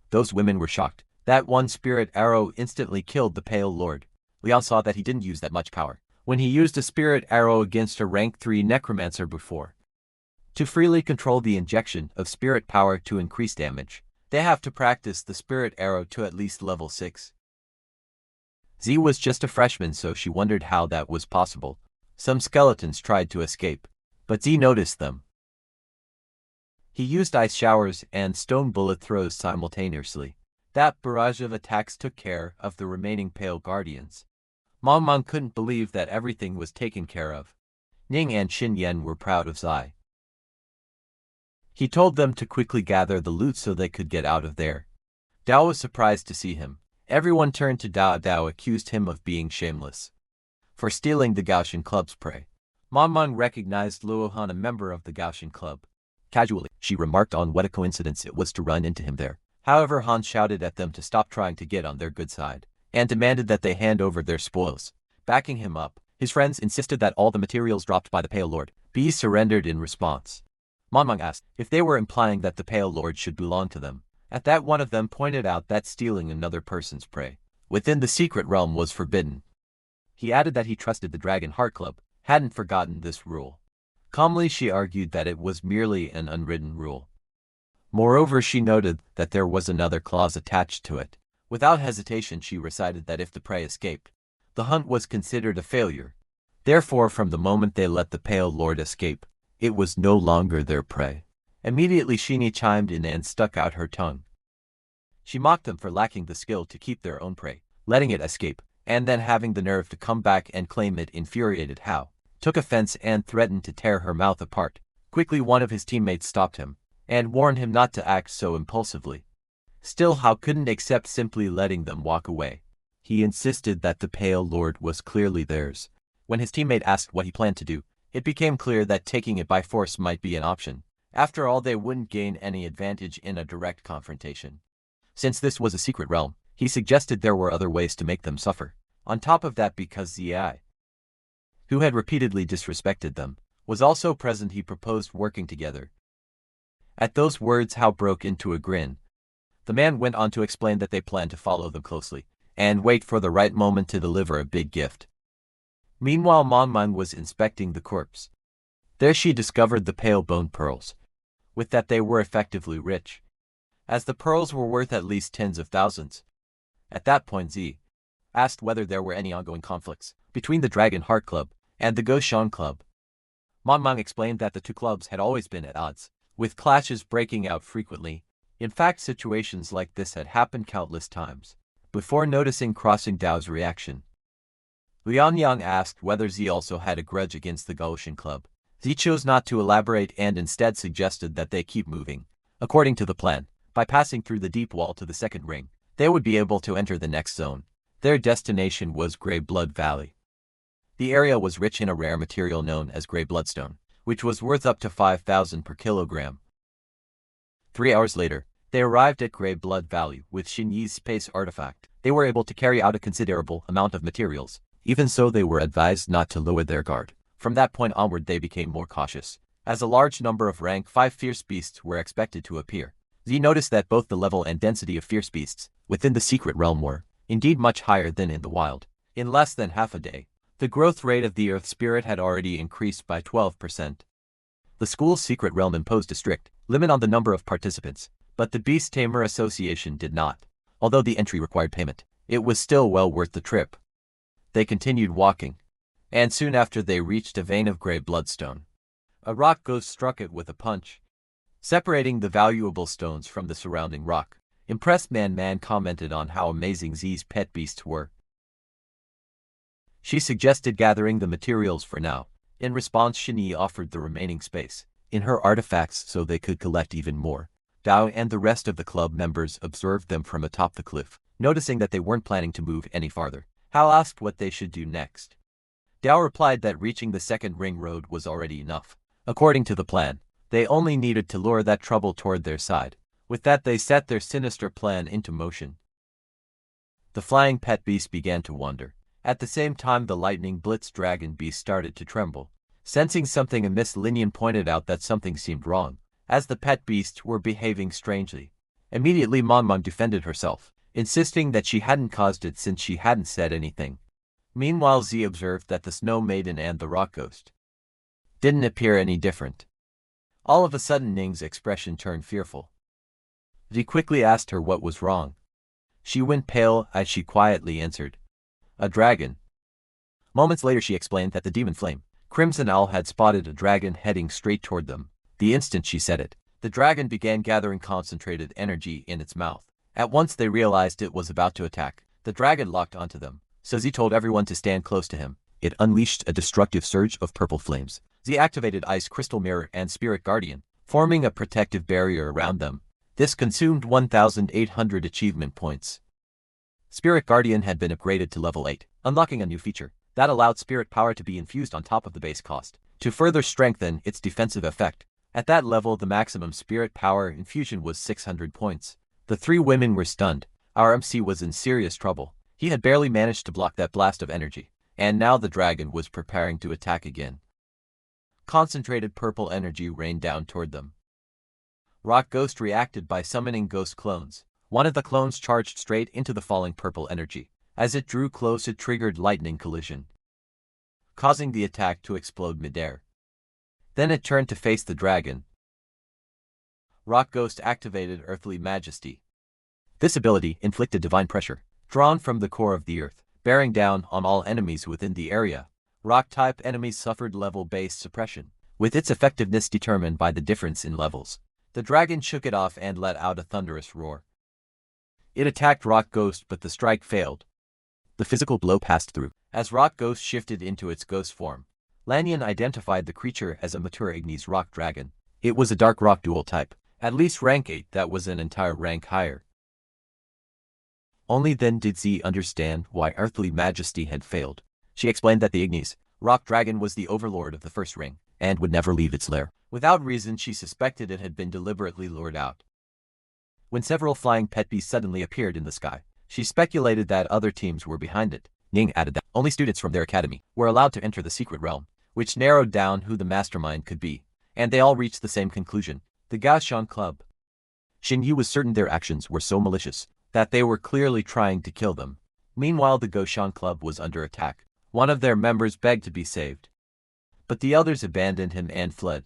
Those women were shocked. That one spirit arrow instantly killed the Pale Lord. Liang saw that he didn't use that much power when he used a spirit arrow against a rank 3 necromancer before. To freely control the injection of spirit power to increase damage, they have to practice the spirit arrow to at least level 6. Z was just a freshman, so she wondered how that was possible. Some skeletons tried to escape, but Z noticed them. He used ice showers and stone bullet throws simultaneously. That barrage of attacks took care of the remaining Pale Guardians. Mang couldn't believe that everything was taken care of. Ning and Xin Yan were proud of Zai. He told them to quickly gather the loot so they could get out of there. Dao was surprised to see him. Everyone turned to Dao. Dao accused him of being shameless for stealing the Gaussian Club's prey. Mang recognized Luohan, a member of the Gaussian Club. Casually, she remarked on what a coincidence it was to run into him there. However, Han shouted at them to stop trying to get on their good side, and demanded that they hand over their spoils. Backing him up, his friends insisted that all the materials dropped by the Pale Lord be surrendered in response. Mang asked if they were implying that the Pale Lord should belong to them. At that, one of them pointed out that stealing another person's prey within the secret realm was forbidden. He added that he trusted the Dragon Heart Club, hadn't forgotten this rule. Calmly, she argued that it was merely an unwritten rule. Moreover, she noted that there was another clause attached to it. Without hesitation, she recited that if the prey escaped, the hunt was considered a failure. Therefore, from the moment they let the Pale Lord escape, it was no longer their prey. Immediately, Shini chimed in and stuck out her tongue. She mocked them for lacking the skill to keep their own prey, letting it escape, and then having the nerve to come back and claim it. Infuriated, Hao took offense and threatened to tear her mouth apart. Quickly, one of his teammates stopped him and warned him not to act so impulsively. Still, Hao couldn't accept simply letting them walk away. He insisted that the Pale Lord was clearly theirs. When his teammate asked what he planned to do, it became clear that taking it by force might be an option. After all, they wouldn't gain any advantage in a direct confrontation. Since this was a secret realm, he suggested there were other ways to make them suffer. On top of that, because Zi, who had repeatedly disrespected them, was also present, he proposed working together. At those words, Hao broke into a grin. The man went on to explain that they planned to follow them closely and wait for the right moment to deliver a big gift. Meanwhile, Mang was inspecting the corpse. There she discovered the pale bone pearls. With that, they were effectively rich, as the pearls were worth at least tens of thousands. At that point, Z asked whether there were any ongoing conflicts between the Dragon Heart Club and the Goshan Club. Mang explained that the two clubs had always been at odds, with clashes breaking out frequently. In fact, situations like this had happened countless times. Before noticing Crossing Dao's reaction, Liang Yang asked whether Z also had a grudge against the Goshan Club. Z chose not to elaborate and instead suggested that they keep moving. According to the plan, by passing through the deep wall to the second ring, they would be able to enter the next zone. Their destination was Grey Blood Valley. The area was rich in a rare material known as Grey Bloodstone, which was worth up to 5,000 per kilogram. 3 hours later, they arrived at Grey Blood Valley with Xin Yi's space artifact. They were able to carry out a considerable amount of materials. Even so, they were advised not to lower their guard. From that point onward, they became more cautious, as a large number of rank 5 fierce beasts were expected to appear. Z noticed that both the level and density of fierce beasts within the secret realm were, indeed, much higher than in the wild. In less than half a day, the growth rate of the Earth Spirit had already increased by 12%. The school's secret realm imposed a strict limit on the number of participants, but the Beast Tamer Association did not. Although the entry required payment, it was still well worth the trip. They continued walking, and soon after they reached a vein of grey bloodstone. A rock ghost struck it with a punch, separating the valuable stones from the surrounding rock. Impressed, Man commented on how amazing Z's pet beasts were. She suggested gathering the materials for now. In response, Shini offered the remaining space in her artifacts so they could collect even more. Dao and the rest of the club members observed them from atop the cliff, noticing that they weren't planning to move any farther. Hao asked what they should do next. Dao replied that reaching the second ring road was already enough. According to the plan, they only needed to lure that trouble toward their side. With that, they set their sinister plan into motion. The flying pet beast began to wander. At the same time, the lightning blitz dragon beast started to tremble. Sensing something amiss, Linian pointed out that something seemed wrong, as the pet beasts were behaving strangely. Immediately, Manhwa defended herself, insisting that she hadn't caused it since she hadn't said anything. Meanwhile, Z observed that the Snow Maiden and the Rock Ghost didn't appear any different. All of a sudden, Ning's expression turned fearful. Z quickly asked her what was wrong. She went pale as she quietly answered, "A dragon." Moments later, she explained that the demon flame, Crimson Owl, had spotted a dragon heading straight toward them. The instant she said it, the dragon began gathering concentrated energy in its mouth. At once they realized it was about to attack. The dragon locked onto them, so Z told everyone to stand close to him. It unleashed a destructive surge of purple flames. Z activated Ice Crystal Mirror and Spirit Guardian, forming a protective barrier around them. This consumed 1,800 achievement points. Spirit Guardian had been upgraded to level 8, unlocking a new feature that allowed spirit power to be infused on top of the base cost, to further strengthen its defensive effect. At that level, the maximum spirit power infusion was 600 points. The three women were stunned. Our MC was in serious trouble. He had barely managed to block that blast of energy, and now the dragon was preparing to attack again. Concentrated purple energy rained down toward them. Rock Ghost reacted by summoning ghost clones. One of the clones charged straight into the falling purple energy. As it drew close, it triggered lightning collision, causing the attack to explode midair. Then it turned to face the dragon. Rock Ghost activated Earthly Majesty. This ability inflicted divine pressure, drawn from the core of the earth, bearing down on all enemies within the area. Rock-type enemies suffered level-based suppression, with its effectiveness determined by the difference in levels. The dragon shook it off and let out a thunderous roar. It attacked Rock Ghost, but the strike failed. The physical blow passed through. As Rock Ghost shifted into its ghost form, Lanyan identified the creature as a mature Ignis rock dragon. It was a dark rock dual type, at least rank 8, that was an entire rank higher. Only then did Z understand why Earthly Majesty had failed. She explained that the Ignis rock dragon was the overlord of the first ring, and would never leave its lair. Without reason, she suspected it had been deliberately lured out. When several flying pet beasts suddenly appeared in the sky, she speculated that other teams were behind it. Ning added that only students from their academy were allowed to enter the secret realm, which narrowed down who the mastermind could be, and they all reached the same conclusion: the Gaoshan Club. Xin Yu was certain their actions were so malicious that they were clearly trying to kill them. Meanwhile, the Gaoshan Club was under attack. One of their members begged to be saved, but the others abandoned him and fled.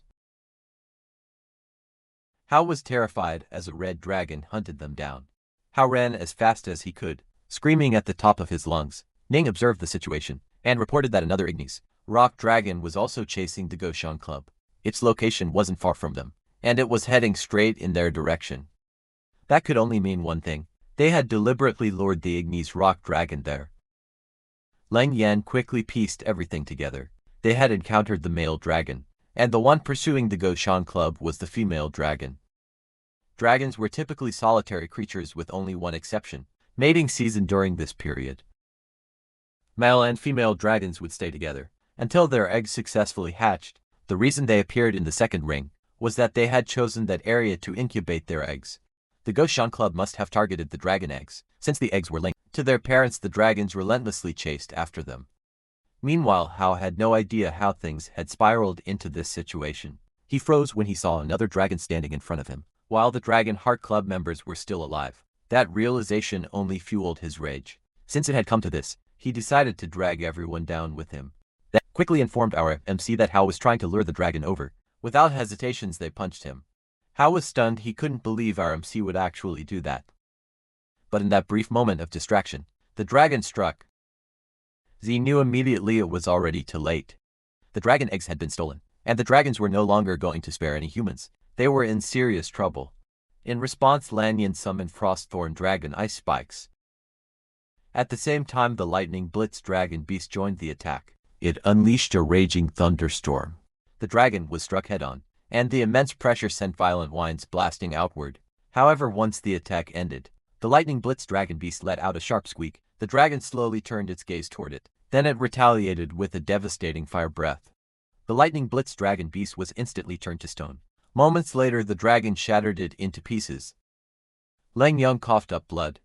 Hao was terrified as a red dragon hunted them down. Hao ran as fast as he could, screaming at the top of his lungs. Ning observed the situation, and reported that another Ignis rock dragon was also chasing the Gaoshan Club. Its location wasn't far from them, and it was heading straight in their direction. That could only mean one thing: they had deliberately lured the Ignis rock dragon there. Lang Yan quickly pieced everything together. They had encountered the male dragon, and the one pursuing the Gaoshan Club was the female dragon. Dragons were typically solitary creatures with only one exception: mating season. During this period, male and female dragons would stay together until their eggs successfully hatched. The reason they appeared in the second ring was that they had chosen that area to incubate their eggs. The Gaoshan Club must have targeted the dragon eggs. Since the eggs were linked to their parents, the dragons relentlessly chased after them. Meanwhile, Hao had no idea how things had spiraled into this situation. He froze when he saw another dragon standing in front of him, while the Dragon Heart Club members were still alive. That realization only fueled his rage. Since it had come to this, he decided to drag everyone down with him. That quickly informed our MC that Hao was trying to lure the dragon over. Without hesitations, they punched him. Hao was stunned. He couldn't believe our MC would actually do that. But in that brief moment of distraction, the dragon struck. Z knew immediately it was already too late. The dragon eggs had been stolen, and the dragons were no longer going to spare any humans. They were in serious trouble. In response, Lanyan summoned Frostthorn Dragon Ice Spikes. At the same time, the Lightning Blitz Dragon Beast joined the attack. It unleashed a raging thunderstorm. The dragon was struck head-on, and the immense pressure sent violent winds blasting outward. However, once the attack ended, the Lightning Blitz Dragon Beast let out a sharp squeak. The dragon slowly turned its gaze toward it. Then it retaliated with a devastating fire breath. The Lightning Blitz Dragon Beast was instantly turned to stone. Moments later, the dragon shattered it into pieces. Lang Yang coughed up blood.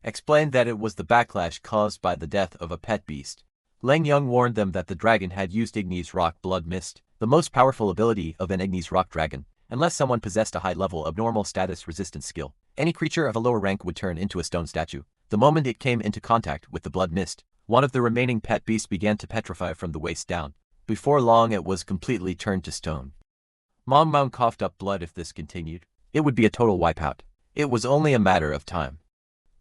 explained that it was the backlash caused by the death of a pet beast. Lang Young warned them that the dragon had used Ignis Rock Blood Mist, the most powerful ability of an Ignis Rock dragon. Unless someone possessed a high level of normal status resistance skill, any creature of a lower rank would turn into a stone statue. The moment it came into contact with the blood mist, one of the remaining pet beasts began to petrify from the waist down. Before long it was completely turned to stone. Mang coughed up blood. If this continued, it would be a total wipeout. It was only a matter of time.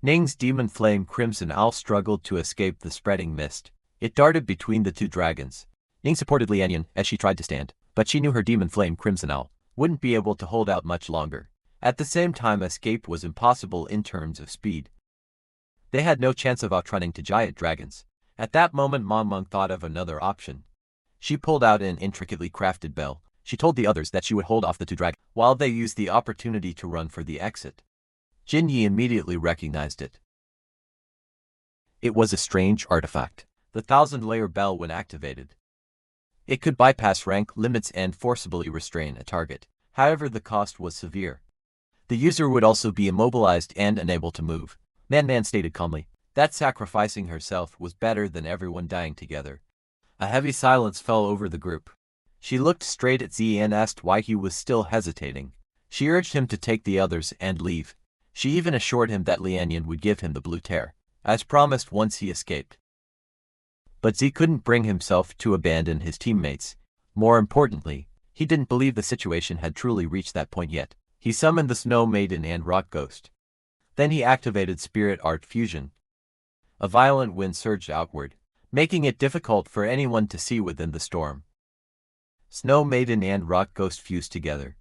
Ning's demon flame Crimson Owl struggled to escape the spreading mist. It darted between the two dragons. Ning supported Lianian as she tried to stand, but she knew her demon flame Crimson Owl wouldn't be able to hold out much longer. At the same time, escape was impossible in terms of speed. They had no chance of outrunning two giant dragons. At that moment Mang thought of another option. She pulled out an intricately crafted bell. She told the others that she would hold off the two dragons while they used the opportunity to run for the exit. Jin Yi immediately recognized it. It was a strange artifact. The 1000-layer bell, when activated, it could bypass rank limits and forcibly restrain a target. However, the cost was severe. The user would also be immobilized and unable to move. Man stated calmly that sacrificing herself was better than everyone dying together. A heavy silence fell over the group. She looked straight at Z and asked why he was still hesitating. She urged him to take the others and leave. She even assured him that Lianian would give him the blue tear, as promised once he escaped. But Z couldn't bring himself to abandon his teammates. More importantly, he didn't believe the situation had truly reached that point yet. He summoned the Snow Maiden and Rock Ghost. Then he activated Spirit Art Fusion. A violent wind surged outward, making it difficult for anyone to see within the storm. Snow Maiden and Rock Ghost fused together,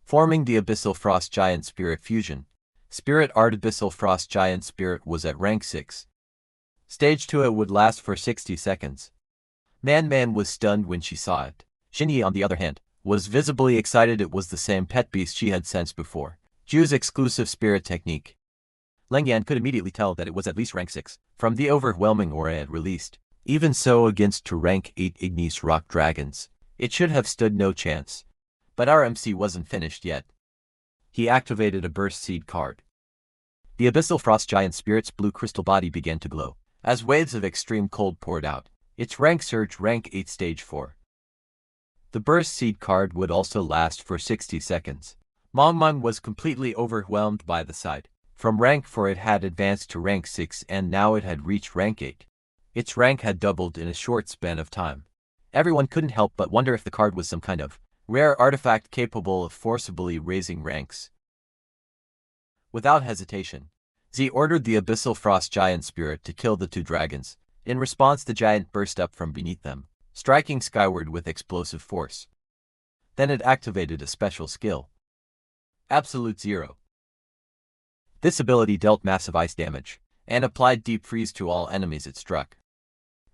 forming the Abyssal Frost Giant Spirit Fusion. Spirit Art Abyssal Frost Giant Spirit was at rank 6. Stage 2. It would last for 60 seconds. Man was stunned when she saw it. Xinyi, on the other hand, was visibly excited. It was the same pet beast she had sensed before. Ju's exclusive spirit technique. Lang Yan could immediately tell that it was at least rank 6, from the overwhelming aura it released. Even so, against 2 rank 8 Ignis Rock Dragons, it should have stood no chance. But our MC wasn't finished yet. He activated a Burst Seed card. The Abyssal Frost Giant Spirit's blue crystal body began to glow, as waves of extreme cold poured out. Its rank surged rank 8 stage 4. The Burst Seed card would also last for 60 seconds. Mang was completely overwhelmed by the sight. From rank 4 it had advanced to rank 6 and now it had reached rank 8. Its rank had doubled in a short span of time. Everyone couldn't help but wonder if the card was some kind of rare artifact capable of forcibly raising ranks. Without hesitation, Z ordered the Abyssal Frost Giant Spirit to kill the 2 dragons. In response, the giant burst up from beneath them, striking skyward with explosive force. Then it activated a special skill, Absolute Zero. This ability dealt massive ice damage, and applied deep freeze to all enemies it struck.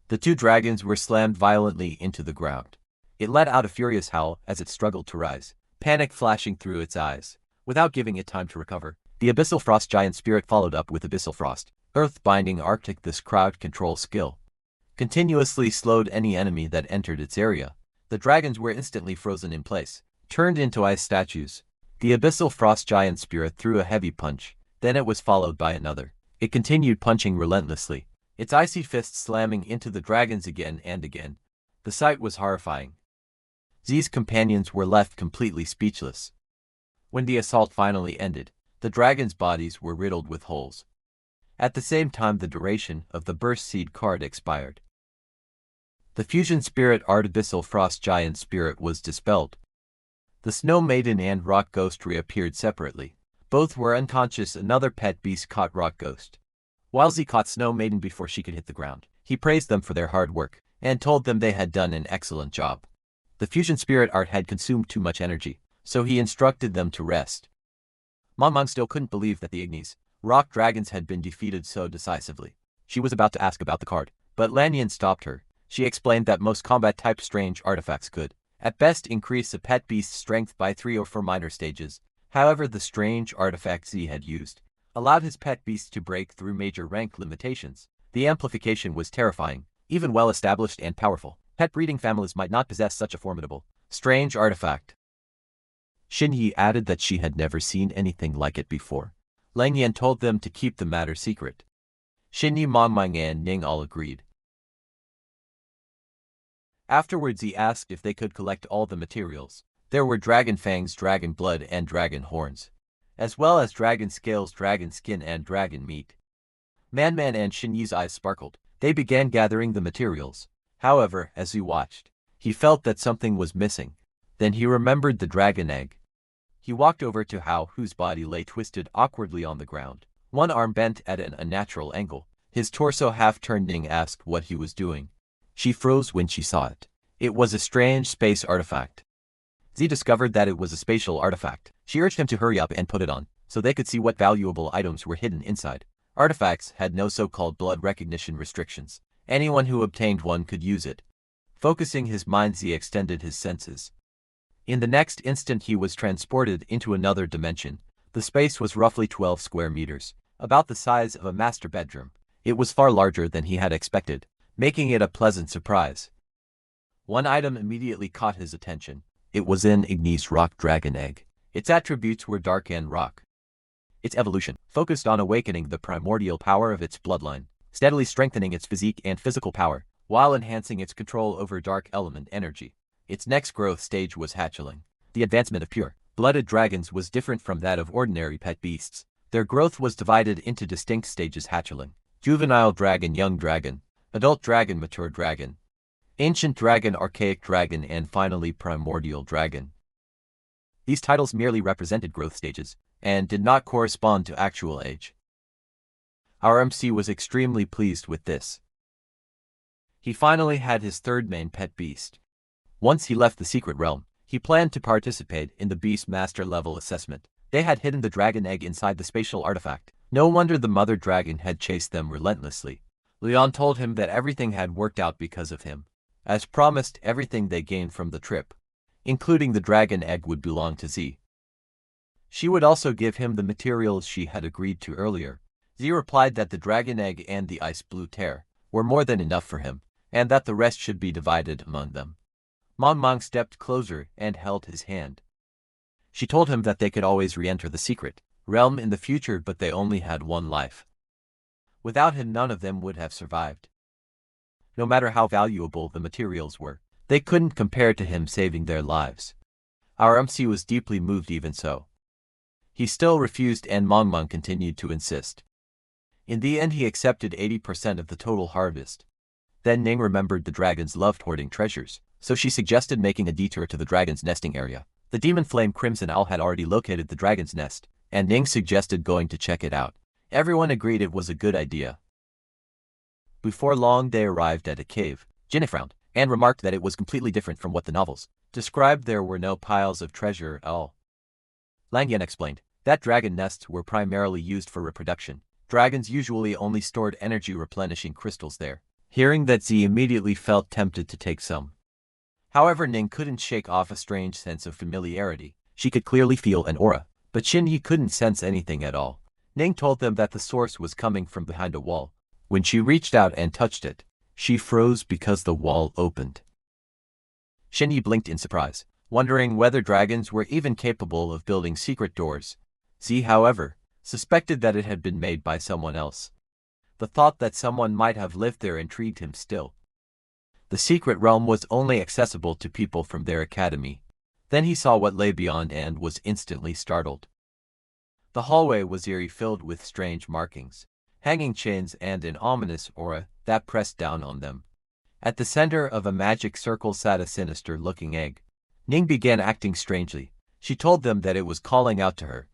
The 2 dragons were slammed violently into the ground. It let out a furious howl as it struggled to rise, panic flashing through its eyes. Without giving it time to recover, the Abyssal Frost Giant Spirit followed up with Abyssal Frost, Earth-Binding Arctic. This crowd control skill continuously slowed any enemy that entered its area. The dragons were instantly frozen in place, turned into ice statues. The Abyssal Frost Giant Spirit threw a heavy punch, then it was followed by another. It continued punching relentlessly, its icy fists slamming into the dragons again and again. The sight was horrifying. Z's companions were left completely speechless. When the assault finally ended, the dragons' bodies were riddled with holes. At the same time, the duration of the Burst Seed card expired. The Fusion Spirit Art Abyssal Frost Giant Spirit was dispelled. The Snow Maiden and Rock Ghost reappeared separately. Both were unconscious. Another pet beast caught Rock Ghost, while Z caught Snow Maiden before she could hit the ground. He praised them for their hard work, and told them they had done an excellent job. The Fusion Spirit Art had consumed too much energy, so he instructed them to rest. Mang still couldn't believe that the Ignis Rock Dragons had been defeated so decisively. She was about to ask about the card, but Lanyan stopped her. She explained that most combat-type strange artifacts could, at best, increase a pet beast's strength by 3 or 4 minor stages. However, the strange artifact Z had used allowed his pet beast to break through major rank limitations. The amplification was terrifying. Even well-established and powerful pet breeding families might not possess such a formidable, strange artifact. Xinyi added that she had never seen anything like it before. Lang Yan told them to keep the matter secret. Shinyi, Mangmang and Ning all agreed. Afterwards he asked if they could collect all the materials. There were dragon fangs, dragon blood, and dragon horns, as well as dragon scales, dragon skin, and dragon meat. Man and Shinyi's eyes sparkled. They began gathering the materials. However, as he watched, he felt that something was missing. Then he remembered the dragon egg. He walked over to Hao, whose body lay twisted awkwardly on the ground, one arm bent at an unnatural angle. His torso half-turned. Ning asked what he was doing. She froze when she saw it. It was a strange space artifact. Z discovered that it was a spatial artifact. She urged him to hurry up and put it on, so they could see what valuable items were hidden inside. Artifacts had no so-called blood recognition restrictions. Anyone who obtained one could use it. Focusing his mind, Z extended his senses. In the next instant he was transported into another dimension. The space was roughly 12 square meters, about the size of a master bedroom. It was far larger than he had expected, making it a pleasant surprise. One item immediately caught his attention. It was an igneous rock dragon egg. Its attributes were dark and rock. Its evolution focused on awakening the primordial power of its bloodline, steadily strengthening its physique and physical power, while enhancing its control over dark element energy. Its next growth stage was hatchling. The advancement of pure-blooded dragons was different from that of ordinary pet beasts. Their growth was divided into distinct stages: hatchling, juvenile dragon, young dragon, adult dragon, mature dragon, ancient dragon, archaic dragon, and finally primordial dragon. These titles merely represented growth stages, and did not correspond to actual age. Our MC was extremely pleased with this. He finally had his third main pet beast. Once he left the secret realm, he planned to participate in the Beast Master level assessment. They had hidden the dragon egg inside the spatial artifact. No wonder the mother dragon had chased them relentlessly. Leon told him that everything had worked out because of him. As promised, everything they gained from the trip, including the dragon egg, would belong to Z. She would also give him the materials she had agreed to earlier. Z replied that the dragon egg and the ice blue tear were more than enough for him, and that the rest should be divided among them. Mangmang stepped closer and held his hand. She told him that they could always re-enter the secret realm in the future, but they only had one life. Without him, none of them would have survived. No matter how valuable the materials were, they couldn't compare to him saving their lives. Our MC was deeply moved even so. He still refused, and Mangmang continued to insist. In the end he accepted 80% of the total harvest. Then Ning remembered the dragons loved hoarding treasures, so she suggested making a detour to the dragon's nesting area. The demon flame Crimson Owl had already located the dragon's nest, and Ning suggested going to check it out. Everyone agreed it was a good idea. Before long they arrived at a cave. Jinny frowned, and remarked that it was completely different from what the novels described. There were no piles of treasure at all. Lang Yan explained that dragon nests were primarily used for reproduction. Dragons usually only stored energy replenishing crystals there. Hearing that, Z immediately felt tempted to take some. However, Ning couldn't shake off a strange sense of familiarity. She could clearly feel an aura, but Shinyi couldn't sense anything at all. Ning told them that the source was coming from behind a wall. When she reached out and touched it, she froze because the wall opened. Shinyi blinked in surprise, wondering whether dragons were even capable of building secret doors. Z, however, suspected that it had been made by someone else. The thought that someone might have lived there intrigued him still. The secret realm was only accessible to people from their academy. Then he saw what lay beyond and was instantly startled. The hallway was eerie, filled with strange markings, hanging chains, and an ominous aura that pressed down on them. At the center of a magic circle sat a sinister-looking egg. Ning began acting strangely. She told them that it was calling out to her.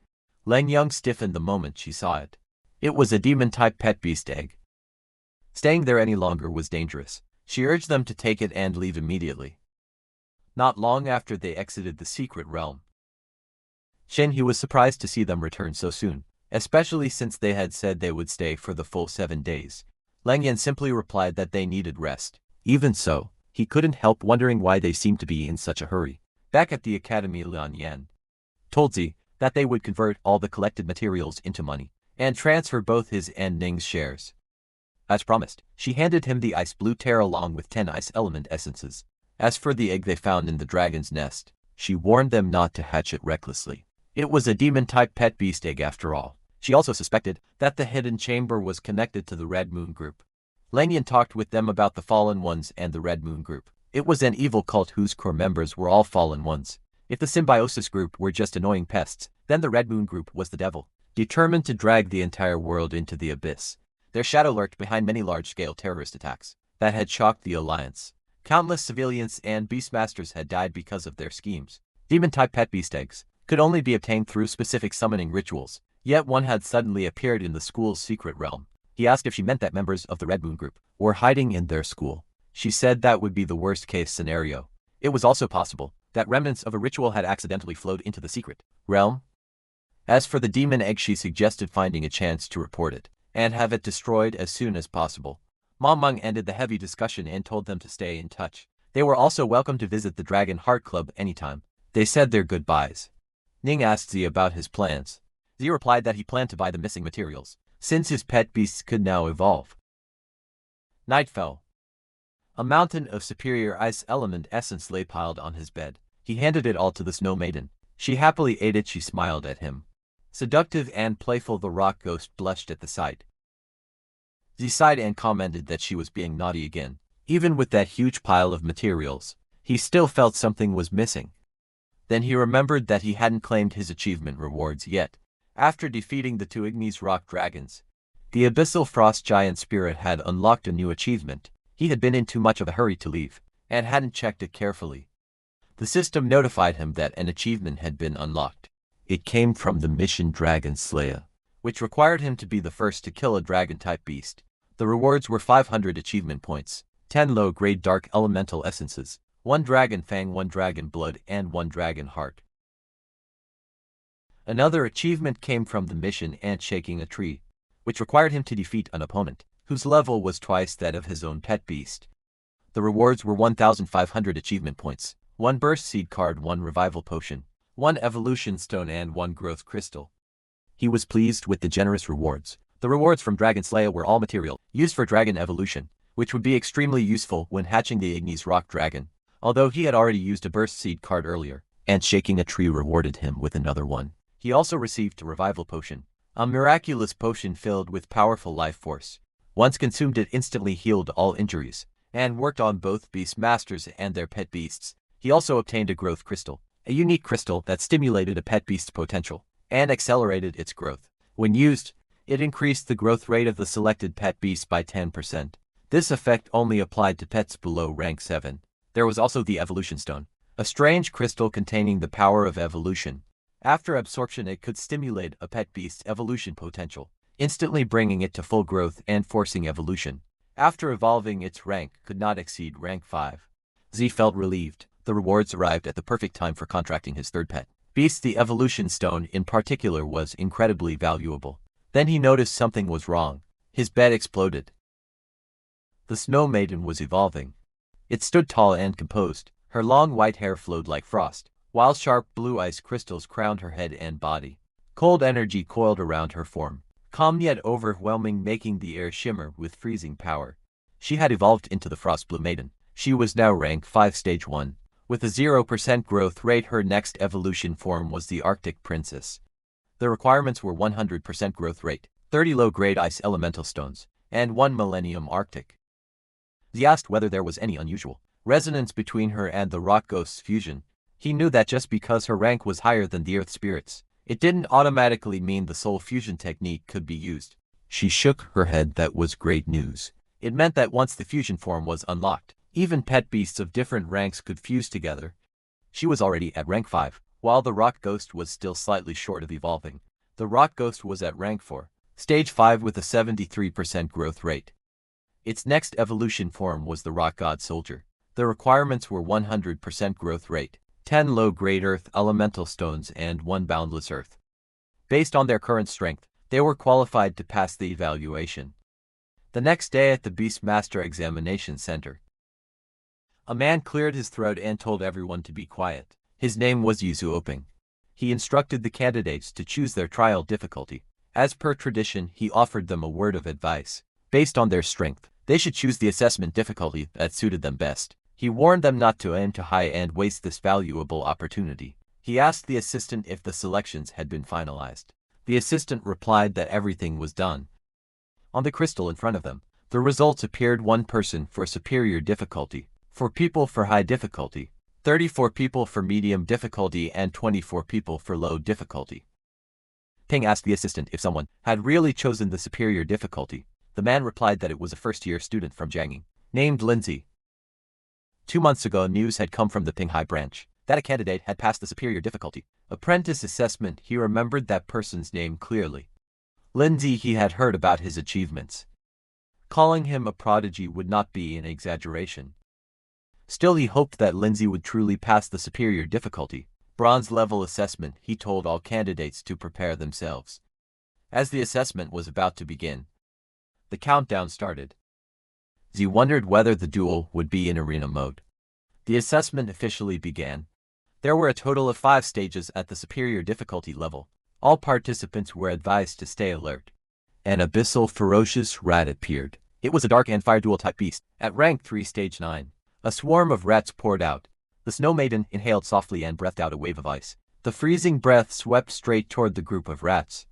Lang Yang stiffened the moment she saw it. It was a demon-type pet beast egg. Staying there any longer was dangerous. She urged them to take it and leave immediately. Not long after they exited the secret realm, Shinyi was surprised to see them return so soon, especially since they had said they would stay for the full 7 days. Lang Yan simply replied that they needed rest. Even so, he couldn't help wondering why they seemed to be in such a hurry. Back at the academy, Lian Yan told Z that they would convert all the collected materials into money, and transfer both his and Ning's shares. As promised, she handed him the ice blue tear along with 10 ice element essences. As for the egg they found in the dragon's nest, she warned them not to hatch it recklessly. It was a demon-type pet beast egg after all. She also suspected that the hidden chamber was connected to the Red Moon group. Lanyan talked with them about the Fallen Ones and the Red Moon group. It was an evil cult whose core members were all Fallen Ones. If the Symbiosis group were just annoying pests, then the Red Moon group was the devil, determined to drag the entire world into the abyss. Their shadow lurked behind many large-scale terrorist attacks that had shocked the Alliance. Countless civilians and beastmasters had died because of their schemes. Demon-type pet beast eggs could only be obtained through specific summoning rituals, yet one had suddenly appeared in the school's secret realm. He asked if she meant that members of the Red Moon group were hiding in their school. She said that would be the worst-case scenario. It was also possible that remnants of a ritual had accidentally flowed into the secret realm. As for the demon egg, she suggested finding a chance to report it and have it destroyed as soon as possible. Mong ended the heavy discussion and told them to stay in touch. They were also welcome to visit the Dragon Heart Club anytime. They said their goodbyes. Ning asked Z about his plans. Z replied that he planned to buy the missing materials, since his pet beasts could now evolve. Night fell. A mountain of superior ice element essence lay piled on his bed. He handed it all to the Snow Maiden. She happily ate it. She smiled at him. Seductive and playful, the rock ghost blushed at the sight. She sighed and commented that she was being naughty again. Even with that huge pile of materials, he still felt something was missing. Then he remembered that he hadn't claimed his achievement rewards yet. After defeating the two Ignis rock dragons, the Abyssal Frost Giant Spirit had unlocked a new achievement. He had been in too much of a hurry to leave, and hadn't checked it carefully. The system notified him that an achievement had been unlocked. It came from the mission Dragon Slayer, which required him to be the first to kill a dragon-type beast. The rewards were 500 achievement points, 10 low-grade dark elemental essences, 1 dragon fang, 1 dragon blood, and 1 dragon heart. Another achievement came from the mission Ant Shaking a Tree, which required him to defeat an opponent whose level was twice that of his own pet beast. The rewards were 1,500 achievement points, 1 burst seed card, 1 revival potion, 1 evolution stone, and 1 growth crystal. He was pleased with the generous rewards. The rewards from Dragon Slayer were all material, used for dragon evolution, which would be extremely useful when hatching the Ignis rock dragon. Although he had already used a burst seed card earlier, and Shaking a Tree rewarded him with another one. He also received a revival potion, a miraculous potion filled with powerful life force. Once consumed, it instantly healed all injuries, and worked on both beast masters and their pet beasts. He also obtained a growth crystal, a unique crystal that stimulated a pet beast's potential, and accelerated its growth. When used, it increased the growth rate of the selected pet beast by 10%. This effect only applied to pets below rank 7. There was also the evolution stone, a strange crystal containing the power of evolution. After absorption, it could stimulate a pet beast's evolution potential, instantly bringing it to full growth and forcing evolution. After evolving, its rank could not exceed rank 5. Z felt relieved. The rewards arrived at the perfect time for contracting his third pet beast. The evolution stone in particular was incredibly valuable. Then he noticed something was wrong. His bed exploded. The Snow Maiden was evolving. It stood tall and composed. Her long white hair flowed like frost, while sharp blue ice crystals crowned her head and body. Cold energy coiled around her form, calm yet overwhelming, making the air shimmer with freezing power. She had evolved into the Frost Blue Maiden. She was now rank 5 stage 1. With a 0% growth rate, her next evolution form was the Arctic Princess. The requirements were 100% growth rate, 30 low-grade ice elemental stones, and 1 Millennium Arctic. He asked whether there was any unusual resonance between her and the Rock Ghost's fusion. He knew that just because her rank was higher than the Earth Spirits, it didn't automatically mean the soul fusion technique could be used. She shook her head. That was great news. It meant that once the fusion form was unlocked, even pet beasts of different ranks could fuse together. She was already at rank 5, while the Rock Ghost was still slightly short of evolving. The Rock Ghost was at rank 4, stage 5 with a 73% growth rate. Its next evolution form was the Rock God Soldier. The requirements were 100% growth rate, 10 low-grade earth elemental stones, and 1 boundless earth. Based on their current strength, they were qualified to pass the evaluation. The next day at the Beastmaster Examination Center, a man cleared his throat and told everyone to be quiet. His name was Yuzu Oping. He instructed the candidates to choose their trial difficulty. As per tradition, he offered them a word of advice. Based on their strength, they should choose the assessment difficulty that suited them best. He warned them not to aim too high and waste this valuable opportunity. He asked the assistant if the selections had been finalized. The assistant replied that everything was done. On the crystal in front of them, the results appeared: 1 person for superior difficulty, 4 people for high difficulty, 34 people for medium difficulty, and 24 people for low difficulty. Ping asked the assistant if someone had really chosen the superior difficulty. The man replied that it was a first-year student from Jiangning, named Lindsay. 2 months ago, news had come from the Pinghai branch that a candidate had passed the superior difficulty apprentice assessment. He remembered that person's name clearly. Lindsay. He had heard about his achievements. Calling him a prodigy would not be an exaggeration. Still, he hoped that Lindsay would truly pass the superior difficulty bronze level assessment. He told all candidates to prepare themselves. As the assessment was about to begin, the countdown started. Z wondered whether the duel would be in arena mode. The assessment officially began. There were a total of 5 stages at the superior difficulty level. All participants were advised to stay alert. An abyssal ferocious rat appeared. It was a dark and fire dual type beast. At rank 3 stage 9, a swarm of rats poured out. The snow maiden inhaled softly and breathed out a wave of ice. The freezing breath swept straight toward the group of rats.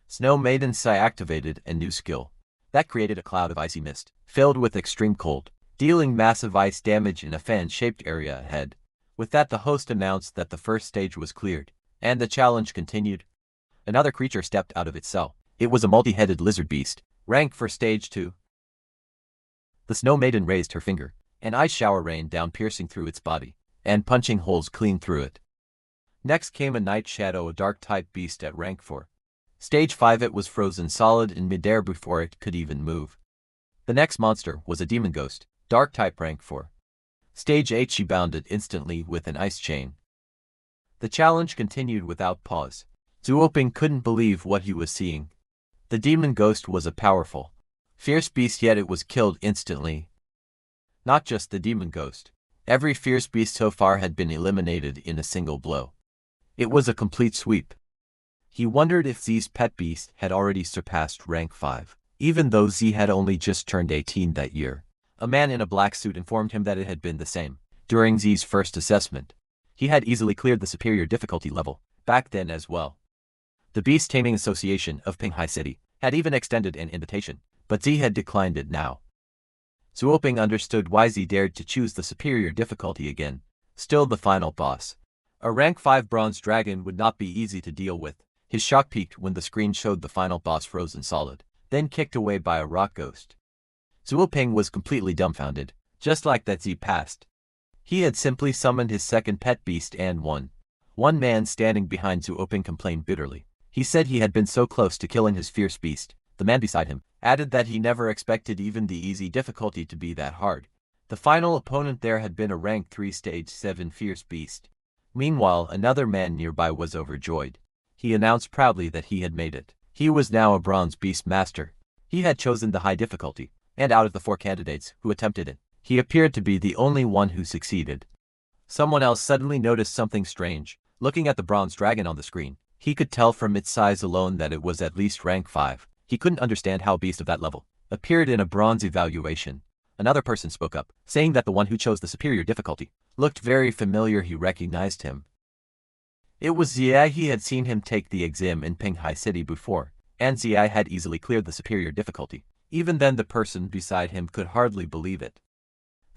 Snow maiden Sai activated a new skill that created a cloud of icy mist, filled with extreme cold, dealing massive ice damage in a fan-shaped area ahead. With that, the host announced that the first stage was cleared, and the challenge continued. Another creature stepped out of its cell. It was a multi-headed lizard beast, rank for stage 2. The snow maiden raised her finger. An ice shower rained down, piercing through its body and punching holes clean through it. Next came a night shadow, a dark-type beast at rank 4. Stage 5. It was frozen solid in midair before it could even move. The next monster was a demon ghost, dark-type rank 4. Stage 8. She bounded instantly with an ice chain. The challenge continued without pause. Zuoping couldn't believe what he was seeing. The demon ghost was a powerful, fierce beast, yet it was killed instantly. Not just the demon ghost. Every fierce beast so far had been eliminated in a single blow. It was a complete sweep. He wondered if Z's pet beast had already surpassed rank 5, even though Z had only just turned 18 that year. A man in a black suit informed him that it had been the same during Z's first assessment. He had easily cleared the superior difficulty level back then as well. The Beast Taming Association of Pinghai City had even extended an invitation, but Z had declined it now. Zuoping understood why Z dared to choose the superior difficulty again. Still, the final boss, a rank 5 bronze dragon, would not be easy to deal with. His shock peaked when the screen showed the final boss frozen solid, then kicked away by a rock ghost. Zuoping was completely dumbfounded. Just like that, Z passed. He had simply summoned his second pet beast and won. One man standing behind Zuoping complained bitterly. He said he had been so close to killing his fierce beast. The man beside him added that he never expected even the easy difficulty to be that hard. The final opponent there had been a rank 3 stage 7 fierce beast. Meanwhile, another man nearby was overjoyed. He announced proudly that he had made it. He was now a bronze beast master. He had chosen the high difficulty, and out of the 4 candidates who attempted it, he appeared to be the only one who succeeded. Someone else suddenly noticed something strange. Looking at the bronze dragon on the screen, he could tell from its size alone that it was at least rank 5. He couldn't understand how a beast of that level appeared in a bronze evaluation. Another person spoke up, saying that the one who chose the superior difficulty looked very familiar. He recognized him. It was Zia. He had seen him take the exam in Pinghai City before, and Zia had easily cleared the superior difficulty. Even then, the person beside him could hardly believe it.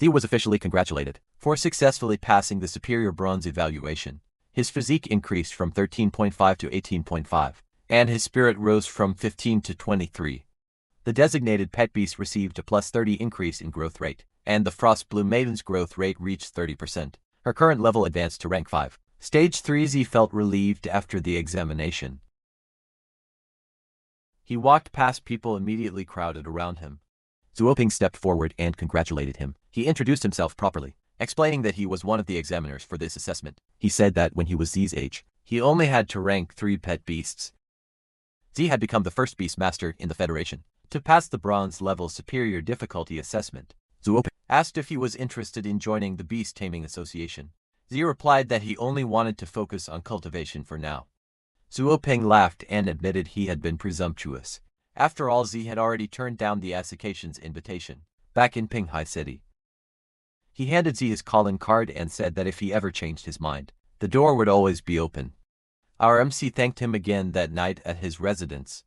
Zia was officially congratulated for successfully passing the superior bronze evaluation. His physique increased from 13.5 to 18.5. And his spirit rose from 15 to 23. The designated pet beast received a plus 30 increase in growth rate, and the Frost Blue Maiden's growth rate reached 30%. Her current level advanced to rank 5. Stage 3. Z felt relieved after the examination. He walked past people immediately crowded around him. Zuoping stepped forward and congratulated him. He introduced himself properly, explaining that he was one of the examiners for this assessment. He said that when he was Z's age, he only had to rank 3 pet beasts. Z had become the first beast master in the Federation to pass the bronze level superior difficulty assessment. Zuoping asked if he was interested in joining the Beast Taming Association. Z replied that he only wanted to focus on cultivation for now. Zuoping laughed and admitted he had been presumptuous. After all, Z had already turned down the association's invitation back in Pinghai City. He handed Z his calling card and said that if he ever changed his mind, the door would always be open. Our MC thanked him again that night at his residence.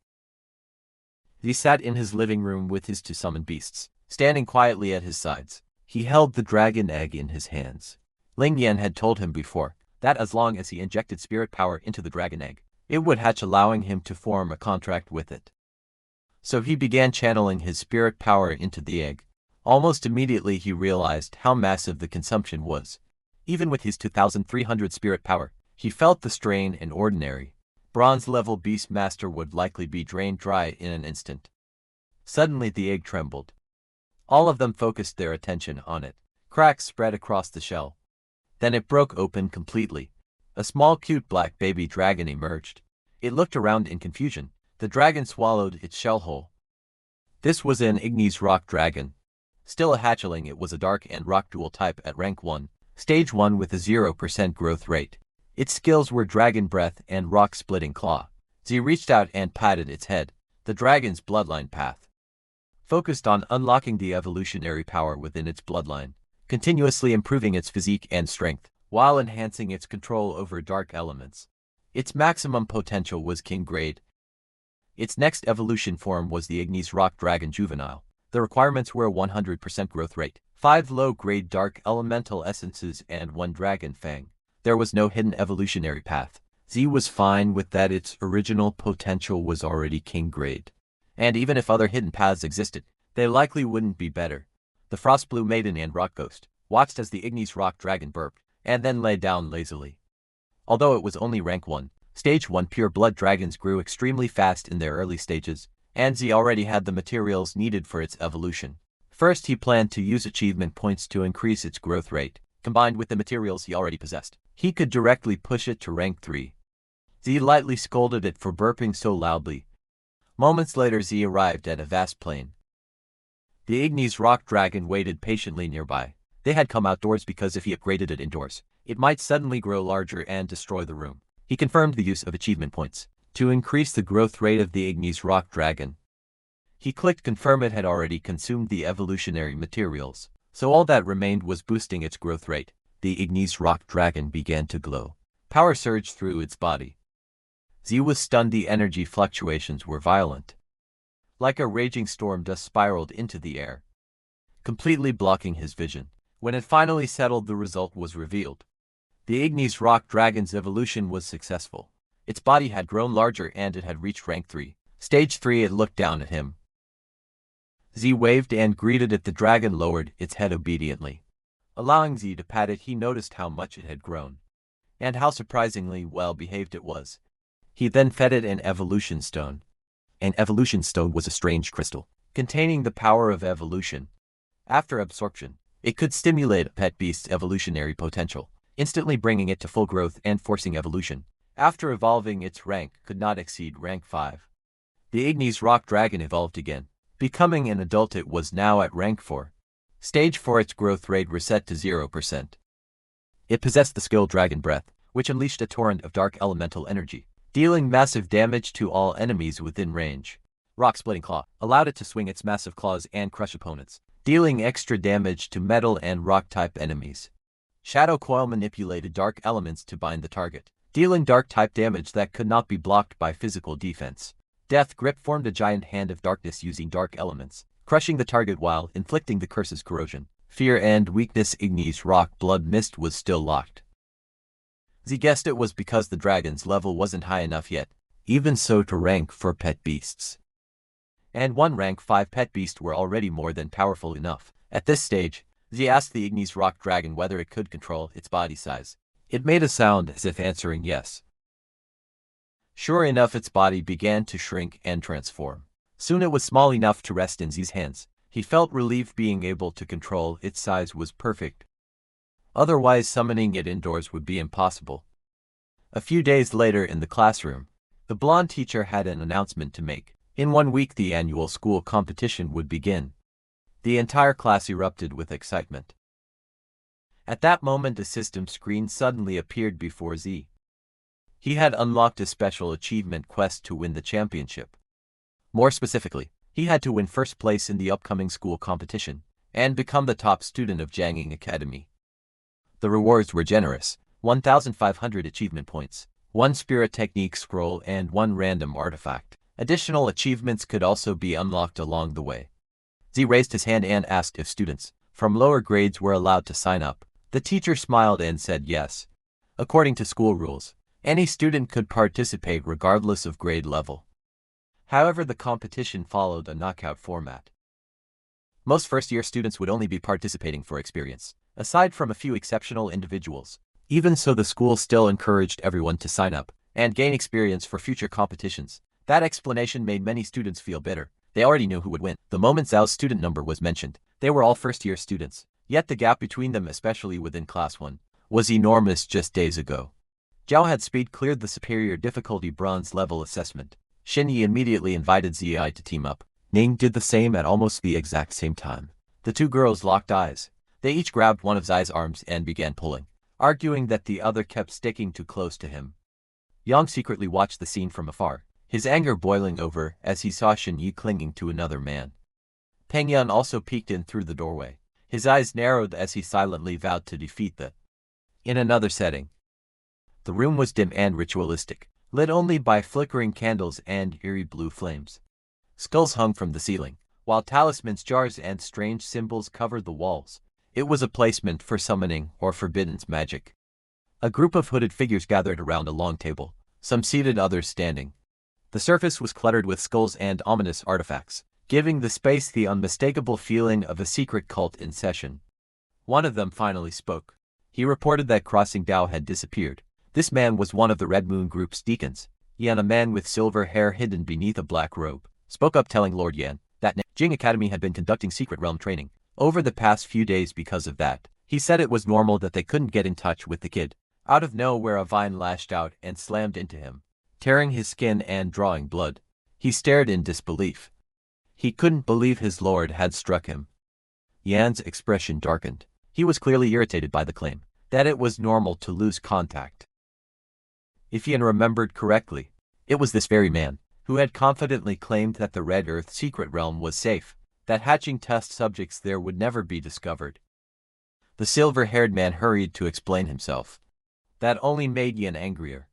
He sat in his living room with his two summoned beasts, standing quietly at his sides. He held the dragon egg in his hands. Ling Yan had told him before that as long as he injected spirit power into the dragon egg, it would hatch, allowing him to form a contract with it. So he began channeling his spirit power into the egg. Almost immediately he realized how massive the consumption was. Even with his 2,300 spirit power, he felt the strain. An ordinary bronze-level beast master would likely be drained dry in an instant. Suddenly the egg trembled. All of them focused their attention on it. Cracks spread across the shell. Then it broke open completely. A small cute black baby dragon emerged. It looked around in confusion. The dragon swallowed its shell whole. This was an igneous rock dragon. Still a hatchling, it was a dark and rock dual type at rank 1, stage 1 with a 0% growth rate. Its skills were Dragon Breath and Rock Splitting Claw. Z reached out and patted its head. The dragon's bloodline path focused on unlocking the evolutionary power within its bloodline, continuously improving its physique and strength, while enhancing its control over dark elements. Its maximum potential was King Grade. Its next evolution form was the Igneous Rock Dragon Juvenile. The requirements were 100% growth rate, 5 low-grade dark elemental essences, and 1 Dragon Fang. There was no hidden evolutionary path. Z was fine with that. Its original potential was already King Grade. And even if other hidden paths existed, they likely wouldn't be better. The Frostblue Maiden and Rock Ghost watched as the Igneous Rock Dragon burped, and then lay down lazily. Although it was only rank 1, stage 1 pure blood dragons grew extremely fast in their early stages, and Z already had the materials needed for its evolution. First, he planned to use achievement points to increase its growth rate. Combined with the materials he already possessed, he could directly push it to rank 3. Z lightly scolded it for burping so loudly. Moments later, Z arrived at a vast plain. The Igneous Rock Dragon waited patiently nearby. They had come outdoors because if he upgraded it indoors, it might suddenly grow larger and destroy the room. He confirmed the use of achievement points to increase the growth rate of the Igneous Rock Dragon. He clicked confirm. It had already consumed the evolutionary materials, so all that remained was boosting its growth rate. The Igneous Rock Dragon began to glow. Power surged through its body. Z was stunned. The energy fluctuations were violent. Like a raging storm, dust spiraled into the air, completely blocking his vision. When it finally settled, the result was revealed. The Igneous Rock Dragon's evolution was successful. Its body had grown larger and it had reached rank 3. Stage 3. It looked down at him. Z waved and greeted it. The dragon lowered its head obediently. Allowing Z to pat it, he noticed how much it had grown, and how surprisingly well behaved it was. He then fed it an evolution stone. An evolution stone was a strange crystal, containing the power of evolution. After absorption, it could stimulate a pet beast's evolutionary potential, instantly bringing it to full growth and forcing evolution. After evolving, its rank could not exceed rank 5. The Igneous Rock Dragon evolved again. Becoming an adult, it was now at rank 4. Stage 4. Its growth rate reset to 0%. It possessed the skill Dragon Breath, which unleashed a torrent of dark elemental energy, dealing massive damage to all enemies within range. Rock Splitting Claw allowed it to swing its massive claws and crush opponents, dealing extra damage to metal and rock-type enemies. Shadow Coil manipulated dark elements to bind the target, dealing dark-type damage that could not be blocked by physical defense. Death Grip formed a giant hand of darkness using dark elements, crushing the target while inflicting the curse's corrosion. Fear and Weakness. Igneous Rock Blood Mist was still locked. Z guessed it was because the dragon's level wasn't high enough yet, even so, to rank for pet beasts. And 1 rank 5 pet beast were already more than powerful enough. At this stage, Z asked the Igneous Rock Dragon whether it could control its body size. It made a sound as if answering yes. Sure enough, its body began to shrink and transform. Soon it was small enough to rest in Z's hands. He felt relief. Being able to control its size was perfect. Otherwise, summoning it indoors would be impossible. A few days later in the classroom, the blonde teacher had an announcement to make. In 1 week, the annual school competition would begin. The entire class erupted with excitement. At that moment, a system screen suddenly appeared before Z. He had unlocked a special achievement quest to win the championship. More specifically, he had to win first place in the upcoming school competition and become the top student of Jianging Academy. The rewards were generous: 1,500 achievement points, one spirit technique scroll, and one random artifact. Additional achievements could also be unlocked along the way. Z raised his hand and asked if students from lower grades were allowed to sign up. The teacher smiled and said yes. According to school rules, any student could participate regardless of grade level. However, the competition followed a knockout format. Most first-year students would only be participating for experience, aside from a few exceptional individuals. Even so, the school still encouraged everyone to sign up and gain experience for future competitions. That explanation made many students feel bitter. They already knew who would win. The moment Zhao's student number was mentioned, they were all first-year students. Yet the gap between them, especially within Class 1, was enormous just days ago. Zhao had speed cleared the superior difficulty bronze level assessment. Xinyi immediately invited Ziyi to team up. Ning did the same at almost the exact same time. The two girls locked eyes. They each grabbed one of Zai's arms and began pulling, arguing that the other kept sticking too close to him. Yang secretly watched the scene from afar, his anger boiling over as he saw Xinyi clinging to another man. Peng Yan also peeked in through the doorway. His eyes narrowed as he silently vowed to defeat the. In another setting, the room was dim and ritualistic, lit only by flickering candles and eerie blue flames. Skulls hung from the ceiling, while talismans, jars, and strange symbols covered the walls. It was a placement for summoning or forbidden magic. A group of hooded figures gathered around a long table, some seated, others standing. The surface was cluttered with skulls and ominous artifacts, giving the space the unmistakable feeling of a secret cult in session. One of them finally spoke. He reported that Crossing Dao had disappeared. This man was one of the Red Moon Group's deacons. Yan, a man with silver hair hidden beneath a black robe, spoke up, telling Lord Yan that Jing Academy had been conducting secret realm training over the past few days. Because of that, he said it was normal that they couldn't get in touch with the kid. Out of nowhere, a vine lashed out and slammed into him, tearing his skin and drawing blood. He stared in disbelief. He couldn't believe his lord had struck him. Yan's expression darkened. He was clearly irritated by the claim that it was normal to lose contact. If Yan remembered correctly, it was this very man who had confidently claimed that the Red Earth secret realm was safe, that hatching test subjects there would never be discovered. The silver-haired man hurried to explain himself. That only made Yan angrier.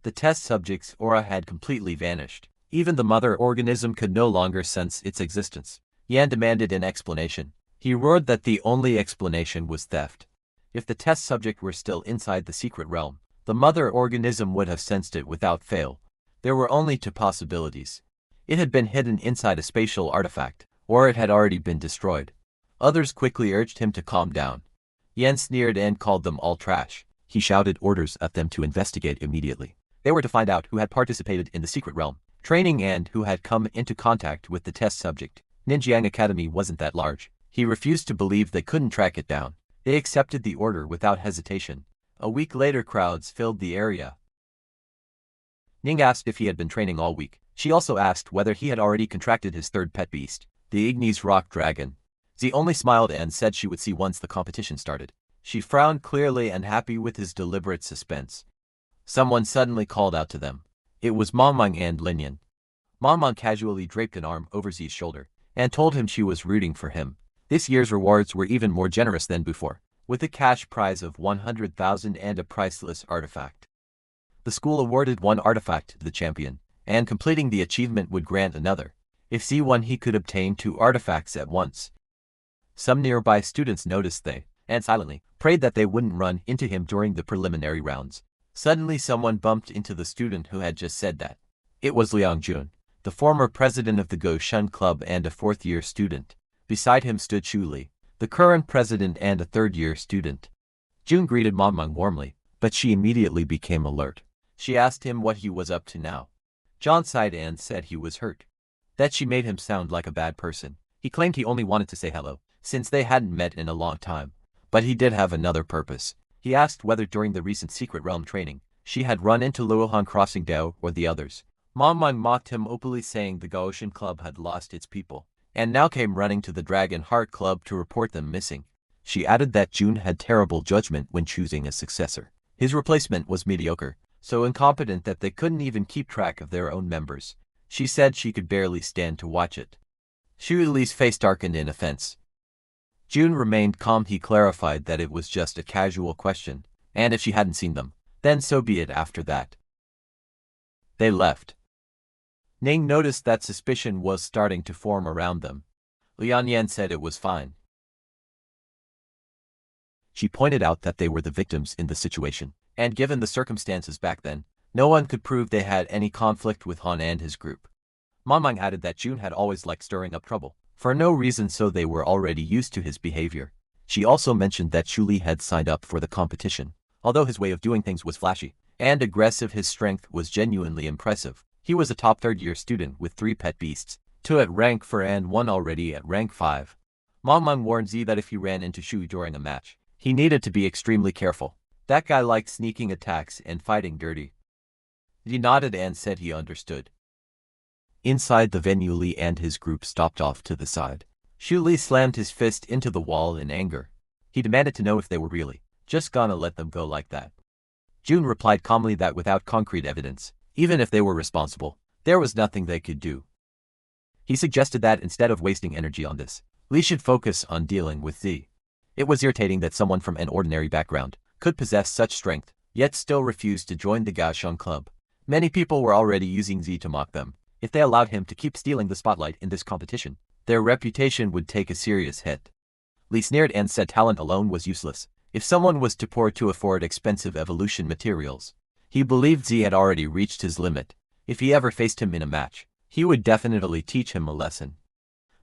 The test subject's aura had completely vanished. Even the mother organism could no longer sense its existence. Yan demanded an explanation. He roared that the only explanation was theft. If the test subject were still inside the secret realm, the mother organism would have sensed it without fail. There were only two possibilities. It had been hidden inside a spatial artifact, or it had already been destroyed. Others quickly urged him to calm down. Yan sneered and called them all trash. He shouted orders at them to investigate immediately. They were to find out who had participated in the secret realm training and who had come into contact with the test subject. Ninjiang Academy wasn't that large. He refused to believe they couldn't track it down. They accepted the order without hesitation. A week later, crowds filled the area. Ning asked if he had been training all week. She also asked whether he had already contracted his third pet beast, the Ignis rock dragon. Z only smiled and said she would see once the competition started. She frowned, clearly unhappy with his deliberate suspense. Someone suddenly called out to them. It was Mangmang and Linyan. Mangmang casually draped an arm over Z's shoulder and told him she was rooting for him. This year's rewards were even more generous than before, with a cash prize of 100,000 and a priceless artifact. The school awarded one artifact to the champion, and completing the achievement would grant another. If Z won, he could obtain 2 artifacts at once. Some nearby students noticed they, and silently, prayed that they wouldn't run into him during the preliminary rounds. Suddenly someone bumped into the student who had just said that. It was Liang Jun, the former president of the Go Shun Club and a 4th-year student. Beside him stood Shu Li, the current president and a 3rd-year student. Jun greeted Mangmang warmly, but she immediately became alert. She asked him what he was up to now. John sighed and said he was hurt. That she made him sound like a bad person. He claimed he only wanted to say hello, since they hadn't met in a long time. But he did have another purpose. He asked whether during the recent secret realm training, she had run into Luohan Crossing Dao or the others. Mangmang mocked him openly, saying the Gaoshan Club had lost its people, and now came running to the Dragon Heart Club to report them missing. She added that Jun had terrible judgment when choosing a successor. His replacement was mediocre, so incompetent that they couldn't even keep track of their own members. She said she could barely stand to watch it. Shu Li's face darkened in offense. Jun remained calm. He clarified that it was just a casual question, and if she hadn't seen them, Then so be it after that. They left. Ning noticed that suspicion was starting to form around them. Lian Yan said it was fine. She pointed out that they were the victims in the situation, and given the circumstances back then, no one could prove they had any conflict with Han and his group. Mamang added that June had always liked stirring up trouble, for no reason, so they were already used to his behavior. She also mentioned that Shu Li had signed up for the competition. Although his way of doing things was flashy and aggressive, his strength was genuinely impressive. He was a top third-year student with 3 pet beasts, 2 at rank 4 and 1 already at rank 5. Mamang warned Z that if he ran into Shu during a match, he needed to be extremely careful. That guy liked sneaking attacks and fighting dirty. He nodded and said he understood. Inside the venue, Li and his group stopped off to the side. Shu Li slammed his fist into the wall in anger. He demanded to know if they were really just gonna let them go like that. June replied calmly that without concrete evidence, even if they were responsible, there was nothing they could do. He suggested that instead of wasting energy on this, Li should focus on dealing with Z. It was irritating that someone from an ordinary background could possess such strength, yet still refuse to join the Gaosheng Club. Many people were already using Z to mock them. If they allowed him to keep stealing the spotlight in this competition, their reputation would take a serious hit. Li sneered and said talent alone was useless if someone was too poor to afford expensive evolution materials. He believed Z had already reached his limit. If he ever faced him in a match, he would definitely teach him a lesson.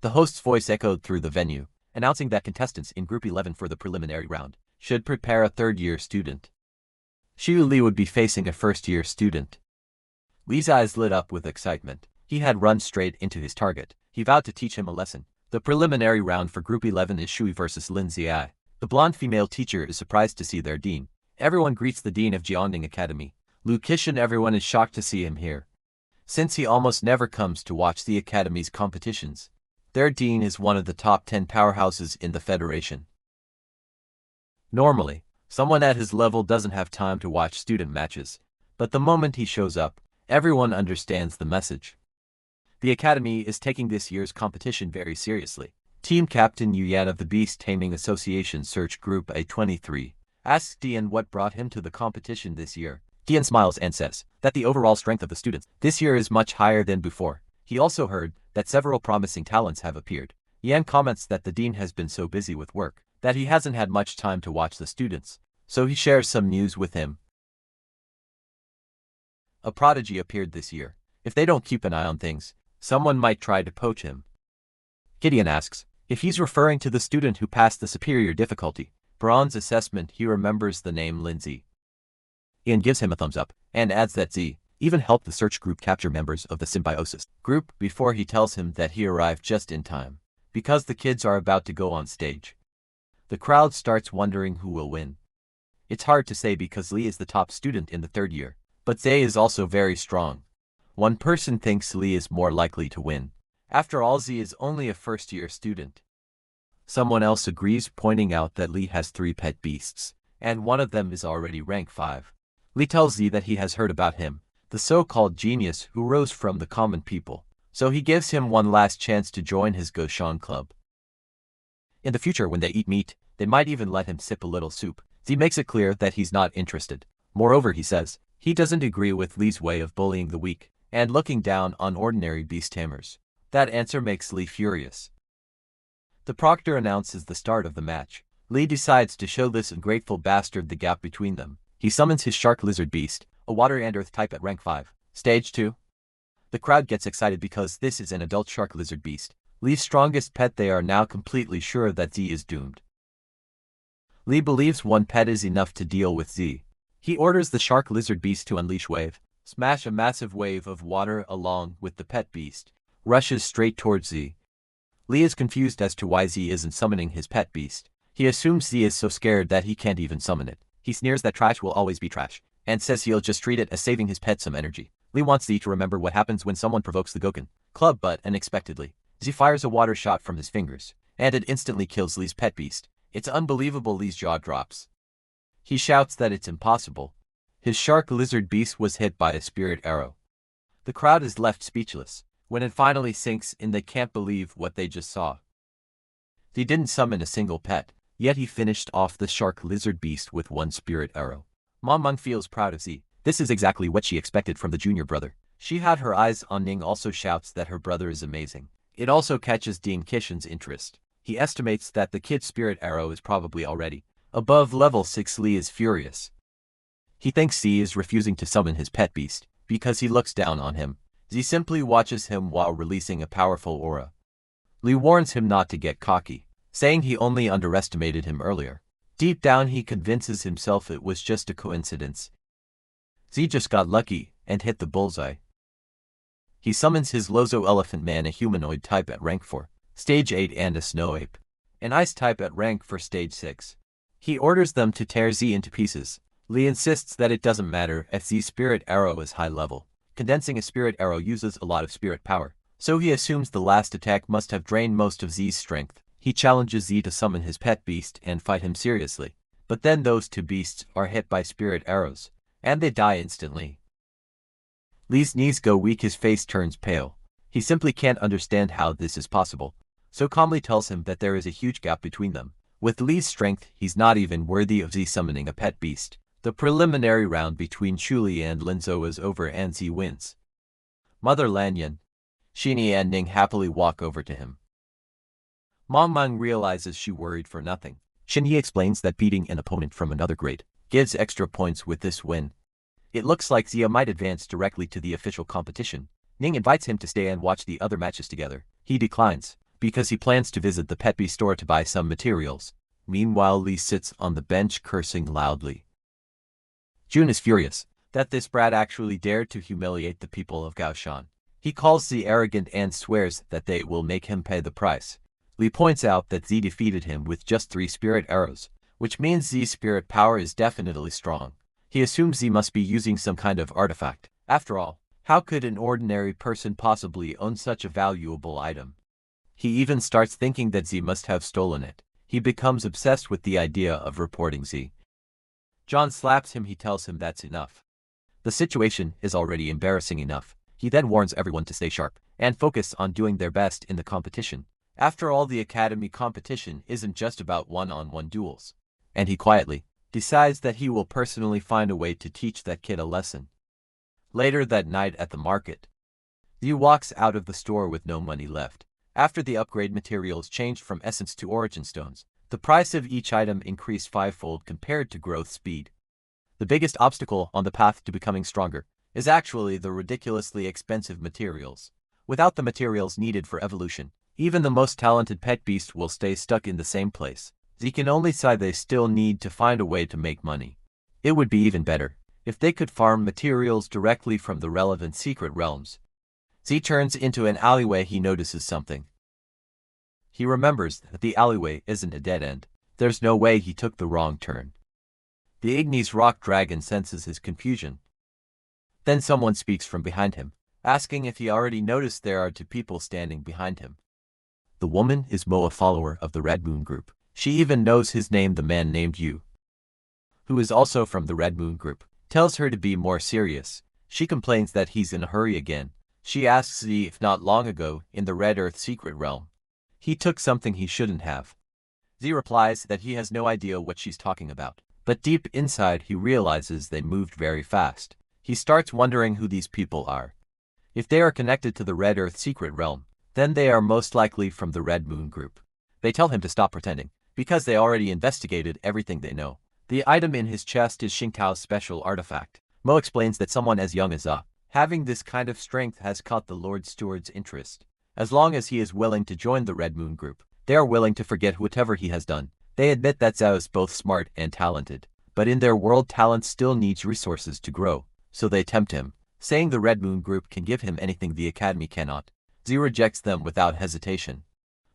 The host's voice echoed through the venue, announcing that contestants in Group 11 for the preliminary round should prepare a third-year student. Shu Li would be facing a first-year student. Li's eyes lit up with excitement. He had run straight into his target. He vowed to teach him a lesson. The preliminary round for Group 11 is Shui versus Lin Ziai. The blonde female teacher is surprised to see their dean. Everyone greets the dean of Jiangning Academy. Lu Qishan. Everyone is shocked to see him here, since he almost never comes to watch the academy's competitions. Their dean is one of the top 10 powerhouses in the federation. Normally, someone at his level doesn't have time to watch student matches, but the moment he shows up, everyone understands the message. The academy is taking this year's competition very seriously. Team Captain Yu Yan of the Beast Taming Association Search Group A23 asks Dian what brought him to the competition this year. Dian smiles and says that the overall strength of the students this year is much higher than before. He also heard that several promising talents have appeared. Yan comments that the dean has been so busy with work that he hasn't had much time to watch the students, so he shares some news with him. A prodigy appeared this year. If they don't keep an eye on things, someone might try to poach him. Gideon asks if he's referring to the student who passed the superior difficulty bronze assessment. He remembers the name Lindsay. Ian gives him a thumbs up and adds that Z even helped the search group capture members of the symbiosis group before he tells him that he arrived just in time, because the kids are about to go on stage. The crowd starts wondering who will win. It's hard to say because Li is the top student in the third year, but Zay is also very strong. One person thinks Li is more likely to win. After all, Z is only a first-year student. Someone else agrees, pointing out that Li has 3 pet beasts, and one of them is already rank 5. Li tells Z that he has heard about him, the so-called genius who rose from the common people, so he gives him one last chance to join his Gaosheng Club. In the future, when they eat meat, they might even let him sip a little soup. Z makes it clear that he's not interested. Moreover, he says he doesn't agree with Li's way of bullying the weak and looking down on ordinary beast tamers. That answer makes Li furious. The proctor announces the start of the match. Li decides to show this ungrateful bastard the gap between them. He summons his shark lizard beast, a water and earth type at rank 5. Stage 2. The crowd gets excited because this is an adult shark lizard beast, Li's strongest pet. They are now completely sure that Z is doomed. Li believes one pet is enough to deal with Z. He orders the shark lizard beast to unleash wave, smash a massive wave of water along with the pet beast, rushes straight towards Z. Li is confused as to why Z isn't summoning his pet beast. He assumes Z is so scared that he can't even summon it. He sneers that trash will always be trash, and says he'll just treat it as saving his pet some energy. Li wants Z to remember what happens when someone provokes the Goken Club, but unexpectedly, Z fires a water shot from his fingers, and it instantly kills Li's pet beast. It's unbelievable. Li's jaw drops. He shouts that it's impossible. His shark lizard beast was hit by a spirit arrow. The crowd is left speechless. When it finally sinks in, they can't believe what they just saw. He didn't summon a single pet, yet he finished off the shark lizard beast with one spirit arrow. Meng feels proud of Z. This is exactly what she expected from the junior brother. She had her eyes on Ning, also shouts that her brother is amazing. It also catches Dean Kishin's interest. He estimates that the kid's spirit arrow is probably already above level 6. Lee is furious. He thinks Z is refusing to summon his pet beast because he looks down on him. Z simply watches him while releasing a powerful aura. Lee warns him not to get cocky, saying he only underestimated him earlier. Deep down he convinces himself it was just a coincidence. Z just got lucky and hit the bullseye. He summons his Lozo Elephant Man, a humanoid type at rank 4, stage 8, and a snow ape, an ice type at rank for stage 6. He orders them to tear Z into pieces. Lee insists that it doesn't matter if Z's spirit arrow is high level. Condensing a spirit arrow uses a lot of spirit power, so he assumes the last attack must have drained most of Z's strength. He challenges Z to summon his pet beast and fight him seriously, but then those two beasts are hit by spirit arrows, and they die instantly. Lee's knees go weak, his face turns pale. He simply can't understand how this is possible, so calmly tells him that there is a huge gap between them. With Lee's strength, he's not even worthy of Z summoning a pet beast. The preliminary round between Chuli and Linzo is over and Z wins. Mother Lanyan, Shini and Ning happily walk over to him. Meng realizes she worried for nothing. Shinyi explains that beating an opponent from another grade gives extra points with this win. It looks like Zia might advance directly to the official competition. Ning invites him to stay and watch the other matches together. He declines, because he plans to visit the Pet Bee store to buy some materials. Meanwhile, Lee sits on the bench cursing loudly. Jun is furious that this brat actually dared to humiliate the people of Gaoshan. He calls Z arrogant and swears that they will make him pay the price. Lee points out that Z defeated him with just 3 spirit arrows, which means Z's spirit power is definitely strong. He assumes Z must be using some kind of artifact. After all, how could an ordinary person possibly own such a valuable item? He even starts thinking that Z must have stolen it. He becomes obsessed with the idea of reporting Z. John slaps him. He tells him that's enough. The situation is already embarrassing enough. He then warns everyone to stay sharp and focus on doing their best in the competition. After all, the academy competition isn't just about one-on-one duels. And he quietly decides that he will personally find a way to teach that kid a lesson. Later that night at the market, Yu walks out of the store with no money left. After the upgrade materials changed from essence to origin stones, the price of each item increased 5-fold compared to growth speed. The biggest obstacle on the path to becoming stronger is actually the ridiculously expensive materials. Without the materials needed for evolution, even the most talented pet beast will stay stuck in the same place. Z can only sigh. They still need to find a way to make money. It would be even better if they could farm materials directly from the relevant secret realms. Z turns into an alleyway. He notices something. He remembers that the alleyway isn't a dead end. There's no way he took the wrong turn. The Ignis rock dragon senses his confusion. Then someone speaks from behind him, asking if he already noticed there are 2 people standing behind him. The woman is Mo, a follower of the Red Moon group. She even knows his name. The man named Yu, who is also from the Red Moon group, tells her to be more serious. She complains that he's in a hurry again. She asks Z if not long ago, in the Red Earth secret realm, he took something he shouldn't have. Z replies that he has no idea what she's talking about, but deep inside he realizes they moved very fast. He starts wondering who these people are. If they are connected to the Red Earth secret realm, then they are most likely from the Red Moon group. They tell him to stop pretending, because they already investigated everything they know. The item in his chest is Xingtao's special artifact. Mo explains that someone as young as having this kind of strength has caught the Lord Steward's interest. As long as he is willing to join the Red Moon group, they are willing to forget whatever he has done. They admit that Zhao is both smart and talented, but in their world talent still needs resources to grow, so they tempt him, saying the Red Moon group can give him anything the academy cannot. Z rejects them without hesitation.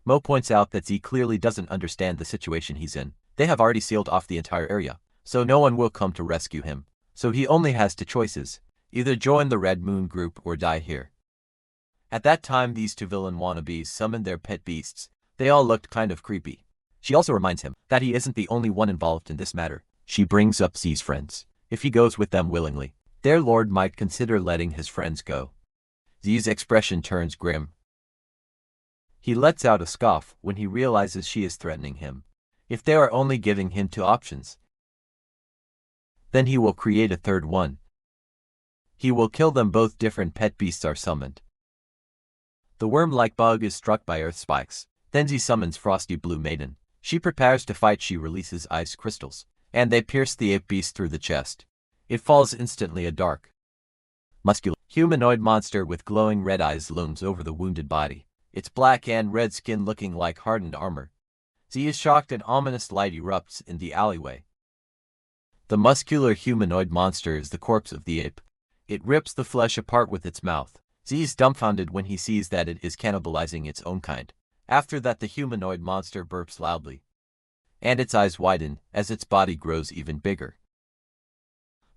Mo points out that Z clearly doesn't understand the situation he's in. They have already sealed off the entire area, so no one will come to rescue him. So he only has 2 choices, either join the Red Moon group or die here. At that time, these 2 villain wannabes summoned their pet beasts. They all looked kind of creepy. She also reminds him that he isn't the only one involved in this matter. She brings up Z's friends. If he goes with them willingly, their lord might consider letting his friends go. Z's expression turns grim. He lets out a scoff when he realizes she is threatening him. If they are only giving him 2 options, Then he will create a third one. He will kill them both. Different pet beasts are summoned. The worm-like bug is struck by earth spikes. Then he summons Frosty Blue Maiden. She prepares to fight. She releases ice crystals, and they pierce the ape beast through the chest. It falls instantly. A dark, muscular, humanoid monster with glowing red eyes looms over the wounded body. Its black and red skin looking like hardened armor. Z is shocked. An ominous light erupts in the alleyway. The muscular humanoid monster is the corpse of the ape. It rips the flesh apart with its mouth. Z is dumbfounded when he sees that it is cannibalizing its own kind. After that, the humanoid monster burps loudly, and its eyes widen as its body grows even bigger.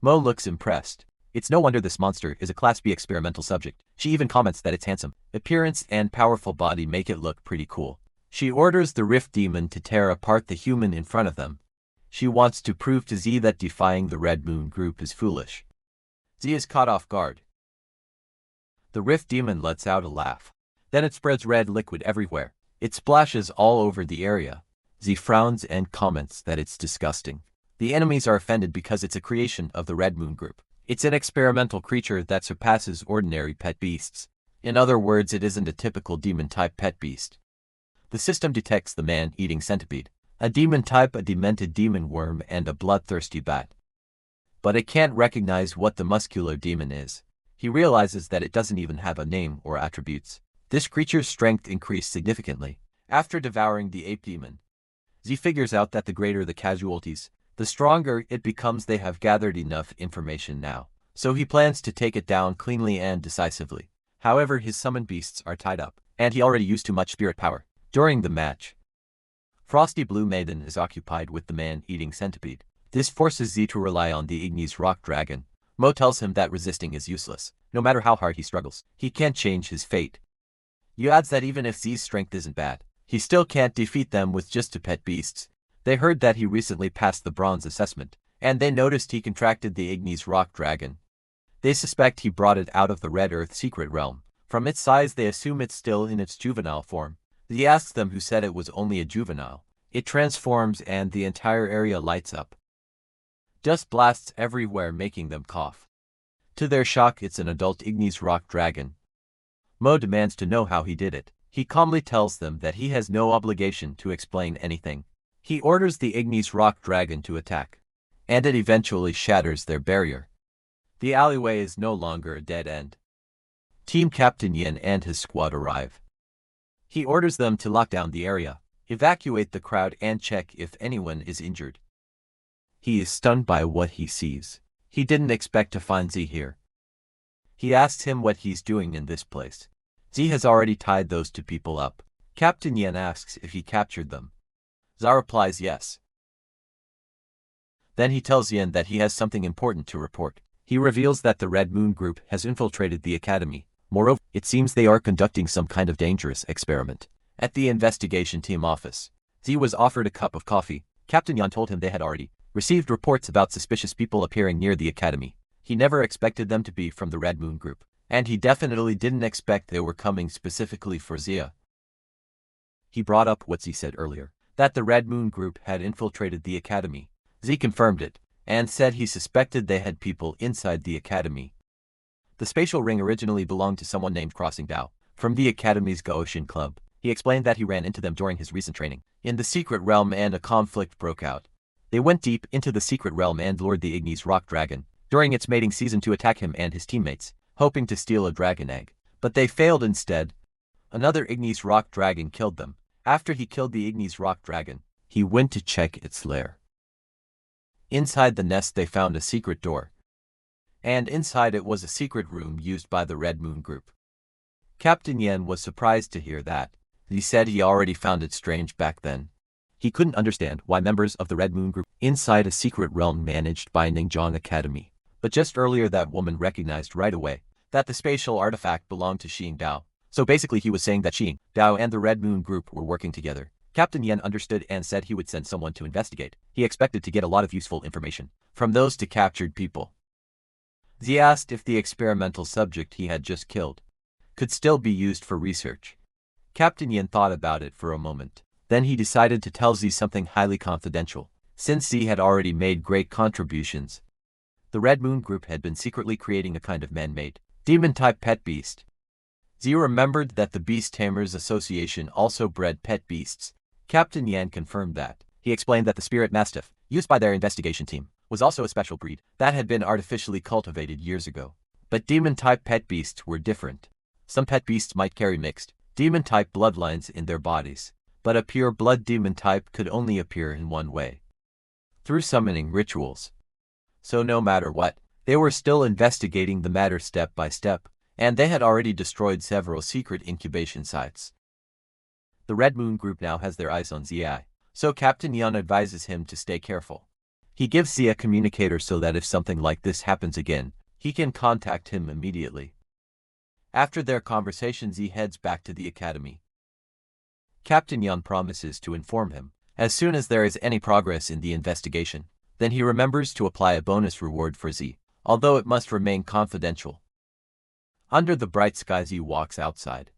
Mo looks impressed. It's no wonder this monster is a Class B experimental subject. She even comments that its handsome appearance and powerful body make it look pretty cool. She orders the Rift Demon to tear apart the human in front of them. She wants to prove to Z that defying the Red Moon group is foolish. Z is caught off guard. The Rift Demon lets out a laugh. Then it spreads red liquid everywhere. It splashes all over the area. Z frowns and comments that it's disgusting. The enemies are offended because it's a creation of the Red Moon group. It's an experimental creature that surpasses ordinary pet beasts. In other words, it isn't a typical demon-type pet beast. The system detects the man-eating centipede, a demon-type, a demented demon worm, and a bloodthirsty bat. But it can't recognize what the muscular demon is. He realizes that it doesn't even have a name or attributes. This creature's strength increased significantly after devouring the ape demon. Z figures out that the greater the casualties, the stronger it becomes. They have gathered enough information now, so he plans to take it down cleanly and decisively. However, his summoned beasts are tied up, and he already used too much spirit power. During the match, Frosty Blue Maiden is occupied with the man-eating centipede. This forces Z to rely on the Ignis rock dragon. Mo tells him that resisting is useless. No matter how hard he struggles, he can't change his fate. Yu adds that even if Z's strength isn't bad, he still can't defeat them with just two pet beasts. They heard that he recently passed the bronze assessment, and they noticed he contracted the Ignis rock dragon. They suspect he brought it out of the Red Earth secret realm. From its size, they assume it's still in its juvenile form. He asks them who said it was only a juvenile. It transforms and the entire area lights up. Dust blasts everywhere, making them cough. To their shock, it's an adult Ignis rock dragon. Mo demands to know how he did it. He calmly tells them that he has no obligation to explain anything. He orders the Ignis rock dragon to attack, and it eventually shatters their barrier. The alleyway is no longer a dead end. Team Captain Yin and his squad arrive. He orders them to lock down the area, evacuate the crowd, and check if anyone is injured. He is stunned by what he sees. He didn't expect to find Z here. He asks him what he's doing in this place. Z has already tied those two people up. Captain Yin asks if he captured them. Z replies yes. Then he tells Yin that he has something important to report. He reveals that the Red Moon group has infiltrated the academy. Moreover, it seems they are conducting some kind of dangerous experiment. At the investigation team office, Z was offered a cup of coffee. Captain Yan told him they had already received reports about suspicious people appearing near the academy. He never expected them to be from the Red Moon group, and he definitely didn't expect they were coming specifically for Zia. He brought up what Z said earlier, that the Red Moon group had infiltrated the academy. Z confirmed it, and said he suspected they had people inside the academy. The spatial ring originally belonged to someone named Crossing Dao, from the academy's Gaoshin club. He explained that he ran into them during his recent training in the secret realm and a conflict broke out. They went deep into the secret realm and lured the Ignis rock dragon during its mating season to attack him and his teammates, hoping to steal a dragon egg. But they failed instead. Another Ignis rock dragon killed them. After he killed the Ignis rock dragon, he went to check its lair. Inside the nest they found a secret door, and inside it was a secret room used by the Red Moon group. Captain Yen was surprised to hear that. He said he already found it strange back then. He couldn't understand why members of the Red Moon group inside a secret realm managed by Ningjong Academy. But just earlier that woman recognized right away that the spatial artifact belonged to Xing Dao. So basically he was saying that Xing Dao and the Red Moon group were working together. Captain Yen understood and said he would send someone to investigate. He expected to get a lot of useful information from those two captured people. Z asked if the experimental subject he had just killed could still be used for research. Captain Yen thought about it for a moment. Then he decided to tell Z something highly confidential. Since Z had already made great contributions The Red Moon group had been secretly creating a kind of man-made, demon-type pet beast. Z remembered that the Beast Tamers Association also bred pet beasts. Captain Yan confirmed that. He explained that the spirit mastiff, used by their investigation team, was also a special breed that had been artificially cultivated years ago. But demon-type pet beasts were different. Some pet beasts might carry mixed, demon-type bloodlines in their bodies, but a pure blood demon type could only appear in one way: through summoning rituals. So no matter what, they were still investigating the matter step by step, and they had already destroyed several secret incubation sites. The Red Moon group now has their eyes on Zi, so Captain Yan advises him to stay careful. He gives Zi a communicator so that if something like this happens again, he can contact him immediately. After their conversation, Zi heads back to the academy. Captain Yan promises to inform him as soon as there is any progress in the investigation. Then he remembers to apply a bonus reward for Zi, although it must remain confidential. Under the bright sky, Zi walks outside.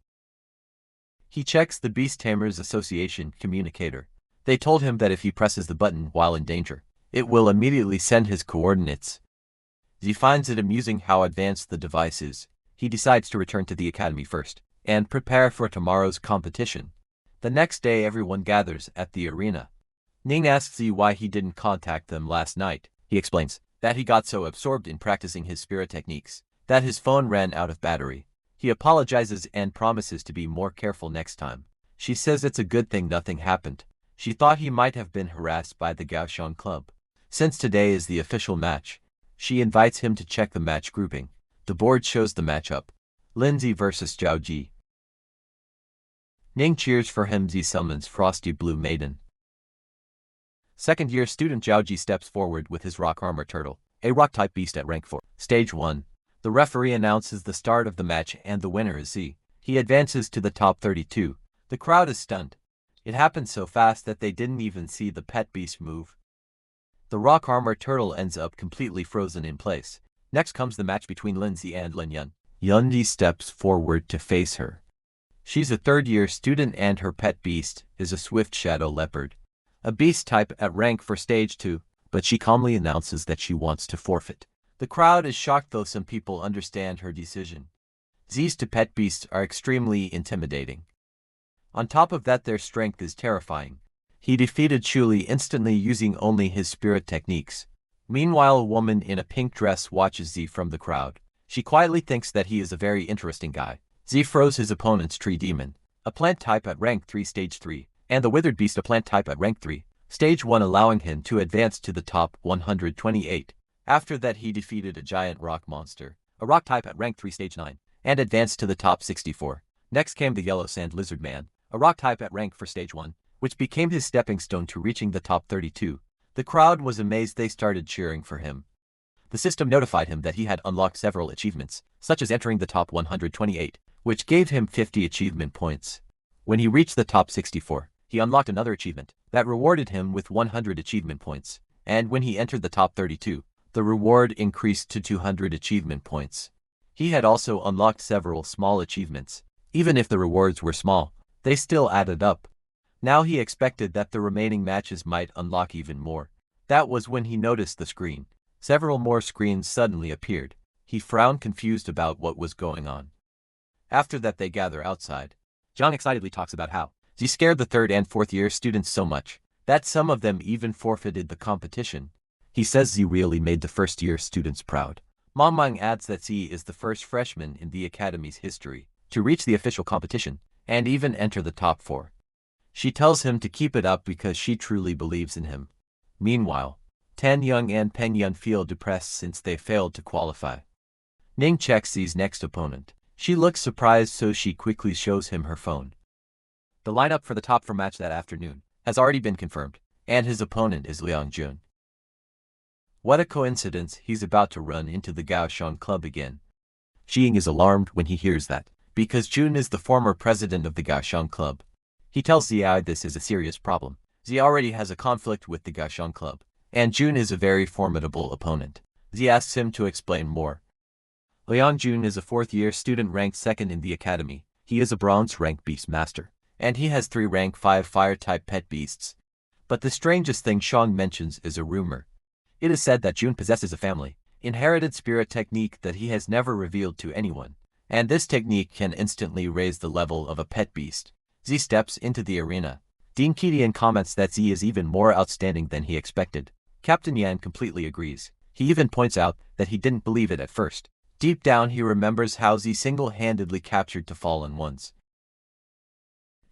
He checks the Beast Tamers Association communicator. They told him that if he presses the button while in danger, it will immediately send his coordinates. Zi finds it amusing how advanced the device is. He decides to return to the academy first and prepare for tomorrow's competition. The next day, everyone gathers at the arena. Ning asks Zi why he didn't contact them last night. He explains that he got so absorbed in practicing his spirit techniques that his phone ran out of battery. He apologizes and promises to be more careful next time. She says it's a good thing nothing happened. She thought he might have been harassed by the Gaoshan Club. Since today is the official match, she invites him to check the match grouping. The board shows the matchup: Lindsay versus Zhao Ji. Ning cheers for him. Zi summons Frosty Blue Maiden. Second-year student Zhao Ji steps forward with his rock armor turtle, a rock-type beast at rank 4. Stage 1. The referee announces the start of the match and the winner is Z. He advances to the top 32. The crowd is stunned. It happened so fast that they didn't even see the pet beast move. The rock armor turtle ends up completely frozen in place. Next comes the match between Lindsay and Lin Yun. Yunji steps forward to face her. She's a third-year student and her pet beast is a swift shadow leopard, a beast type at rank for stage 2, but she calmly announces that she wants to forfeit. The crowd is shocked, though some people understand her decision. Z's to pet beasts are extremely intimidating. On top of that, their strength is terrifying. He defeated Chuli instantly using only his spirit techniques. Meanwhile, a woman in a pink dress watches Z from the crowd. She quietly thinks that he is a very interesting guy. Z froze his opponent's Tree Demon, a plant type at rank 3 stage 3, and the Withered Beast, a plant type at rank 3, stage 1, allowing him to advance to the top 128. After that, he defeated a giant rock monster, a rock type at rank 3 stage 9, and advanced to the top 64. Next came the Yellow Sand Lizard Man, a rock type at rank for stage 1, which became his stepping stone to reaching the top 32. The crowd was amazed. They started cheering for him. The system notified him that he had unlocked several achievements, such as entering the top 128, which gave him 50 achievement points. When he reached the top 64, he unlocked another achievement that rewarded him with 100 achievement points, and when he entered the top 32, the reward increased to 200 achievement points. He had also unlocked several small achievements. Even if the rewards were small, they still added up. Now he expected that the remaining matches might unlock even more. That was when he noticed the screen. Several more screens suddenly appeared. He frowned, confused about what was going on. After that, they gather outside. Zhang excitedly talks about how Z scared the 3rd and 4th year students so much that some of them even forfeited the competition. He says Z really made the 1st year students proud. Mangmang adds that Z is the first freshman in the academy's history to reach the official competition and even enter the top 4. She tells him to keep it up because she truly believes in him. Meanwhile, Tan Young and Peng Yun feel depressed since they failed to qualify. Ning checks Z's next opponent. She looks surprised, so she quickly shows him her phone. The lineup for the top 4 match that afternoon has already been confirmed, and his opponent is Liang Jun. What a coincidence, he's about to run into the Gaoshan Club again. Xiying is alarmed when he hears that, because Jun is the former president of the Gaoshan Club. He tells Zi this is a serious problem. Zi already has a conflict with the Gaoshan Club, and Jun is a very formidable opponent. Zi asks him to explain more. Liang Jun is a 4th year student ranked 2nd in the academy. He is a bronze rank beast master, and he has 3 rank 5 fire-type pet beasts. But the strangest thing Shang mentions is a rumor. It is said that Jun possesses a family, inherited spirit technique that he has never revealed to anyone. And this technique can instantly raise the level of a pet beast. Z steps into the arena. Dean Kedian comments that Z is even more outstanding than he expected. Captain Yan completely agrees. He even points out that he didn't believe it at first. Deep down he remembers how Z single-handedly captured two fallen ones.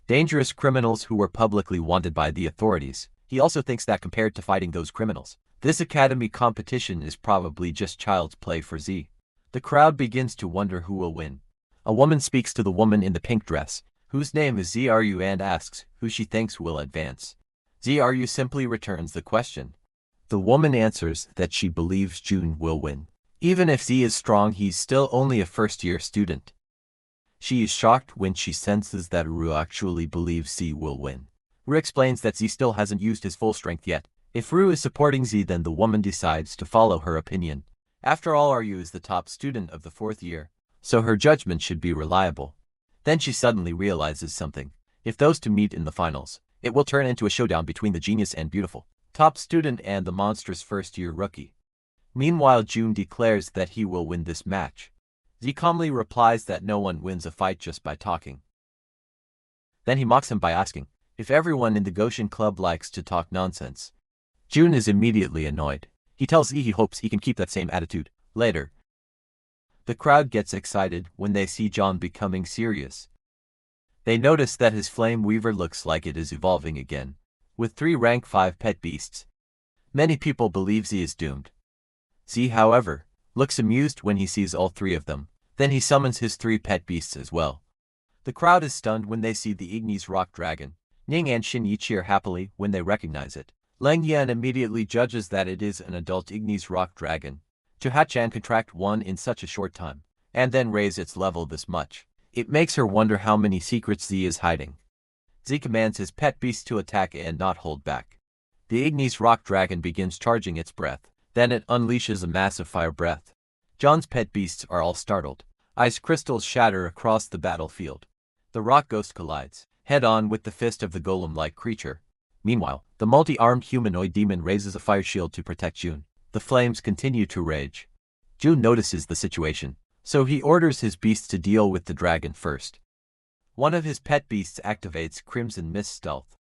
Dangerous criminals who were publicly wanted by the authorities. He also thinks that compared to fighting those criminals, this academy competition is probably just child's play for Z. The crowd begins to wonder who will win. A woman speaks to the woman in the pink dress, whose name is Zru, and asks who she thinks will advance. Zru simply returns the question. The woman answers that she believes June will win. Even if Z is strong, he's still only a first-year student. She is shocked when she senses that Ru actually believes Z will win. Ru explains that Z still hasn't used his full strength yet. If Ru is supporting Z, then the woman decides to follow her opinion. After all, Ru is the top student of the 4th year, so her judgment should be reliable. Then she suddenly realizes something. If those two meet in the finals, it will turn into a showdown between the genius and beautiful top student and the monstrous first-year rookie. Meanwhile, June declares that he will win this match. Z calmly replies that no one wins a fight just by talking. Then he mocks him by asking if everyone in the Goshen Club likes to talk nonsense. June is immediately annoyed. He tells Z he hopes he can keep that same attitude later. The crowd gets excited when they see John becoming serious. They notice that his flame weaver looks like it is evolving again, with 3 rank 5 pet beasts. Many people believe Z is doomed. Z, however, looks amused when he sees all 3 of them. Then he summons his 3 pet beasts as well. The crowd is stunned when they see the Ignis rock dragon. Ning and Xin Yi cheer happily when they recognize it. Lang Yan immediately judges that it is an adult Ignis rock dragon. To hatch and contract one in such a short time, and then raise its level this much, it makes her wonder how many secrets Z is hiding. Z commands his pet beast to attack and not hold back. The Ignis rock dragon begins charging its breath. Then it unleashes a massive fire breath. John's pet beasts are all startled. Ice crystals shatter across the battlefield. The rock ghost collides head-on with the fist of the golem-like creature. Meanwhile, the multi-armed humanoid demon raises a fire shield to protect June. The flames continue to rage. June notices the situation, so he orders his beasts to deal with the dragon first. One of his pet beasts activates Crimson Mist Stealth.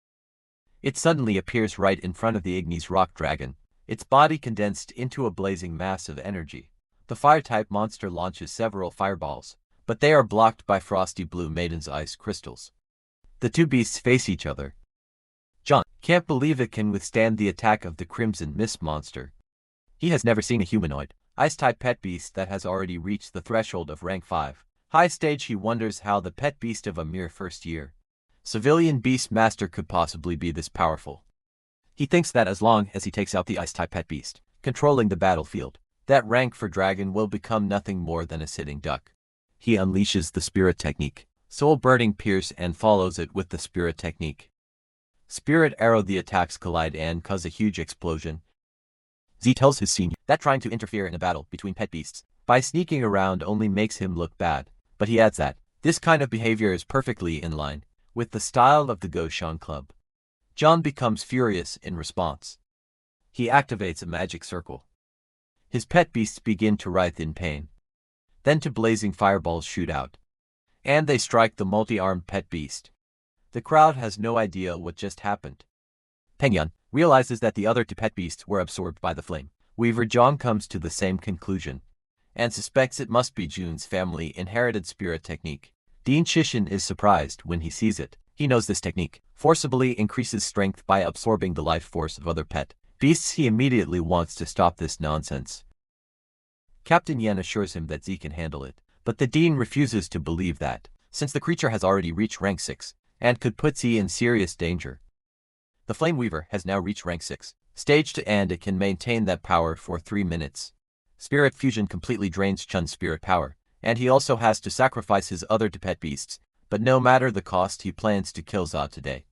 It suddenly appears right in front of the Ignis rock dragon, its body condensed into a blazing mass of energy. The fire-type monster launches several fireballs, but they are blocked by Frosty Blue Maiden's ice crystals. The 2 beasts face each other. John can't believe it can withstand the attack of the Crimson Mist monster. He has never seen a humanoid, ice-type pet beast that has already reached the threshold of rank 5. High stage. He wonders how the pet beast of a mere first year civilian beast master could possibly be this powerful. He thinks that as long as he takes out the ice-type pet beast, controlling the battlefield, that rank for dragon will become nothing more than a sitting duck. He unleashes the spirit technique, soul burning pierce, and follows it with the spirit technique. Spirit arrow. The attacks collide and cause a huge explosion. Z tells his senior that trying to interfere in a battle between pet beasts by sneaking around only makes him look bad, but he adds that this kind of behavior is perfectly in line with the style of the Goshen Club. John becomes furious in response. He activates a magic circle. His pet beasts begin to writhe in pain. Then 2 blazing fireballs shoot out, and they strike the multi-armed pet beast. The crowd has no idea what just happened. Pengyun realizes that the other 2 pet beasts were absorbed by the flame weaver. John comes to the same conclusion, and suspects it must be June's family inherited spirit technique. Dean Shishin is surprised when he sees it. He knows this technique forcibly increases strength by absorbing the life force of other pet beasts. He immediately wants to stop this nonsense. Captain Yen assures him that Z can handle it, but the Dean refuses to believe that, since the creature has already reached rank 6, and could put Z in serious danger. The Flame Weaver has now reached rank 6, staged, and it can maintain that power for 3 minutes. Spirit Fusion completely drains Chun's spirit power, and he also has to sacrifice his other 2 pet beasts, but no matter the cost, he plans to kill Za today.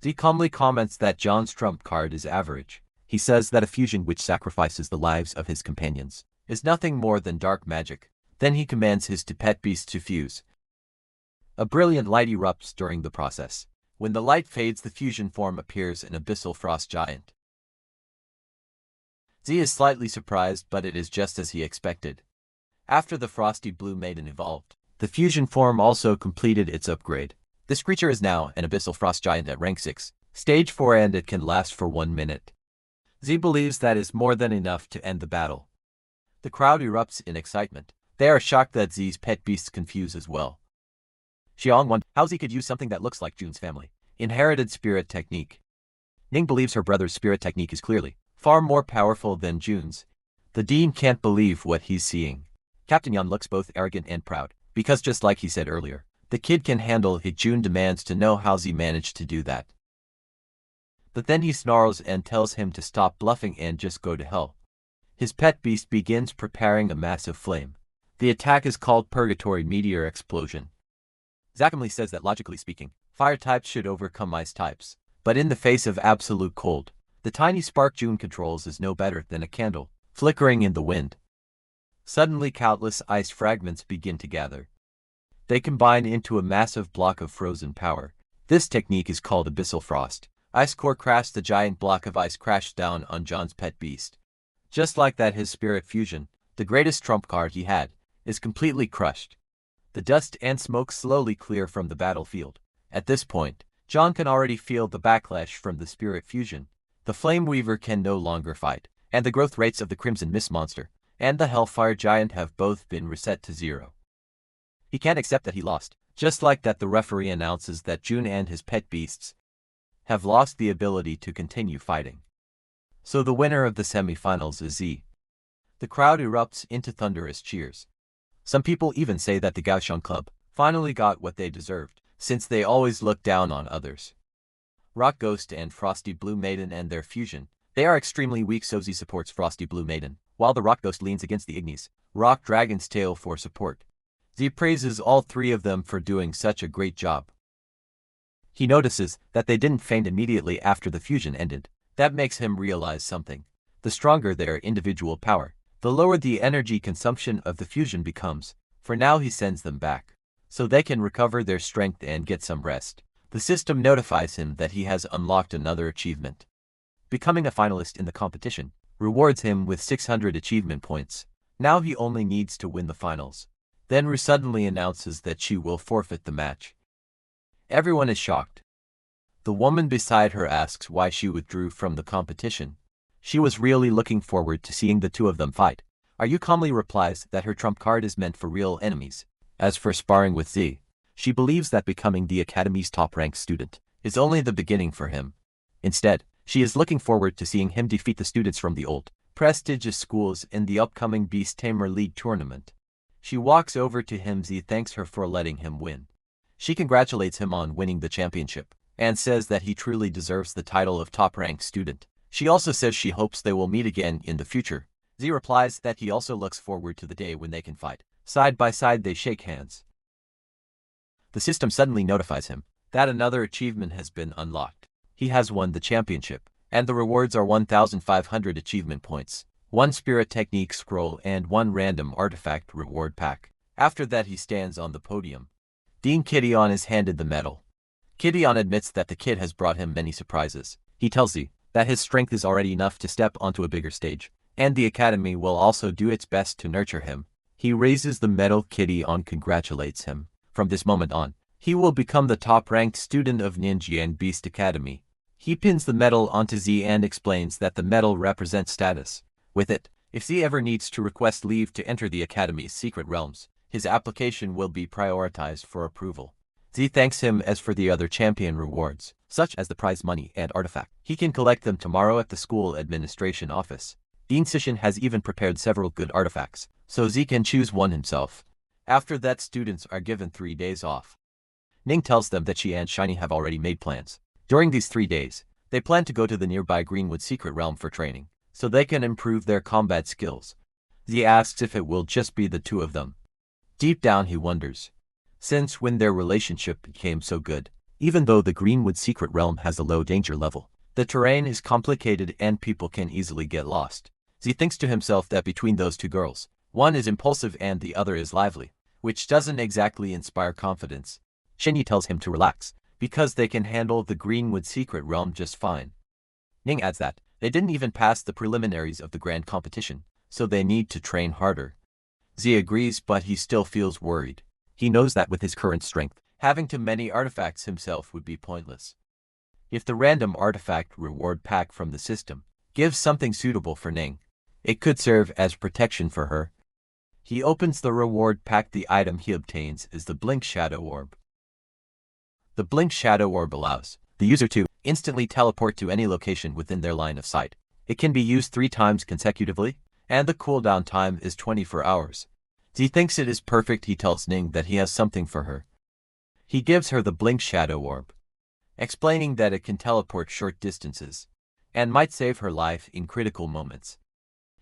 Z calmly comments that John's trump card is average. He says that a fusion which sacrifices the lives of his companions is nothing more than dark magic. Then he commands his 2 pet beasts to fuse. A brilliant light erupts during the process. When the light fades, the fusion form appears an abyssal frost giant. Z is slightly surprised, but it is just as he expected. After the frosty blue maiden evolved, the fusion form also completed its upgrade. This creature is now an abyssal frost giant at rank 6, stage 4, and it can last for 1 minute. Z believes that is more than enough to end the battle. The crowd erupts in excitement. They are shocked that Z's pet beasts confuse as well. Xiang wonders how Z could use something that looks like Jun's family inherited spirit technique. Ning believes her brother's spirit technique is clearly far more powerful than Jun's. The dean can't believe what he's seeing. Captain Yan looks both arrogant and proud, because just like he said earlier, the kid can handle it. Jun demands to know how Z managed to do that. But then he snarls and tells him to stop bluffing and just go to hell. His pet beast begins preparing a massive flame. The attack is called Purgatory Meteor Explosion. Zakamli says that logically speaking, fire types should overcome ice types. But in the face of absolute cold, the tiny spark Jun controls is no better than a candle, flickering in the wind. Suddenly countless ice fragments begin to gather. They combine into a massive block of frozen power. This technique is called Abyssal Frost. Ice core crashed. The giant block of ice crashed down on John's pet beast. Just like that, his spirit fusion, the greatest trump card he had, is completely crushed. The dust and smoke slowly clear from the battlefield. At this point, John can already feel the backlash from the spirit fusion. The Flame Weaver can no longer fight, and the growth rates of the Crimson Mist monster and the Hellfire Giant have both been reset to 0. He can't accept that he lost. Just like that, the referee announces that Jun and his pet beasts have lost the ability to continue fighting. So the winner of the semifinals is Z. The crowd erupts into thunderous cheers. Some people even say that the Kaohsiung Club finally got what they deserved, since they always look down on others. Rock Ghost and Frosty Blue Maiden and their fusion. They are extremely weak, so Z supports Frosty Blue Maiden, while the Rock Ghost leans against the Ignis Rock Dragon's tail for support. Z praises all three of them for doing such a great job. He notices that they didn't faint immediately after the fusion ended. That makes him realize something. The stronger their individual power, the lower the energy consumption of the fusion becomes. For now he sends them back, so they can recover their strength and get some rest. The system notifies him that he has unlocked another achievement. Becoming a finalist in the competition rewards him with 600 achievement points. Now he only needs to win the finals. Then Ru suddenly announces that she will forfeit the match. Everyone is shocked. The woman beside her asks why she withdrew from the competition. She was really looking forward to seeing the two of them fight. Ru calmly replies that her trump card is meant for real enemies. As for sparring with Z, she believes that becoming the Academy's top-ranked student is only the beginning for him. Instead, she is looking forward to seeing him defeat the students from the old, prestigious schools in the upcoming Beast Tamer League tournament. She walks over to him. Z thanks her for letting him win. She congratulates him on winning the championship, and says that he truly deserves the title of top-ranked student. She also says she hopes they will meet again in the future. Z replies that he also looks forward to the day when they can fight. Side by side they shake hands. The system suddenly notifies him that another achievement has been unlocked. He has won the championship, and the rewards are 1,500 achievement points, 1 spirit technique scroll, and 1 random artifact reward pack. After that he stands on the podium. Dean Kidion is handed the medal. Kidion admits that the kid has brought him many surprises. He tells Z that his strength is already enough to step onto a bigger stage, and the Academy will also do its best to nurture him. He raises the medal. Kidion congratulates him. From this moment on, he will become the top-ranked student of Ninjiang Beast Academy. He pins the medal onto Z and explains that the medal represents status. With it, if Z ever needs to request leave to enter the Academy's secret realms, his application will be prioritized for approval. Z thanks him. As for the other champion rewards, such as the prize money and artifact, he can collect them tomorrow at the school administration office. Dean Sishin has even prepared several good artifacts, so Z can choose one himself. After that, students are given 3 days off. Ning tells them that she and Shiny have already made plans. During these 3 days, they plan to go to the nearby Greenwood secret realm for training, so they can improve their combat skills. Z asks if it will just be the two of them. Deep down he wonders, since when their relationship became so good. Even though the Greenwood secret realm has a low danger level, the terrain is complicated and people can easily get lost. Z thinks to himself that between those two girls, one is impulsive and the other is lively, which doesn't exactly inspire confidence. Shinyi tells him to relax, because they can handle the Greenwood secret realm just fine. Ning adds that They didn't even pass the preliminaries of the grand competition, so they need to train harder. Z agrees, but he still feels worried. He knows that with his current strength, having too many artifacts himself would be pointless. If the random artifact reward pack from the system gives something suitable for Ning, it could serve as protection for her. He opens the reward pack. The item he obtains is the Blink Shadow Orb. The Blink Shadow Orb allows the user to instantly teleport to any location within their line of sight. It can be used 3 times consecutively, and the cooldown time is 24 hours. Z thinks it is perfect. He tells Ning that he has something for her. He gives her the Blink Shadow Orb, explaining that it can teleport short distances and might save her life in critical moments.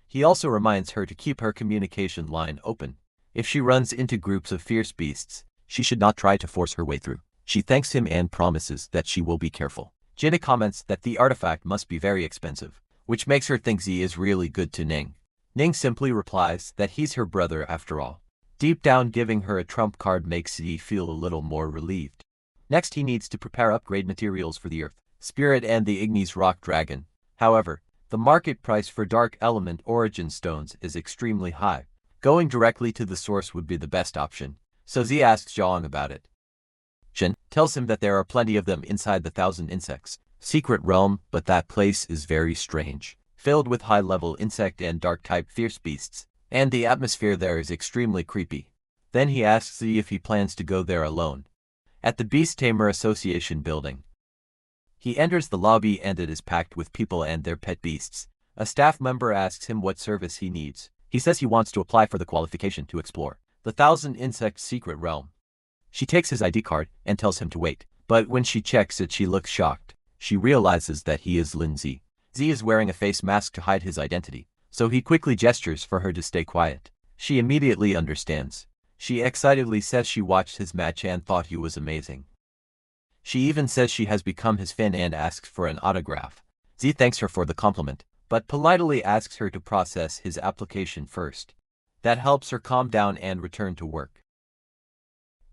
He also reminds her to keep her communication line open. If she runs into groups of fierce beasts, she should not try to force her way through. She thanks him and promises that she will be careful. Jinna comments that the artifact must be very expensive, which makes her think Z is really good to Ning. Ning simply replies that he's her brother after all. Deep down, giving her a trump card makes Z feel a little more relieved. Next, he needs to prepare upgrade materials for the Earth Spirit and the Ignis Rock Dragon. However, the market price for Dark Element Origin Stones is extremely high. Going directly to the source would be the best option, so Z asks Zhang about it. Shen tells him that there are plenty of them inside the Thousand Insects secret realm, but that place is very strange, filled with high-level insect and dark-type fierce beasts, and the atmosphere there is extremely creepy. Then he asks Z if he plans to go there alone. At the Beast Tamer Association building, he enters the lobby and it is packed with people and their pet beasts. A staff member asks him what service he needs. He says he wants to apply for the qualification to explore the Thousand Insects secret realm. She takes his ID card and tells him to wait, but when she checks it she looks shocked. She realizes that he is Lindsay. Z is wearing a face mask to hide his identity, so he quickly gestures for her to stay quiet. She immediately understands. She excitedly says she watched his match and thought he was amazing. She even says she has become his fan and asks for an autograph. Z thanks her for the compliment, but politely asks her to process his application first. That helps her calm down and return to work.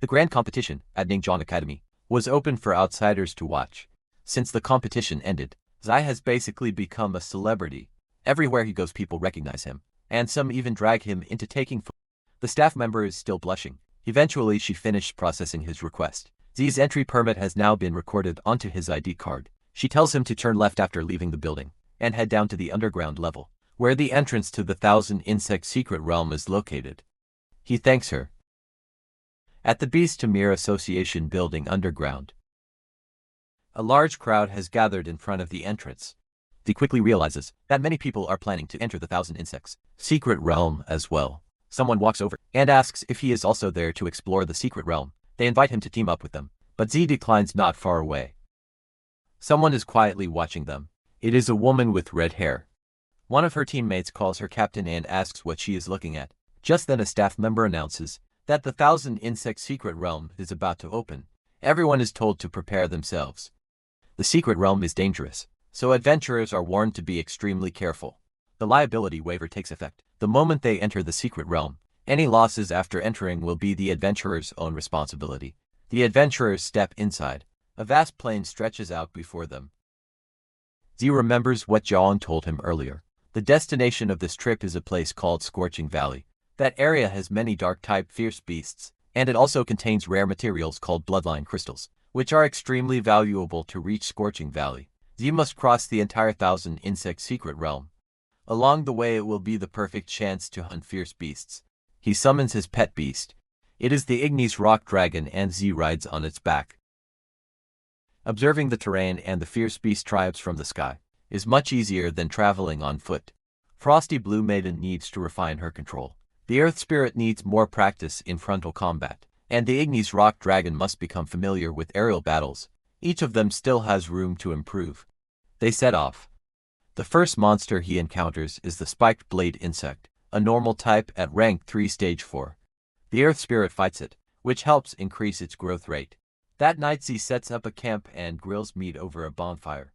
The grand competition at Ningjong Academy was open for outsiders to watch. Since the competition ended, Zai has basically become a celebrity. Everywhere he goes people recognize him, and some even drag him into taking photos. The staff member is still blushing. Eventually she finished processing his request. Z's entry permit has now been recorded onto his ID card. She tells him to turn left after leaving the building, and head down to the underground level, where the entrance to the Thousand Insect secret realm is located. He thanks her. At the Beast Tamer Association building underground, a large crowd has gathered in front of the entrance. Z quickly realizes that many people are planning to enter the Thousand Insects secret realm as well. Someone walks over and asks if he is also there to explore the secret realm. They invite him to team up with them, but Z declines. Not far away, someone is quietly watching them. It is a woman with red hair. One of her teammates calls her captain and asks what she is looking at. Just then a staff member announces that the Thousand Insect secret realm is about to open. Everyone is told to prepare themselves. The secret realm is dangerous, so adventurers are warned to be extremely careful. The liability waiver takes effect the moment they enter the secret realm. Any losses after entering will be the adventurer's own responsibility. The adventurers step inside. A vast plain stretches out before them. Z remembers what John told him earlier. The destination of this trip is a place called Scorching Valley. That area has many dark-type fierce beasts, and it also contains rare materials called bloodline crystals, which are extremely valuable to reach Scorching Valley. Z must cross the entire Thousand Insect secret realm. Along the way it will be the perfect chance to hunt fierce beasts. He summons his pet beast. It is the Ignis Rock Dragon and Z rides on its back. Observing the terrain and the fierce beast tribes from the sky is much easier than traveling on foot. Frosty Blue Maiden needs to refine her control. The Earth Spirit needs more practice in frontal combat, and the Ignis Rock Dragon must become familiar with aerial battles. Each of them still has room to improve. They set off. The first monster he encounters is the Spiked Blade Insect, a normal type at rank 3 stage 4. The Earth Spirit fights it, which helps increase its growth rate. That night Z sets up a camp and grills meat over a bonfire.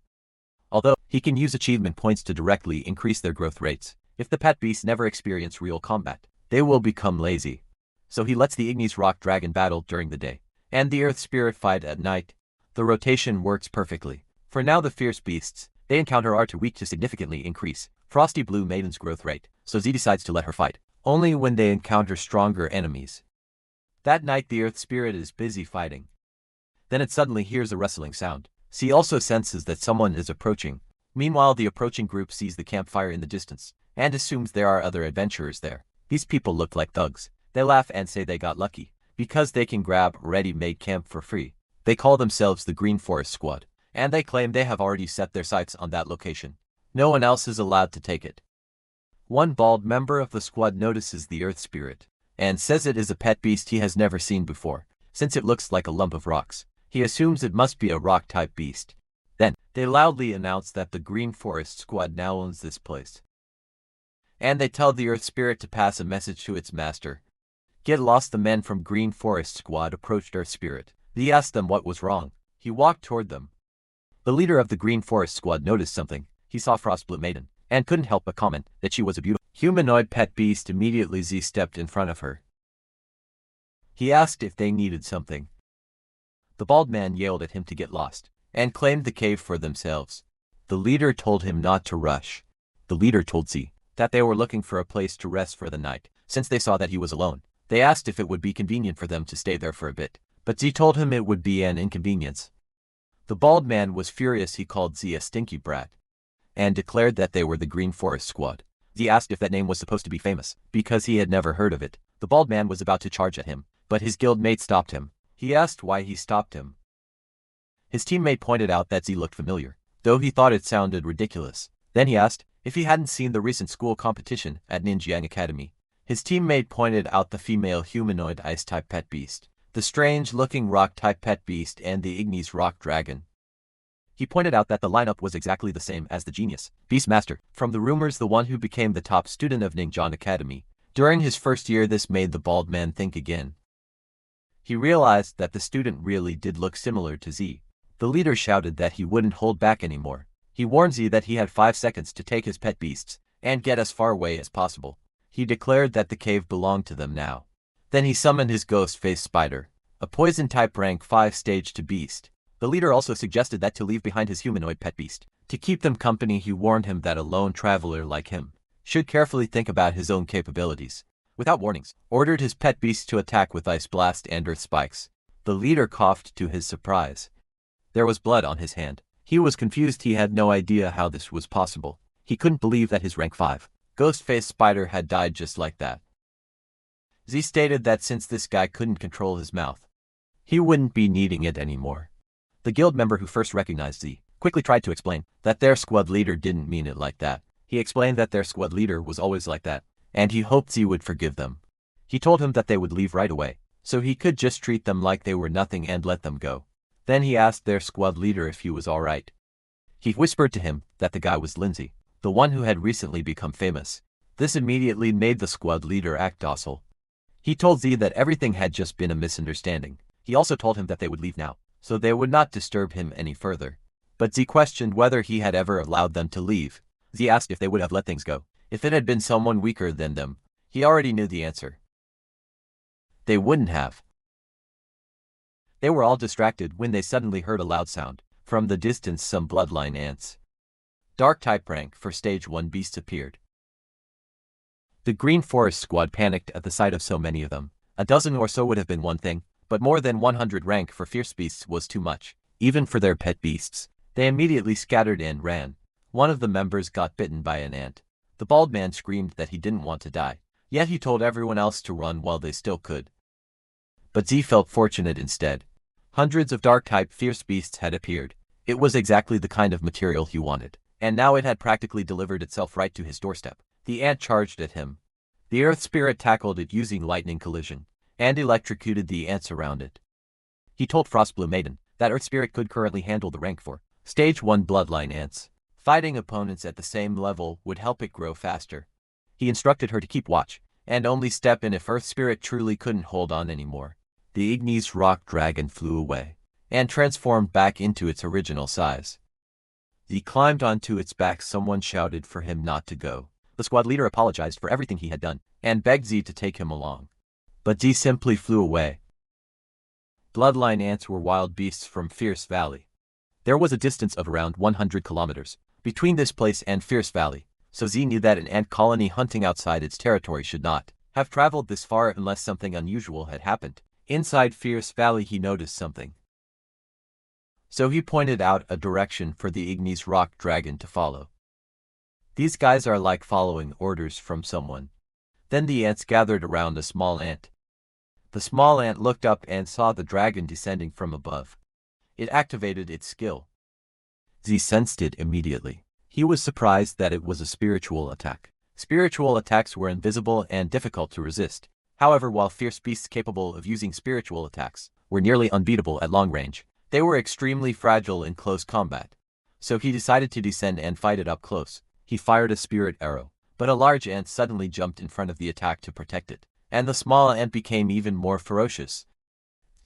Although he can use achievement points to directly increase their growth rates, if the pet beasts never experience real combat, they will become lazy. So he lets the Ignis Rock Dragon battle during the day, and the Earth Spirit fight at night. The rotation works perfectly. For now the fierce beasts They encounter are too weak to significantly increase Frosty Blue Maiden's growth rate, so Z decides to let her fight, only when they encounter stronger enemies. That night the Earth Spirit is busy fighting. Then it suddenly hears a rustling sound. Z also senses that someone is approaching. Meanwhile, the approaching group sees the campfire in the distance, and assumes there are other adventurers there. These people look like thugs. They laugh and say they got lucky, because they can grab ready-made camp for free. They call themselves the Green Forest Squad, and they claim they have already set their sights on that location. No one else is allowed to take it. One bald member of the squad notices the Earth Spirit, and says it is a pet beast he has never seen before, since it looks like a lump of rocks. He assumes it must be a rock-type beast. Then, they loudly announce that the Green Forest Squad now owns this place. And they tell the Earth Spirit to pass a message to its master. Get lost. The men from Green Forest Squad approached Earth Spirit. He asked them what was wrong. He walked toward them. The leader of the Green Forest Squad noticed something. He saw Frostblue Maiden, and couldn't help but comment that she was a beautiful humanoid pet beast. Immediately Z stepped in front of her. He asked if they needed something. The bald man yelled at him to get lost, and claimed the cave for themselves. The leader told him not to rush. The leader told Z that they were looking for a place to rest for the night, since they saw that he was alone. They asked if it would be convenient for them to stay there for a bit, but Z told him it would be an inconvenience. The bald man was furious. He called Z a stinky brat, and declared that they were the Green Forest Squad. Z asked if that name was supposed to be famous, because he had never heard of it. The bald man was about to charge at him, but his guildmate stopped him. He asked why he stopped him. His teammate pointed out that Z looked familiar, though he thought it sounded ridiculous. Then he asked if he hadn't seen the recent school competition at Ninja Academy. His teammate pointed out the female humanoid ice-type pet beast, the strange-looking rock-type pet beast, and the ignis rock dragon. He pointed out that the lineup was exactly the same as the genius Beastmaster, from the rumors, the one who became the top student of Ninja Academy. During his first year, this made the bald man think again. He realized that the student really did look similar to Z. The leader shouted that he wouldn't hold back anymore. He warned Z that he had 5 seconds to take his pet beasts and get as far away as possible. He declared that the cave belonged to them now. Then he summoned his ghost-faced spider, a poison-type rank 5 stage to beast. The leader also suggested that to leave behind his humanoid pet beast. To keep them company, he warned him that a lone traveler like him should carefully think about his own capabilities. Without warnings, ordered his pet beast to attack with ice blast and earth spikes. The leader coughed to his surprise. There was blood on his hand. He was confused. He had no idea how this was possible. He couldn't believe that his rank 5 ghost-faced spider had died just like that. Z stated that since this guy couldn't control his mouth, he wouldn't be needing it anymore. The guild member who first recognized Z quickly tried to explain that their squad leader didn't mean it like that. He explained that their squad leader was always like that, and he hoped Z would forgive them. He told him that they would leave right away, so he could just treat them like they were nothing and let them go. Then he asked their squad leader if he was alright. He whispered to him that the guy was Lindsay, the one who had recently become famous. This immediately made the squad leader act docile. He told Z that everything had just been a misunderstanding. He also told him that they would leave now, so they would not disturb him any further. But Z questioned whether he had ever allowed them to leave. Z asked if they would have let things go if it had been someone weaker than them. He already knew the answer. They wouldn't have. They were all distracted when they suddenly heard a loud sound. From the distance, some bloodline ants. Dark type rank for stage 1 beasts appeared. The Green Forest Squad panicked at the sight of so many of them. A dozen or so would have been one thing, but more than 100 rank for fierce beasts was too much, even for their pet beasts. They immediately scattered and ran. One of the members got bitten by an ant. The bald man screamed that he didn't want to die, yet he told everyone else to run while they still could. But Z felt fortunate instead. Hundreds of dark-type fierce beasts had appeared. It was exactly the kind of material he wanted, and now it had practically delivered itself right to his doorstep. The ant charged at him. The Earth Spirit tackled it using lightning collision, and electrocuted the ants around it. He told Frostblue Maiden that Earth Spirit could currently handle the rank 4 Stage 1 bloodline ants. Fighting opponents at the same level would help it grow faster. He instructed her to keep watch, and only step in if Earth Spirit truly couldn't hold on anymore. The ignis rock dragon flew away, and transformed back into its original size. He climbed onto its back. Someone shouted for him not to go. The squad leader apologized for everything he had done, and begged Z to take him along. But Z simply flew away. Bloodline ants were wild beasts from Fierce Valley. There was a distance of around 100 kilometers between this place and Fierce Valley, so Z knew that an ant colony hunting outside its territory should not have traveled this far unless something unusual had happened. Inside Fierce Valley he noticed something. So he pointed out a direction for the igneous rock dragon to follow. These guys are like following orders from someone. Then the ants gathered around a small ant. The small ant looked up and saw the dragon descending from above. It activated its skill. Z sensed it immediately. He was surprised that it was a spiritual attack. Spiritual attacks were invisible and difficult to resist. However, while fierce beasts capable of using spiritual attacks were nearly unbeatable at long range, they were extremely fragile in close combat. So he decided to descend and fight it up close. He fired a spirit arrow, but a large ant suddenly jumped in front of the attack to protect it, and the small ant became even more ferocious.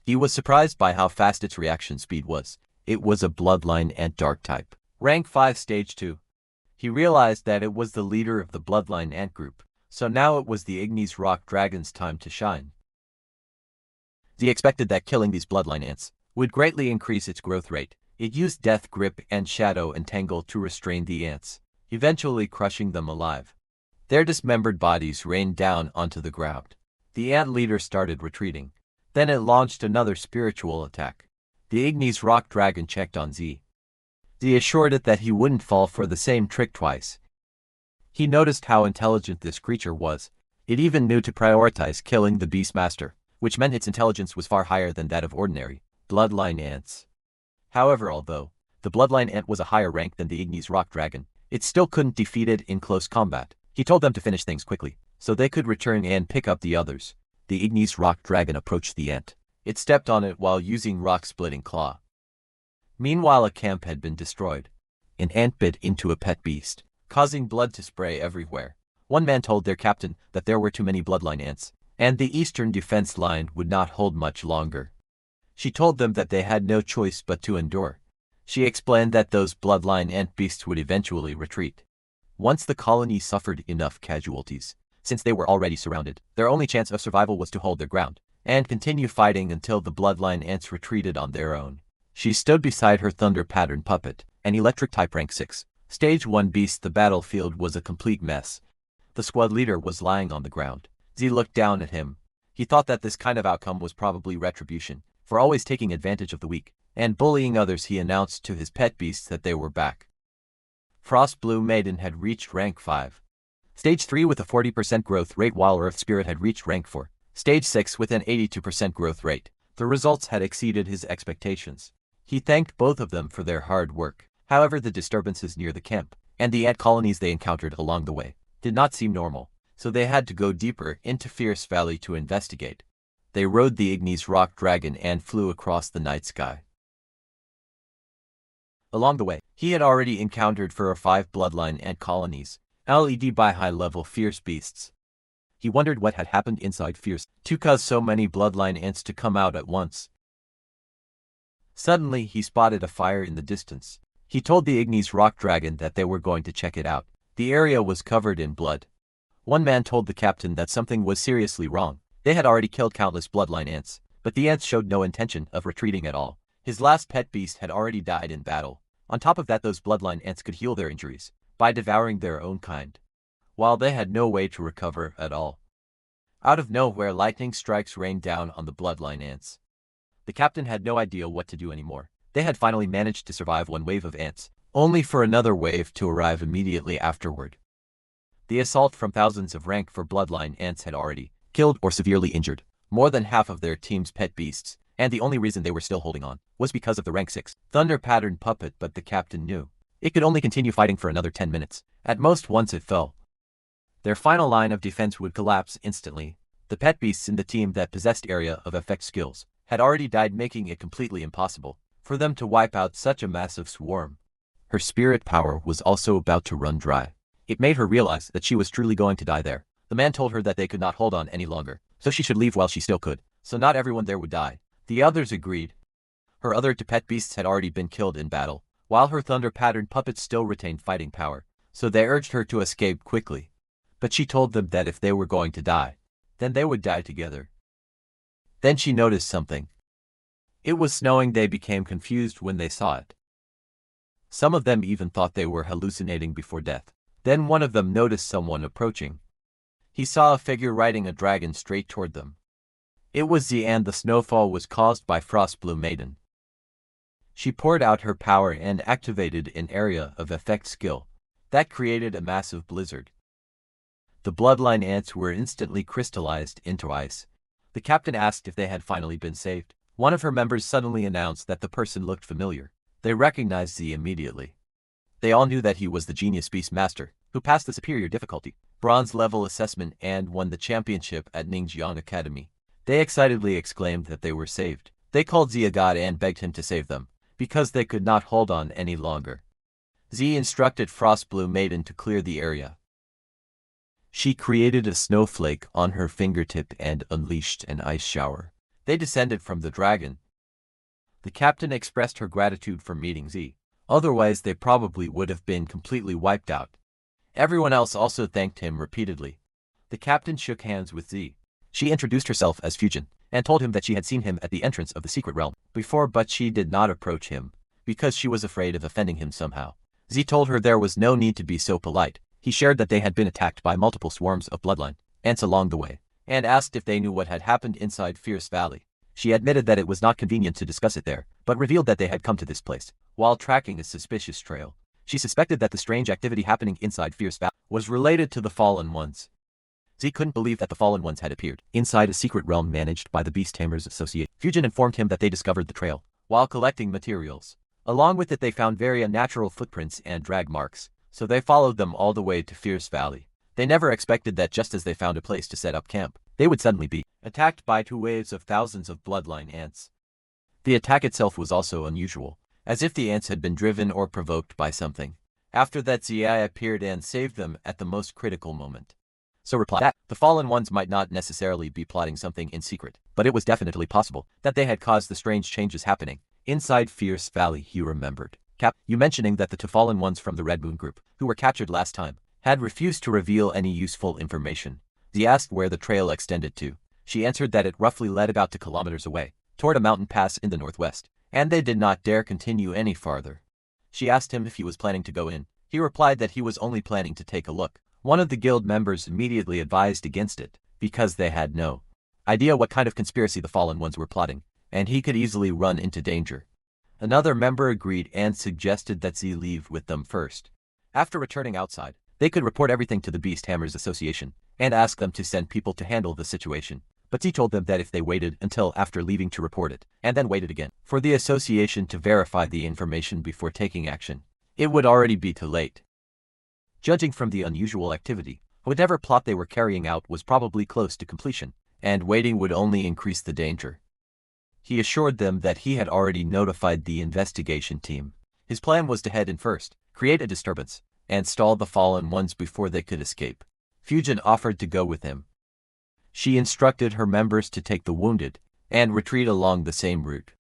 He was surprised by how fast its reaction speed was. It was a bloodline ant dark type. Rank 5 Stage 2. He realized that it was the leader of the bloodline ant group, so now it was the igneous rock dragon's time to shine. He expected that killing these bloodline ants would greatly increase its growth rate. It used Death Grip and Shadow Entangle to restrain the ants, eventually crushing them alive. Their dismembered bodies rained down onto the ground. The ant leader started retreating. Then it launched another spiritual attack. The igneous rock dragon checked on Z. Z assured it that he wouldn't fall for the same trick twice. He noticed how intelligent this creature was. It even knew to prioritize killing the Beastmaster, which meant its intelligence was far higher than that of ordinary bloodline ants. However, although the bloodline ant was a higher rank than the igneous rock dragon, it still couldn't defeat it in close combat. He told them to finish things quickly, so they could return and pick up the others. The igneous rock dragon approached the ant. It stepped on it while using rock-splitting claw. Meanwhile, a camp had been destroyed. An ant bit into a pet beast, causing blood to spray everywhere. One man told their captain that there were too many bloodline ants, and the eastern defense line would not hold much longer. She told them that they had no choice but to endure. She explained that those bloodline ant beasts would eventually retreat. Once the colony suffered enough casualties, since they were already surrounded, their only chance of survival was to hold their ground and continue fighting until the bloodline ants retreated on their own. She stood beside her thunder pattern puppet, an electric type rank 6. Stage 1 beast. The battlefield was a complete mess. The squad leader was lying on the ground. Z looked down at him. He thought that this kind of outcome was probably retribution for always taking advantage of the weak and bullying others. He announced to his pet beasts that they were back. Frost Blue Maiden had reached rank 5. Stage 3 with a 40% growth rate, while Earth Spirit had reached rank 4. Stage 6 with an 82% growth rate. The results had exceeded his expectations. He thanked both of them for their hard work. However, the disturbances near the camp and the ant colonies they encountered along the way did not seem normal, so they had to go deeper into Fierce Valley to investigate. They rode the igneous rock dragon and flew across the night sky. Along the way, he had already encountered 4 or 5 bloodline ant colonies, led by high-level fierce beasts. He wondered what had happened inside Fierce to cause so many bloodline ants to come out at once. Suddenly, he spotted a fire in the distance. He told the igneous rock dragon that they were going to check it out. The area was covered in blood. One man told the captain that something was seriously wrong. They had already killed countless bloodline ants, but the ants showed no intention of retreating at all. His last pet beast had already died in battle. On top of that, those bloodline ants could heal their injuries by devouring their own kind, while they had no way to recover at all. Out of nowhere, lightning strikes rained down on the bloodline ants. The captain had no idea what to do anymore. They had finally managed to survive one wave of ants, only for another wave to arrive immediately afterward. The assault from thousands of rank 4 bloodline ants had already killed or severely injured more than half of their team's pet beasts, and the only reason they were still holding on was because of the rank 6 thunder pattern puppet. But the captain knew it could only continue fighting for another 10 minutes, at most. Once it fell, their final line of defense would collapse instantly. The pet beasts in the team that possessed area of effect skills had already died, making it completely impossible for them to wipe out such a massive swarm. Her spirit power was also about to run dry. It made her realize that she was truly going to die there. The man told her that they could not hold on any longer, so she should leave while she still could, so not everyone there would die. The others agreed. Her other 2 pet beasts had already been killed in battle, while her thunder pattern puppet still retained fighting power, so they urged her to escape quickly. But she told them that if they were going to die, then they would die together. Then she noticed something. It was snowing. They became confused when they saw it. Some of them even thought they were hallucinating before death. Then one of them noticed someone approaching. He saw a figure riding a dragon straight toward them. It was Z, and the snowfall was caused by Frost Blue Maiden. She poured out her power and activated an area of effect skill that created a massive blizzard. The bloodline ants were instantly crystallized into ice. The captain asked if they had finally been saved. One of her members suddenly announced that the person looked familiar. They recognized Z immediately. They all knew that he was the genius Beastmaster, who passed the superior difficulty, bronze level assessment and won the championship at Ningjiang Academy. They excitedly exclaimed that they were saved. They called Z a god and begged him to save them, because they could not hold on any longer. Z instructed Frost Blue Maiden to clear the area. She created a snowflake on her fingertip and unleashed an ice shower. They descended from the dragon. The captain expressed her gratitude for meeting Z. Otherwise, they probably would have been completely wiped out. Everyone else also thanked him repeatedly. The captain shook hands with Z. She introduced herself as Fujin, and told him that she had seen him at the entrance of the secret realm before, but she did not approach him, because she was afraid of offending him somehow. Z told her there was no need to be so polite. He shared that they had been attacked by multiple swarms of bloodline ants along the way, and asked if they knew what had happened inside Fierce Valley. She admitted that it was not convenient to discuss it there, but revealed that they had come to this place while tracking a suspicious trail. She suspected that the strange activity happening inside Fierce Valley was related to the Fallen Ones. Z couldn't believe that the Fallen Ones had appeared inside a secret realm managed by the Beast Tamers Association. Fujin informed him that they discovered the trail while collecting materials. Along with it, they found very unnatural footprints and drag marks, so they followed them all the way to Fierce Valley. They never expected that just as they found a place to set up camp, they would suddenly be attacked by 2 waves of thousands of bloodline ants. The attack itself was also unusual, as if the ants had been driven or provoked by something. After that, Zi appeared and saved them at the most critical moment. So replied that the Fallen Ones might not necessarily be plotting something in secret, but it was definitely possible that they had caused the strange changes happening inside Fierce Valley. He remembered. Cap, you mentioning that the 2 Fallen Ones from the Red Moon group, who were captured last time, had refused to reveal any useful information. He asked where the trail extended to. She answered that it roughly led about 2 kilometers away, toward a mountain pass in the northwest, and they did not dare continue any farther. She asked him if he was planning to go in. He replied that he was only planning to take a look. One of the guild members immediately advised against it, because they had no idea what kind of conspiracy the Fallen Ones were plotting, and he could easily run into danger. Another member agreed and suggested that Z leave with them first. After returning outside, they could report everything to the Beast Hammers Association, and ask them to send people to handle the situation. But Z told them that if they waited until after leaving to report it, and then waited again for the association to verify the information before taking action, it would already be too late. Judging from the unusual activity, whatever plot they were carrying out was probably close to completion, and waiting would only increase the danger. He assured them that he had already notified the investigation team. His plan was to head in first, create a disturbance, and stall the Fallen Ones before they could escape. Fujin offered to go with him. She instructed her members to take the wounded and retreat along the same route.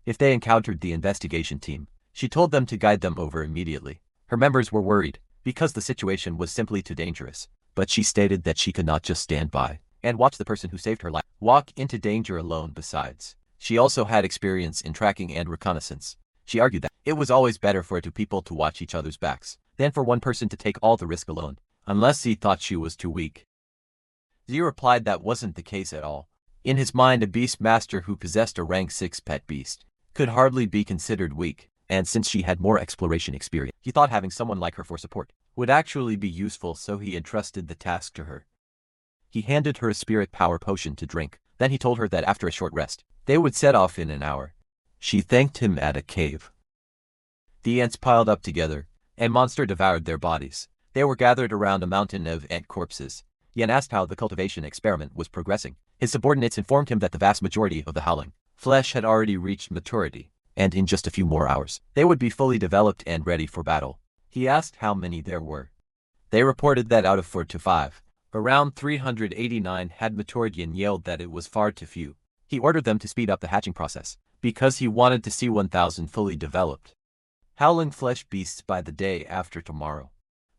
If they encountered the investigation team, she told them to guide them over immediately. Her members were worried, because the situation was simply too dangerous, but she stated that she could not just stand by and watch the person who saved her life walk into danger alone. Besides, she also had experience in tracking and reconnaissance. She argued that it was always better for 2 people to watch each other's backs than for one person to take all the risk alone, unless he thought she was too weak. Z replied that wasn't the case at all. In his mind, a beast master who possessed a rank 6 pet beast could hardly be considered weak, and since she had more exploration experience, he thought having someone like her for support would actually be useful, so he entrusted the task to her. He handed her a spirit power potion to drink, then he told her that after a short rest, they would set off in an hour. She thanked him at a cave. The ants piled up together, and monster devoured their bodies. They were gathered around a mountain of ant corpses. Yan asked how the cultivation experiment was progressing. His subordinates informed him that the vast majority of the howling flesh had already reached maturity, and in just a few more hours, they would be fully developed and ready for battle. He asked how many there were. They reported that out of 4 to 5, around 389 had matured. Yan yelled that it was far too few. He ordered them to speed up the hatching process, because he wanted to see 1,000 fully developed howling flesh beasts by the day after tomorrow.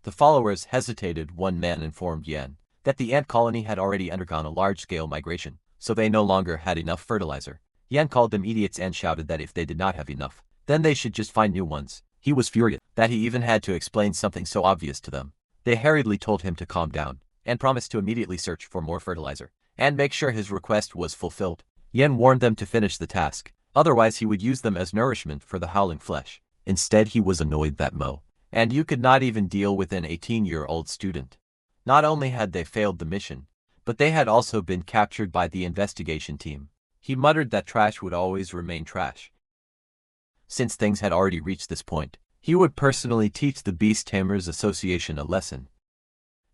The followers hesitated. One man informed Yan that the ant colony had already undergone a large-scale migration, so they no longer had enough fertilizer. Yan called them idiots and shouted that if they did not have enough, then they should just find new ones. He was furious that he even had to explain something so obvious to them. They hurriedly told him to calm down, and promised to immediately search for more fertilizer, and make sure his request was fulfilled. Yen warned them to finish the task, otherwise he would use them as nourishment for the howling flesh. Instead he was annoyed that and you could not even deal with an 18-year-old student. Not only had they failed the mission, but they had also been captured by the investigation team. He muttered that trash would always remain trash. Since things had already reached this point, he would personally teach the Beast Tamers Association a lesson.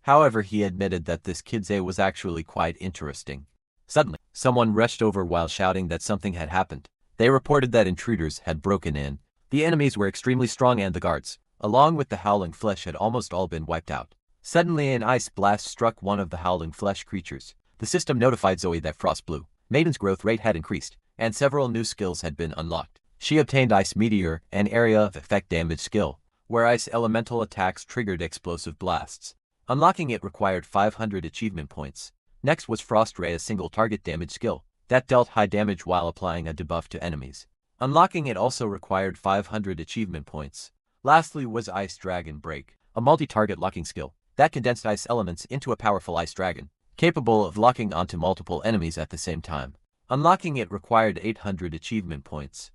However, he admitted that this kid's was actually quite interesting. Suddenly, someone rushed over while shouting that something had happened. They reported that intruders had broken in. The enemies were extremely strong and the guards, along with the howling flesh, had almost all been wiped out. Suddenly an ice blast struck one of the howling flesh creatures. The system notified Zoe that Frost Blue Maiden's growth rate had increased, and several new skills had been unlocked. She obtained Ice Meteor, an area of effect damage skill, where ice elemental attacks triggered explosive blasts. Unlocking it required 500 achievement points. Next was Frost Ray, a single target damage skill that dealt high damage while applying a debuff to enemies. Unlocking it also required 500 achievement points. Lastly was Ice Dragon Break, a multi-target locking skill that condensed ice elements into a powerful ice dragon, capable of locking onto multiple enemies at the same time. Unlocking it required 800 achievement points.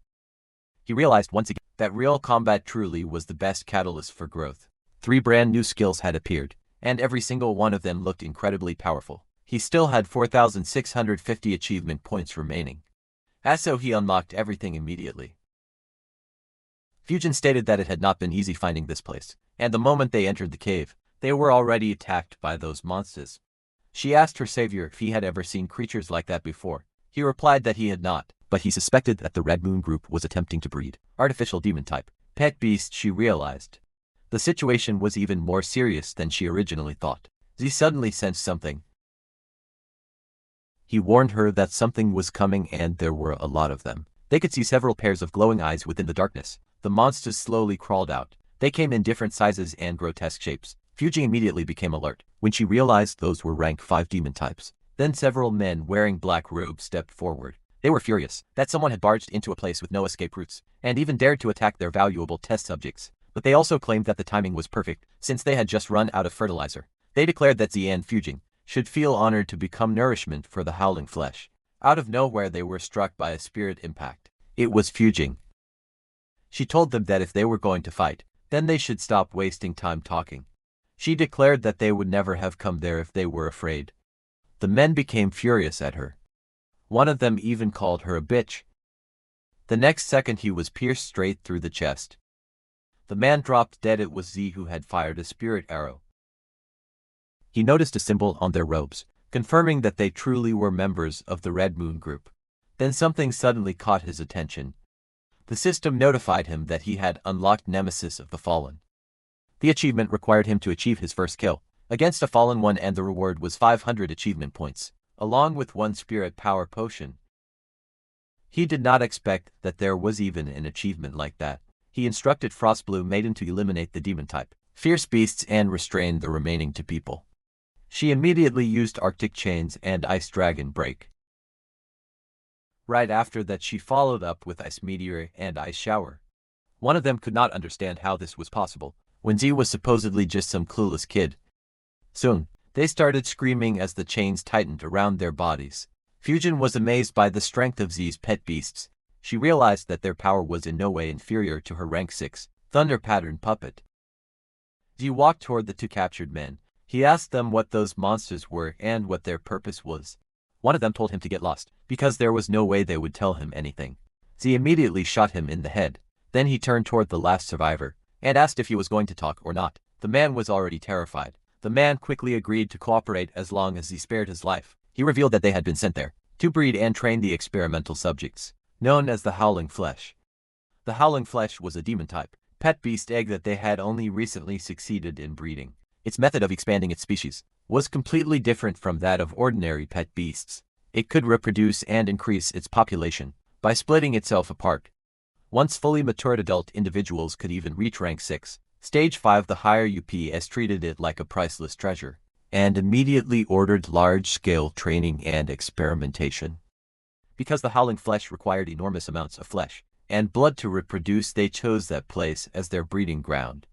He realized once again that real combat truly was the best catalyst for growth. 3 brand new skills had appeared, and every single one of them looked incredibly powerful. He still had 4,650 achievement points remaining. As so, he unlocked everything immediately. Fujin stated that it had not been easy finding this place, and the moment they entered the cave, they were already attacked by those monsters. She asked her savior if he had ever seen creatures like that before. He replied that he had not, but he suspected that the Red Moon group was attempting to breed artificial demon-type pet beasts. She realized the situation was even more serious than she originally thought. Z suddenly sensed something. He warned her that something was coming, and there were a lot of them. They could see several pairs of glowing eyes within the darkness. The monsters slowly crawled out. They came in different sizes and grotesque shapes. Fuji immediately became alert when she realized those were rank 5 demon types. Then several men wearing black robes stepped forward. They were furious that someone had barged into a place with no escape routes, and even dared to attack their valuable test subjects. But they also claimed that the timing was perfect, since they had just run out of fertilizer. They declared that Z and Fujin should feel honored to become nourishment for the howling flesh. Out of nowhere they were struck by a spirit impact. It was Fujin. She told them that if they were going to fight, then they should stop wasting time talking. She declared that they would never have come there if they were afraid. The men became furious at her. One of them even called her a bitch. The next second he was pierced straight through the chest. The man dropped dead. It was Z who had fired a spirit arrow. He noticed a symbol on their robes, confirming that they truly were members of the Red Moon group. Then something suddenly caught his attention. The system notified him that he had unlocked Nemesis of the Fallen. The achievement required him to achieve his first kill against a fallen one, and the reward was 500 achievement points, along with 1 spirit power potion. He did not expect that there was even an achievement like that. He instructed Frost Blue Maiden to eliminate the demon type fierce beasts and restrain the remaining 2 people. She immediately used Arctic Chains and Ice Dragon Break. Right after that she followed up with Ice Meteor and Ice Shower. One of them could not understand how this was possible, when Z was supposedly just some clueless kid. Soon, they started screaming as the chains tightened around their bodies. Fujin was amazed by the strength of Z's pet beasts. She realized that their power was in no way inferior to her rank 6 Thunder Pattern puppet. Z walked toward the 2 captured men. He asked them what those monsters were and what their purpose was. One of them told him to get lost, because there was no way they would tell him anything. Z immediately shot him in the head. Then he turned toward the last survivor, and asked if he was going to talk or not. The man was already terrified. The man quickly agreed to cooperate as long as he spared his life. He revealed that they had been sent there to breed and train the experimental subjects, known as the Howling Flesh. The Howling Flesh was a demon-type pet beast egg that they had only recently succeeded in breeding. Its method of expanding its species was completely different from that of ordinary pet beasts. It could reproduce and increase its population by splitting itself apart. Once fully matured, adult individuals could even reach rank 6. Stage 5. The higher UPS treated it like a priceless treasure, and immediately ordered large-scale training and experimentation. Because the Howling Flesh required enormous amounts of flesh and blood to reproduce, they chose that place as their breeding ground.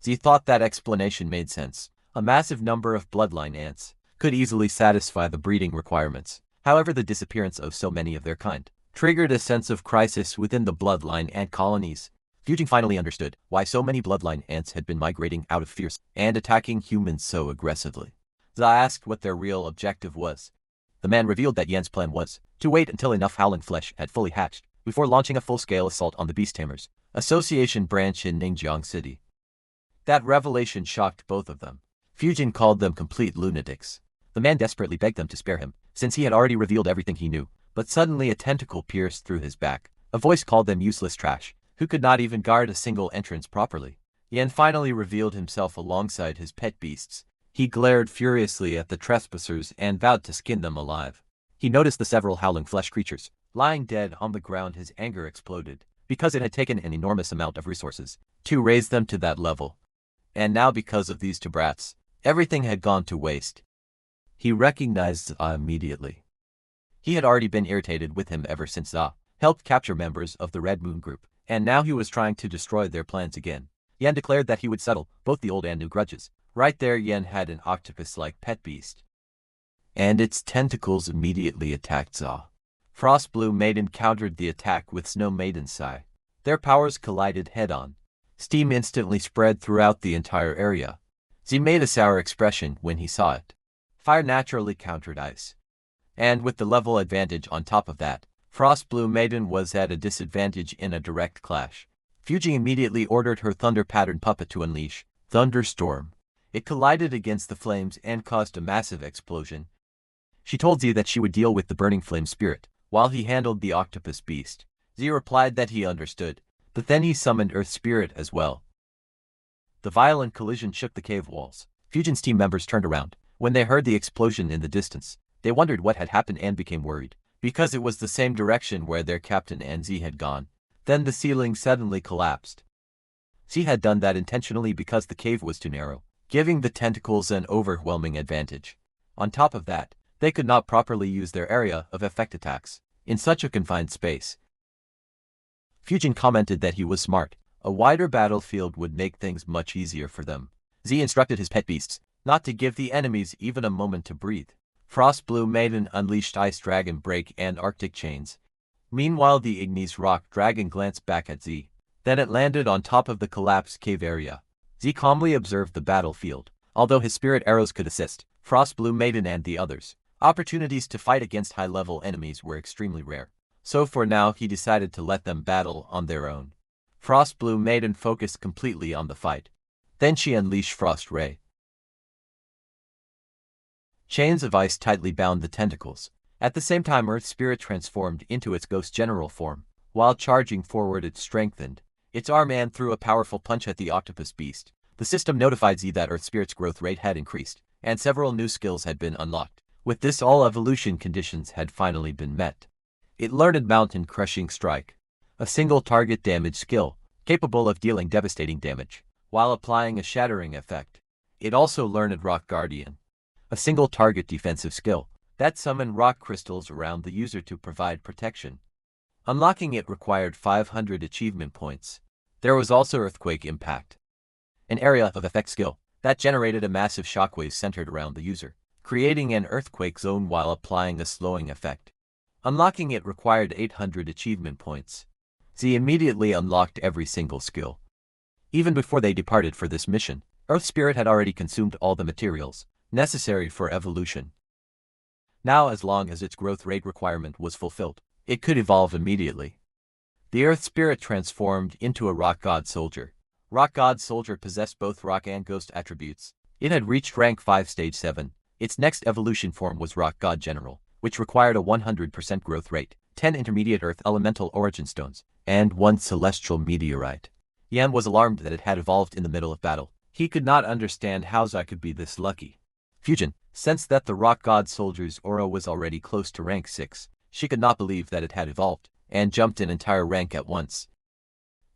Z thought that explanation made sense. A massive number of bloodline ants could easily satisfy the breeding requirements. However, the disappearance of so many of their kind triggered a sense of crisis within the bloodline ant colonies. Fujin finally understood why so many bloodline ants had been migrating out of fear and attacking humans so aggressively. Za asked what their real objective was. The man revealed that Yan's plan was to wait until enough howling flesh had fully hatched before launching a full-scale assault on the Beast Tamers Association branch in Ningjiang City. That revelation shocked both of them. Fujin called them complete lunatics. The man desperately begged them to spare him, since he had already revealed everything he knew. But suddenly a tentacle pierced through his back. A voice called them useless trash, who could not even guard a single entrance properly. Yan finally revealed himself alongside his pet beasts. He glared furiously at the trespassers and vowed to skin them alive. He noticed the several howling flesh creatures lying dead on the ground. His anger exploded, because it had taken an enormous amount of resources to raise them to that level. And now, because of these two brats, everything had gone to waste. He recognized Za immediately. He had already been irritated with him ever since Za helped capture members of the Red Moon group, and now he was trying to destroy their plans again. Yan declared that he would settle both the old and new grudges. Right there, Yan had an octopus-like pet beast, and its tentacles immediately attacked Za. Frost Blue Maiden countered the attack with Snow Maiden Sai. Their powers collided head-on. Steam instantly spread throughout the entire area. Z made a sour expression when he saw it. Fire naturally countered ice. And with the level advantage on top of that, Frost Blue Maiden was at a disadvantage in a direct clash. Fuji immediately ordered her thunder-patterned puppet to unleash Thunderstorm. It collided against the flames and caused a massive explosion. She told Z that she would deal with the burning flame spirit, while he handled the octopus beast. Z replied that he understood, but then he summoned Earth Spirit as well. The violent collision shook the cave walls. Fujin's team members turned around. When they heard the explosion in the distance, they wondered what had happened and became worried, because it was the same direction where their captain and Z had gone. Then the ceiling suddenly collapsed. Z had done that intentionally because the cave was too narrow, giving the tentacles an overwhelming advantage. On top of that, they could not properly use their area of effect attacks in such a confined space. Fujin commented that he was smart. A wider battlefield would make things much easier for them. Z instructed his pet beasts not to give the enemies even a moment to breathe. Frost Blue Maiden unleashed Ice Dragon Break and Arctic Chains. Meanwhile, the Ignis Rock Dragon glanced back at Z. Then it landed on top of the collapsed cave area. Z calmly observed the battlefield. Although his spirit arrows could assist Frost Blue Maiden and the others, opportunities to fight against high-level enemies were extremely rare. So for now, he decided to let them battle on their own. Frost Blue Maiden focused completely on the fight. Then she unleashed Frost Ray. Chains of ice tightly bound the tentacles. At the same time, Earth Spirit transformed into its ghost general form. While charging forward, it strengthened its arm and threw a powerful punch at the octopus beast. The system notified Z that Earth Spirit's growth rate had increased, and several new skills had been unlocked. With this, all evolution conditions had finally been met. It learned Mountain Crushing Strike, a single target damage skill, capable of dealing devastating damage, while applying a shattering effect. It also learned Rock Guardian, a single target defensive skill that summoned rock crystals around the user to provide protection. Unlocking it required 500 achievement points. There was also Earthquake Impact, an area of effect skill that generated a massive shockwave centered around the user, creating an earthquake zone while applying a slowing effect. Unlocking it required 800 achievement points. Z immediately unlocked every single skill. Even before they departed for this mission, Earth Spirit had already consumed all the materials necessary for evolution. Now, as long as its growth rate requirement was fulfilled, it could evolve immediately. The Earth Spirit transformed into a Rock God Soldier. Rock God Soldier possessed both rock and ghost attributes. It had reached rank 5 stage 7. Its next evolution form was Rock God General, which required a 100% growth rate, 10 intermediate Earth Elemental Origin Stones, and 1 Celestial Meteorite. Yan was alarmed that it had evolved in the middle of battle. He could not understand how Zai could be this lucky. Fujin sensed that the Rock God Soldier's aura was already close to rank 6. She could not believe that it had evolved, and jumped an entire rank at once.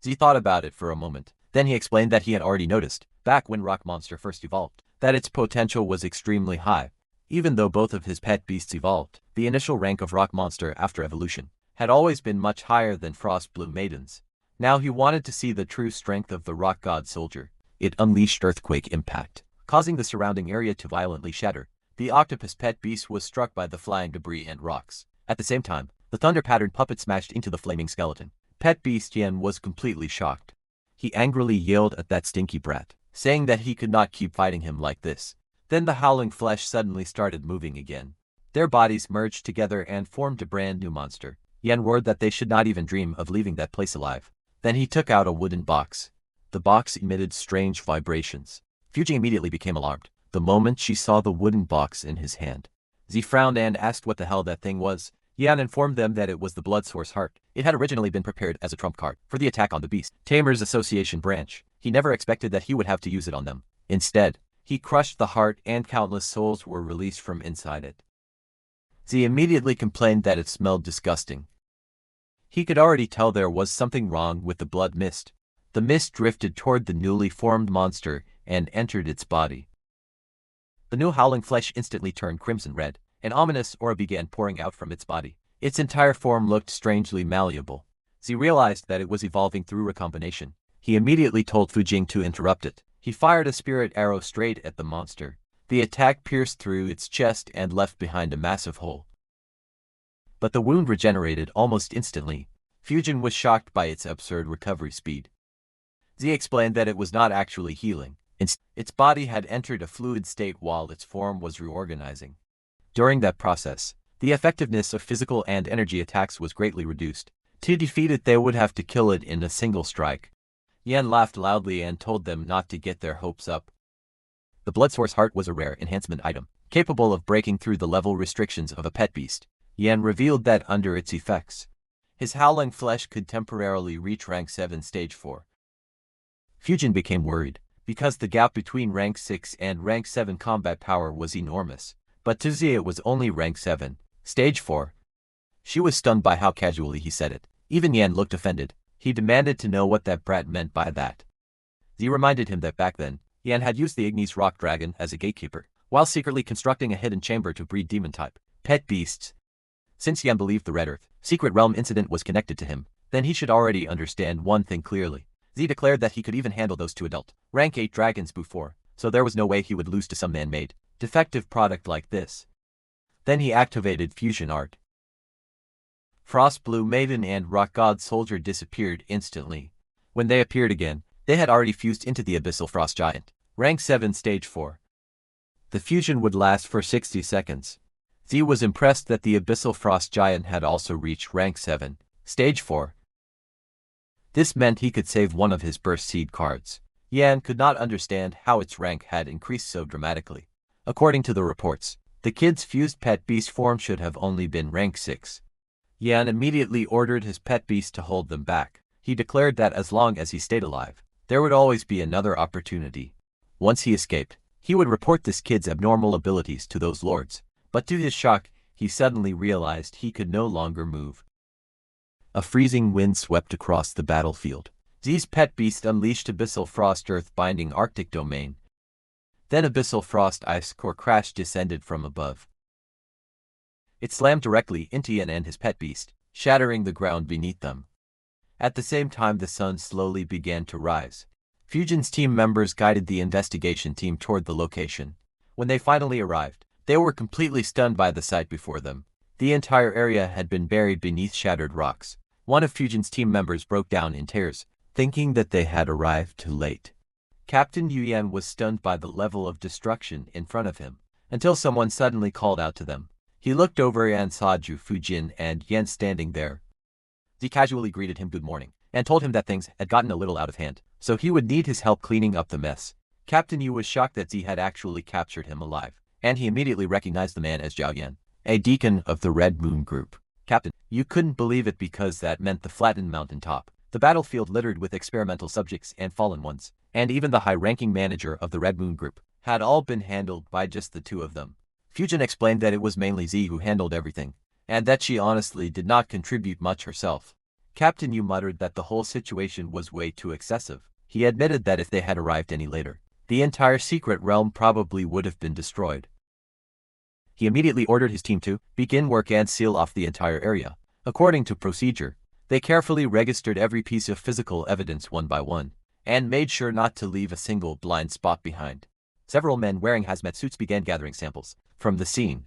Z thought about it for a moment. Then he explained that he had already noticed, back when Rock Monster first evolved, that its potential was extremely high. Even though both of his pet beasts evolved, the initial rank of Rock Monster after evolution had always been much higher than Frost Blue Maiden's. Now he wanted to see the true strength of the rock god soldier. It unleashed earthquake impact, causing the surrounding area to violently shatter. The octopus pet beast was struck by the flying debris and rocks. At the same time, the thunder-patterned puppet smashed into the flaming skeleton. Pet beast Yan was completely shocked. He angrily yelled at that stinky brat, saying that he could not keep fighting him like this. Then the howling flesh suddenly started moving again. Their bodies merged together and formed a brand new monster. Yan roared that they should not even dream of leaving that place alive. Then he took out a wooden box. The box emitted strange vibrations. Fujin immediately became alarmed the moment she saw the wooden box in his hand. Z frowned and asked what the hell that thing was. Yan informed them that it was the blood source heart. It had originally been prepared as a trump card for the attack on the beast Tamers Association branch. He never expected that he would have to use it on them. Instead, he crushed the heart and countless souls were released from inside it. Z immediately complained that it smelled disgusting. He could already tell there was something wrong with the blood mist. The mist drifted toward the newly formed monster and entered its body. The new howling flesh instantly turned crimson red. An ominous aura began pouring out from its body. Its entire form looked strangely malleable. Z realized that it was evolving through recombination. He immediately told Fujing to interrupt it. He fired a spirit arrow straight at the monster. The attack pierced through its chest and left behind a massive hole. But the wound regenerated almost instantly. Fujin was shocked by its absurd recovery speed. Z explained that it was not actually healing. Its body had entered a fluid state while its form was reorganizing. During that process, the effectiveness of physical and energy attacks was greatly reduced. To defeat it, they would have to kill it in a single strike. Yan laughed loudly and told them not to get their hopes up. The blood source heart was a rare enhancement item, capable of breaking through the level restrictions of a pet beast. Yan revealed that under its effects, his howling flesh could temporarily reach rank 7 stage 4. Fujin became worried, because the gap between rank 6 and rank 7 combat power was enormous. But to Z it was only rank 7, stage 4. She was stunned by how casually he said it. Even Yan looked offended. He demanded to know what that brat meant by that. Z reminded him that back then, Yan had used the Ignis rock dragon as a gatekeeper, while secretly constructing a hidden chamber to breed demon-type pet beasts. Since Yan believed the Red Earth secret realm incident was connected to him, then he should already understand one thing clearly. Z declared that he could even handle those 2 adult, rank 8 dragons before, so there was no way he would lose to some man-made, defective product like this. Then he activated fusion art. Frost Blue Maiden and Rock God Soldier disappeared instantly. When they appeared again, they had already fused into the Abyssal Frost Giant, rank 7 stage 4. The fusion would last for 60 seconds. Z was impressed that the Abyssal Frost Giant had also reached rank 7, stage 4. This meant he could save one of his burst seed cards. Yan could not understand how its rank had increased so dramatically. According to the reports, the kid's fused pet beast form should have only been rank 6. Yan immediately ordered his pet beast to hold them back. He declared that as long as he stayed alive, there would always be another opportunity. Once he escaped, he would report this kid's abnormal abilities to those lords. But to his shock, he suddenly realized he could no longer move. A freezing wind swept across the battlefield. Z's pet beast unleashed Abyssal Frost Earth binding Arctic domain. Then Abyssal Frost Ice Core crash descended from above. It slammed directly into Yan and his pet beast, shattering the ground beneath them. At the same time, the sun slowly began to rise. Fujin's team members guided the investigation team toward the location. When they finally arrived, they were completely stunned by the sight before them. The entire area had been buried beneath shattered rocks. One of Fujin's team members broke down in tears, thinking that they had arrived too late. Captain Yuyan was stunned by the level of destruction in front of him, until someone suddenly called out to them. He looked over and saw Ju Fujin and Yan standing there. Z casually greeted him good morning, and told him that things had gotten a little out of hand, so he would need his help cleaning up the mess. Captain Yu was shocked that Z had actually captured him alive, and he immediately recognized the man as Zhao Yan, a deacon of the Red Moon Group. Captain, you couldn't believe it because that meant the flattened mountaintop, the battlefield littered with experimental subjects and fallen ones, and even the high-ranking manager of the Red Moon Group, had all been handled by just the 2 of them. Fujin explained that it was mainly Z who handled everything, and that she honestly did not contribute much herself. Captain Yu muttered that the whole situation was way too excessive. He admitted that if they had arrived any later, the entire secret realm probably would have been destroyed. He immediately ordered his team to begin work and seal off the entire area. According to procedure, they carefully registered every piece of physical evidence one by one, and made sure not to leave a single blind spot behind. Several men wearing hazmat suits began gathering samples from the scene.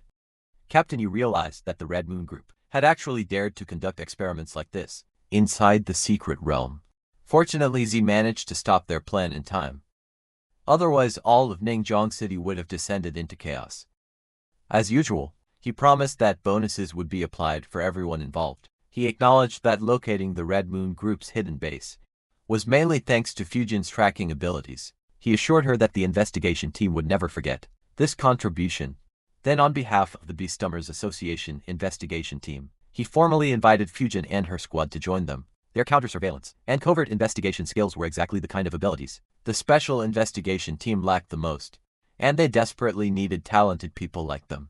Captain Yu realized that the Red Moon Group had actually dared to conduct experiments like this inside the secret realm. Fortunately, Z managed to stop their plan in time. Otherwise, all of Ningjiang City would have descended into chaos. As usual, he promised that bonuses would be applied for everyone involved. He acknowledged that locating the Red Moon Group's hidden base was mainly thanks to Fujin's tracking abilities. He assured her that the investigation team would never forget this contribution. Then, on behalf of the Beastumers Association investigation team, he formally invited Fujin and her squad to join them. Their counter-surveillance and covert investigation skills were exactly the kind of abilities the special investigation team lacked the most, and they desperately needed talented people like them.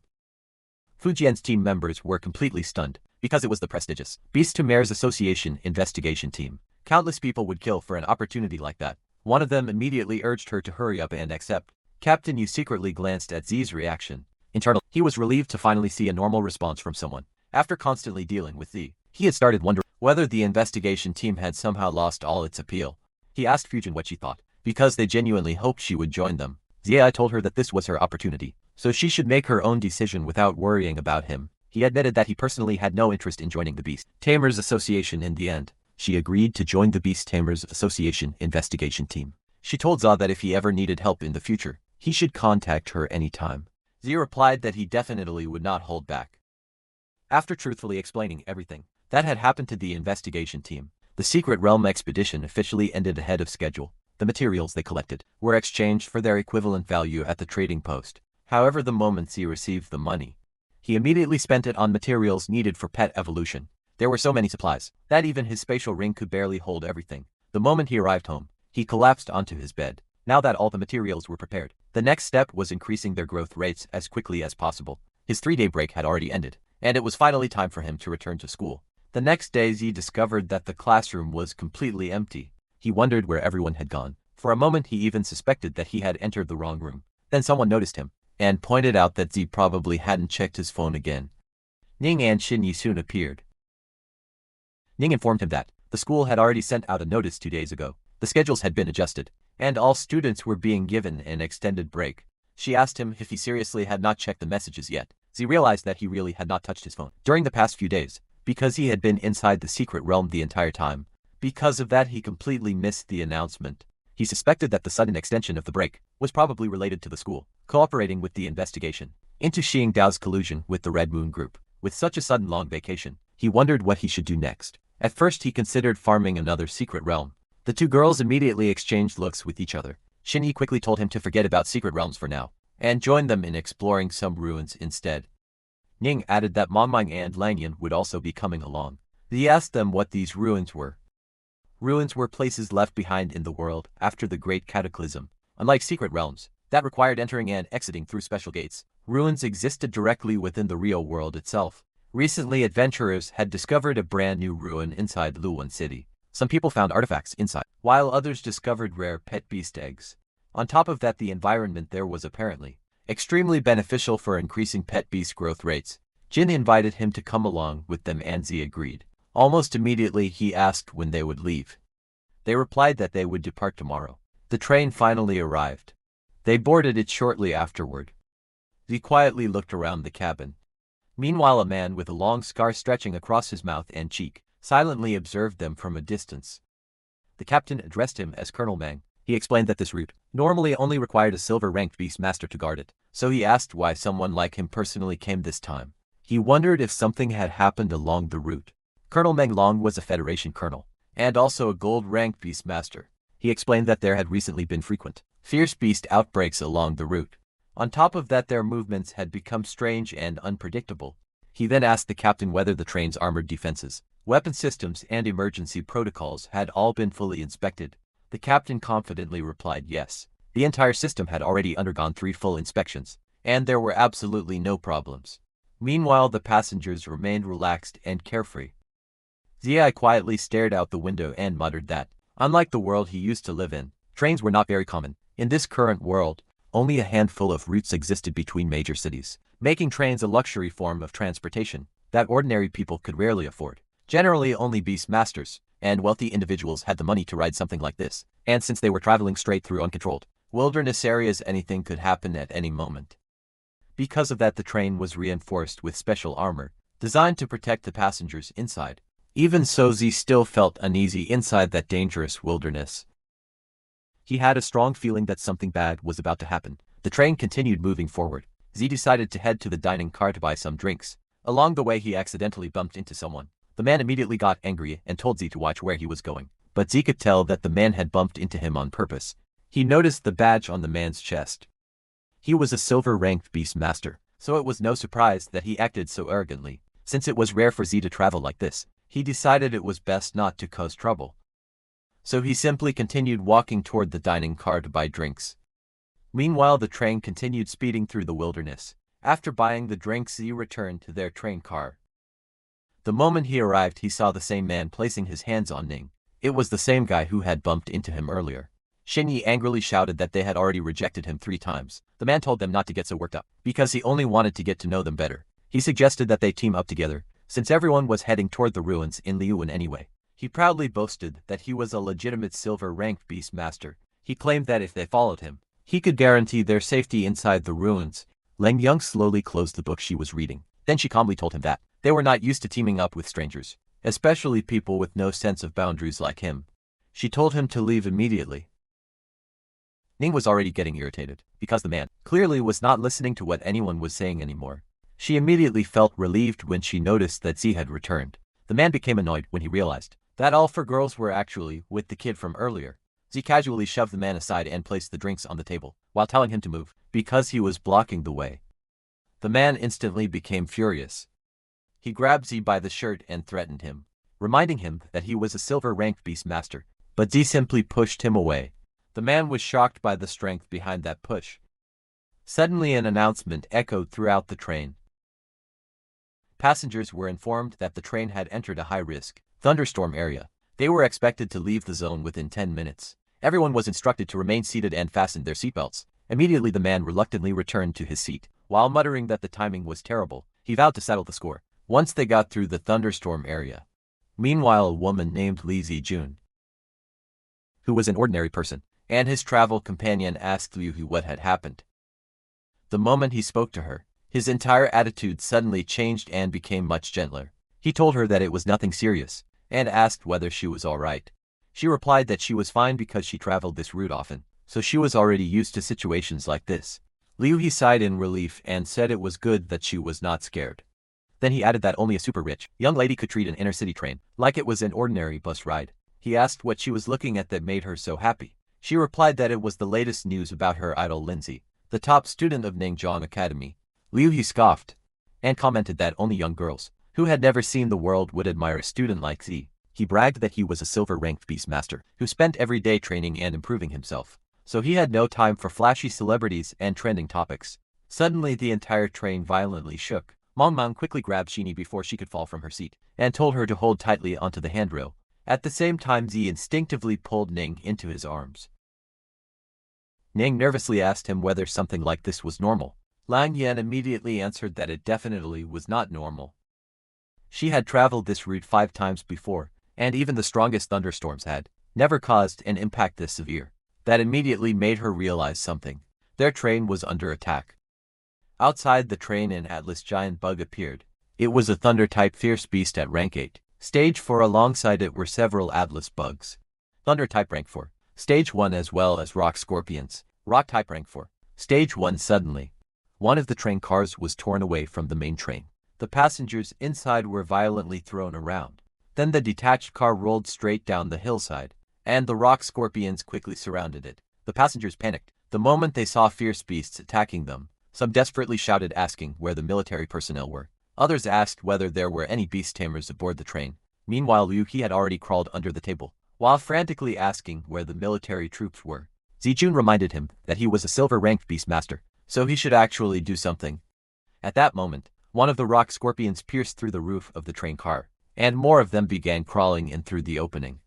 Fujian's team members were completely stunned, because it was the prestigious Beastumers Association investigation team. Countless people would kill for an opportunity like that. One of them immediately urged her to hurry up and accept. Captain Yu secretly glanced at Z's reaction. Internally, he was relieved to finally see a normal response from someone. After constantly dealing with Z, he had started wondering whether the investigation team had somehow lost all its appeal. He asked Fujin what she thought, because they genuinely hoped she would join them. Zia told her that this was her opportunity, so she should make her own decision without worrying about him. He admitted that he personally had no interest in joining the Beast Tamers Association in the end. She agreed to join the Beast Tamers Association investigation team. She told Za that if he ever needed help in the future, he should contact her anytime. Z replied that he definitely would not hold back. After truthfully explaining everything that had happened to the investigation team, the Secret Realm expedition officially ended ahead of schedule. The materials they collected were exchanged for their equivalent value at the trading post. However, the moment Z received the money, he immediately spent it on materials needed for pet evolution. There were so many supplies that even his spatial ring could barely hold everything. The moment he arrived home, he collapsed onto his bed. Now that all the materials were prepared, the next step was increasing their growth rates as quickly as possible. His 3-day break had already ended, and it was finally time for him to return to school. The next day, Z discovered that the classroom was completely empty. He wondered where everyone had gone. For a moment, he even suspected that he had entered the wrong room. Then someone noticed him and pointed out that Z probably hadn't checked his phone again. Ning and Shinyi soon appeared. Ning informed him that the school had already sent out a notice 2 days ago. The schedules had been adjusted, and all students were being given an extended break. She asked him if he seriously had not checked the messages yet. Z realized that he really had not touched his phone during the past few days, because he had been inside the secret realm the entire time. Because of that, he completely missed the announcement. He suspected that the sudden extension of the break was probably related to the school cooperating with the investigation into Xing Dao's collusion with the Red Moon Group. With such a sudden long vacation, he wondered what he should do next. At first, he considered farming another secret realm. The two girls immediately exchanged looks with each other. Shinyi quickly told him to forget about secret realms for now and join them in exploring some ruins instead. Ning added that Momang and Langyan would also be coming along. He asked them what these ruins were. Ruins were places left behind in the world after the Great Cataclysm. Unlike secret realms that required entering and exiting through special gates, ruins existed directly within the real world itself. Recently, adventurers had discovered a brand new ruin inside Luwan City. Some people found artifacts inside, while others discovered rare pet beast eggs. On top of that, the environment there was apparently extremely beneficial for increasing pet beast growth rates. Jin invited him to come along with them and Z agreed. Almost immediately, he asked when they would leave. They replied that they would depart tomorrow. The train finally arrived. They boarded it shortly afterward. Z quietly looked around the cabin. Meanwhile, a man with a long scar stretching across his mouth and cheek silently observed them from a distance. The captain addressed him as Colonel Mang. He explained that this route normally only required a silver-ranked beast master to guard it, so he asked why someone like him personally came this time. He wondered if something had happened along the route. Colonel Meng Long was a Federation colonel, and also a gold-ranked beast master. He explained that there had recently been frequent, fierce beast outbreaks along the route. On top of that, their movements had become strange and unpredictable. He then asked the captain whether the train's armored defenses, weapon systems, and emergency protocols had all been fully inspected. The captain confidently replied yes. The entire system had already undergone 3 full inspections, and there were absolutely no problems. Meanwhile, the passengers remained relaxed and carefree. Zi quietly stared out the window and muttered that, unlike the world he used to live in, trains were not very common. In this current world, only a handful of routes existed between major cities, making trains a luxury form of transportation. that ordinary people could rarely afford. Generally only beast masters and wealthy individuals had the money to ride something like this, and since they were traveling straight through uncontrolled wilderness areas, anything could happen at any moment. Because of that, the train was reinforced with special armor, designed to protect the passengers inside. Even so, Z still felt uneasy inside that dangerous wilderness. He had a strong feeling that something bad was about to happen. The train continued moving forward. Z decided to head to the dining car to buy some drinks. Along the way, he accidentally bumped into someone. The man immediately got angry and told Z to watch where he was going. But Z could tell that the man had bumped into him on purpose. He noticed the badge on the man's chest. He was a silver-ranked beast master, so it was no surprise that he acted so arrogantly. Since it was rare for Z to travel like this, he decided it was best not to cause trouble. So he simply continued walking toward the dining car to buy drinks. Meanwhile, the train continued speeding through the wilderness. After buying the drinks, Z returned to their train car. The moment he arrived, he saw the same man placing his hands on Ning. It was the same guy who had bumped into him earlier. Shinyi angrily shouted that they had already rejected him 3 times. The man told them not to get so worked up, because he only wanted to get to know them better. He suggested that they team up together, since everyone was heading toward the ruins in Liuan anyway. He proudly boasted that he was a legitimate silver-ranked beast master. He claimed that if they followed him, he could guarantee their safety inside the ruins. Lang Yung slowly closed the book she was reading. Then she calmly told him that they were not used to teaming up with strangers, especially people with no sense of boundaries like him. She told him to leave immediately. Ning was already getting irritated, because the man clearly was not listening to what anyone was saying anymore. She immediately felt relieved when she noticed that Z had returned. The man became annoyed when he realized that all 4 girls were actually with the kid from earlier. Z casually shoved the man aside and placed the drinks on the table, while telling him to move, because he was blocking the way. The man instantly became furious. He grabbed Z by the shirt and threatened him, reminding him that he was a silver-ranked beast master, but Z simply pushed him away. The man was shocked by the strength behind that push. Suddenly an announcement echoed throughout the train. Passengers were informed that the train had entered a high-risk thunderstorm area. They were expected to leave the zone within 10 minutes. Everyone was instructed to remain seated and fasten their seatbelts. Immediately the man reluctantly returned to his seat. While muttering that the timing was terrible, he vowed to settle the score once they got through the thunderstorm area. Meanwhile, a woman named Li Zijun, who was an ordinary person, and his travel companion asked Liu Hu what had happened. The moment he spoke to her, his entire attitude suddenly changed and became much gentler. He told her that it was nothing serious, and asked whether she was alright. She replied that she was fine because she traveled this route often, so she was already used to situations like this. Liu He sighed in relief and said it was good that she was not scared. Then he added that only a super rich young lady could treat an inner city train like it was an ordinary bus ride. He asked what she was looking at that made her so happy. She replied that it was the latest news about her idol Lindsay, the top student of Ningjiang Academy. Liu He scoffed and commented that only young girls who had never seen the world would admire a student like Z. He bragged that he was a silver-ranked beast master who spent every day training and improving himself, so he had no time for flashy celebrities and trending topics. Suddenly the entire train violently shook. Mang quickly grabbed Shinyi before she could fall from her seat, and told her to hold tightly onto the handrail. At the same time, Z instinctively pulled Ning into his arms. Ning nervously asked him whether something like this was normal. Lang Yan immediately answered that it definitely was not normal. She had traveled this route 5 times before, and even the strongest thunderstorms had never caused an impact this severe. That immediately made her realize something. Their train was under attack. Outside the train, an Atlas giant bug appeared. It was a Thunder-type fierce beast at rank 8. Stage 4. Alongside it were several Atlas bugs. Thunder-type rank 4. Stage 1, as well as rock scorpions. Rock-type rank 4. Stage 1. Suddenly, one of the train cars was torn away from the main train. The passengers inside were violently thrown around. Then the detached car rolled straight down the hillside, and the rock scorpions quickly surrounded it. The passengers panicked the moment they saw fierce beasts attacking them. Some desperately shouted, asking where the military personnel were. Others asked whether there were any beast tamers aboard the train. Meanwhile, Liu He had already crawled under the table, while frantically asking where the military troops were. Zijun reminded him that he was a silver-ranked beast master, so he should actually do something. At that moment, one of the rock scorpions pierced through the roof of the train car, and more of them began crawling in through the opening.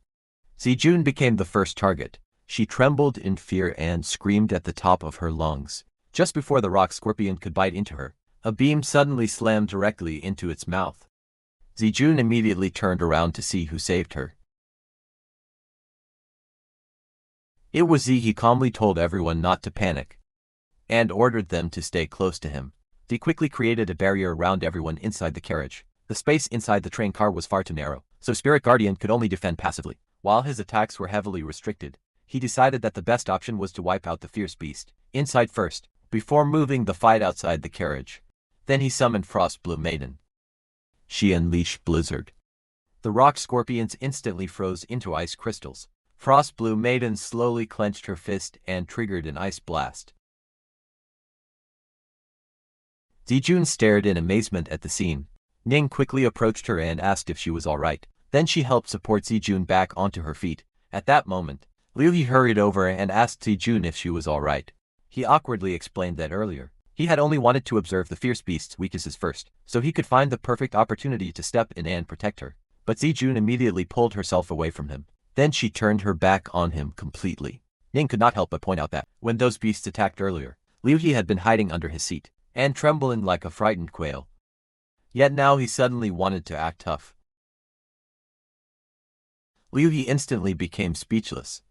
Zijun became the first target. She trembled in fear and screamed at the top of her lungs. Just before the rock scorpion could bite into her, a beam suddenly slammed directly into its mouth. Zijun immediately turned around to see who saved her. It was Zi. He calmly told everyone not to panic and ordered them to stay close to him. Zi quickly created a barrier around everyone inside the carriage. The space inside the train car was far too narrow, so Spirit Guardian could only defend passively. While his attacks were heavily restricted, he decided that the best option was to wipe out the fierce beast inside first, before moving the fight outside the carriage. Then he summoned Frost Blue Maiden. She unleashed Blizzard. The rock scorpions instantly froze into ice crystals. Frost Blue Maiden slowly clenched her fist and triggered an ice blast. Zijun stared in amazement at the scene. Ning quickly approached her and asked if she was alright. Then she helped support Zijun back onto her feet. At that moment, Liu Yi hurried over and asked Zijun if she was alright. He awkwardly explained that earlier he had only wanted to observe the fierce beast's weaknesses first, so he could find the perfect opportunity to step in and protect her. But Zijun immediately pulled herself away from him. Then she turned her back on him completely. Ning could not help but point out that, when those beasts attacked earlier, Liu Yi had been hiding under his seat and trembling like a frightened quail. Yet now he suddenly wanted to act tough. Liu Yi instantly became speechless.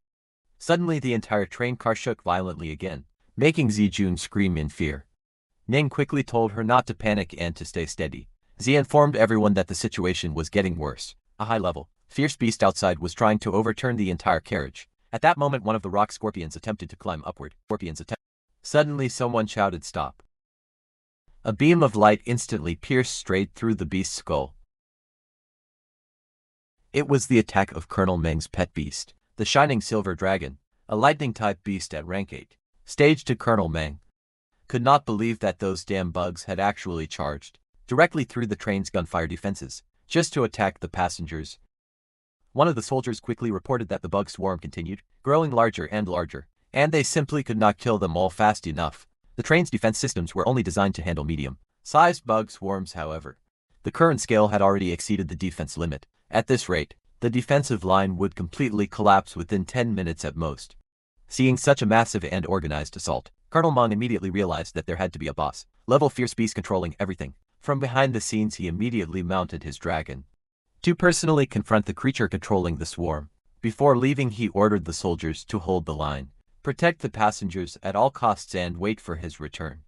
Suddenly the entire train car shook violently again, making Zijun scream in fear. Ning quickly told her not to panic and to stay steady. Zi informed everyone that the situation was getting worse. A high-level, fierce beast outside was trying to overturn the entire carriage. At that moment one of the rock scorpions attempted to climb upward. Suddenly someone shouted stop. A beam of light instantly pierced straight through the beast's skull. It was the attack of Colonel Meng's pet beast, the Shining Silver Dragon, a lightning-type beast at rank 8. Staged to Colonel Meng. Could not believe that those damn bugs had actually charged directly through the train's gunfire defenses, just to attack the passengers. One of the soldiers quickly reported that the bug swarm continued, growing larger and larger, and they simply could not kill them all fast enough. The train's defense systems were only designed to handle medium-sized bug swarms, however. The current scale had already exceeded the defense limit. At this rate, the defensive line would completely collapse within 10 minutes at most. Seeing such a massive and organized assault, Colonel Meng immediately realized that there had to be a boss-level fierce beast controlling everything. From behind the scenes he immediately mounted his dragon to personally confront the creature controlling the swarm. Before leaving he ordered the soldiers to hold the line, protect the passengers at all costs and wait for his return.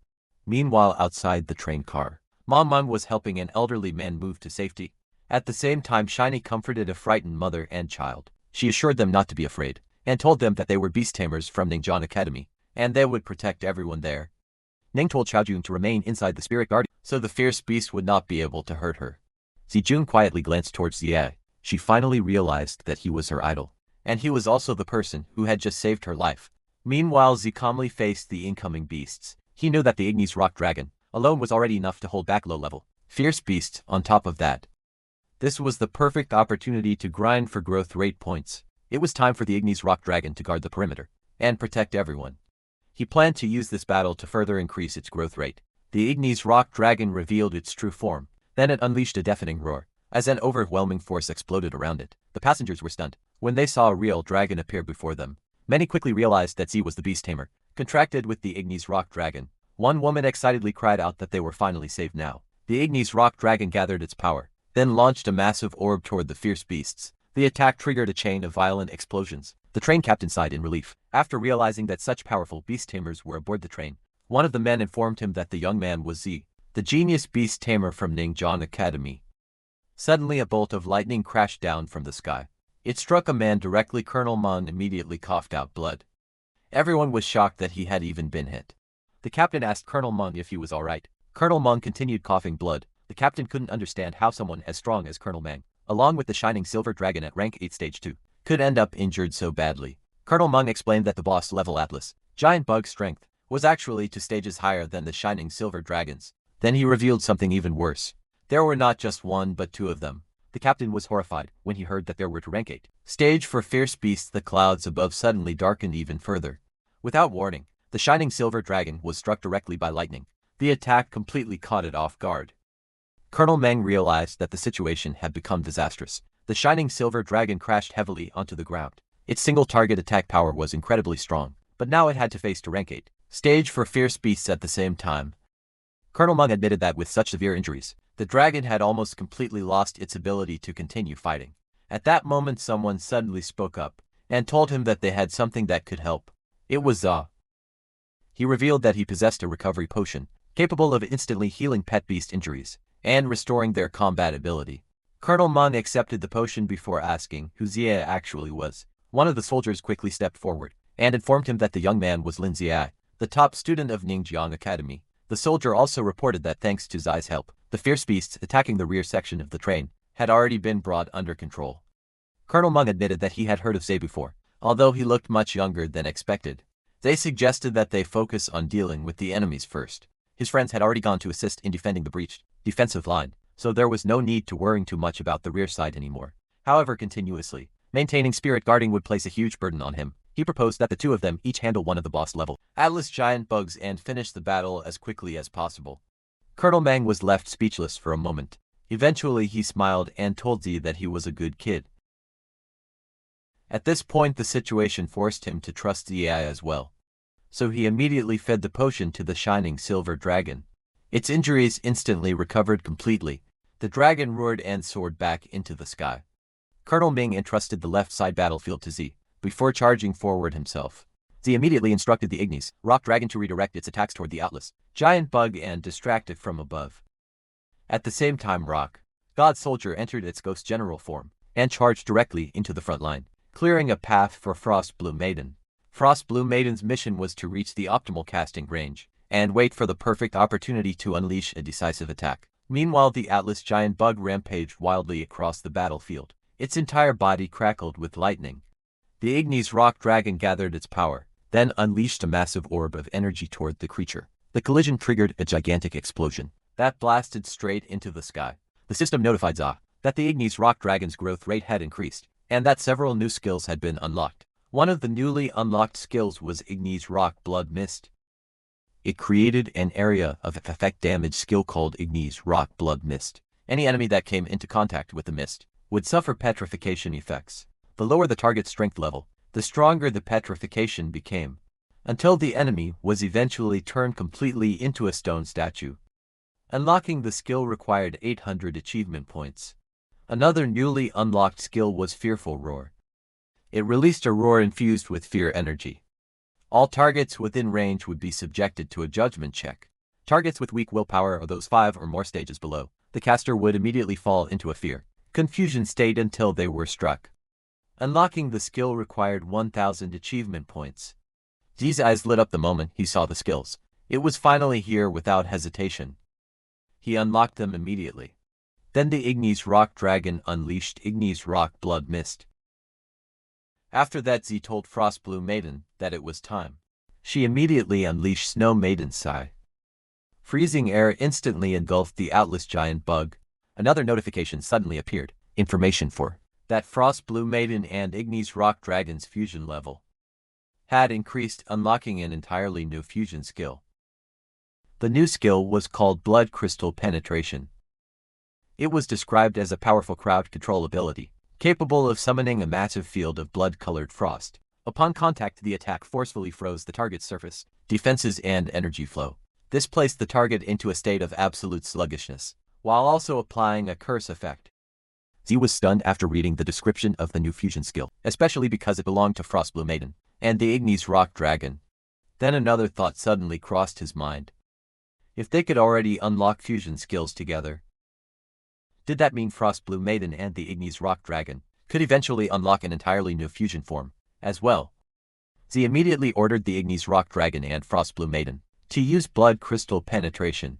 Meanwhile outside the train car, Meng was helping an elderly man move to safety. At the same time Shiny comforted a frightened mother and child. She assured them not to be afraid, and told them that they were beast tamers from Ningjiang Academy, and they would protect everyone there. Ning told Xiaojun to remain inside the Spirit Guardian, so the fierce beast would not be able to hurt her. Zijun quietly glanced towards Xie. She finally realized that he was her idol, and he was also the person who had just saved her life. Meanwhile Zi calmly faced the incoming beasts. He knew that the Ignis Rock Dragon alone was already enough to hold back low-level fierce beasts on top of that. This was the perfect opportunity to grind for growth rate points. It was time for the Ignis Rock Dragon to guard the perimeter and protect everyone. He planned to use this battle to further increase its growth rate. The Ignis Rock Dragon revealed its true form. Then it unleashed a deafening roar, as an overwhelming force exploded around it. The passengers were stunned when they saw a real dragon appear before them. Many quickly realized that Z was the beast tamer, contracted with the Ignis Rock Dragon. One woman excitedly cried out that they were finally saved now. The Ignis Rock Dragon gathered its power, then launched a massive orb toward the fierce beasts. The attack triggered a chain of violent explosions. The train captain sighed in relief. After realizing that such powerful beast tamers were aboard the train, one of the men informed him that the young man was Z, the genius beast tamer from Ningjiang Academy. Suddenly a bolt of lightning crashed down from the sky. It struck a man directly. Colonel Meng immediately coughed out blood. Everyone was shocked that he had even been hit. The captain asked Colonel Meng if he was alright. Colonel Meng continued coughing blood. The captain couldn't understand how someone as strong as Colonel Meng, along with the Shining Silver Dragon at rank 8 stage 2, could end up injured so badly. Colonel Meng explained that the boss level Atlas, giant bug strength, was actually 2 stages higher than the Shining Silver Dragons. Then he revealed something even worse. There were not just 1 but 2 of them. The captain was horrified when he heard that there were 2 rank 8 stage for fierce beasts. The clouds above suddenly darkened even further. Without warning, the Shining Silver Dragon was struck directly by lightning. The attack completely caught it off guard. Colonel Meng realized that the situation had become disastrous. The Shining Silver Dragon crashed heavily onto the ground. Its single target attack power was incredibly strong, but now it had to face 2 rank 8 stage for fierce beasts at the same time. Colonel Meng admitted that with such severe injuries, The dragon had almost completely lost its ability to continue fighting. At that moment someone suddenly spoke up and told him that they had something that could help. It was Za. He revealed that he possessed a recovery potion, capable of instantly healing pet beast injuries and restoring their combat ability. Colonel Meng accepted the potion before asking who Zia actually was. One of the soldiers quickly stepped forward and informed him that the young man was Lin Zia, the top student of Ningjiang Academy. The soldier also reported that thanks to Zai's help, the fierce beasts attacking the rear section of the train had already been brought under control. Colonel Meng admitted that he had heard of Zai before, although he looked much younger than expected. They suggested that they focus on dealing with the enemies first. His friends had already gone to assist in defending the breached defensive line, so there was no need to worry too much about the rear side anymore. However, continuously maintaining spirit guarding would place a huge burden on him. He proposed that the two of them each handle one of the boss level Atlas giant bugs and finish the battle as quickly as possible. Colonel Meng was left speechless for a moment. Eventually he smiled and told Zi that he was a good kid. At this point the situation forced him to trust Zi as well. So he immediately fed the potion to the shining silver dragon. Its injuries instantly recovered completely. The dragon roared and soared back into the sky. Colonel Ming entrusted the left side battlefield to Zi before charging forward himself. Zi immediately instructed the Ignis rock dragon to redirect its attacks toward the Atlas giant bug and distract it from above. At the same time God Soldier entered its ghost general form and charged directly into the front line, clearing a path for Frost Blue Maiden. Frost Blue Maiden's mission was to reach the optimal casting range and wait for the perfect opportunity to unleash a decisive attack. Meanwhile, the Atlas giant bug rampaged wildly across the battlefield. Its entire body crackled with lightning. The Ignis rock dragon gathered its power, then unleashed a massive orb of energy toward the creature. The collision triggered a gigantic explosion that blasted straight into the sky. The system notified Za that the Ignis rock dragon's growth rate had increased, and that several new skills had been unlocked. One of the newly unlocked skills was Ignis rock blood mist. It created an area of effect damage skill called Ignis rock blood mist. Any enemy that came into contact with the mist would suffer petrification effects. The lower the target's strength level, the stronger the petrification became, until the enemy was eventually turned completely into a stone statue. Unlocking the skill required 800 achievement points. Another newly unlocked skill was Fearful Roar. It released a roar infused with fear energy. All targets within range would be subjected to a judgment check. Targets with weak willpower or those 5 or more stages below the caster would immediately fall into a fear confusion state until they were struck. Unlocking the skill required 1000 achievement points. Zi's eyes lit up the moment he saw the skills. It was finally here without hesitation. He unlocked them immediately. Then the Ignis rock dragon unleashed Ignis rock blood mist. After that, Zi told Frost Blue Maiden that it was time. She immediately unleashed Snow Maiden's sigh. Freezing air instantly engulfed the Atlas giant bug. Another notification suddenly appeared. Information for that Frost Blue Maiden and Ignis rock dragon's fusion level had increased, unlocking an entirely new fusion skill. The new skill was called Blood Crystal Penetration. It was described as a powerful crowd control ability, capable of summoning a massive field of blood-colored frost. Upon contact, the attack forcefully froze the target's surface, defenses, and energy flow. This placed the target into a state of absolute sluggishness, while also applying a curse effect. Zi was stunned after reading the description of the new fusion skill, especially because it belonged to Frost Blue Maiden and the Ignis rock dragon. Then another thought suddenly crossed his mind. If they could already unlock fusion skills together, did that mean Frost Blue Maiden and the Ignis rock dragon could eventually unlock an entirely new fusion form as well? Zi immediately ordered the Ignis rock dragon and Frost Blue Maiden to use Blood Crystal Penetration.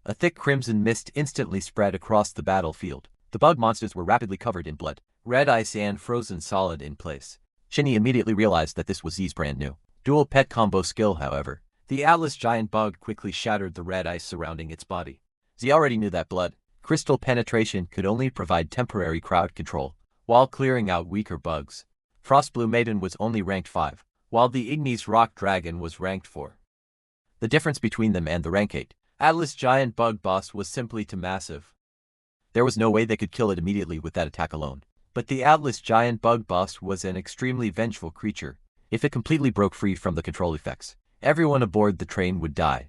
A thick crimson mist instantly spread across the battlefield. The bug monsters were rapidly covered in blood, red ice, and frozen solid in place. Shinny immediately realized that this was Zi's brand new dual pet combo skill. However, the Atlas giant bug quickly shattered the red ice surrounding its body. Zi already knew that Blood Crystal Penetration could only provide temporary crowd control while clearing out weaker bugs. Frost Blue Maiden was only ranked 5, while the Ignis rock dragon was ranked 4. The difference between them and the rank 8 Atlas giant bug boss was simply too massive. There was no way they could kill it immediately with that attack alone. But the Atlas giant bug boss was an extremely vengeful creature. If it completely broke free from the control effects, everyone aboard the train would die.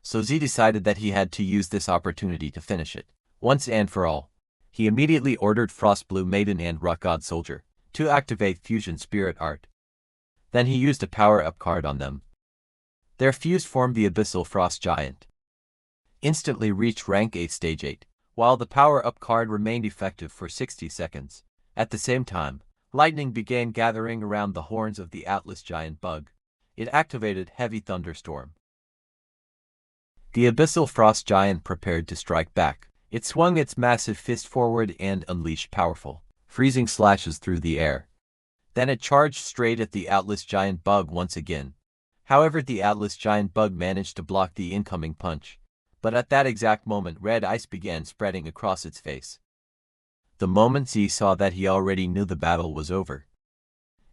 so Z decided that he had to use this opportunity to finish it, once and for all. He immediately ordered Frost Blue Maiden and Rock God Soldier to activate Fusion Spirit Art. Then he used a power-up card on them. Their fuse formed the Abyssal Frost Giant. Instantly reached rank 8 stage 8, while the power-up card remained effective for 60 seconds. At the same time, lightning began gathering around the horns of the Atlas Giant Bug. It activated Heavy Thunderstorm. The Abyssal Frost Giant prepared to strike back. It swung its massive fist forward and unleashed powerful, freezing slashes through the air. Then it charged straight at the Atlas Giant Bug once again. However, the Atlas Giant Bug managed to block the incoming punch. But at that exact moment, red ice began spreading across its face. The moment Z saw that, he already knew the battle was over.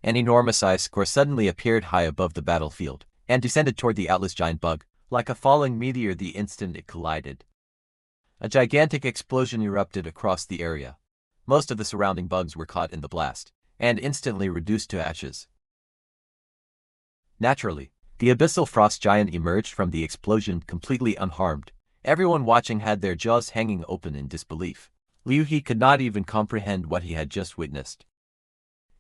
An enormous ice core suddenly appeared high above the battlefield, and descended toward the Atlas Giant Bug. Like a falling meteor the instant it collided, a gigantic explosion erupted across the area. Most of the surrounding bugs were caught in the blast, and instantly reduced to ashes. Naturally, the Abyssal Frost Giant emerged from the explosion completely unharmed. Everyone watching had their jaws hanging open in disbelief. Liu He could not even comprehend what he had just witnessed.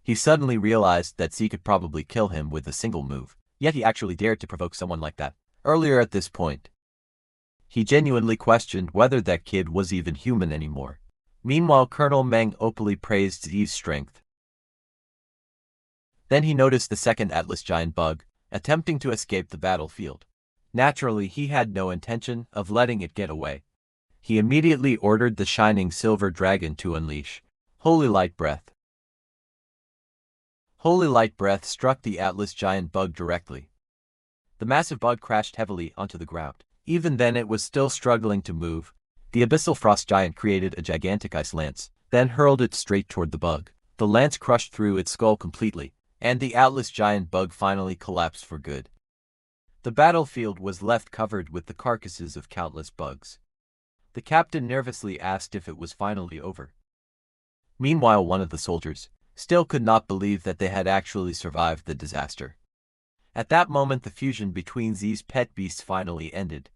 He suddenly realized that Z could probably kill him with a single move, yet he actually dared to provoke someone like that. Earlier at this point, he genuinely questioned whether that kid was even human anymore. Meanwhile, Colonel Meng openly praised Z's strength. Then he noticed the second Atlas Giant Bug, attempting to escape the battlefield. Naturally, he had no intention of letting it get away. He immediately ordered the Shining Silver Dragon to unleash Holy Light Breath. Holy Light Breath struck the Atlas Giant Bug directly. The massive bug crashed heavily onto the ground. Even then it was still struggling to move. The Abyssal Frost Giant created a gigantic ice lance, then hurled it straight toward the bug. The lance crushed through its skull completely, and the Atlas Giant Bug finally collapsed for good. The battlefield was left covered with the carcasses of countless bugs. The captain nervously asked if it was finally over. Meanwhile, one of the soldiers still could not believe that they had actually survived the disaster. At that moment, the fusion between Z's pet beasts finally ended.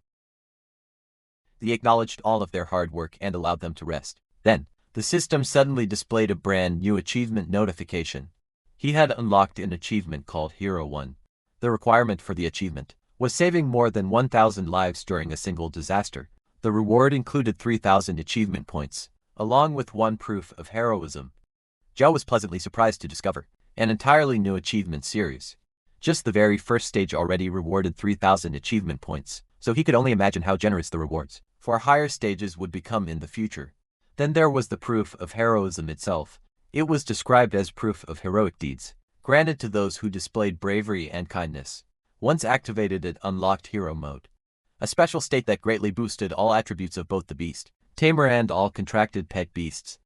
They acknowledged all of their hard work and allowed them to rest. Then, the system suddenly displayed a brand new achievement notification. He had unlocked an achievement called Hero 1. The requirement for the achievement was saving more than 1,000 lives during a single disaster. The reward included 3,000 achievement points, along with one proof of heroism. Zhao was pleasantly surprised to discover an entirely new achievement series. Just the very first stage already rewarded 3,000 achievement points, so he could only imagine how generous the rewards for higher stages would become in the future. Then there was the proof of heroism itself. It was described as proof of heroic deeds, granted to those who displayed bravery and kindness. Once activated, it unlocked hero mode, a special state that greatly boosted all attributes of both the beast, tamer and all contracted pet beasts.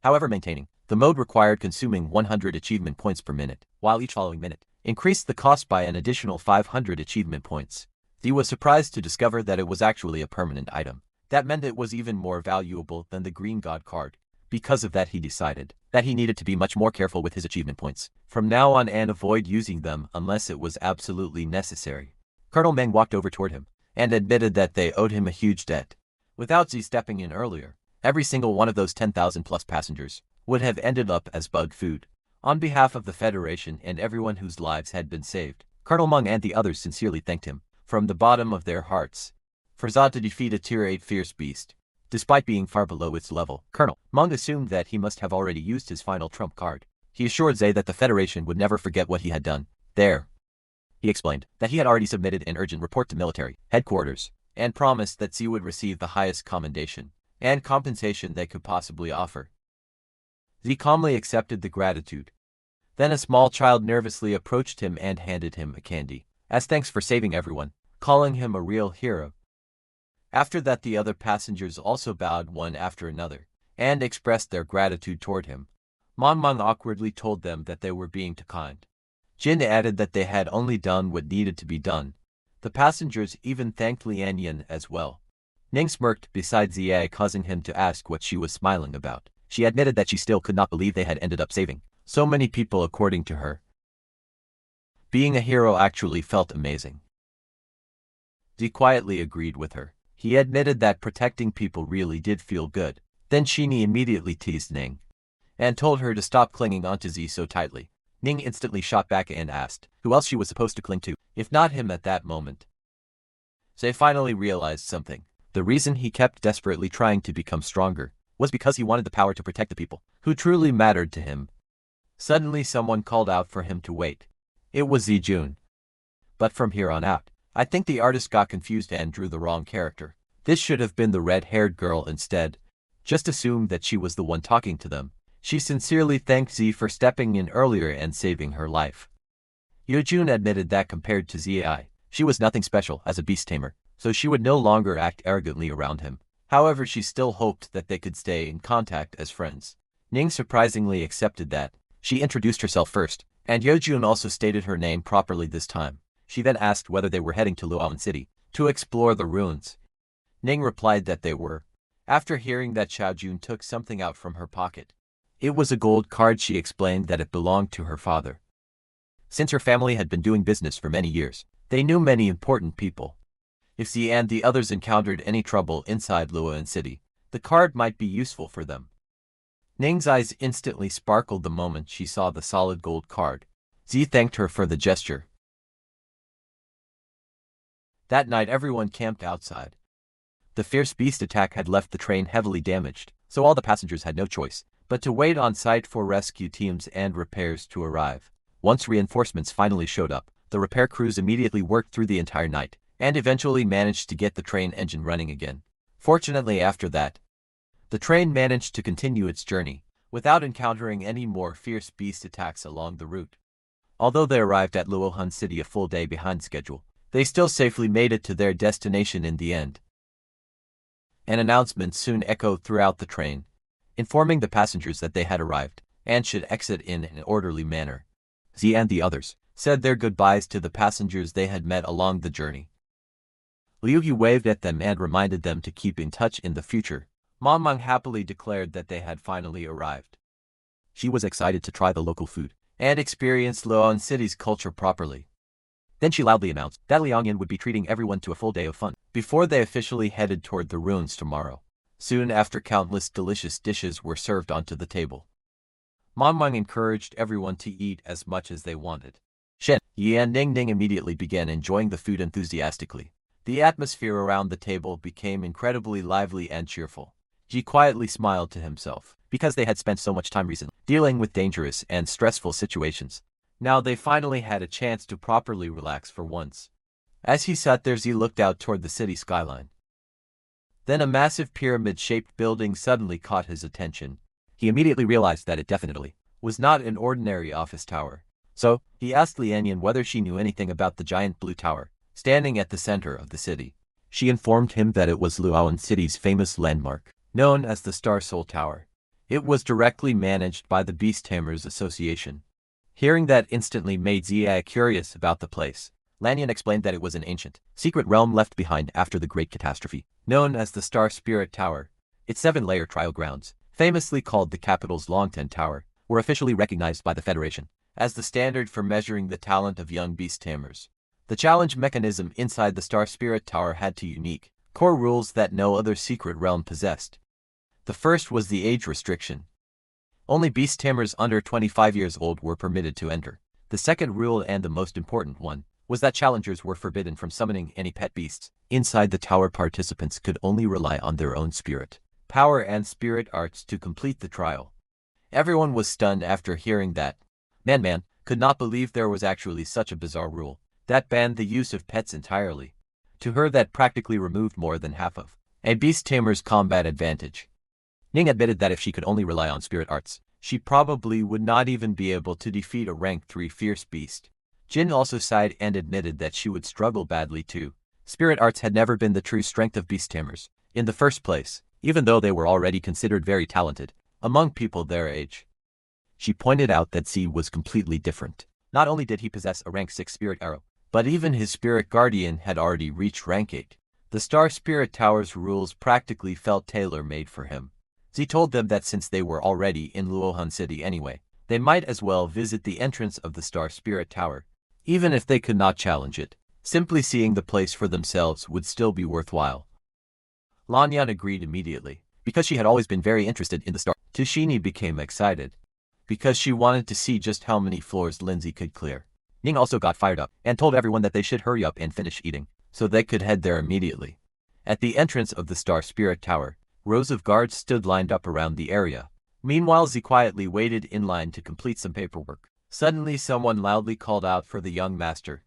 However, maintaining the mode required consuming 100 achievement points per minute, while each following minute increased the cost by an additional 500 achievement points. He was surprised to discover that it was actually a permanent item. That meant it was even more valuable than the Green God card. Because of that, he decided that he needed to be much more careful with his achievement points from now on and avoid using them unless it was absolutely necessary. Colonel Meng walked over toward him and admitted that they owed him a huge debt. Without Z stepping in earlier, every single one of those 10,000 plus passengers would have ended up as bug food. On behalf of the Federation and everyone whose lives had been saved, Colonel Meng and the others sincerely thanked him from the bottom of their hearts. For Zod to defeat a Tier 8 fierce beast, despite being far below its level, Colonel Meng assumed that he must have already used his final trump card. He assured Zay that the Federation would never forget what he had done. He explained that he had already submitted an urgent report to military headquarters, and promised that Z would receive the highest commendation and compensation they could possibly offer. Z calmly accepted the gratitude. Then a small child nervously approached him and handed him a candy, as thanks for saving everyone, calling him a real hero. After that, the other passengers also bowed one after another, and expressed their gratitude toward him. Mon Meng awkwardly told them that they were being too kind. Jin added that they had only done what needed to be done. The passengers even thanked Lian Yin as well. Ning smirked beside Zia, causing him to ask what she was smiling about. She admitted that she still could not believe they had ended up saving so many people. According to her, being a hero actually felt amazing. Z quietly agreed with her. He admitted that protecting people really did feel good. Then Shini immediately teased Ning and told her to stop clinging onto Z so tightly. Ning instantly shot back and asked who else she was supposed to cling to, if not him at that moment. Zay finally realized something. The reason he kept desperately trying to become stronger was because he wanted the power to protect the people who truly mattered to him. Suddenly someone called out for him to wait. It was Zijun. But from here on out, I think the artist got confused and drew the wrong character. This should have been the red-haired girl instead. Just assumed that she was the one talking to them. She sincerely thanked Z for stepping in earlier and saving her life. Yojun admitted that compared to Zi, she was nothing special as a beast tamer, so she would no longer act arrogantly around him. However, she still hoped that they could stay in contact as friends. Ning surprisingly accepted that. She introduced herself first, and Yojun also stated her name properly this time. She then asked whether they were heading to Luoan City to explore the ruins. Ning replied that they were. After hearing that, Xiaojun took something out from her pocket. It was a gold card. She explained that it belonged to her father. Since her family had been doing business for many years, they knew many important people. If Z and the others encountered any trouble inside Luoan City, the card might be useful for them. Ning's eyes instantly sparkled the moment she saw the solid gold card. Z thanked her for the gesture. That night everyone camped outside. The fierce beast attack had left the train heavily damaged, so all the passengers had no choice but to wait on site for rescue teams and repairs to arrive. Once reinforcements finally showed up, the repair crews immediately worked through the entire night and eventually managed to get the train engine running again. Fortunately, after that, the train managed to continue its journey without encountering any more fierce beast attacks along the route. Although they arrived at Luohan City a full day behind schedule, they still safely made it to their destination in the end. An announcement soon echoed throughout the train, informing the passengers that they had arrived and should exit in an orderly manner. Z and the others said their goodbyes to the passengers they had met along the journey. Liu Yu waved at them and reminded them to keep in touch in the future. Mong happily declared that they had finally arrived. She was excited to try the local food and experience Luoan City's culture properly. Then she loudly announced that Liangyan would be treating everyone to a full day of fun before they officially headed toward the ruins tomorrow. Soon after, countless delicious dishes were served onto the table. Mong encouraged everyone to eat as much as they wanted. Shen, Yi and Ning immediately began enjoying the food enthusiastically. The atmosphere around the table became incredibly lively and cheerful. Ji quietly smiled to himself, because they had spent so much time recently dealing with dangerous and stressful situations. Now they finally had a chance to properly relax for once. As he sat there, Z looked out toward the city skyline. Then a massive pyramid-shaped building suddenly caught his attention. He immediately realized that it definitely was not an ordinary office tower. So, he asked Lianyan whether she knew anything about the giant blue tower, standing at the center of the city. She informed him that it was Luoan City's famous landmark, known as the Star Soul Tower. It was directly managed by the Beast Tamers Association. Hearing that instantly made Zia curious about the place. Lanyan explained that it was an ancient, secret realm left behind after the Great Catastrophe, known as the Star Spirit Tower. Its 7-layer trial grounds, famously called the capital's Longten Tower, were officially recognized by the Federation as the standard for measuring the talent of young beast tamers. The challenge mechanism inside the Star Spirit Tower had two unique, core rules that no other secret realm possessed. The first was the age restriction. Only beast tamers under 25 years old were permitted to enter. The second rule, and the most important one, was that challengers were forbidden from summoning any pet beasts. Inside the tower, participants could only rely on their own spirit power and spirit arts to complete the trial. Everyone was stunned after hearing that. Man could not believe there was actually such a bizarre rule that banned the use of pets entirely. To her, that practically removed more than half of a beast tamer's combat advantage. Ning admitted that if she could only rely on spirit arts, she probably would not even be able to defeat a rank 3 fierce beast. Jin also sighed and admitted that she would struggle badly too. Spirit arts had never been the true strength of beast tamers in the first place, even though they were already considered very talented among people their age. She pointed out that Z was completely different. Not only did he possess a rank 6 spirit arrow, but even his spirit guardian had already reached rank 8. The Star Spirit Tower's rules practically felt tailor-made for him. Z told them that since they were already in Luohan City anyway, they might as well visit the entrance of the Star Spirit Tower, even if they could not challenge it. Simply seeing the place for themselves would still be worthwhile. Lanyan agreed immediately, because she had always been very interested in the star. Tashini became excited, because she wanted to see just how many floors Lindsay could clear. Ning also got fired up, and told everyone that they should hurry up and finish eating, so they could head there immediately. At the entrance of the Star Spirit Tower, rows of guards stood lined up around the area. Meanwhile, Z quietly waited in line to complete some paperwork. Suddenly someone loudly called out for the young master,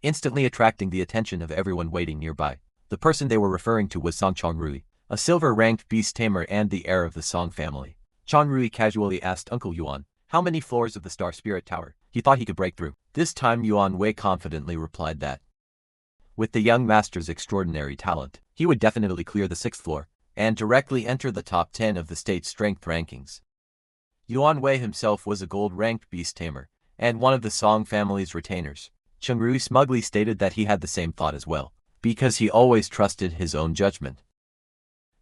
instantly attracting the attention of everyone waiting nearby. The person they were referring to was Song Chongrui, a silver-ranked beast tamer and the heir of the Song family. Chongrui casually asked Uncle Yuan, how many floors of the Star Spirit Tower he thought he could break through. This time Yuan Wei confidently replied that, with the young master's extraordinary talent, he would definitely clear the 6th floor, and directly enter the top 10 of the state's strength rankings. Yuan Wei himself was a gold-ranked beast tamer, and one of the Song family's retainers. Chongrui smugly stated that he had the same thought as well, because he always trusted his own judgment.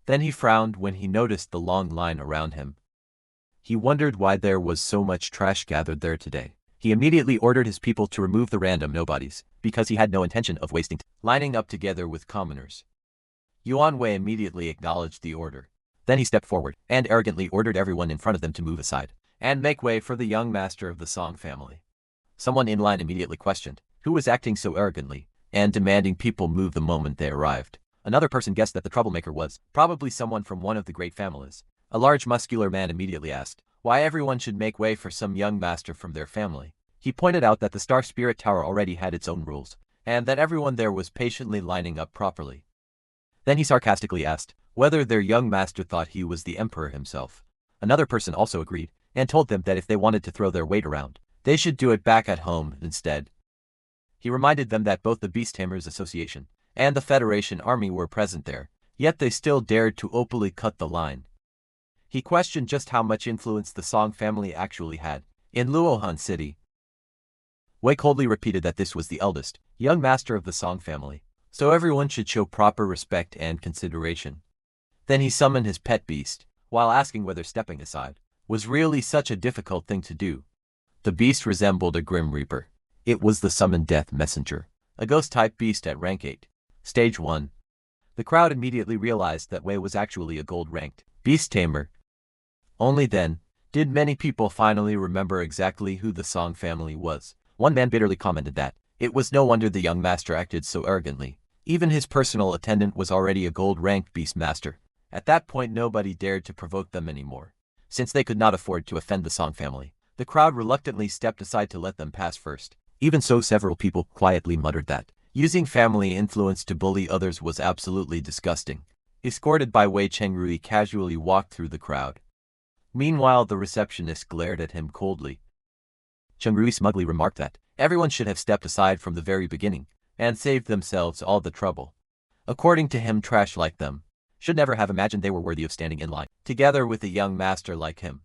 Then he frowned when he noticed the long line around him. He wondered why there was so much trash gathered there today. He immediately ordered his people to remove the random nobodies, because he had no intention of wasting time lining up together with commoners. Yuan Wei immediately acknowledged the order. Then he stepped forward, and arrogantly ordered everyone in front of them to move aside, and make way for the young master of the Song family. Someone in line immediately questioned who was acting so arrogantly, and demanding people move the moment they arrived. Another person guessed that the troublemaker was probably someone from one of the great families. A large muscular man immediately asked why everyone should make way for some young master from their family. He pointed out that the Star Spirit Tower already had its own rules, and that everyone there was patiently lining up properly. Then he sarcastically asked whether their young master thought he was the emperor himself. Another person also agreed, and told them that if they wanted to throw their weight around, they should do it back at home instead. He reminded them that both the Beast Tamers Association and the Federation Army were present there, yet they still dared to openly cut the line. He questioned just how much influence the Song family actually had in Luohan City. Wei coldly repeated that this was the eldest, young master of the Song family, so everyone should show proper respect and consideration. Then he summoned his pet beast, while asking whether stepping aside was really such a difficult thing to do. The beast resembled a Grim Reaper. It was the summoned Death Messenger, a ghost-type beast at rank 8. Stage 1. The crowd immediately realized that Wei was actually a gold-ranked beast tamer. Only then did many people finally remember exactly who the Song family was. One man bitterly commented that it was no wonder the young master acted so arrogantly. Even his personal attendant was already a gold-ranked beast master. At that point nobody dared to provoke them anymore. Since they could not afford to offend the Song family, the crowd reluctantly stepped aside to let them pass first. Even so, several people quietly muttered that using family influence to bully others was absolutely disgusting. Escorted by Wei, Chengrui casually walked through the crowd. Meanwhile, the receptionist glared at him coldly. Chengrui smugly remarked that everyone should have stepped aside from the very beginning and saved themselves all the trouble. According to him, trash like them should never have imagined they were worthy of standing in line together with a young master like him.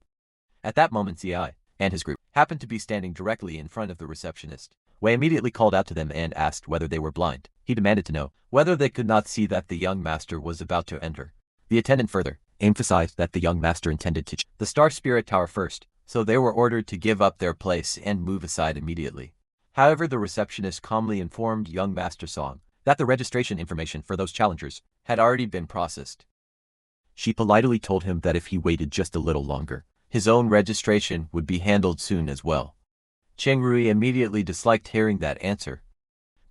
At that moment, Zi and his group happened to be standing directly in front of the receptionist. Wei immediately called out to them and asked whether they were blind. He demanded to know whether they could not see that the young master was about to enter. The attendant further emphasized that the young master intended to the Star Spirit Tower first, so they were ordered to give up their place and move aside immediately. However, the receptionist calmly informed young Master Song that the registration information for those challengers had already been processed. She politely told him that if he waited just a little longer, his own registration would be handled soon as well. Chengrui immediately disliked hearing that answer.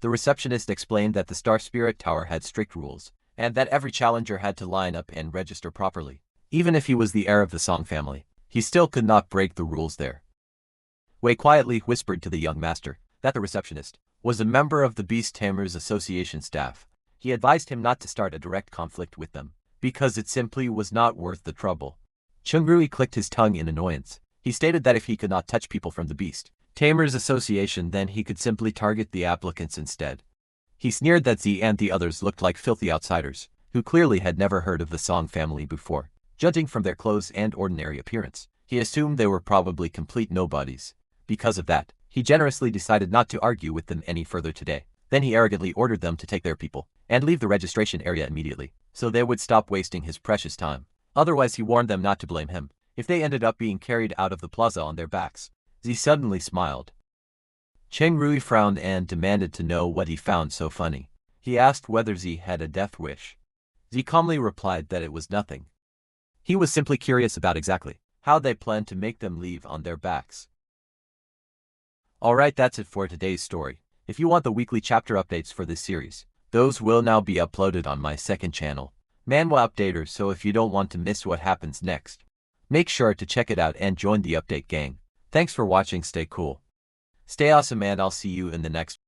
The receptionist explained that the Star Spirit Tower had strict rules, and that every challenger had to line up and register properly. Even if he was the heir of the Song family, he still could not break the rules there. Wei quietly whispered to the young master that the receptionist was a member of the Beast Tamers Association staff. He advised him not to start a direct conflict with them, because it simply was not worth the trouble. Chengrui clicked his tongue in annoyance. He stated that if he could not touch people from the Beast Tamers Association, then he could simply target the applicants instead. He sneered that Z and the others looked like filthy outsiders, who clearly had never heard of the Song family before. Judging from their clothes and ordinary appearance, he assumed they were probably complete nobodies. Because of that, he generously decided not to argue with them any further today. Then he arrogantly ordered them to take their people and leave the registration area immediately, so they would stop wasting his precious time. Otherwise, he warned them not to blame him if they ended up being carried out of the plaza on their backs. Z suddenly smiled. Cheng Rui frowned and demanded to know what he found so funny. He asked whether Z had a death wish. Z calmly replied that it was nothing. He was simply curious about exactly how they planned to make them leave on their backs. Alright, that's it for today's story. If you want the weekly chapter updates for this series, those will now be uploaded on my second channel, Manhwa Updater, so if you don't want to miss what happens next, make sure to check it out and join the update gang. Thanks for watching, stay cool, stay awesome, and I'll see you in the next